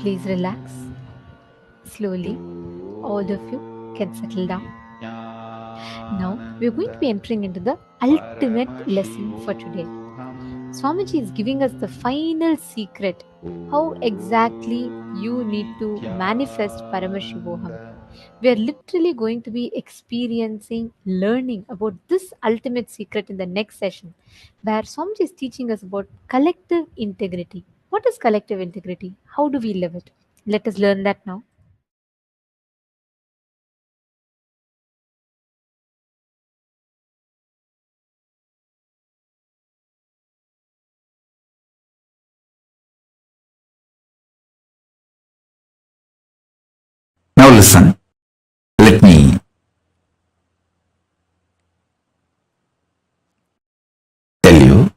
Please relax. Slowly, all of you can settle down. Now, we're going to be entering into the ultimate lesson for today. Swamiji is giving us the final secret how exactly you need to manifest Paramashivoham. We are literally going to be experiencing, learning about this ultimate secret in the next session, where Swamiji is teaching us about collective integrity. What is collective integrity? How do we live it? Let us learn that now. Now listen, let me tell you.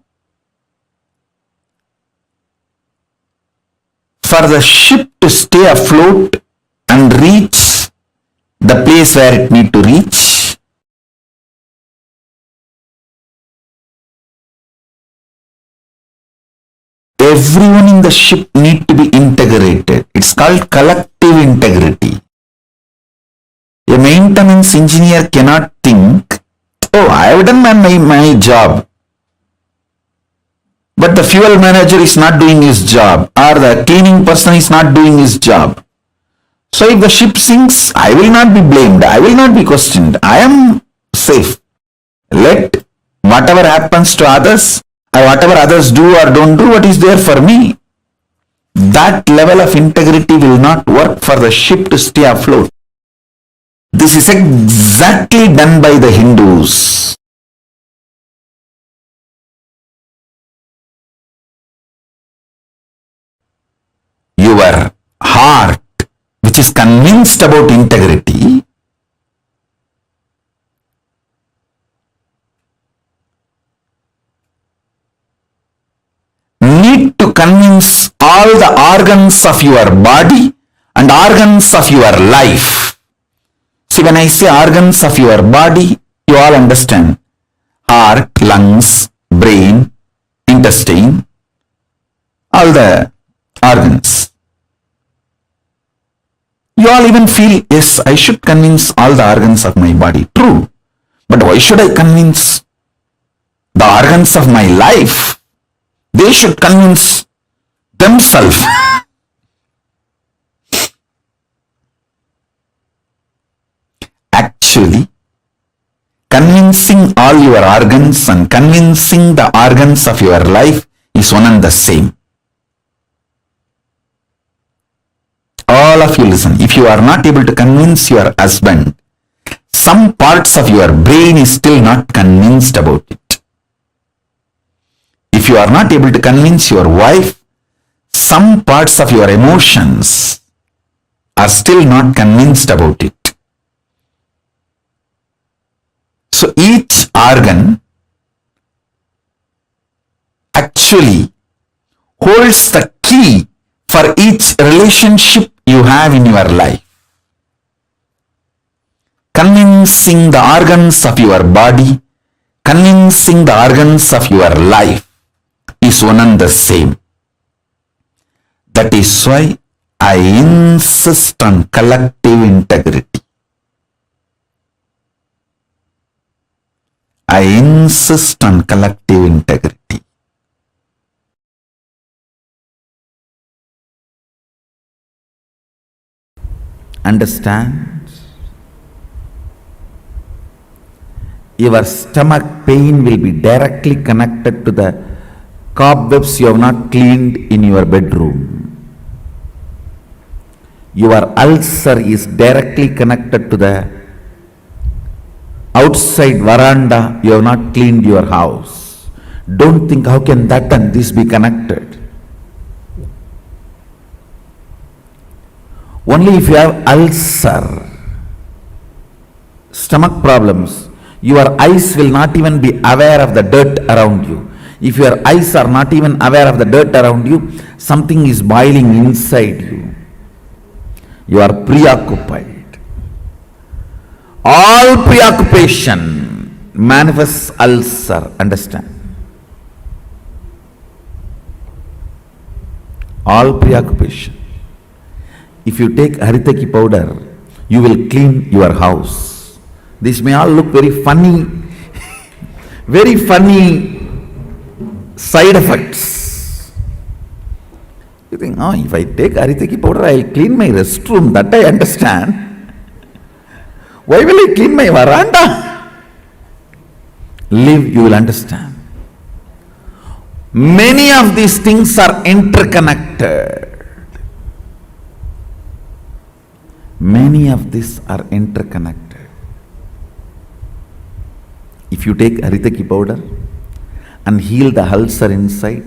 For the ship to stay afloat and reach the place where it need to reach, everyone in the ship need to be integrated. It's called collective integrity. A maintenance engineer cannot think, oh, I have done my job, but the fuel manager is not doing his job, or the cleaning person is not doing his job. So if the ship sinks, I will not be blamed, I will not be questioned, I am safe. Let whatever happens to others, or whatever others do or don't do, what is there for me. That level of integrity will not work for the ship to stay afloat. This is exactly done by the Hindus. Your heart, which is convinced about integrity, need to convince all the organs of your body and organs of your life. See, when I say organs of your body, you all understand. Heart, lungs, brain, intestine, all the organs. we all even feel, yes, I should convince all the organs of my body. True. But why should I convince the organs of my life? They should convince themselves. Actually, convincing all your organs and convincing the organs of your life is one and the same. All of you listen. If you are not able to convince your husband, some parts of your brain is still not convinced about it. If you are not able to convince your wife, some parts of your emotions are still not convinced about it. So each organ actually holds the key for each relationship you have in your life. Convincing the organs of your body, convincing the organs of your life is one and the same. That is why I insist on collective integrity. I insist on collective integrity. Understand? Your stomach pain will be directly connected to the cobwebs you have not cleaned in your bedroom. Your ulcer is directly connected to the outside veranda you have not cleaned your house. Don't think how can that and this be connected. Only if you have ulcer, stomach problems, your eyes will not even be aware of the dirt around you. If your eyes are not even aware of the dirt around you, something is boiling inside you. You are preoccupied. All preoccupation manifests ulcer. Understand? All preoccupation. If you take haritaki powder, you will clean your house. This may all look very funny, very funny side effects. You think, oh, if I take haritaki powder, I will clean my restroom. That I understand. Why will I clean my veranda? Live, you will understand. Many of these things are interconnected. Many of these are interconnected. If you take haritaki powder and heal the ulcer inside,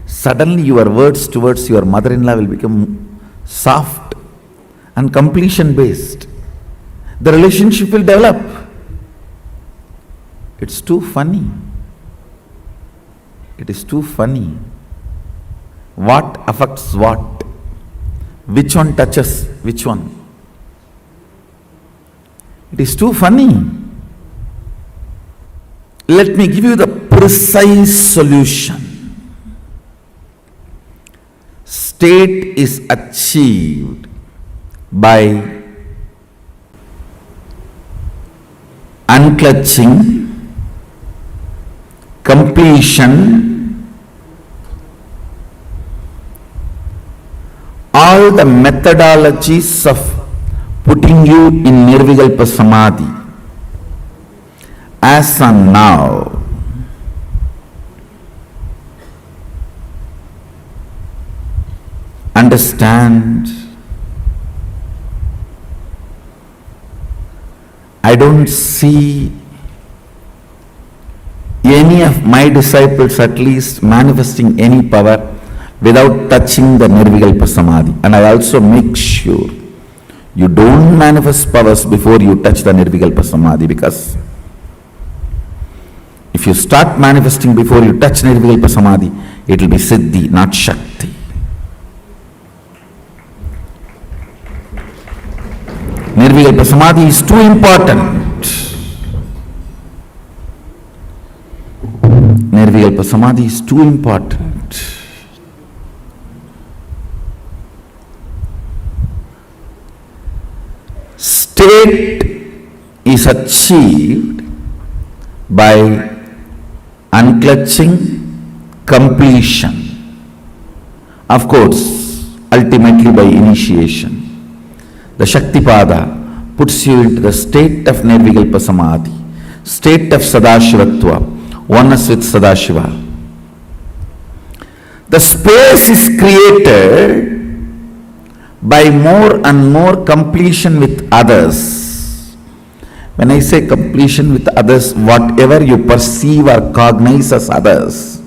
suddenly your words towards your mother-in-law will become soft and completion based. The relationship will develop. It's too funny. It is too funny. What affects what? Which one touches which one? It is too funny. Let me give you the precise solution. State is achieved by unclutching, completion, all the methodologies of putting you in Nirvikalpa Samadhi. As on now, understand, I don't see any of my disciples at least manifesting any power without touching the Nirvikalpa Samadhi. And I also make sure you don't manifest powers before you touch the Nirvikalpa Samadhi, because if you start manifesting before you touch Nirvikalpa Samadhi, it will be Siddhi, not Shakti. Nirvikalpa Samadhi is too important. Nirvikalpa Samadhi is too important. state is achieved by unclutching completion. Of course, ultimately by initiation. The Shaktipada puts you into the state of Nirvikalpa Samadhi, state of Sadashivatva, oneness with Sadashiva. The space is created by more and more completion with others. When I say completion with others, whatever you perceive or cognize as others,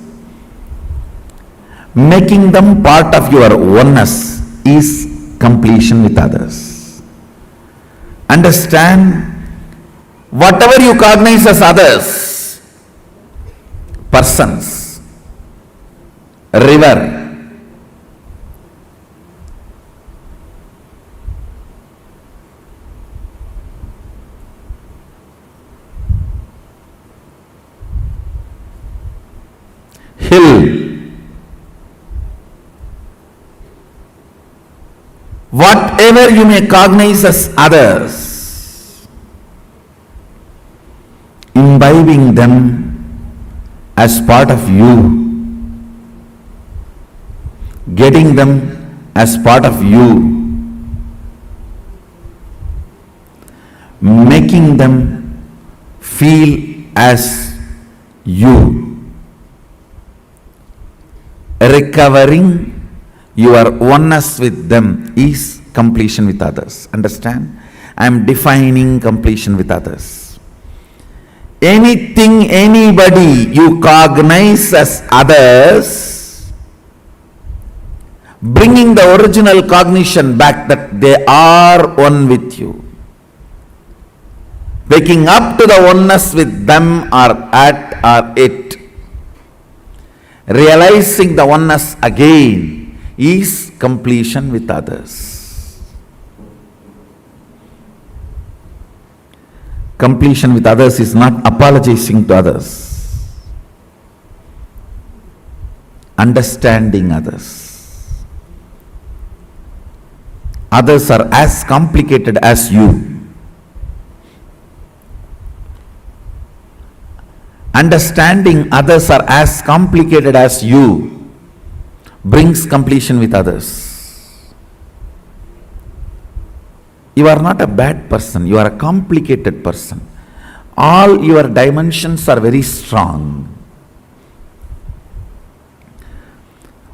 making them part of your oneness is completion with others. Understand, whatever you cognize as others, persons, river, hill, whatever you may cognize as others, imbibing them as part of you, getting them as part of you, making them feel as you, recovering your oneness with them is completion with others. Understand? I am defining completion with others. Anything, anybody you cognize as others, bringing the original cognition back that they are one with you, waking up to the oneness with them or at or it, realizing the oneness again is completion with others. Completion with others is not apologizing to others, understanding others. Others are as complicated as you. Understanding others are as complicated as you brings completion with others. You are not a bad person, you are a complicated person. All your dimensions are very strong.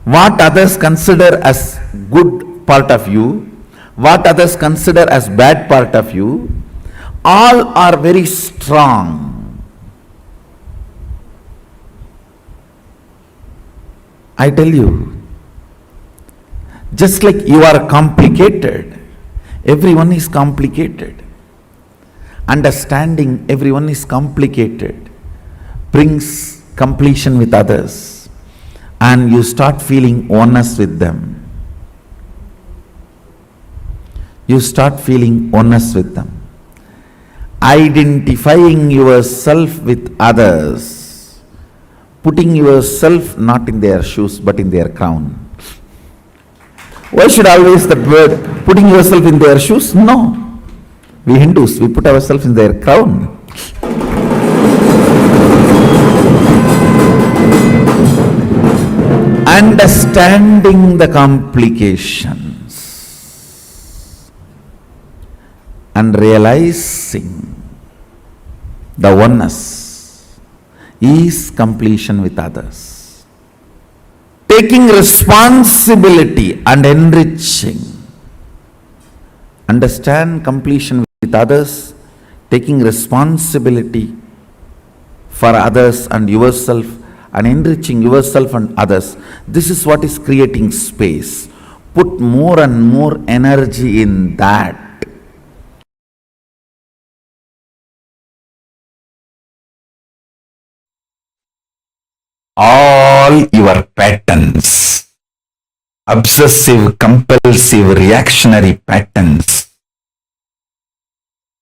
What others consider as good part of you, what others consider as bad part of you, all are very strong. I tell you, just like you are complicated, everyone is complicated. Understanding everyone is complicated brings completion with others, and you start feeling oneness with them. You start feeling oneness with them. Identifying yourself with others, putting yourself not in their shoes but in their crown. Why should always that word, putting yourself in their shoes? No. We Hindus, we put ourselves in their crown. Understanding the complications and realizing the oneness is completion with others. Taking responsibility and enriching. Understand completion with others, taking responsibility for others and yourself, and enriching yourself and others. This is what is creating space. Put more and more energy in that. All your patterns, obsessive, compulsive, reactionary patterns,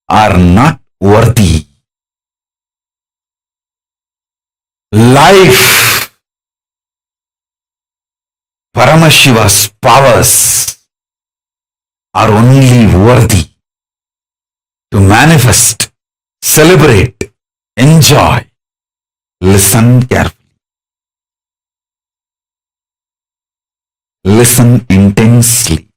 are not worthy. Life, Paramashiva's powers are only worthy. manifest, celebrate, enjoy. Listen carefully. Listen intensely.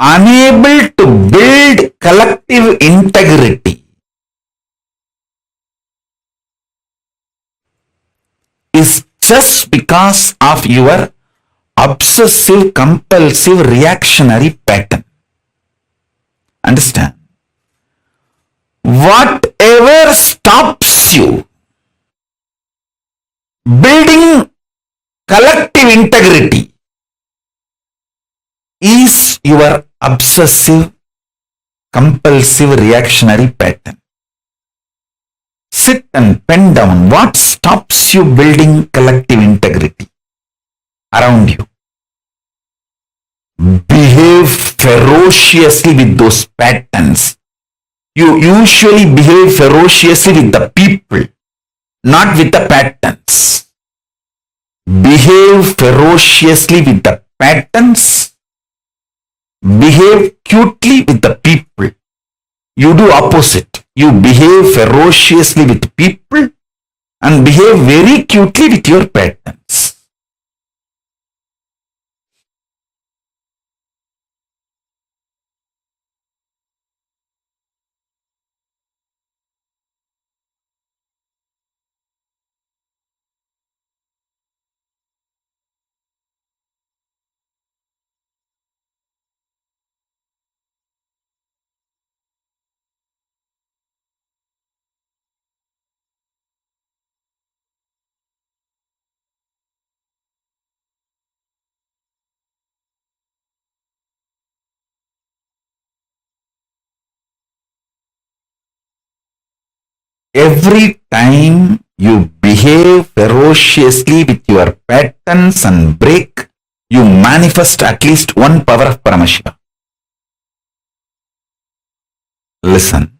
Unable to build collective integrity is just because of your obsessive compulsive reactionary pattern. Understand? Whatever stops you building collective integrity is your obsessive compulsive reactionary pattern. Sit and pen down what stops you building collective integrity around you. Behave ferociously with those patterns. You usually behave ferociously with the people, not with the patterns. Behave ferociously with the patterns. Behave cutely with the people. You do opposite. You behave ferociously with people and behave very cutely with your patterns. Every time you behave ferociously with your patterns and break, you manifest at least one power of Paramashiva. Listen.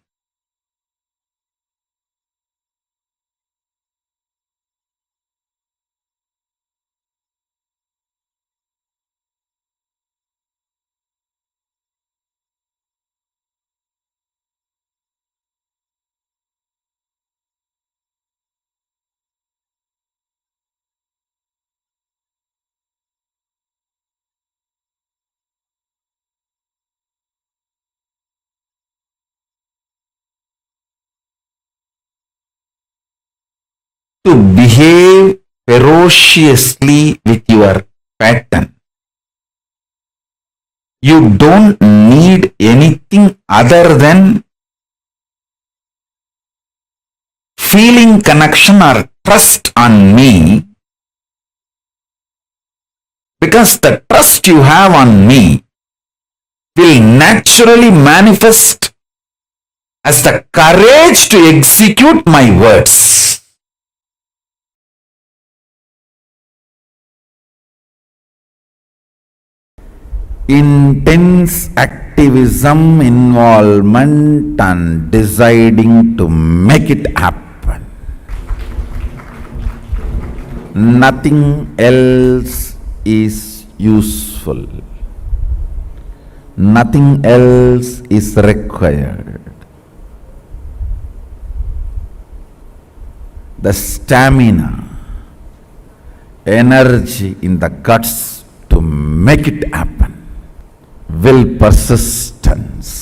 To behave ferociously with your pattern, you don't need anything other than feeling connection or trust on me, because the trust you have on me will naturally manifest as the courage to execute my words. Intense activism, involvement, and deciding to make it happen. Nothing else is useful. Nothing else is required. The stamina, energy in the guts to make it happen. Will, persistence.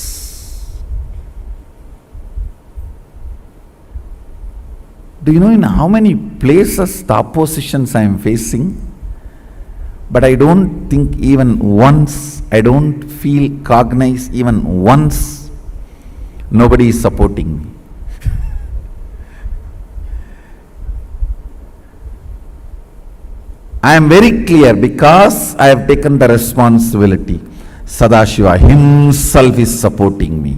Do you know in how many places the oppositions I am facing? But I don't think even once, I don't feel cognized even once, nobody is supporting me. I am very clear because I have taken the responsibility. Sadashiva himself is supporting me.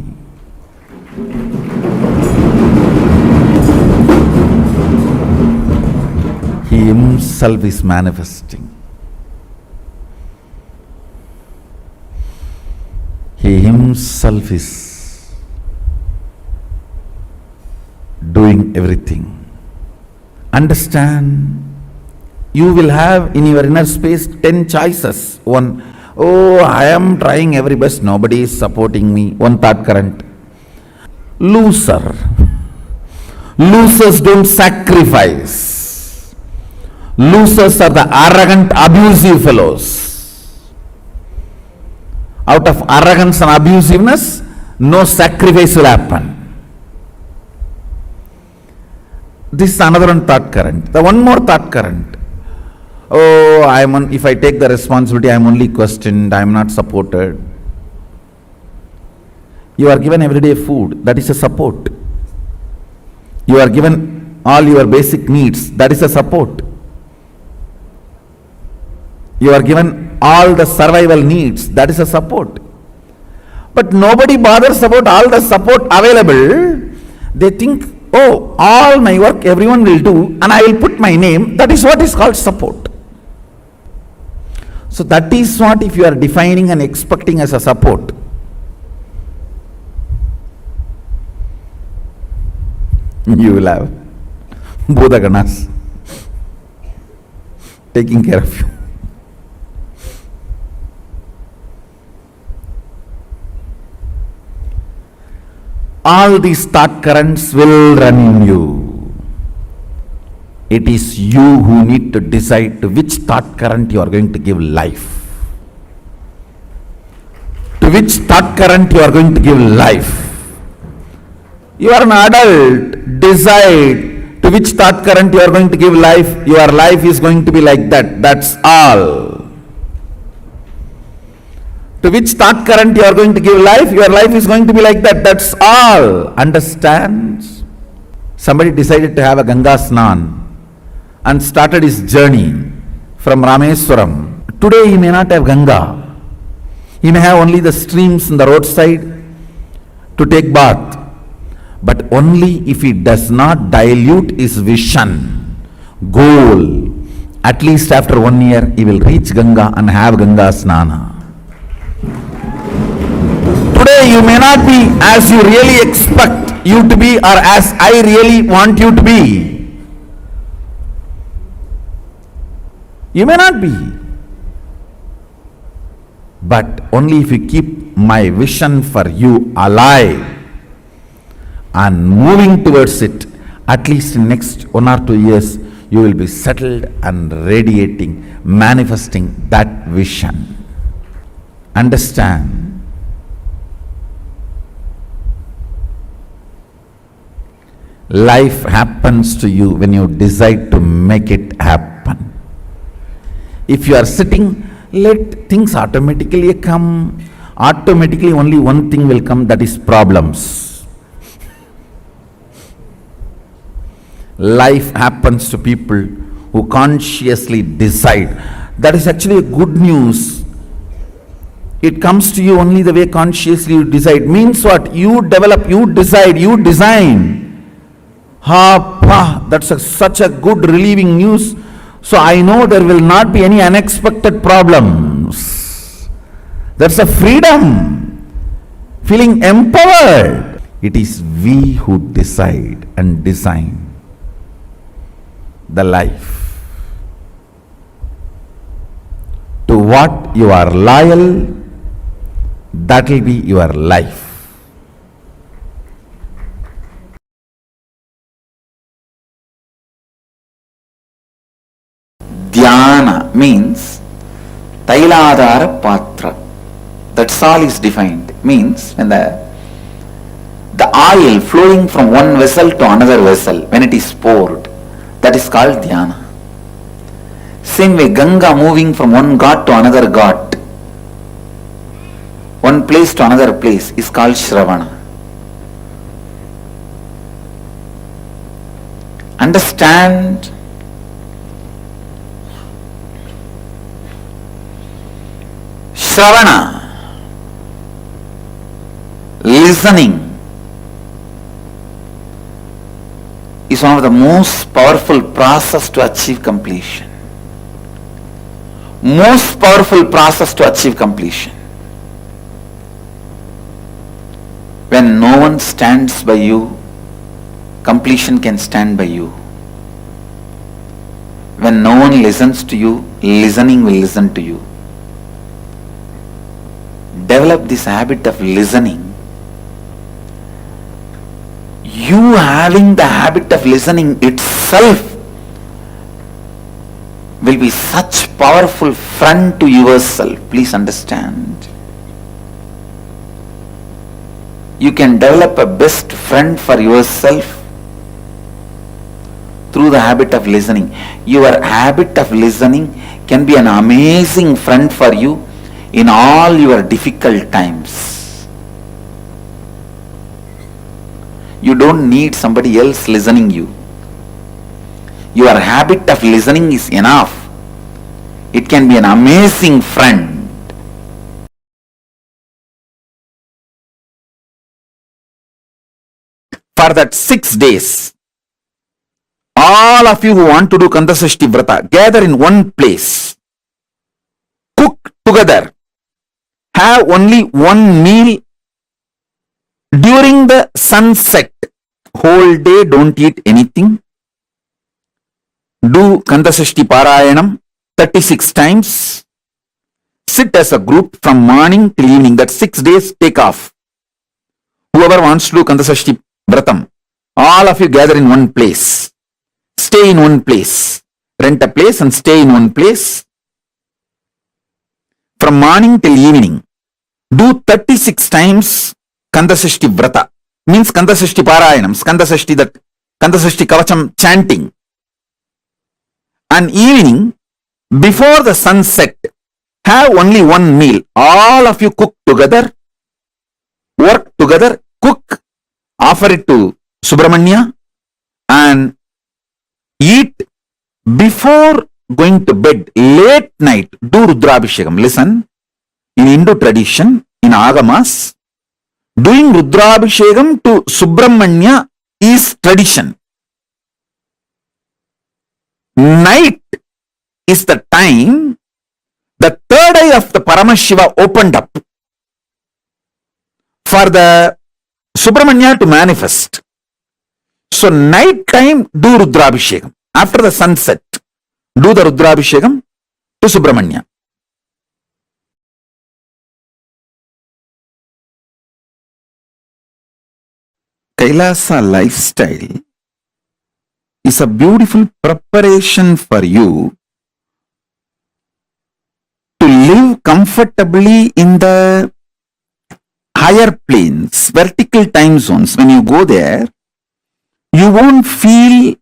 He himself is manifesting. He himself is doing everything. Understand? You will have in your inner space 10 choices. One, oh, I am trying every best, nobody is supporting me. One thought current. Loser. Losers don't sacrifice. Losers are the arrogant, abusive fellows. Out of arrogance and abusiveness, no sacrifice will happen. This is another one thought current. The one more thought current. Oh, if I take the responsibility, I am only questioned, I am not supported. You are given everyday food, that is a support. You are given all your basic needs, that is a support. You are given all the survival needs, that is a support. But nobody bothers about all the support available. They think, oh, all my work everyone will do and I will put my name, that is what is called support. So that is what if you are defining and expecting as a support. You will have Bodhaganas taking care of you. All these thought currents will run in you. It is you who need to decide to which thought current you are going to give life. To which thought current you are going to give life. You are an adult, decide to which thought current you are going to give life. Your life is going to be like that, that's all. To which thought current you are going to give life, your life is going to be like that, that's all. Understand? Somebody decided to have a Ganga Snan and started his journey from Rameswaram. Today he may not have Ganga. He may have only the streams in the roadside to take bath. But only if he does not dilute his vision, goal, at least after 1 year he will reach Ganga and have Ganga Snana. Today you may not be as you really expect you to be or as I really want you to be. You may not be. But only if you keep my vision for you alive and moving towards it, at least in next 1 or 2 years, you will be settled and radiating, manifesting that vision. Understand? Life happens to you when you decide to make it happen. If you are sitting, let things automatically come. Automatically only one thing will come, that is problems. Life happens to people who consciously decide. That is actually a good news. It comes to you only the way consciously you decide. Means what? You develop, you decide, you design. That's such a good relieving news. So I know there will not be any unexpected problems. That's a freedom. Feeling empowered. It is we who decide and design the life. To what you are loyal, that will be your life. Dhyana means Tailadhara Patra. That's all is defined. Means when the oil flowing from one vessel to another vessel, when it is poured, that is called dhyana. Same way, Ganga moving from one ghat to another ghat, one place to another place, is called Shravana. Understand? Shravana, listening, is one of the most powerful process to achieve completion. Most powerful process to achieve completion. When no one stands by you, completion can stand by you. When no one listens to you, listening will listen to you. Develop this habit of listening. You having the habit of listening itself will be such powerful friend to yourself. Please understand. You can develop a best friend for yourself through the habit of listening. Your habit of listening can be an amazing friend for you in all your difficult times. You don't need somebody else listening you. Your habit of listening is enough. It can be an amazing friend. For that 6 days, all of you who want to do Kandasashti Vrata, gather in one place. Cook together. Have only one meal during the sunset. Whole day don't eat anything. Do Kandasashti Parayanam 36 times. Sit as a group from morning till evening. That 6 days take off. Whoever wants to do Kandasashti Vratam, all of you gather in one place. Stay in one place. Rent a place and stay in one place. From morning till evening. Do 36 times Kandasashti Vrata. Means Kandasashti Parayanam. Kandasashti Kavacham chanting. And evening, before the sunset, have only one meal. All of you cook together. Work together. Cook. Offer it to Subramanya. And eat before going to bed. Late night, do Rudrabhishekam. Listen, in Hindu tradition, in Agamas, doing Rudrabhishekam to Subramanya is tradition. Night is the time the third eye of the Paramashiva opened up for the Subramanya to manifest. So night time, do Rudrabhishekam. After the sunset, do the Rudrabhishekam to Subramanya. Kailasa lifestyle is a beautiful preparation for you to live comfortably in the higher planes, vertical time zones. When you go there, you won't feel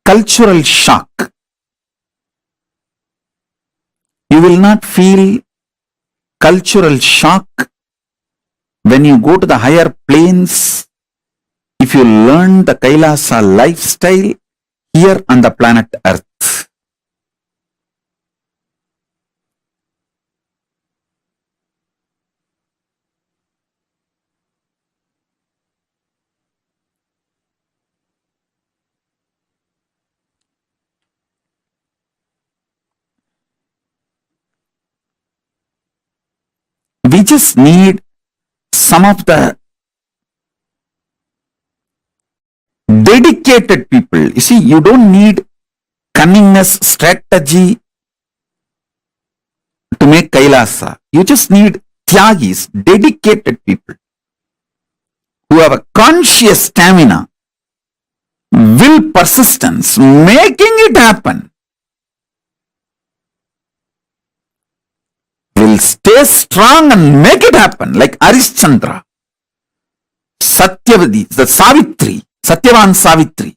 cultural shock. You will not feel cultural shock when you go to the higher planes if you learn the Kailasa lifestyle here on the planet Earth. We just need some of the dedicated people. You see, you don't need cunningness, strategy to make Kailasa. You just need Tyagis, dedicated people who have a conscious stamina, will, persistence, making it happen. Will stay strong and make it happen, like Arishchandra, Satyavadi, the Savitri, Satyavan Savitri.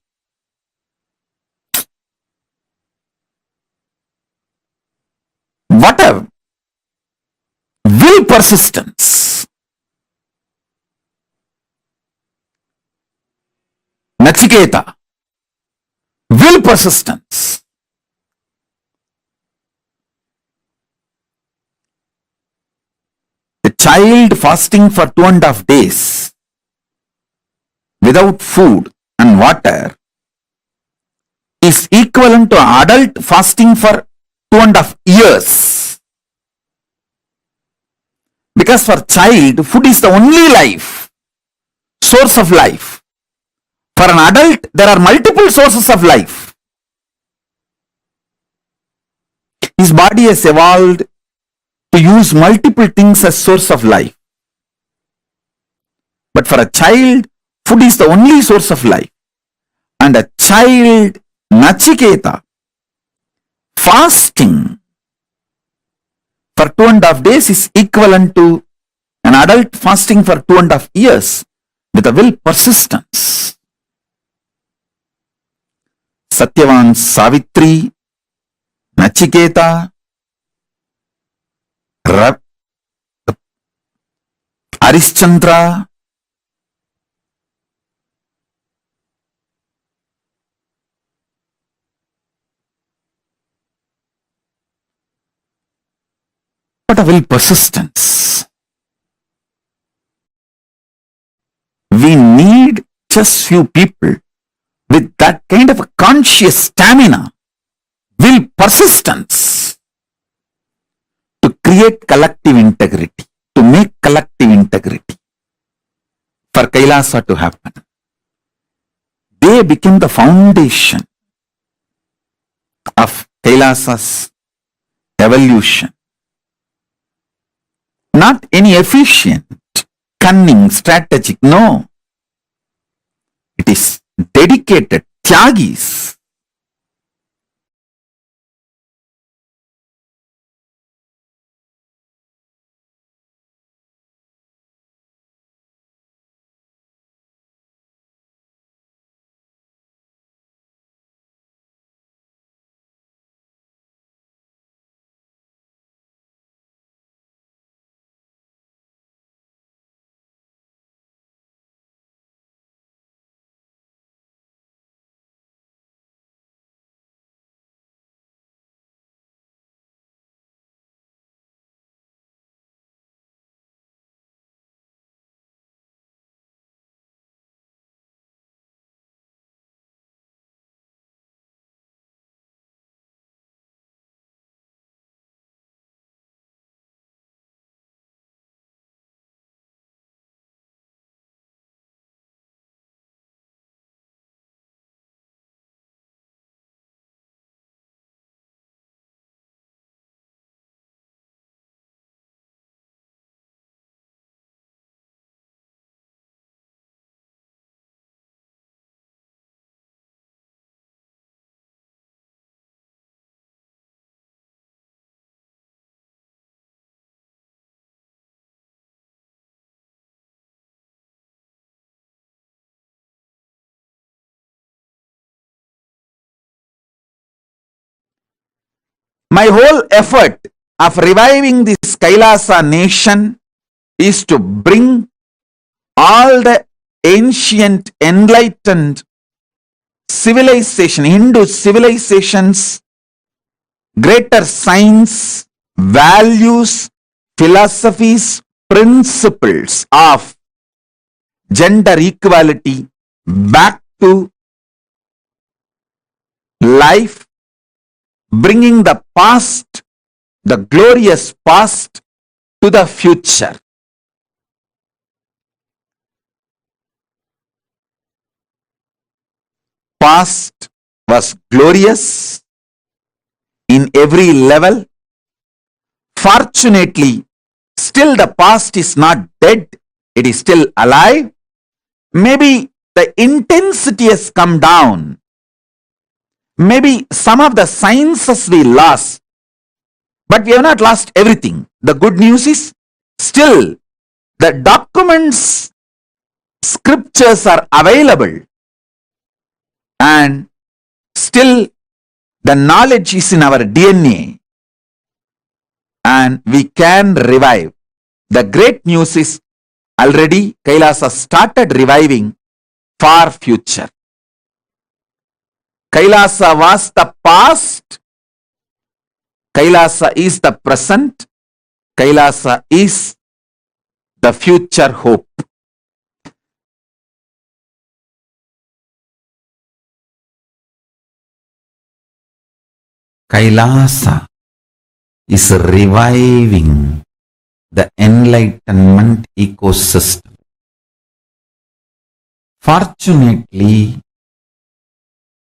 What a will, persistence. Nachiketa, persistence. The child fasting for 2.5 days without food and water is equivalent to adult fasting for 2.5 years. Because for child, food is the only life, source of life. For an adult, there are multiple sources of life. His body has evolved to use multiple things as source of life. But for a child, food is the only source of life. And a child, Nachiketa, fasting for 2.5 days is equivalent to an adult fasting for 2.5 years with a will persistence. Satyavan Savitri, Nachiketa, Arishchandra, what a will persistence. We need just few people with that kind of a conscious stamina, will persistence to create collective integrity, to make collective integrity for Kailasa to happen. They became the foundation of Kailasa's evolution. Not any efficient, cunning, strategic, no. It is dedicated Tyagis. My whole effort of reviving this Kailasa nation is to bring all the ancient enlightened civilization, Hindu civilizations, greater science, values, philosophies, principles of gender equality back to life, bringing the past, the glorious past, to the future. Past was glorious in every level. Fortunately, still the past is not dead, it is still alive. Maybe the intensity has come down. Maybe some of the sciences we lost, but we have not lost everything. The good news is still the documents, scriptures are available, and still the knowledge is in our DNA, and we can revive. The great news is already Kailasa started reviving for future. Kailasa was the past. Kailasa is the present. Kailasa is the future hope. Kailasa is reviving the enlightenment ecosystem. Fortunately,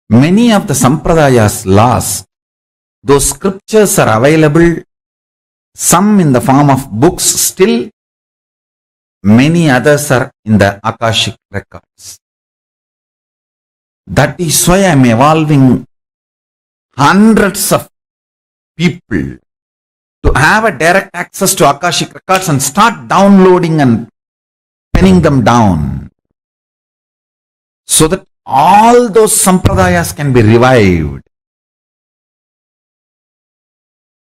many of the Sampradaya's laws, those scriptures are available, some in the form of books still, many others are in the Akashic records. That is why I am evolving hundreds of people to have a direct access to Akashic records and start downloading and penning them down so that all those sampradayas can be revived.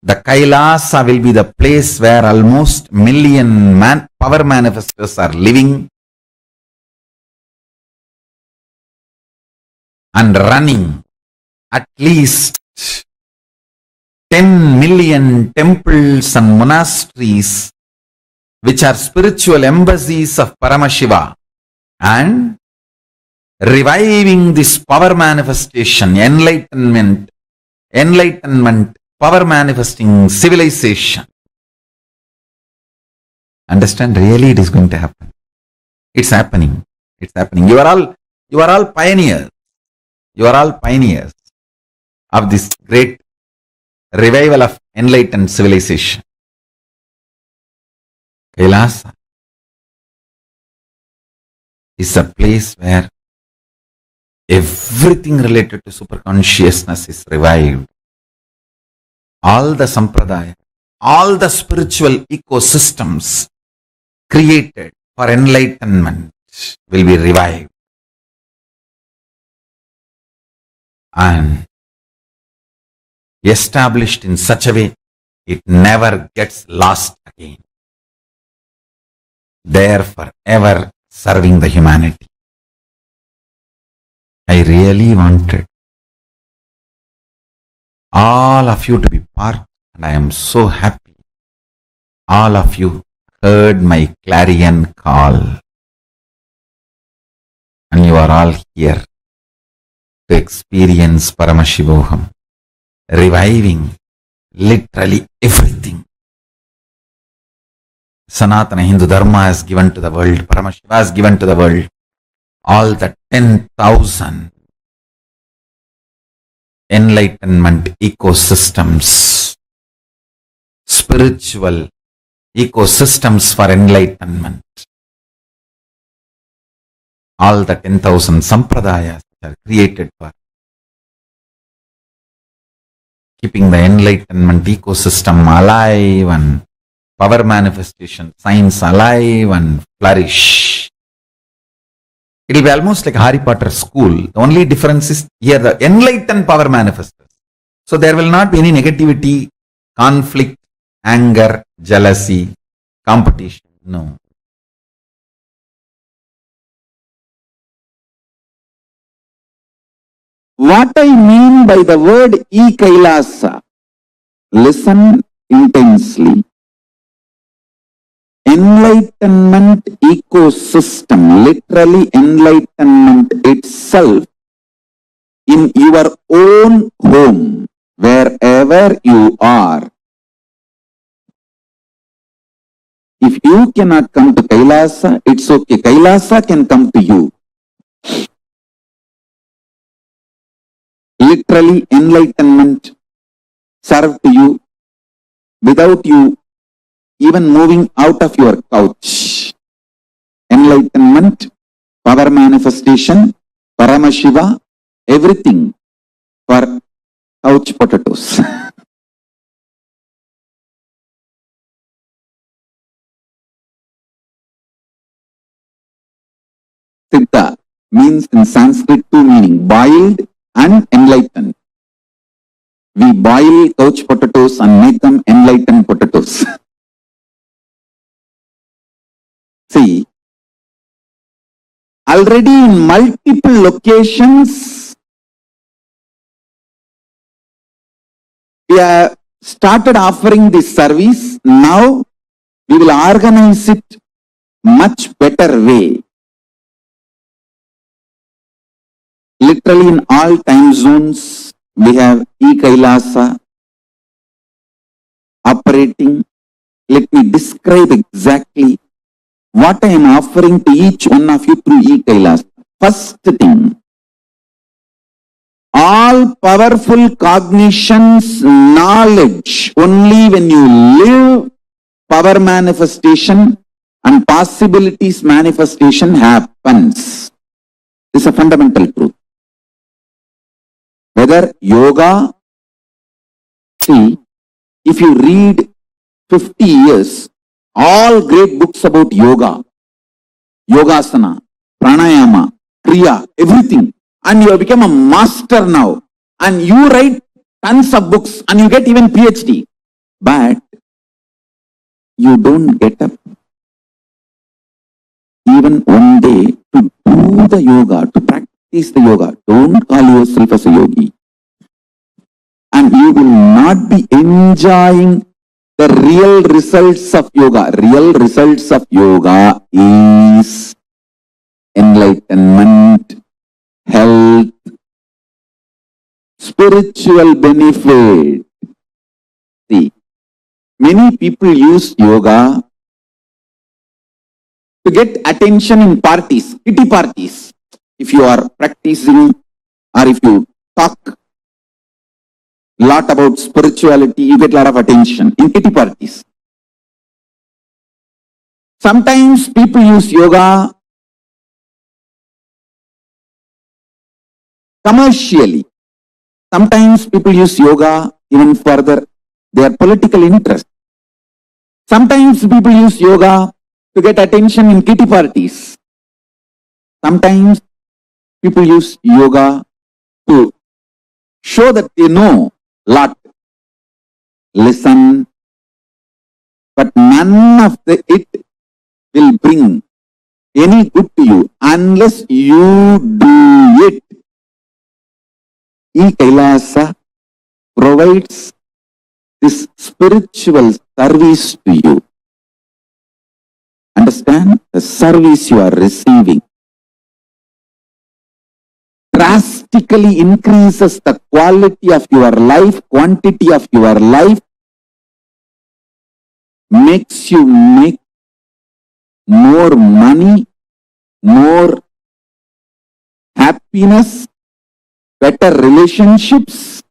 The Kailasa will be the place where almost million power manifestors are living and running. At least 10 million temples and monasteries which are spiritual embassies of Paramashiva, and reviving this power manifestation, enlightenment, power manifesting civilization. Understand? Really it is going to happen. It's happening. It's happening. You are all pioneers. You are all pioneers of this great revival of enlightened civilization. Kailasa is a place where everything related to superconsciousness is revived. All the sampradaya, all the spiritual ecosystems created for enlightenment will be revived. And established in such a way, it never gets lost again. There forever serving the humanity. I really wanted all of you to be part, and I am so happy. All of you heard my clarion call, and you are all here to experience Paramashivoham, reviving literally everything. Sanatana Hindu Dharma has given to the world, Paramashiva has given to the world, all the 10,000 enlightenment ecosystems, spiritual ecosystems for enlightenment. All the 10,000 sampradayas are created for keeping the enlightenment ecosystem alive and power manifestation, science alive and flourish. It will be almost like Harry Potter school. The only difference is here the enlightened power manifestors. So there will not be any negativity, conflict, anger, jealousy, competition. No. What I mean by the word E-Kailasa, listen intensely. Enlightenment ecosystem, literally enlightenment itself in your own home, wherever you are. If you cannot come to Kailasa, it's okay. Kailasa can come to you. Literally enlightenment serve to you without you even moving out of your couch. Enlightenment, power manifestation, Paramashiva, everything for couch potatoes. Siddha means in Sanskrit two meaning, boiled and enlightened. We boil couch potatoes and make them enlightened potatoes. See, already in multiple locations, we have started offering this service. Now we will organize it much better way. Literally in all time zones, we have e-Kailasa operating. Let me describe exactly what I am offering to each one of you through e-Kailasa. First thing, all powerful cognitions, knowledge, only when you live, power manifestation and possibilities manifestation happens. This is a fundamental truth. Whether yoga, see, if you read 50 years, all great books about yoga, yogasana, pranayama, kriya, everything, and you have become a master now, and you write tons of books and you get even PhD, but you don't get up even one day to do the yoga, to practice the yoga. Don't call yourself as a yogi. And you will not be enjoying the real results of yoga. Real results of yoga is enlightenment, health, spiritual benefit. See, many people use yoga to get attention in parties, kitty parties. If you are practicing or if you talk a lot about spirituality, you get a lot of attention in kitty parties. Sometimes people use yoga commercially. Sometimes people use yoga even further their political interest. Sometimes people use yoga to get attention in kitty parties. Sometimes people use yoga to show that they know a lot. Listen, but none of it will bring any good to you unless you do it. E-Kailasa provides this spiritual service to you. Understand? The service you are receiving drastically increases the quality of your life, quantity of your life, makes you make more money, more happiness, better relationships.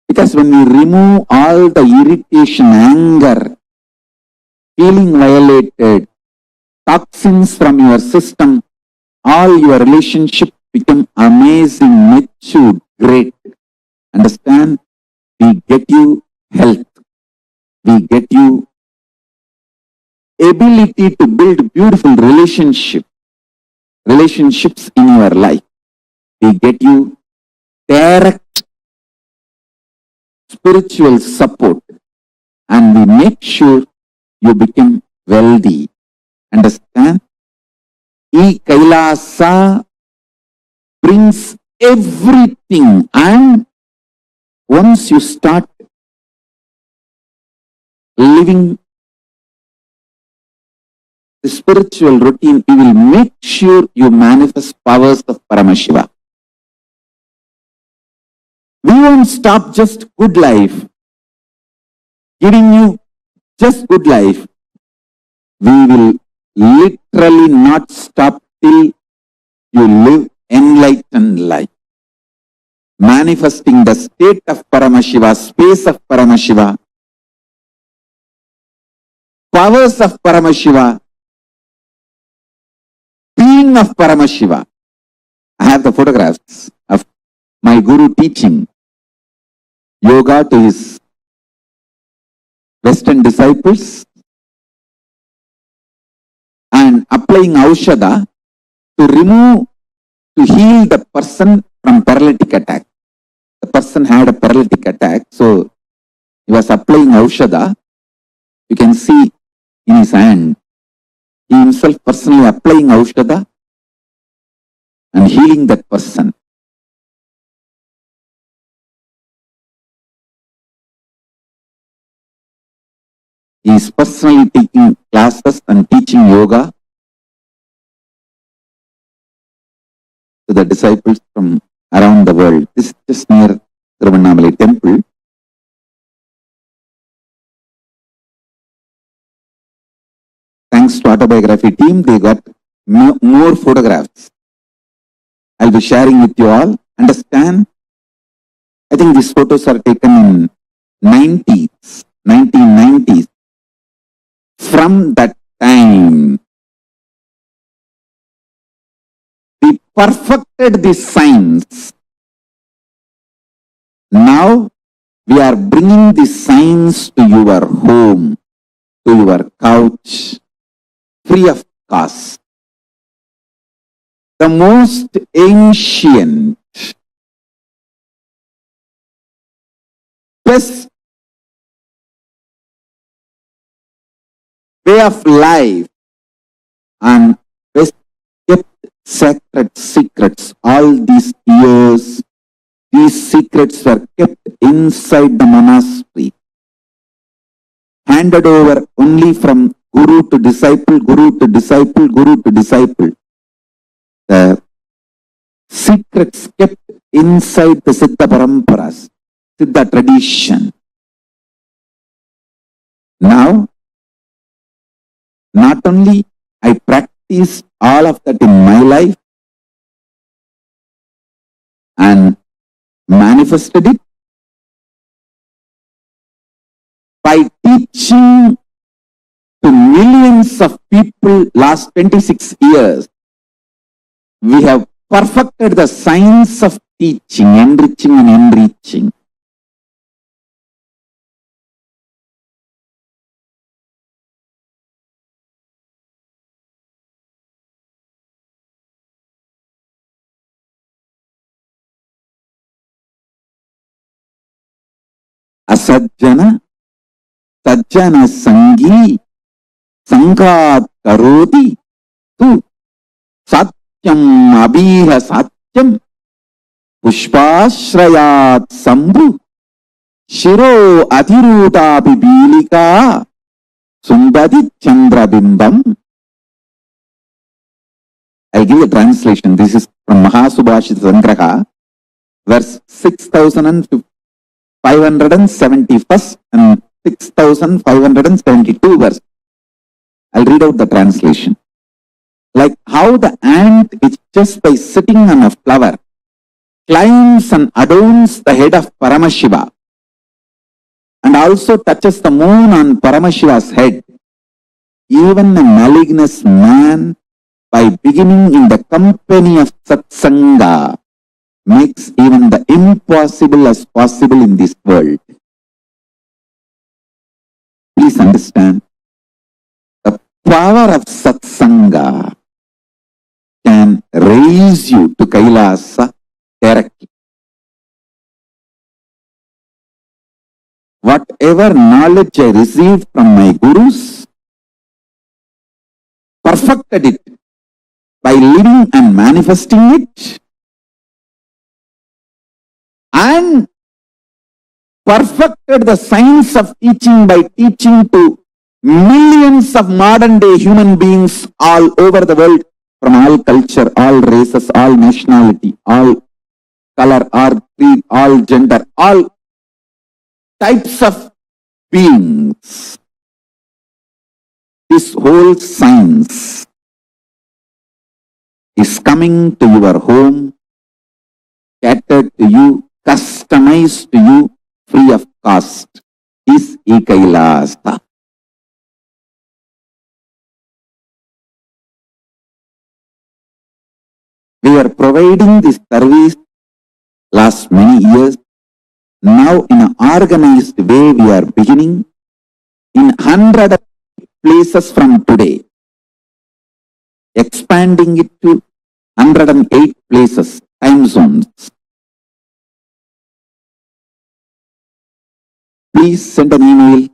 Because when you remove all the irritation, anger, feeling violated, toxins from your system, all your relationships become amazing, mature, great. Understand? We get you health. We get you ability to build beautiful relationships in your life. We get you direct spiritual support, and we make sure you become wealthy. Understand? E-Kailasa brings everything, and once you start living the spiritual routine, you will make sure you manifest powers of Paramashiva. We won't stop just good life, giving you just good life. We will literally not stop till you live enlightened life. Manifesting the state of Paramashiva, space of Paramashiva, powers of Paramashiva, being of Paramashiva. I have the photographs of my guru teaching yoga to his Western disciples and applying Aushadha to heal the person from paralytic attack. The person had a paralytic attack, so he was applying Aushadha. You can see in his hand, he himself personally applying Aushadha and healing that person. He is personally taking classes and teaching yoga to the disciples from around the world. This is just near Tiruvannamalai temple. Thanks to autobiography team, they got more photographs. I'll be sharing with you all. Understand? I think these photos are taken in 1990s. From that time, we perfected the science. Now, we are bringing the science to your home, to your couch, free of cost. The most ancient, best way of life and best kept sacred secrets. All these years, these secrets were kept inside the monastery, handed over only from guru to disciple, guru to disciple, guru to disciple. The secrets kept inside the Siddha Paramparas, Siddha tradition. Now, not only I practice all of that in my life and manifested it by teaching to millions of people last 26 years. We have perfected the science of teaching, enriching and enriching. Asajjana, sajjana sangi, sangat karoti, tu satyam abhiha satyam, pushpashrayat sambhu, shiro adhiruta bibilika, sundadi chandrabimbam. I'll give you a translation. This is from Mahasubhashita Sangraha, verse 6571 and 6572 verse. I'll read out the translation. Like how the ant, which just by sitting on a flower, climbs and adorns the head of Paramashiva and also touches the moon on Paramashiva's head, even a malignous man, by beginning in the company of Satsanga, makes even the impossible as possible in this world. Please understand, the power of Satsanga can raise you to Kailasa directly. Whatever knowledge I received from my gurus, perfected it by living and manifesting it, and perfected the science of teaching by teaching to millions of modern day human beings all over the world, from all culture, all races, all nationality, all color, all creed, all gender, all types of beings. This whole science is coming to your home, catered to you, customized to you, free of cost. Is Ekailasa. We are providing this service last many years. Now in an organized way we are beginning in 100 places from today, expanding it to 108 places, time zones. Please send an email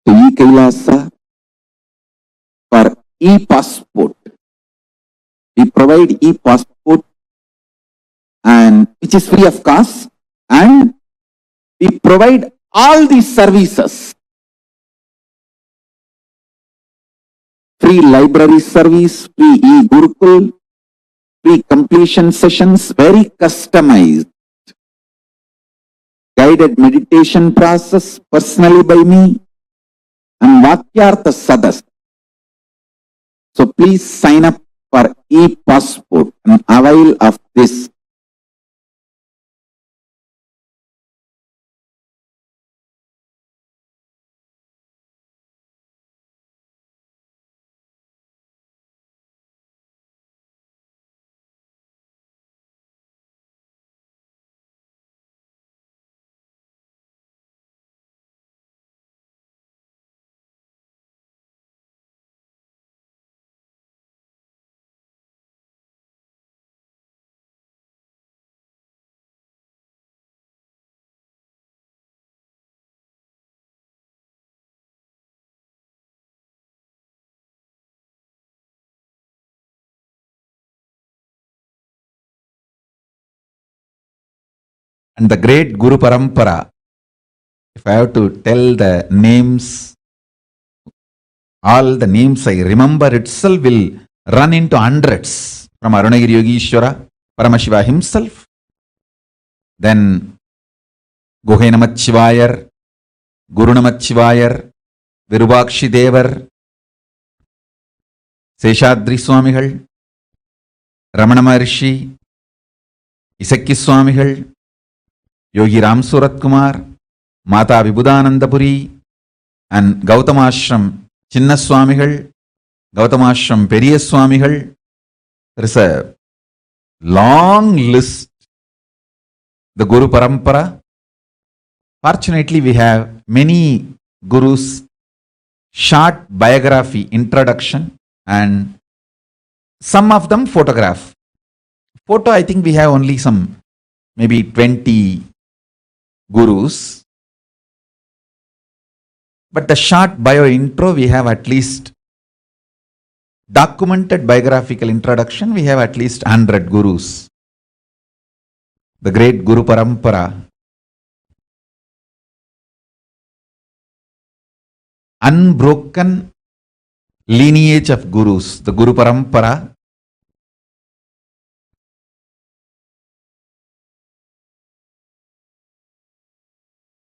to eKailasa for e-passport. We provide e-passport, and which is free of cost, and we provide all these services, free library service, free e-Gurukul, free completion sessions, very customized, guided meditation process personally by me, and Vakyartha Sadas. So please sign up for e-passport and avail of this. And the great Guru Parampara, if I have to tell the names, all the names I remember itself will run into hundreds. From Arunagiri Yogishwara, Paramashiva himself, then Guhenamachivayar, Gurunamachivayar, Virubakshi Devar, Seshadri Swamigal, Ramana Maharishi, Isakki Swamigal, Yogi Ram Surat Kumar, Mata Vibhudanandapuri, and Gautamashram Chinna Swamigal, Gautamashram Periya Swamigal. There is a long list. The Guru Parampara. Fortunately, we have many gurus, short biography, introduction, and some of them photograph. Photo, I think we have only some, maybe 20 gurus. But the short bio intro, we have at least documented biographical introduction, we have at least 100 gurus. The great Guru Parampara, unbroken lineage of gurus, the Guru Parampara,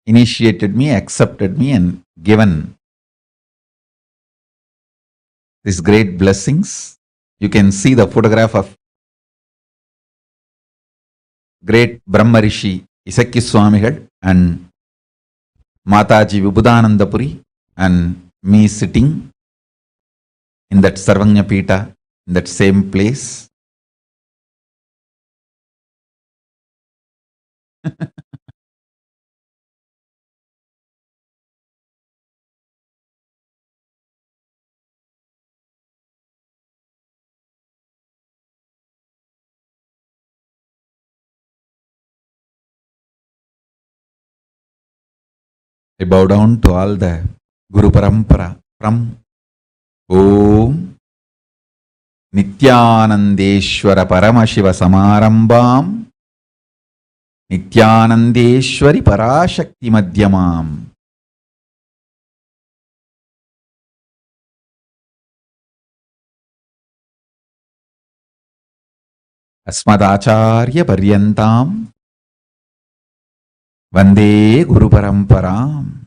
initiated me, accepted me, and given these great blessings. You can see the photograph of great Brahma Rishi Isakki Swamigal and Mataji Vibhudanandapuri, and me sitting in that Sarvanya Pita, in that same place. I bow down to all the Guru Parampara from Om Nityanandeshwara Paramashiva Samarambam Nityanandeshwari Parashakti Madhyamam. Asmadacharya Paryantam Vande Guru Paramparam.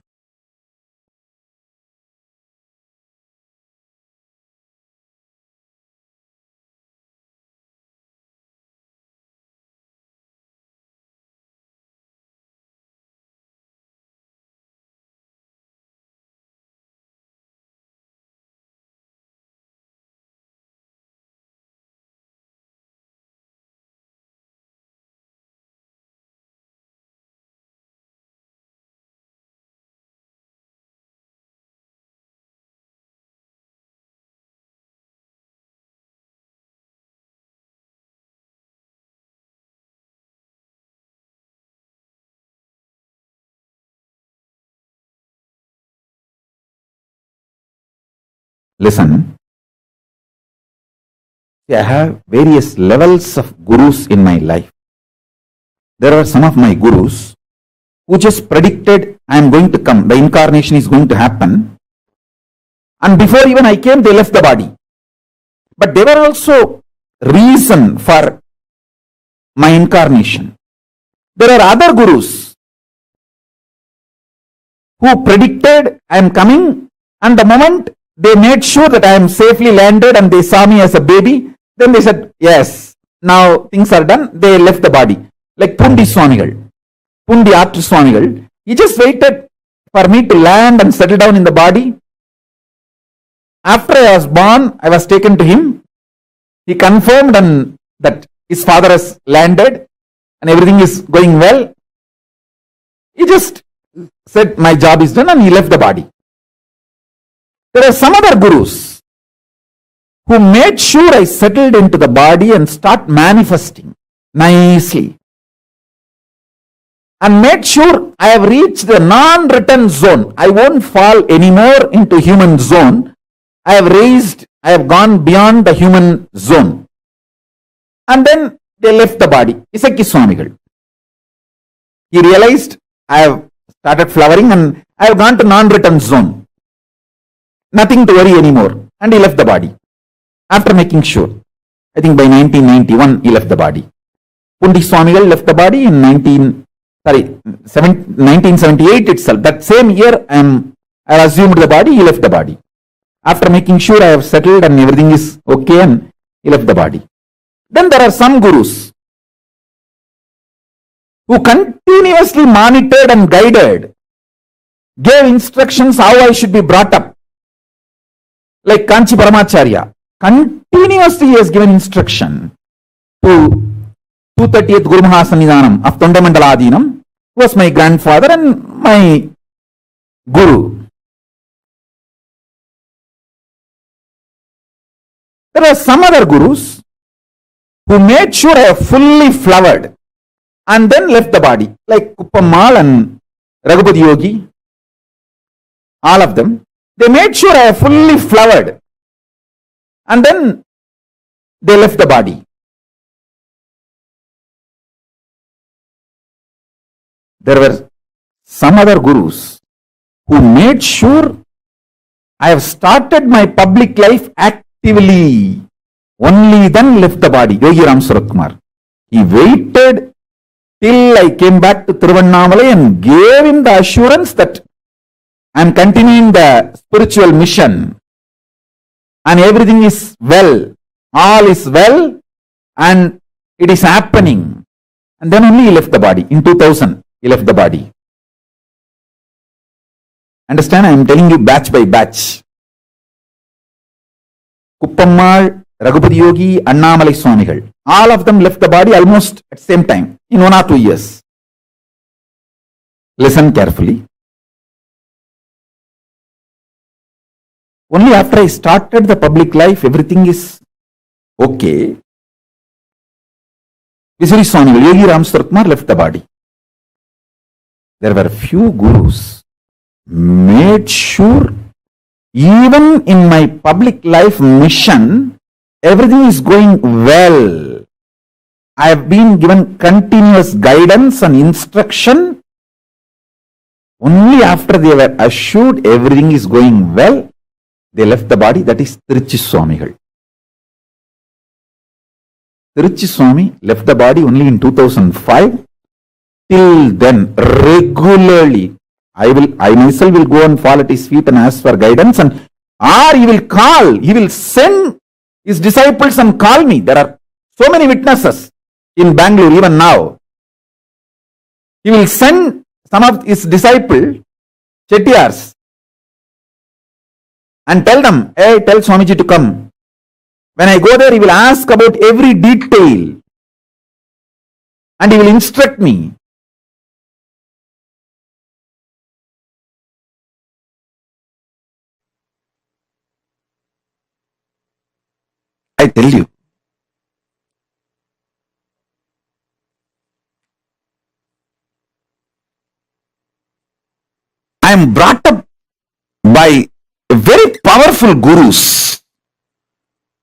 Listen, I have various levels of gurus in my life. There are some of my gurus who just predicted I am going to come, the incarnation is going to happen. And before even I came, they left the body. But they were also reason for my incarnation. There are other gurus who predicted I am coming, and the moment they made sure that I am safely landed and they saw me as a baby, then they said, yes, now things are done. They left the body. Like Pundi Swamigal, Pundi Artu Swamigal, he just waited for me to land and settle down in the body. After I was born, I was taken to him. He confirmed and that his father has landed and everything is going well. He just said, my job is done, and he left the body. There are some other gurus who made sure I settled into the body and start manifesting nicely. And made sure I have reached the non-return zone. I won't fall anymore into human zone. I have gone beyond the human zone. And then they left the body. Isaki Swamigal. He realized I have started flowering and I have gone to non-return zone. Nothing to worry anymore. And he left the body. After making sure. I think by 1991 he left the body. Pundi Swamigal left the body in 1978 itself. That same year I assumed the body, he left the body. After making sure I have settled and everything is okay, and he left the body. Then there are some gurus who continuously monitored and guided, gave instructions how I should be brought up. Like Kanchi Paramacharya, continuously he has given instruction to 230th Guru Mahasannidhanam of Tondamandaladinam, who was my grandfather and my guru. There are some other gurus who made sure I have fully flowered and then left the body, like Kuppammal and Raghupati Yogi, all of them. They made sure I have fully flowered and then they left the body. There were some other gurus who made sure I have started my public life actively. Only then left the body. Yogi Ram Suratkumar. He waited till I came back to Tiruvannamalai and gave him the assurance that I am continuing the spiritual mission and everything is well. All is well and it is happening. And then only he left the body. In 2000, he left the body. Understand? I am telling you batch by batch. Kuppammal, Raghupati Yogi, Annamalai Swamigal. All of them left the body almost at the same time, in 1 or 2 years. Listen carefully. Only after I started the public life, everything is okay. Visuri Swamigal, Yogi Ram Suratkumar left the body. There were few gurus made sure even in my public life mission, everything is going well. I have been given continuous guidance and instruction. Only after they were assured everything is going well, they left the body. That is Tiruchi Swamigal. Tiruchi Swami left the body only in 2005. Till then, regularly, I myself will go and fall at his feet and ask for guidance, or he will send his disciples and call me. There are so many witnesses in Bangalore even now. He will send some of his disciples, Chettiars, and tell them, hey, tell Swamiji to come. When I go there, he will ask about every detail and he will instruct me. I tell you, I am brought up by very powerful gurus,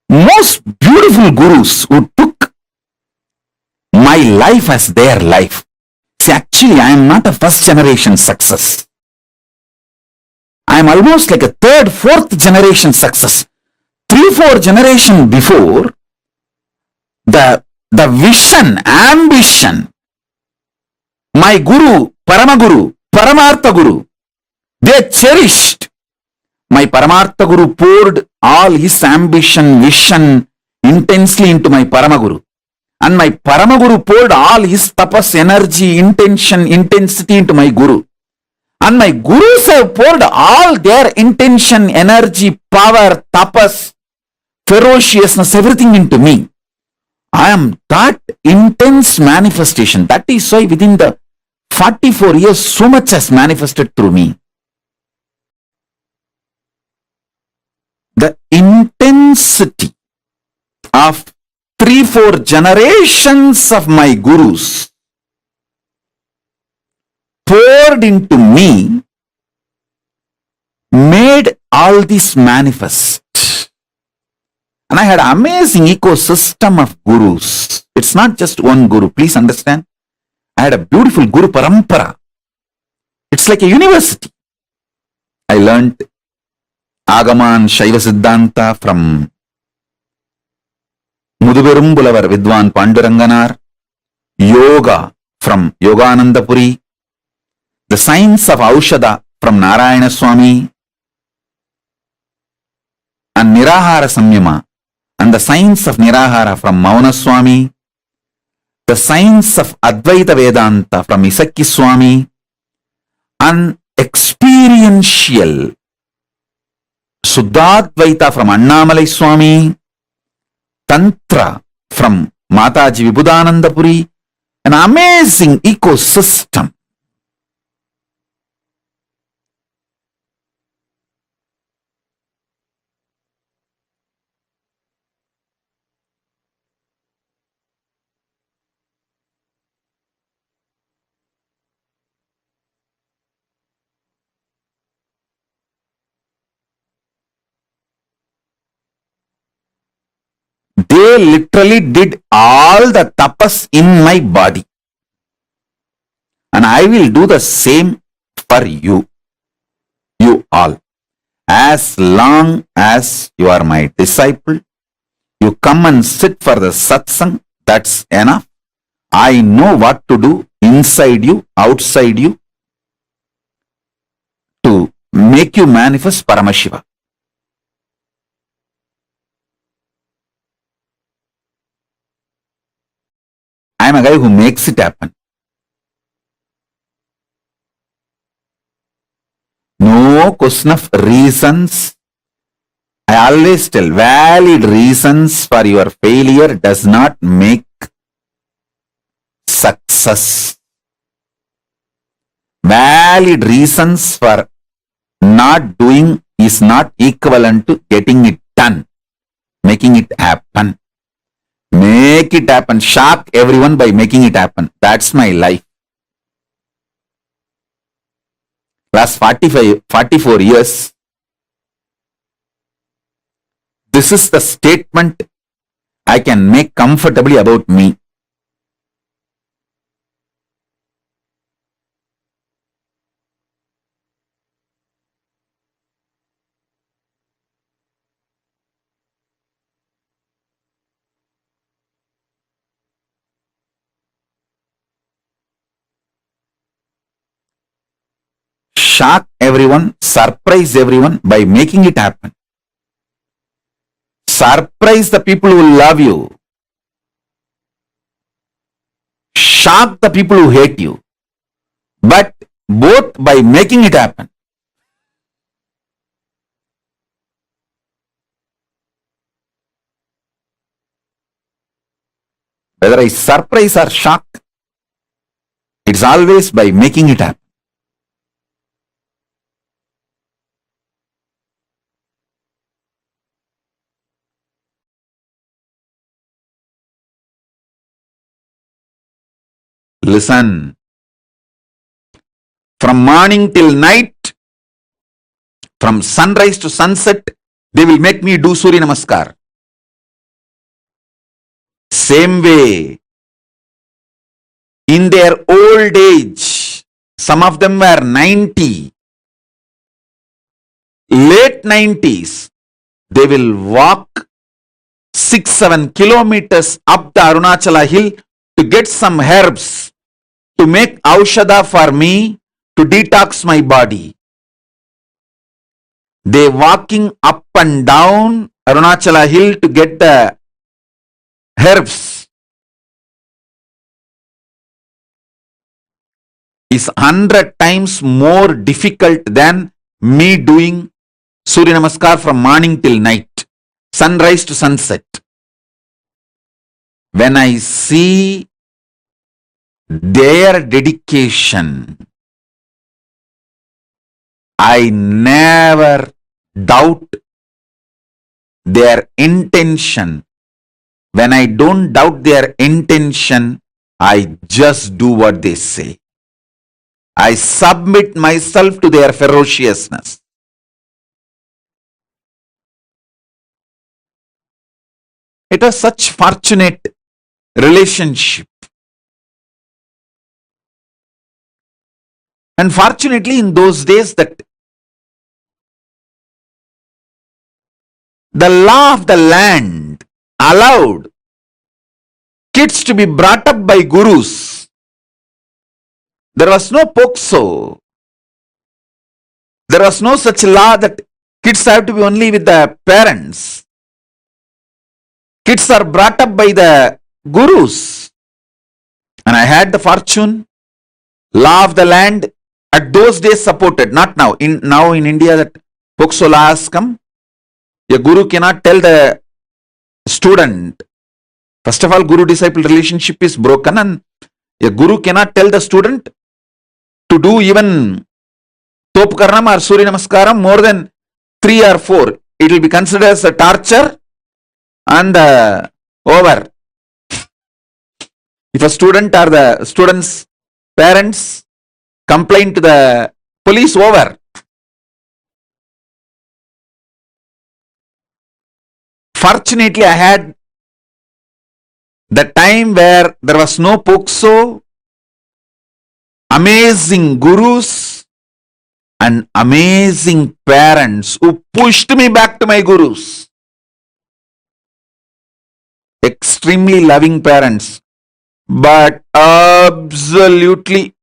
most beautiful gurus who took my life as their life. See, actually, I am not a first generation success. I am almost like a third, fourth generation success. 3-4 generation before, the vision, ambition, my Guru, Paramaguru, Paramartha Guru, they cherished. My Paramartha Guru poured all his ambition, vision intensely into my Paramaguru. And my Paramaguru poured all his tapas, energy, intention, intensity into my Guru. And my Gurus have poured all their intention, energy, power, tapas, ferociousness, everything into me. I am that intense manifestation. That is why within the 44 years, so much has manifested through me. The intensity of 3-4 generations of my Gurus poured into me made all this manifest. And I had an amazing ecosystem of Gurus. It's not just one Guru, please understand. I had a beautiful Guru Parampara. It's like a university. I learned Agama and Shaiva Siddhanta from Muduberumbulavar Vidwan Panduranganar, Yoga from Yoganandapuri, the science of Aushada from Narayana Swami, and Nirahara Samyama, and the science of Nirahara from Mauna Swami, the science of Advaita Vedanta from Isakki Swami, and experiential Suddhadvaita from Annamalai Swami, Tantra from Mataji Vibhudanandapuri, an amazing ecosystem. They literally did all the tapas in my body. And I will do the same for you. You all. As long as you are my disciple, you come and sit for the satsang, that's enough. I know what to do inside you, outside you, to make you manifest Paramashiva. I am a guy who makes it happen. No question of reasons. I always tell, valid reasons for your failure does not make success. Valid reasons for not doing is not equivalent to getting it done, making it happen. Make it happen. Shock everyone by making it happen. That's my life. Last 44 years, this is the statement I can make comfortably about me. Shock everyone, surprise everyone by making it happen. Surprise the people who love you. Shock the people who hate you. But both by making it happen. Whether I surprise or shock, it's always by making it happen. Listen. From morning till night, from sunrise to sunset, they will make me do Surya Namaskar. Same way, in their old age, some of them were 90, late 90s, they will walk 6-7 kilometers up the Arunachala hill to get some herbs to make aushadha for me to detox my body. They walking up and down Arunachala hill to get the herbs is 100 times more difficult than me doing Surya Namaskar from morning till night, sunrise to sunset. When I see their dedication, I never doubt their intention. When I don't doubt their intention, I just do what they say. I submit myself to their ferociousness. It was such fortunate relationship. And fortunately, in those days, that the law of the land allowed kids to be brought up by gurus. There was no POXO. There was no such law that kids have to be only with the parents. Kids are brought up by the gurus. And I had the fortune, law of the land at those days supported, not now. Now in India that POXO law has come. A guru cannot tell the student. First of all, guru-disciple relationship is broken, and a guru cannot tell the student to do even Topkaranam or Surya Namaskaram more than 3 or 4. It will be considered as a torture and over. If a student or the student's parents complain to the police, over. Fortunately, I had the time where there was no POXO, amazing gurus and amazing parents who pushed me back to my gurus. Extremely loving parents, but absolutely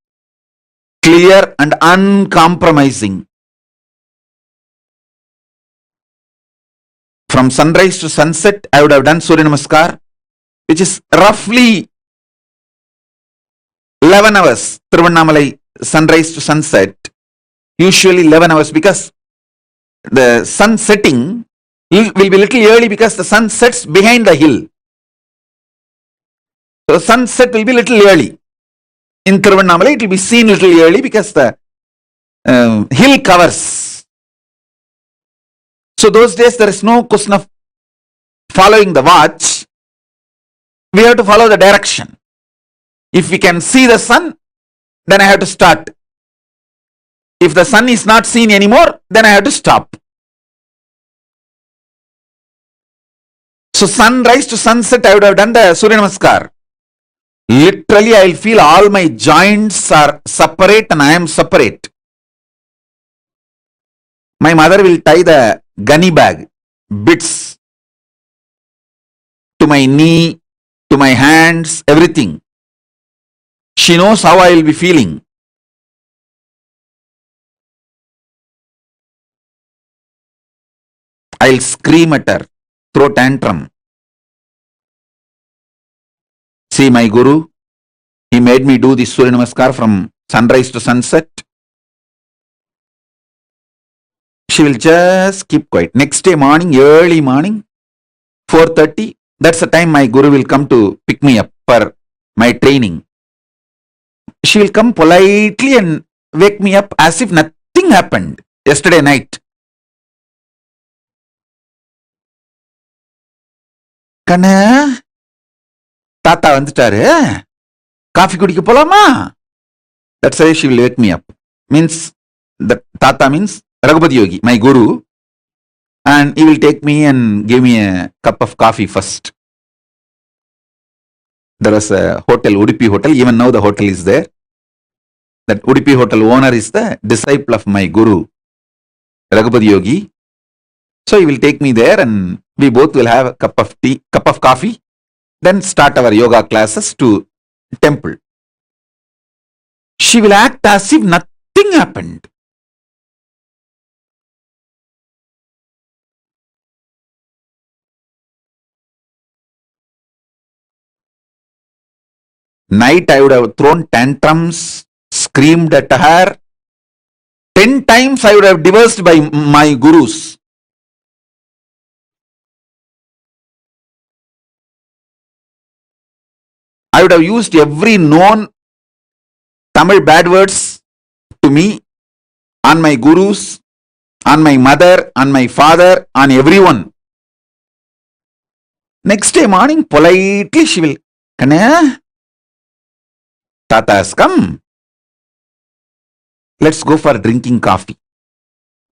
clear and uncompromising. From sunrise to sunset, I would have done Surya Namaskar, which is roughly 11 hours. Tiruvannamalai, sunrise to sunset, usually 11 hours, because the sun setting will be little early because the sun sets behind the hill. So sunset will be little early. In Tiruvannamalai, it will be seen little early because the hill covers. So those days there is no question of following the watch. We have to follow the direction. If we can see the sun, then I have to start. If the sun is not seen anymore, then I have to stop. So sunrise to sunset, I would have done the Surya Namaskar. Literally, I will feel all my joints are separate and I am separate. My mother will tie the gunny bag, bits, to my knee, to my hands, everything. She knows how I will be feeling. I'll scream at her, throw tantrum. See my guru, he made me do this Surya Namaskar from sunrise to sunset. She will just keep quiet. Next day morning, early morning, 4:30, that's the time my guru will come to pick me up for my training. She will come politely and wake me up as if nothing happened yesterday night. Kanna, Tata வந்துட்டாரு, coffee குடிக்க போலாமா? That's why she will wake me up. Means, the Tata means Raghupati Yogi, my guru, and he will take me and give me a cup of coffee first. There was a hotel, Udupi Hotel. Even now the hotel is there. That Udupi Hotel owner is the disciple of my guru, Raghupati Yogi. So he will take me there and we both will have a cup of coffee, then start our yoga classes to temple. She will act as if nothing happened. Night I would have thrown tantrums, screamed at her. 10 times I would have divorced by my gurus. I would have used every known Tamil bad words to me, on my gurus, on my mother, on my father, on everyone. Next day morning, politely she will, Kanaya, Tata has come. Let's go for drinking coffee.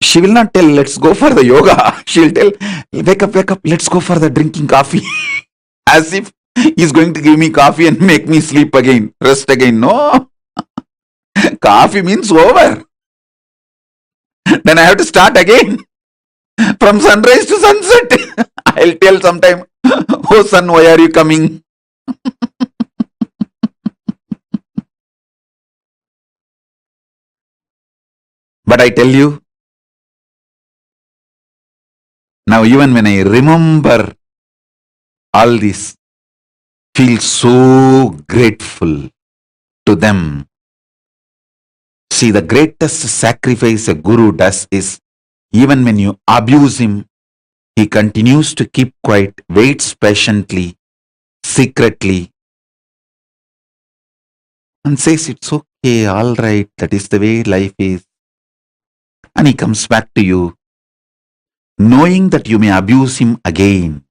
She will not tell, let's go for the yoga. She will tell, wake up, let's go for the drinking coffee. As if he's going to give me coffee and make me sleep again, rest again. No. Coffee means over. Then I have to start again. From sunrise to sunset. I'll tell sometime, oh son, why are you coming? But I tell you, now even when I remember all this, feel so grateful to them. See, the greatest sacrifice a guru does is, even when you abuse him, he continues to keep quiet, waits patiently, secretly, and says, it's okay, all right, that is the way life is. And he comes back to you, knowing that you may abuse him again.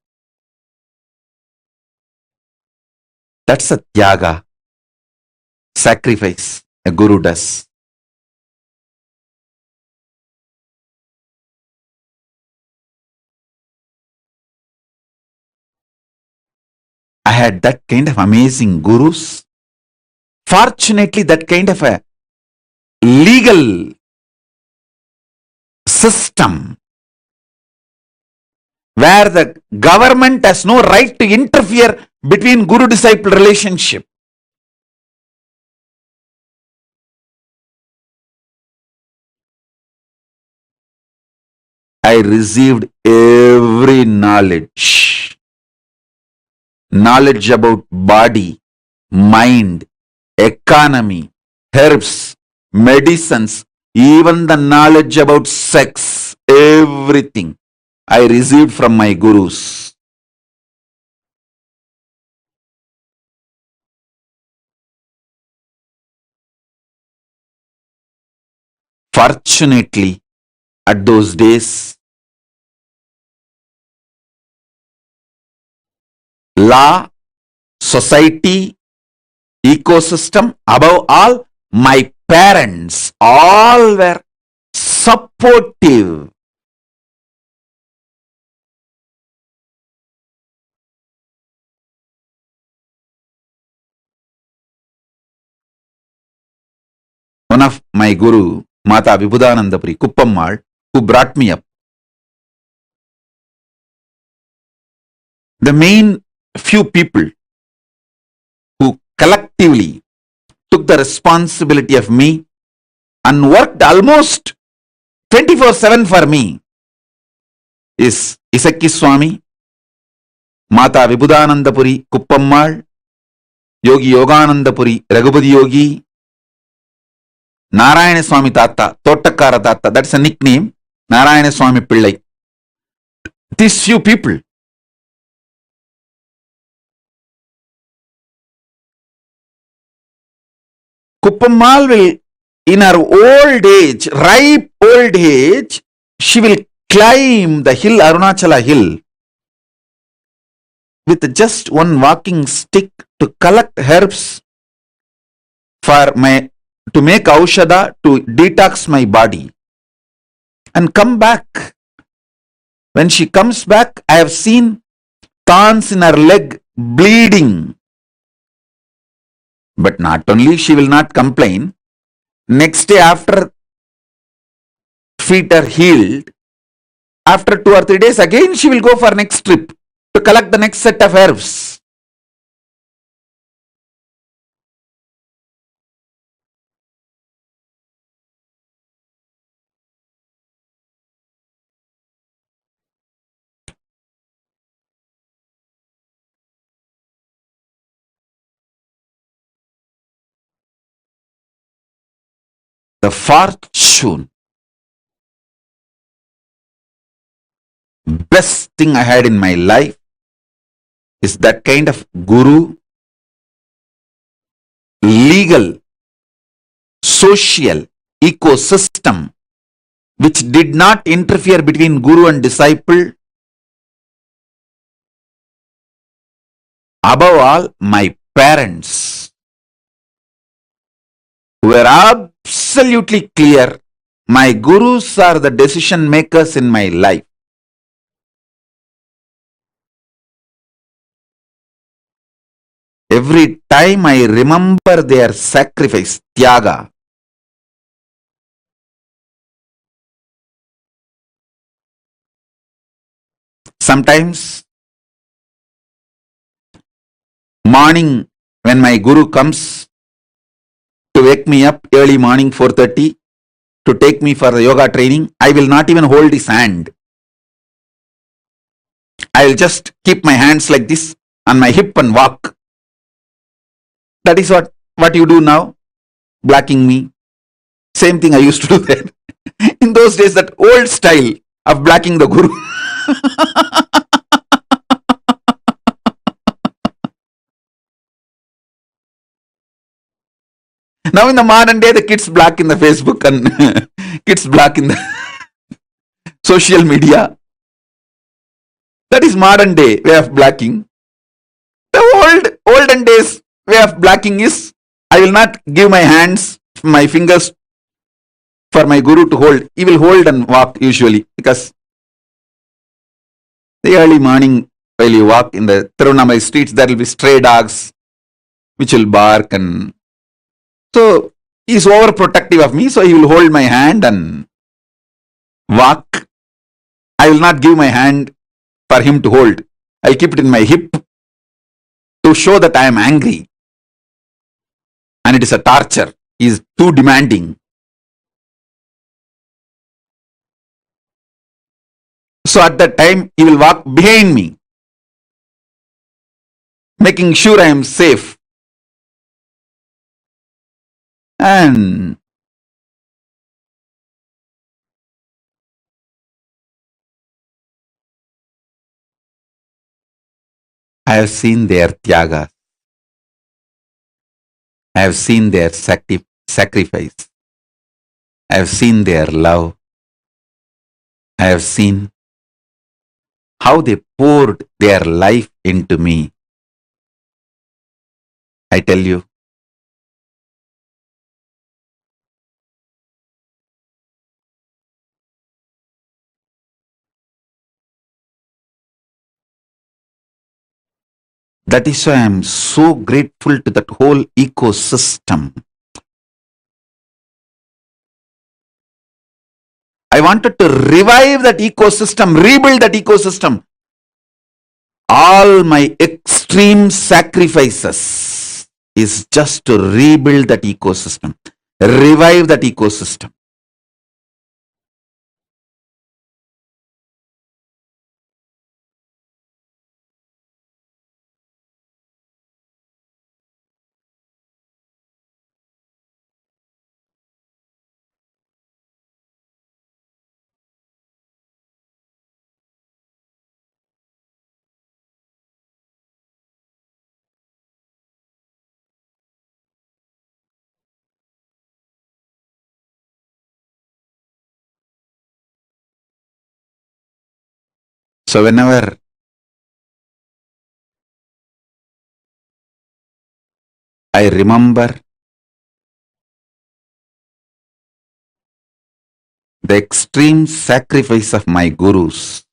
That's a tyaga, sacrifice a guru does. I had that kind of amazing gurus. Fortunately, that kind of a legal system where the government has no right to interfere between guru-disciple relationship. I received every knowledge. Knowledge about body, mind, economy, herbs, medicines, even the knowledge about sex, everything I received from my gurus. Fortunately, at those days, law, society, ecosystem, above all, my parents, all were supportive. One of my guru, Mata Vibhudanandapuri, Kuppammal, who brought me up, the main few people who collectively took the responsibility of me and worked almost 24/7 for me is Isakki Swami, Mata Vibhudanandapuri, Kuppammal, Yogi Yoganandapuri, Raghupati Yogi, Narayana Swami Tata, Tottakkara Tata, that's a nickname, Narayana Swami Pillai. These few people. Kuppammal will, in her old age, ripe old age, she will climb the hill, Arunachala hill, with just one walking stick to collect herbs to make aushadha, to detox my body, and come back. When she comes back, I have seen thorns in her leg bleeding. But not only she will not complain, next day after feet are healed, after 2 or 3 days again she will go for next trip to collect the next set of herbs. The fortune, best thing I had in my life is that kind of guru, legal, social ecosystem which did not interfere between guru and disciple. Above all, my parents were absolutely clear. My gurus are the decision makers in my life. Every time I remember their sacrifice, tyaga, sometimes morning when my guru comes to wake me up early morning 4:30 to take me for the yoga training, I will not even hold his hand. I will just keep my hands like this on my hip and walk. That is what you do now, blocking me. Same thing I used to do then. In those days, that old style of blocking the guru. Now in the modern day, the kids block in the Facebook and kids block in the social media. That is modern day way of blocking. The olden days way of blocking is, I will not give my hands, my fingers for my guru to hold. He will hold and walk usually, because the early morning while you walk in the Tirunamai streets, there will be stray dogs which will bark, and so he is overprotective of me, so he will hold my hand and walk. I will not give my hand for him to hold. I'll keep it in my hip to show that I am angry. And it is a torture. He is too demanding. So at that time, he will walk behind me, making sure I am safe. And I have seen their tyaga. I have seen their sacrifice. I have seen their love. I have seen how they poured their life into me. I tell you, that is why I am so grateful to that whole ecosystem. I wanted to revive that ecosystem, rebuild that ecosystem. All my extreme sacrifices is just to rebuild that ecosystem, revive that ecosystem. So whenever I remember the extreme sacrifice of my gurus,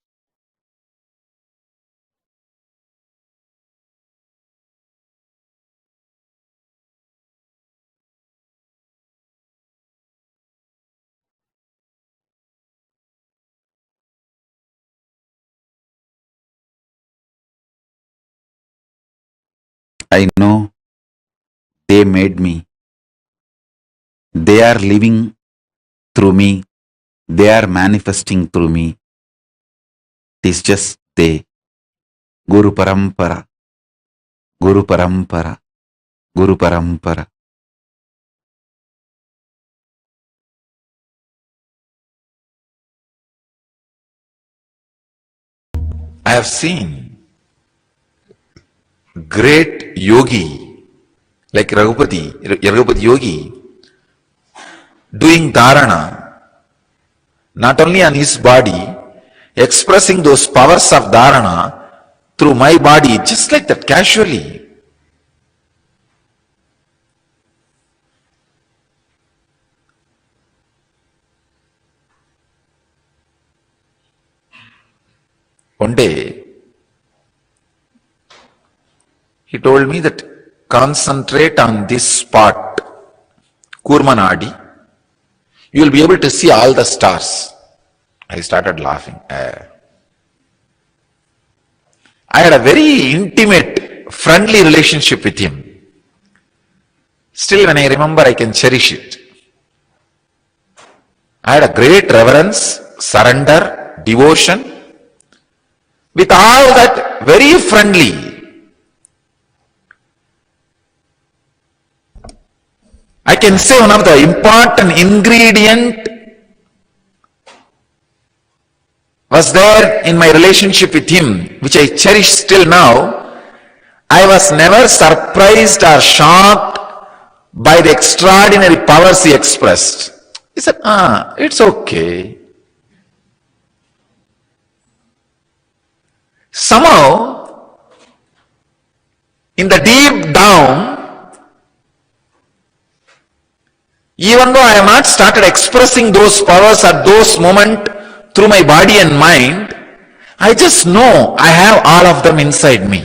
I know they made me. They are living through me. They are manifesting through me. It is just they. Guru Parampara. Guru Parampara. Guru Parampara. I have seen great yogi like Raghupati Yogi doing dharana not only on his body, expressing those powers of dharana through my body just like that casually. One day, he told me that concentrate on this spot, Kurmanadi, you will be able to see all the stars. I started laughing. I had a very intimate, friendly relationship with him. Still, when I remember, I can cherish it. I had a great reverence, surrender, devotion. With all that, very friendly. I can say one of the important ingredient was there in my relationship with him, which I cherish still now. I was never surprised or shocked by the extraordinary powers he expressed. He said, it's okay. Somehow, in the deep down, even though I have not started expressing those powers at those moments through my body and mind, I just know I have all of them inside me.